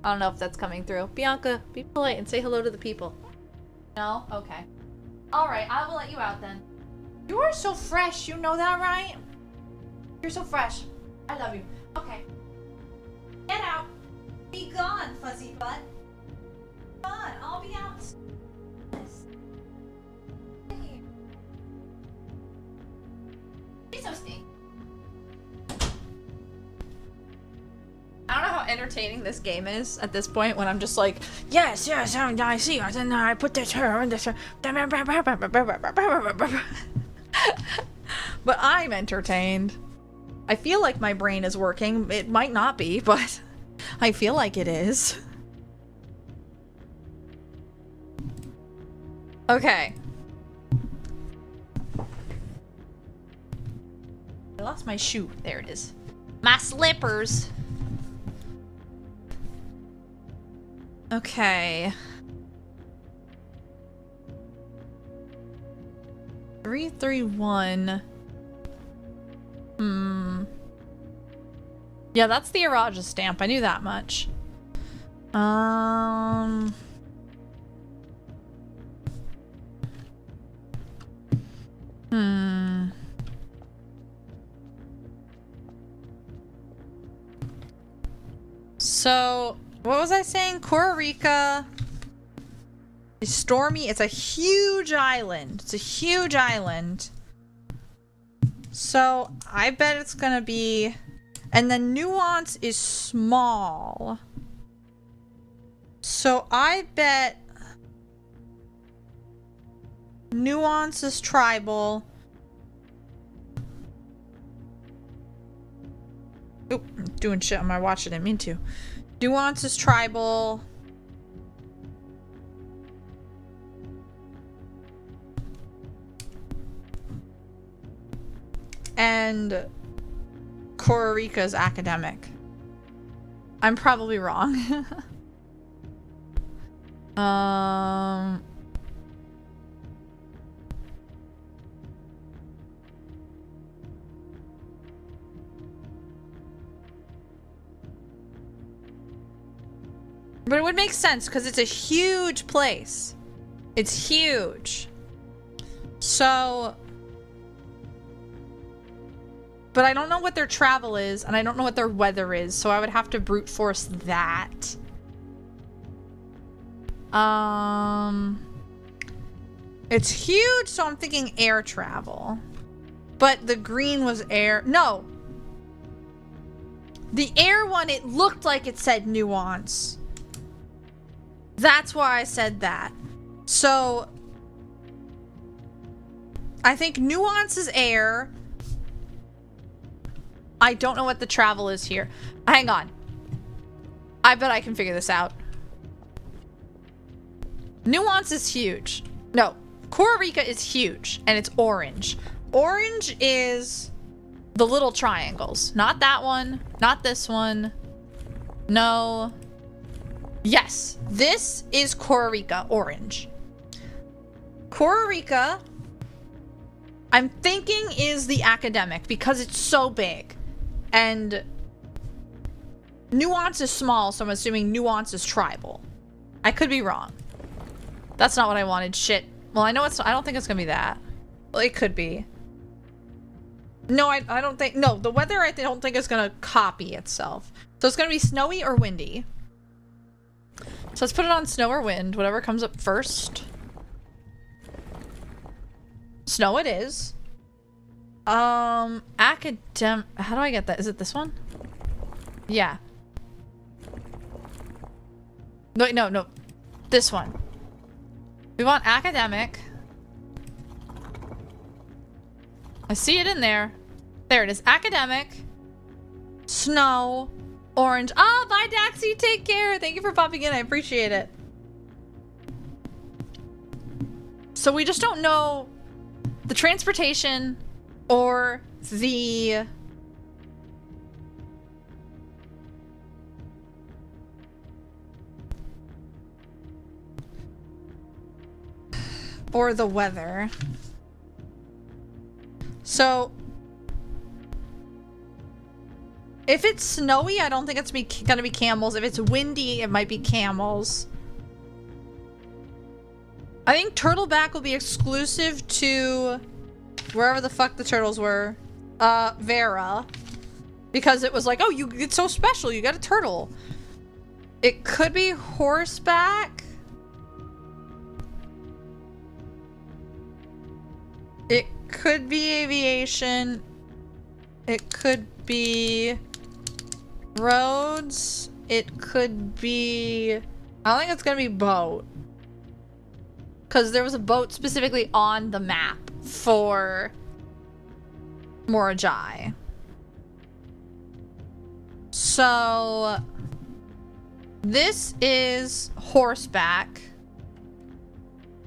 I don't know if that's coming through. Bianca, be polite and say hello to the people. No? Okay. Alright, I will let you out then. You are so fresh, you know that, right? You're so fresh. I love you. Okay. Get out. Be gone, fuzzy butt. Come on, I'll be out. She's so stinky. I don't know how entertaining this game is at this point when I'm just like, yes, I see, and then I put this her and this her. But I'm entertained. I feel like my brain is working. It might not be, but I feel like it is. Okay. I lost my shoe. There it is. My slippers. Okay. 331. Yeah, that's the Araja stamp. I knew that much. So, what was I saying? Costa Rica is stormy. It's a huge island. It's a huge island. So, I bet it's gonna be... And then Nuance is small. So, I bet... Nuance is tribal. Oop, I'm doing shit on my watch. I didn't mean to. Nuance is tribal. And Costa Rica is academic. I'm probably wrong. But it would make sense because it's a huge place. It's huge. So... But I don't know what their travel is, and I don't know what their weather is, so I would have to brute force that. It's huge, so I'm thinking air travel. But the green was air... No! The air one, it looked like it said Nuance. That's why I said that. So... I think Nuance is air... I don't know what the travel is here. Hang on. I bet I can figure this out. Nuance is huge. No. Costa Rica is huge. And it's orange. Orange is the little triangles. Not that one. Not this one. No. Yes. This is Costa Rica. Orange. Costa Rica, I'm thinking, is the academic because it's so big. And Nuance is small, so I'm assuming Nuance is tribal. I could be wrong. That's not what I wanted. Shit. Well, I know it's... I don't think it's gonna be that. Well, it could be. No, I don't think... No, the weather I don't think is gonna copy itself. So it's gonna be snowy or windy. So let's put it on snow or wind. Whatever comes up first. Snow it is. How do I get that? Is it this one? Yeah. Wait, no. This one. We want academic. I see it in there. There it is. Academic. Snow. Orange. Oh, bye Daxie. Take care. Thank you for popping in. I appreciate it. So we just don't know the transportation or the... or the weather. So if it's snowy, I don't think it's gonna be camels. If it's windy, it might be camels. I think turtleback will be exclusive to wherever the fuck the turtles were. Vera. Because it was like, oh, it's so special, you got a turtle. It could be horseback. It could be aviation. It could be roads. It could be... I don't think it's gonna be boat. Because there was a boat specifically on the map for Morajai. So this is horseback.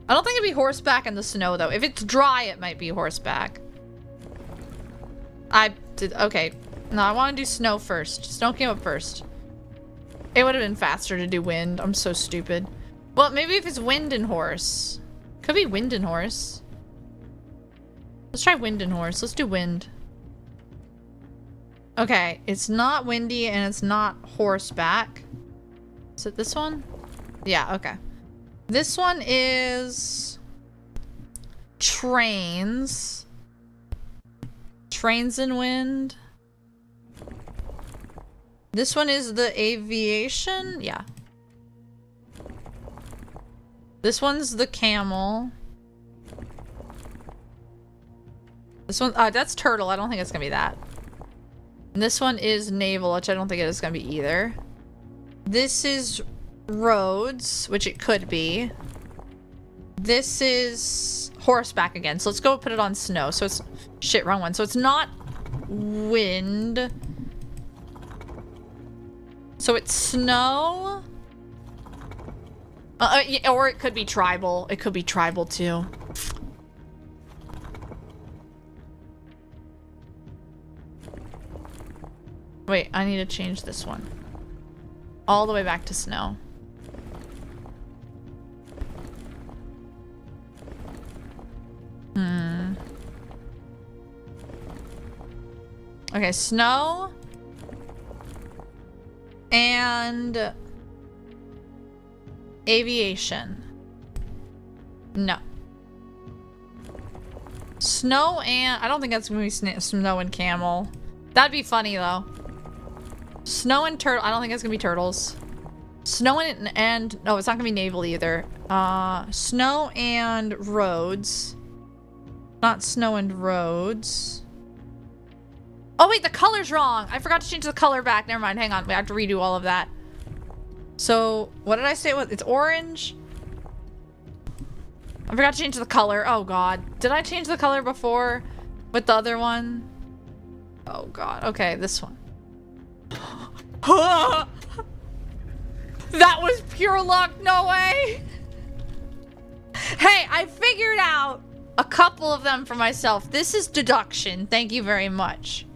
I don't think it'd be horseback in the snow though. If it's dry, it might be horseback. Okay. No, I want to do snow first. Snow came up first. It would have been faster to do wind. I'm so stupid. Well, maybe if it's wind and horse. Could be wind and horse. Let's try wind and horse. Let's do wind. Okay, it's not windy and it's not horseback. Is it this one? Yeah, okay. This one is trains. Trains and wind. This one is the aviation? Yeah. This one's the camel. This one, that's turtle. I don't think it's gonna be that. And this one is naval, which I don't think it is gonna be either. This is roads, which it could be. This is horseback again. So let's go put it on snow. So it's shit, wrong one. So it's not wind. So it's snow. Yeah, or it could be tribal. It could be tribal too. Wait, I need to change this one. All the way back to snow. Okay, snow. And aviation. No. Snow and... I don't think that's gonna be snow and camel. That'd be funny though. Snow and turtle. I don't think it's gonna be turtles. Snow and no, it's not gonna be naval either. Snow and roads. Not snow and roads. Oh wait, the color's wrong. I forgot to change the color back. Never mind. Hang on. We have to redo all of that. So what did I say? It's orange. I forgot to change the color. Oh god. Did I change the color before with the other one? Oh god. Okay, this one. That was pure luck. No way. Hey, I figured out a couple of them for myself. This is deduction. Thank you very much.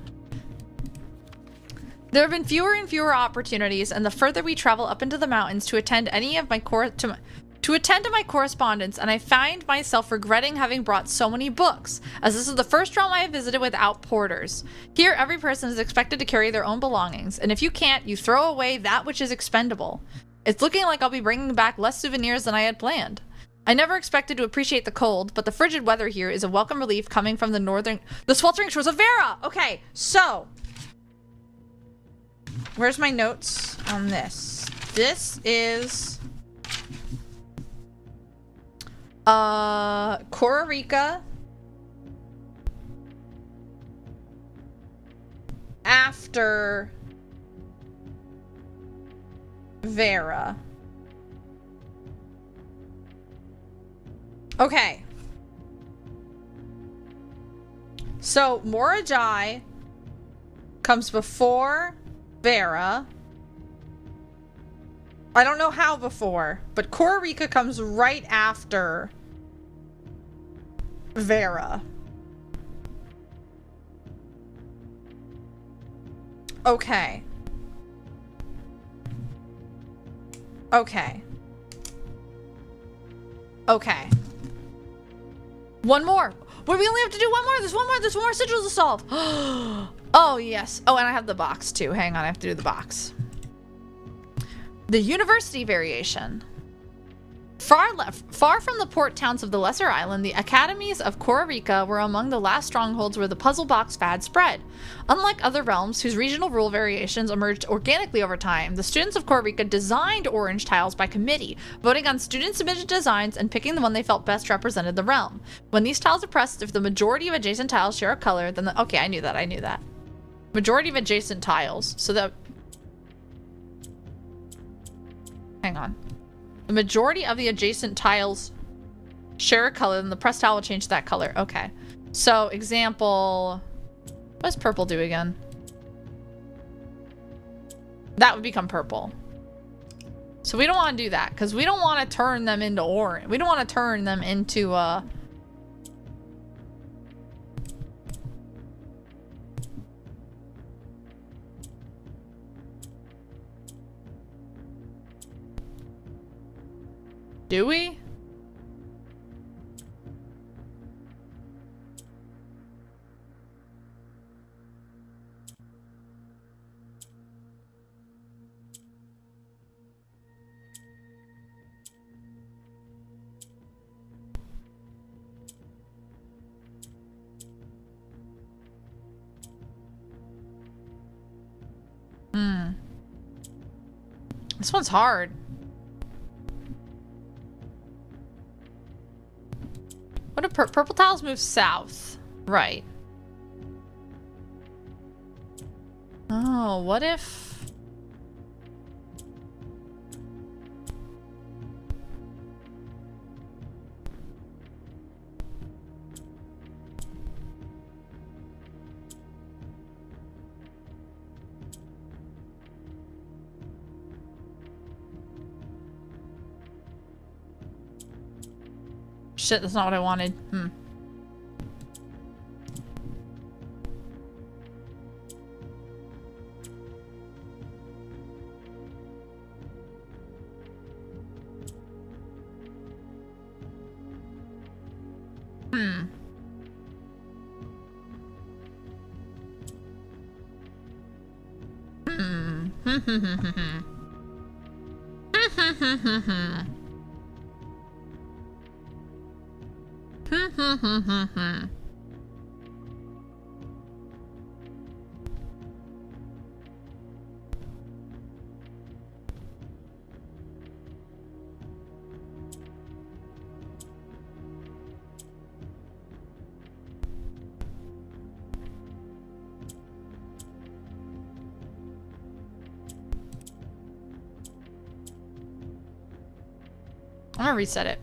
There have been fewer and fewer opportunities, and the further we travel up into the mountains to attend any of my to attend to my correspondence, and I find myself regretting having brought so many books, as this is the first realm I have visited without porters. Here, every person is expected to carry their own belongings, and if you can't, you throw away that which is expendable. It's looking like I'll be bringing back less souvenirs than I had planned. I never expected to appreciate the cold, but the frigid weather here is a welcome relief coming from the sweltering shores of Vera! Okay, so... where's my notes on this? This is... Costa Rica. After... Vera. Okay. So, Morajai comes before Vera. I don't know how before, but Costa Rica comes right after Vera. Okay. Okay. Okay. One more. Wait, we only have to do one more. There's one more. There's one more sigils to solve. Oh, yes. Oh, and I have the box too. Hang on. I have to do the box. The university variation. Far from the port towns of the Lesser Island, the academies of Kororika were among the last strongholds where the puzzle box fad spread. Unlike other realms whose regional rule variations emerged organically over time, the students of Kororika designed orange tiles by committee, voting on student-submitted designs and picking the one they felt best represented the realm. When these tiles are pressed, if the majority of adjacent tiles share a color, then the... Okay, I knew that. Majority of adjacent tiles. So that... Hang on. The majority of the adjacent tiles share a color, then the pressed tile will change that color. Okay. So, example... What does purple do again? That would become purple. So we don't want to do that, because we don't want to turn them into orange. We don't want to turn them into, Do we? This one's hard. What do purple tiles move south? Right. Oh, what if... Shit, that's not what I wanted. I'm gonna reset it.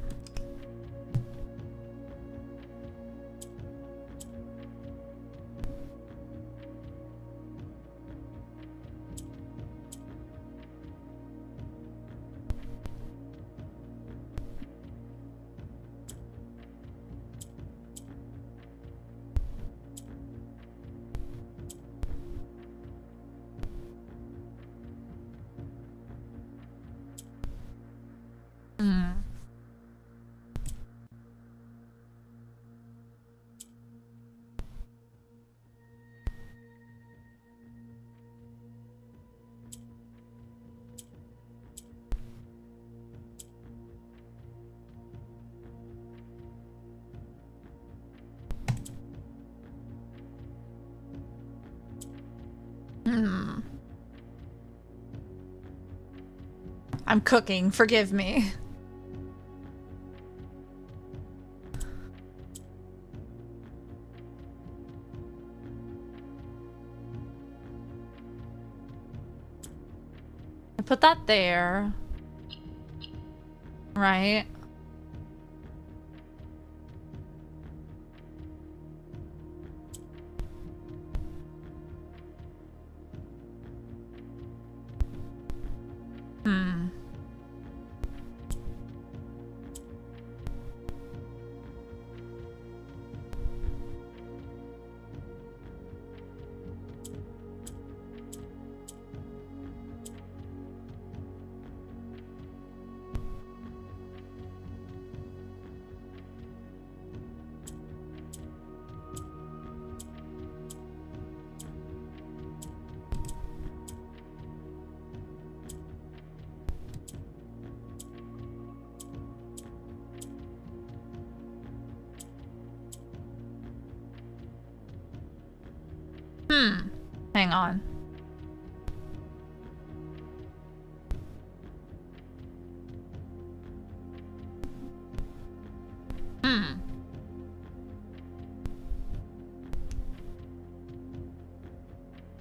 I'm cooking, forgive me. I put that there. Right. Hang on.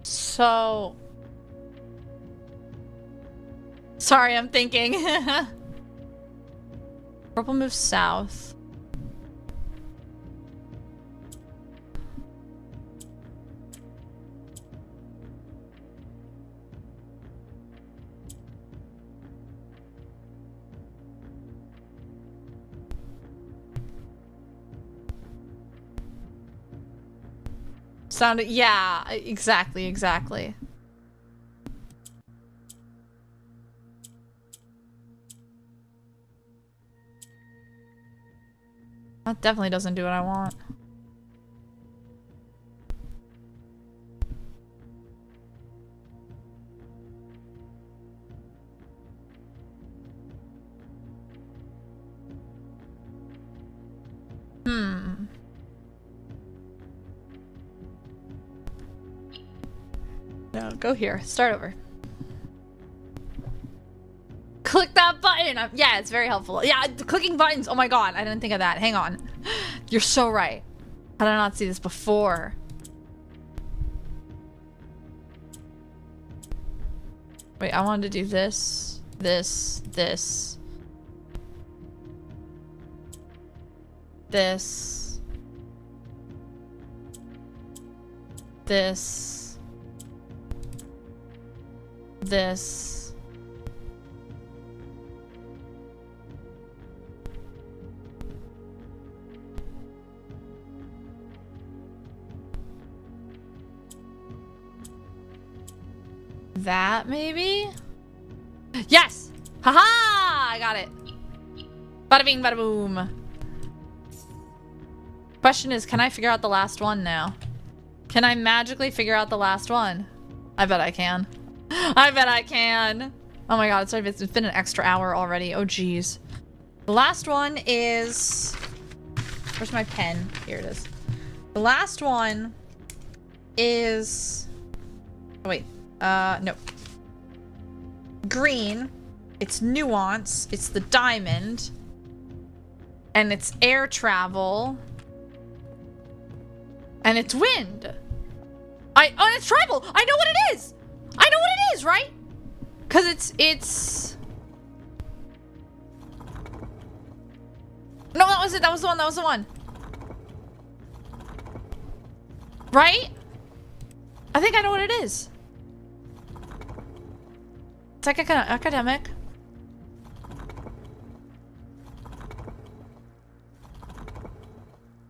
So... Sorry, I'm thinking. Purple moves south. Sounded, yeah, exactly. That definitely doesn't do what I want. No, go here. Start over. Click that button! Yeah, it's very helpful. Yeah, clicking buttons! Oh my god, I didn't think of that. Hang on. You're so right. How did I not see this before? Wait, I wanted to do this, this, this. This. This. This. That, maybe? Yes! Haha! I got it. Bada bing, bada boom. Question is, can I figure out the last one now? Can I magically figure out the last one? I bet I can. I bet I can. Oh my god, it's been an extra hour already. Oh geez. The last one is... Where's my pen? Here it is. The last one is... Oh wait. No. Green. It's nuance. It's the diamond. And it's air travel. And it's wind. Oh, and it's tribal! I know what it is! I know what it is, right? Cause it's... No, that was it. That was the one. That was the one. Right? I think I know what it is. It's like academic.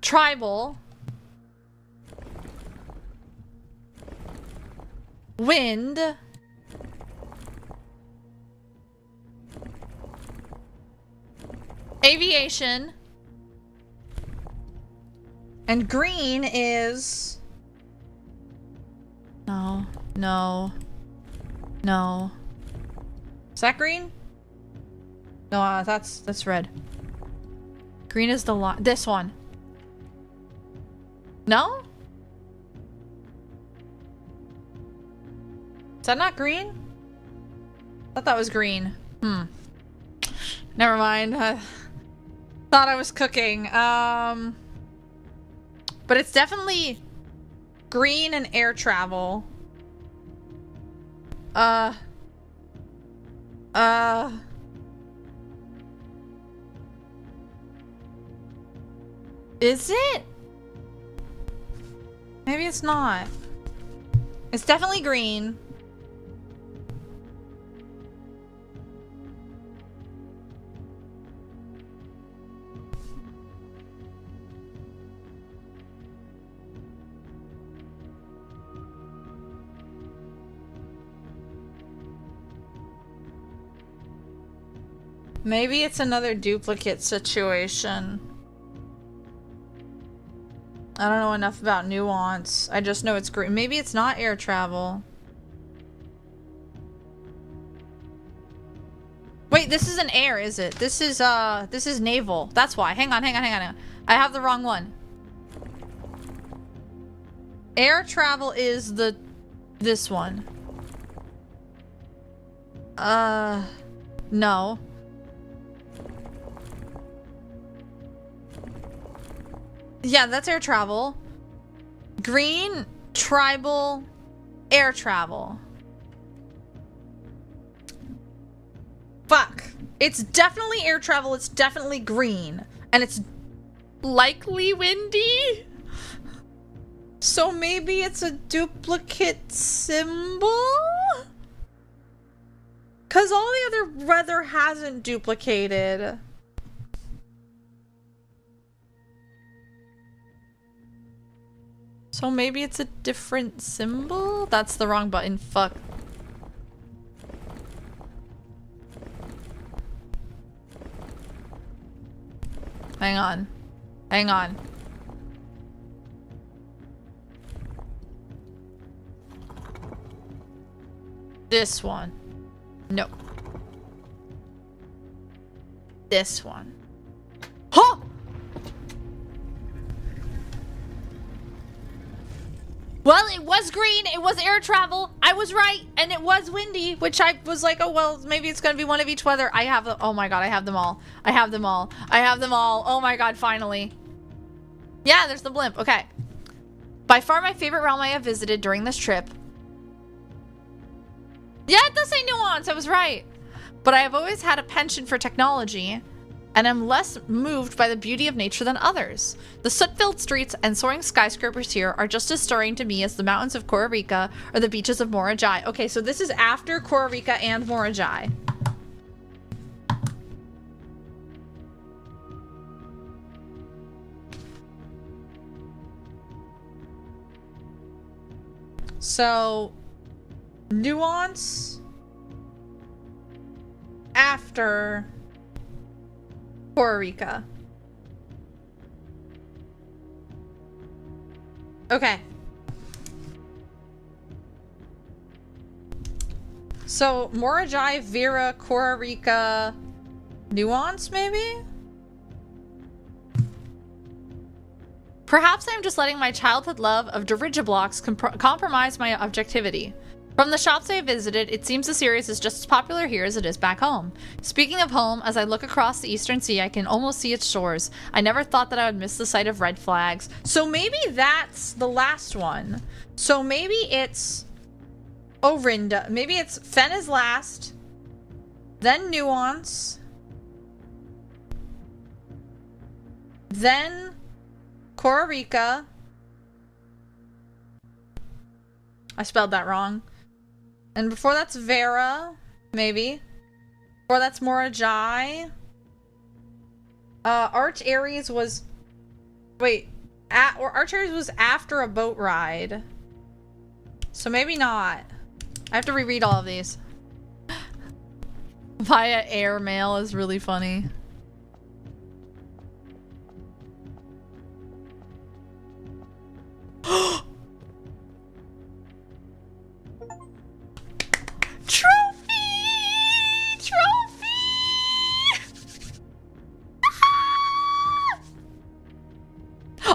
Tribal. Wind. Aviation. And green is... No. No. No. Is that green? No, that's red. Green is the line. This one. No? Is that not green? I thought that was green. Never mind. I thought I was cooking. But it's definitely green and air travel. Is it? Maybe it's not. It's definitely green. Maybe it's another duplicate situation. I don't know enough about nuance. I just know it's green. Maybe it's not air travel. Wait, this is an air, is it? This is naval. That's why. Hang on. I have the wrong one. Air travel is the This one. No. Yeah, that's air travel. Green, tribal, air travel. Fuck. It's definitely air travel, it's definitely green. And it's likely windy? So maybe it's a duplicate symbol? Because all the other weather hasn't duplicated. So maybe it's a different symbol? That's the wrong button. Fuck. Hang on. Hang on. This one. No. This one. Huh! Well, it was green, it was air travel, I was right, and it was windy, which I was like, oh, well, maybe it's gonna be one of each weather. I have the, oh my god, I have them all. I have them all. I have them all. Oh my god, finally. Yeah, there's the blimp, okay. By far my favorite realm I have visited during this trip. Yeah, it does say nuance, I was right. But I have always had a penchant for technology, and am less moved by the beauty of nature than others. The soot-filled streets and soaring skyscrapers here are just as stirring to me as the mountains of Costa Rica or the beaches of Morajai. Okay, so this is after Costa Rica and Morajai. So, nuance after Costa Rica. Okay. So, Morajai, Vera, Costa Rica, nuance, maybe? Perhaps I'm just letting my childhood love of dirigiblocks compromise my objectivity. From the shops I have visited, it seems the series is just as popular here as it is back home. Speaking of home, as I look across the Eastern Sea, I can almost see its shores. I never thought that I would miss the sight of red flags. So maybe that's the last one. So maybe it's Orinda. Maybe it's Fen is last, then Nuance, then Costa Rica. I spelled that wrong. And before that's Vera, maybe. Before that's Morajai. Arch Aries was... Wait. Arch Aries was after a boat ride. So maybe not. I have to reread all of these. Via airmail is really funny.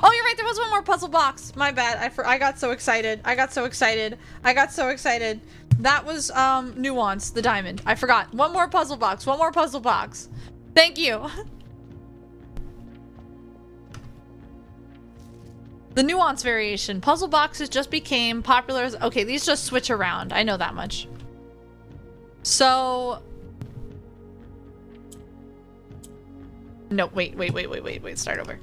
Oh, you're right. There was one more puzzle box. My bad. I got so excited. I got so excited. That was nuance, the diamond. I forgot. One more puzzle box. One more puzzle box. Thank you. The nuance variation. Puzzle boxes just became popular as... Okay, these just switch around. I know that much. So... No, wait. Start over.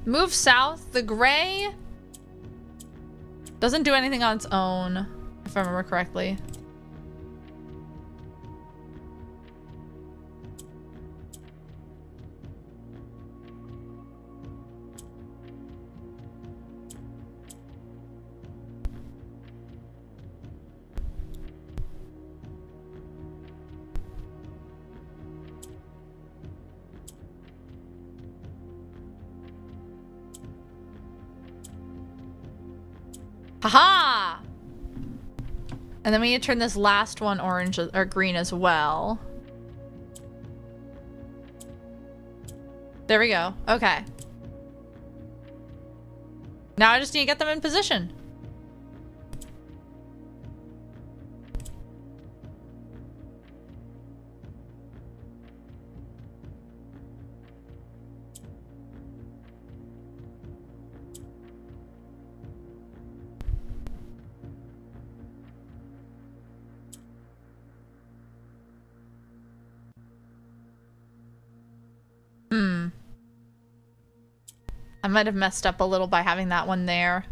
Move south. The gray doesn't do anything on its own, if I remember correctly. Haha! And then we need to turn this last one orange or green as well. There we go. Okay. Now I just need to get them in position. I might have messed up a little by having that one there.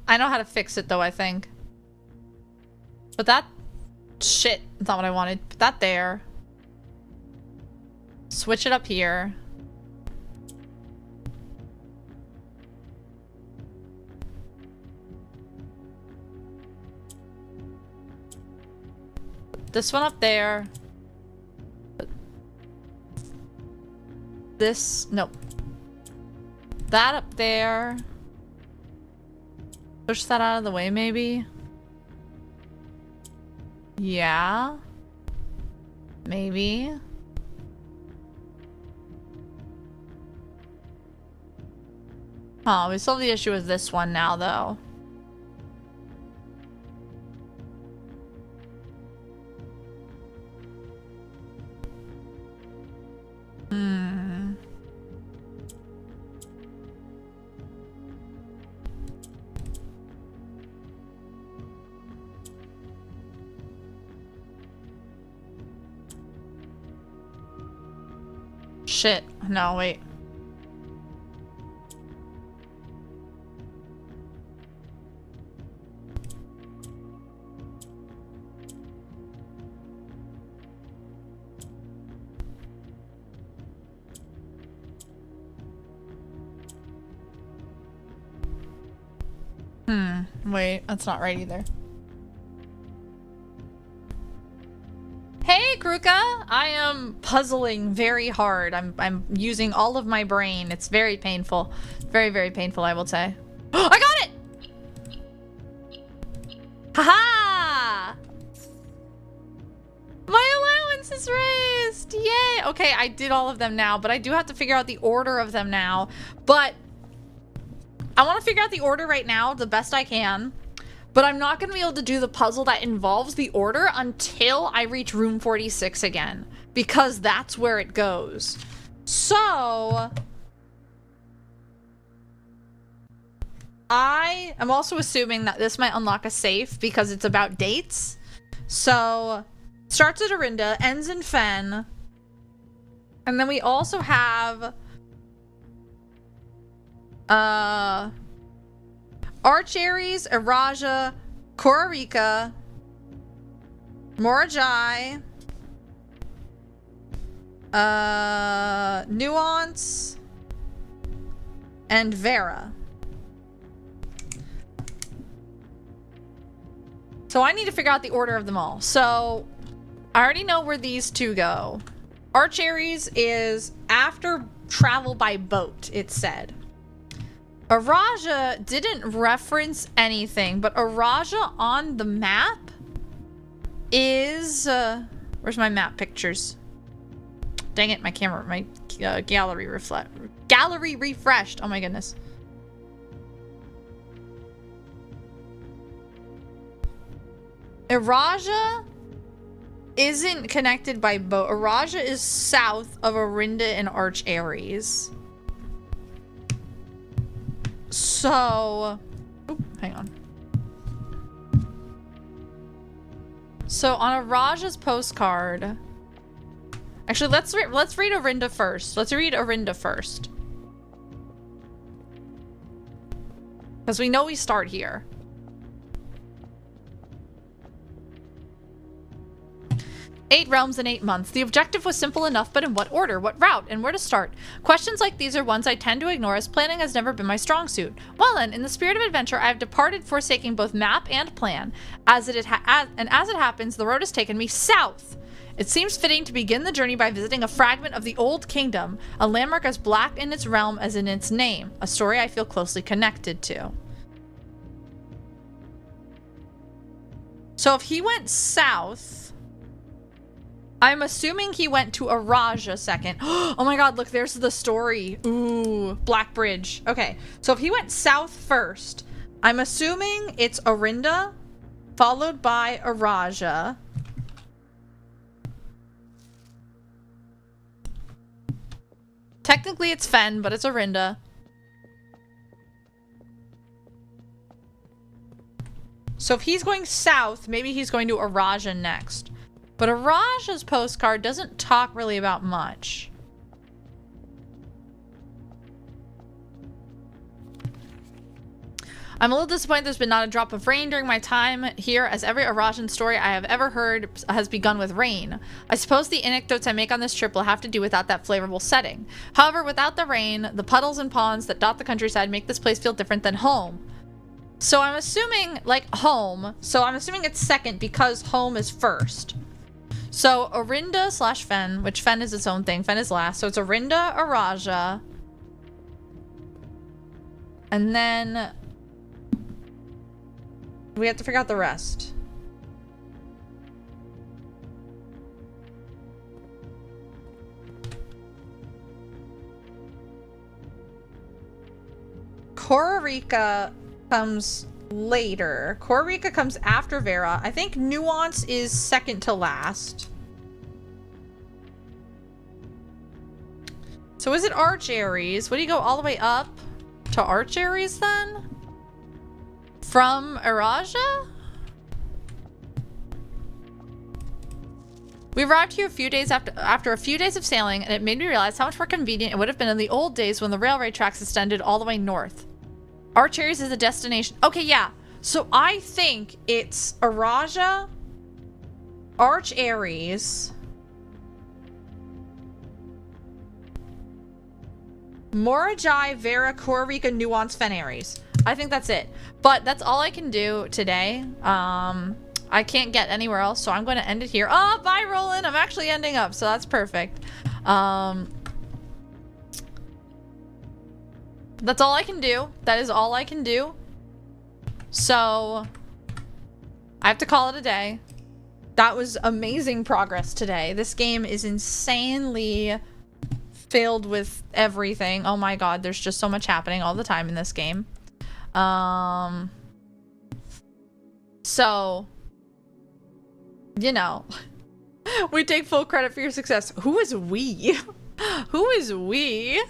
I know how to fix it though, I think. But that... Shit, that's not what I wanted. Put that there. Switch it up here. This one up there. This, nope. That up there. Push that out of the way, maybe. Yeah. Maybe. Oh, we solved the issue with this one now, though. Shit. No, wait. Wait, that's not right either. Hey, Kruka! I am puzzling very hard. I'm using all of my brain. It's very painful. Very, very painful, I will say. I got it! Haha! My allowance is raised! Yay! Okay, I did all of them now, but I do have to figure out the order of them now. But I want to figure out the order right now the best I can. But I'm not going to be able to do the puzzle that involves the order until I reach room 46 again. Because that's where it goes. So I am also assuming that this might unlock a safe because it's about dates. So starts at Orinda, ends in Fen. And then we also have Archaries, Araja, Korarika, Morajai, Nuance, and Vera. So I need to figure out the order of them all. So I already know where these two go. Archaries is after travel by boat, it said. Araja didn't reference anything, but Araja on the map is... where's my map pictures? Dang it, my camera, my gallery refreshed. Oh my goodness. Araja isn't connected by boat. Araja is south of Orinda and Archaries. So, hang on. So on Araja's postcard, actually, let's read Orinda first. Let's read Orinda first, because we know we start here. 8 realms in 8 months. The objective was simple enough, but in what order, what route, and where to start? Questions like these are ones I tend to ignore, as planning has never been my strong suit. Well then, in the spirit of adventure, I have departed, forsaking both map and plan. As it happens, the road has taken me south. It seems fitting to begin the journey by visiting a fragment of the Old Kingdom, a landmark as black in its realm as in its name, a story I feel closely connected to. So if he went south, I'm assuming he went to Araja second. Oh my god, look, there's the story. Ooh, Black Bridge. Okay, so if he went south first, I'm assuming it's Orinda, followed by Araja. Technically it's Fen, but it's Orinda. So if he's going south, maybe he's going to Araja next. But Araja's postcard doesn't talk really about much. I'm a little disappointed there's been not a drop of rain during my time here, as every Arajan story I have ever heard has begun with rain. I suppose the anecdotes I make on this trip will have to do without that flavorful setting. However, without the rain, the puddles and ponds that dot the countryside make this place feel different than home. So I'm assuming, like, home. So I'm assuming it's second because home is first. So Orinda slash Fen, which Fen is its own thing. Fen is last. So it's Orinda, Araja. And then we have to figure out the rest. Kororika comes later. Kororika comes after Vera. I think Nuance is second to last. So is it Arch Ares? Would he go all the way up to Arch Ares then? From Araja? We arrived here a few days after a few days of sailing, and it made me realize how much more convenient it would have been in the old days when the railway tracks extended all the way north. Arch Ares is a destination. Okay, yeah. So I think it's Araja, Arch Ares, Morajai, Vera, Kororika, Nuance, Fen Ares. I think that's it. But that's all I can do today. I can't get anywhere else, so I'm going to end it here. Oh, bye, Roland. I'm actually ending up, so that's perfect. That's all I can do. That is all I can do. So I have to call it a day. That was amazing progress today. This game is insanely filled with everything. Oh my god, there's just so much happening all the time in this game. So, you know, we take full credit for your success. Who is we? Who is we?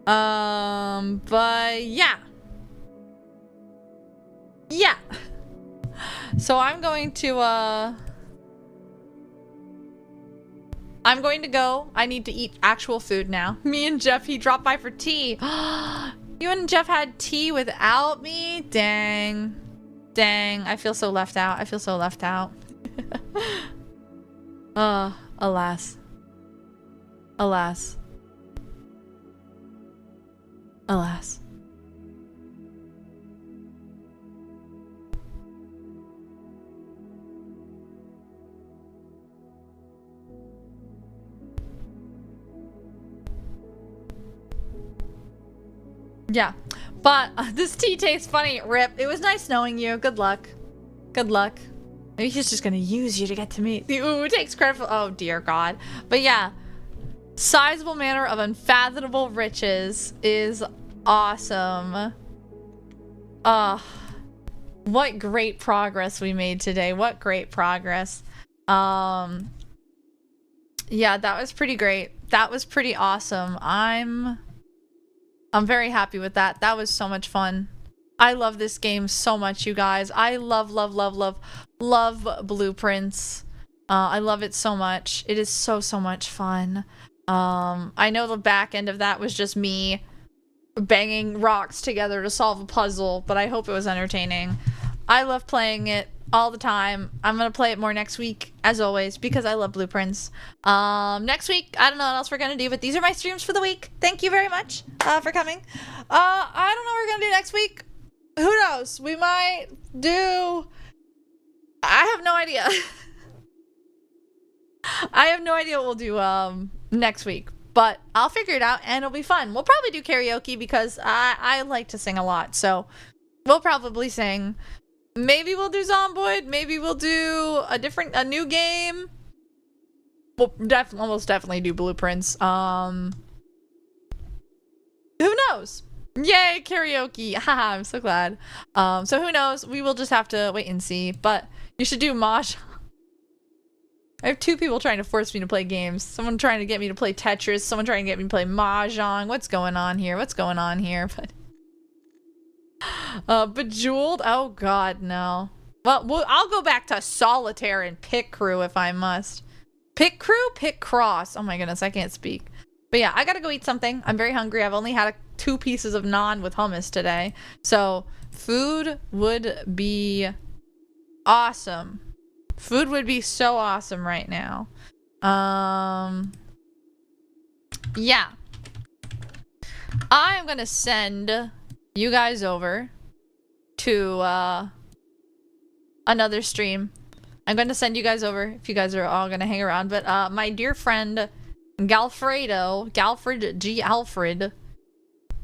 But yeah. Yeah. So I'm going to go. I need to eat actual food now. Me and Jeff, he dropped by for tea. You and Jeff had tea without me? Dang. Dang. I feel so left out. I feel so left out. Alas. Alas. Alas. Yeah, but this tea tastes funny. Rip. It was nice knowing you. Good luck. Good luck. Maybe he's just gonna use you to get to me. Ooh, takes credit for. Oh dear God. But yeah, sizable manner of unfathomable riches is awesome. What great progress we made today. What great progress. Yeah, that was pretty great. That was pretty awesome. I'm very happy with that. That was so much fun. I love this game so much, you guys. I love Blueprints. I love it so much. It is so much fun. I know the back end of that was just me banging rocks together to solve a puzzle, but I hope it was entertaining. I love playing it all the time. I'm gonna play it more next week, as always, because I love Blueprints. Next week, I don't know what else we're gonna do, but these are my streams for the week. Thank you very much for coming. I don't know what we're gonna do next week. Who knows? We might do... I have no idea. I have no idea what we'll do next week, but I'll figure it out and it'll be fun. We'll probably do karaoke because I like to sing a lot, so we'll probably sing. Maybe we'll do Zomboid. Maybe we'll do a new game. We'll almost definitely do Blueprints. Who knows? Yay, karaoke. Haha, I'm so glad. So who knows? We will just have to wait and see. But you should do Mahjong. I have two people trying to force me to play games. Someone trying to get me to play Tetris. Someone trying to get me to play Mahjong. What's going on here? What's going on here? Bejeweled? Oh god, no. Well, I'll go back to Solitaire and Pit Crew if I must. Pit Crew? Pit Cross. Oh my goodness, I can't speak. But yeah, I gotta go eat something. I'm very hungry. I've only had 2 pieces of naan with hummus today. So food would be awesome. Food would be so awesome right now. Yeah. I'm gonna send you guys over to another stream. I'm gonna send you guys over if you guys are all gonna hang around. But my dear friend Galfred G. Alfred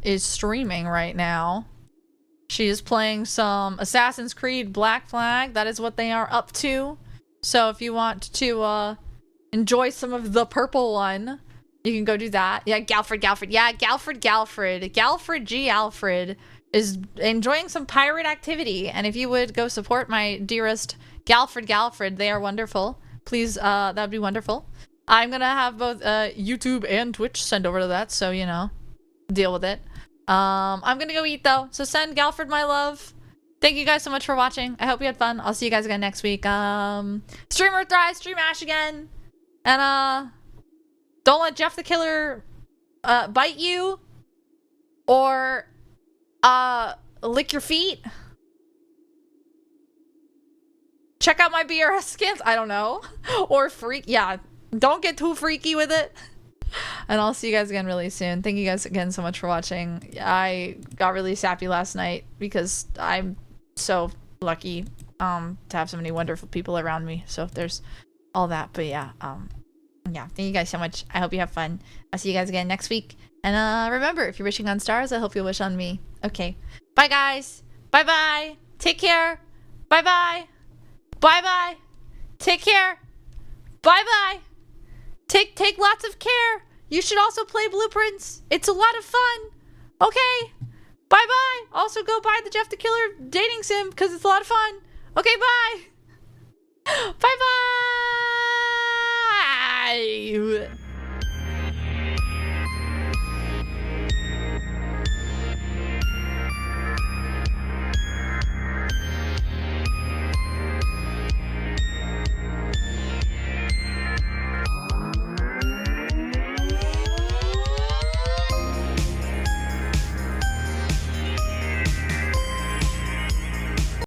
is streaming right now. She is playing some Assassin's Creed Black Flag. That is what they are up to. So if you want to enjoy some of the purple one, you can go do that. Yeah, Galfred. Yeah, Galfred G. Alfred is enjoying some pirate activity. And if you would go support my dearest Galfred, they are wonderful. Please, that would be wonderful. I'm gonna have both YouTube and Twitch send over to that, so you know, deal with it. I'm gonna go eat though, so send Galfred my love. Thank you guys so much for watching. I hope you had fun. I'll see you guys again next week. Stream Earthrise, stream Ash again, and don't let Jeff the Killer bite you or lick your feet. Check out my BRS skins. I don't know. Or freak. Yeah. Don't get too freaky with it. And I'll see you guys again really soon. Thank you guys again so much for watching. I got really sappy last night because I'm so lucky to have so many wonderful people around me. So there's all that. But yeah, yeah, thank you guys so much. I hope you have fun. I'll see you guys again next week. And remember, if you're wishing on stars, I hope you'll wish on me. Okay. Bye guys. Bye bye. Take care. Bye bye. Bye bye. Take care. Bye bye. Take lots of care. You should also play Blueprints. It's a lot of fun. Okay. Bye bye. Also go buy the Jeff the Killer dating sim because it's a lot of fun. Okay, bye.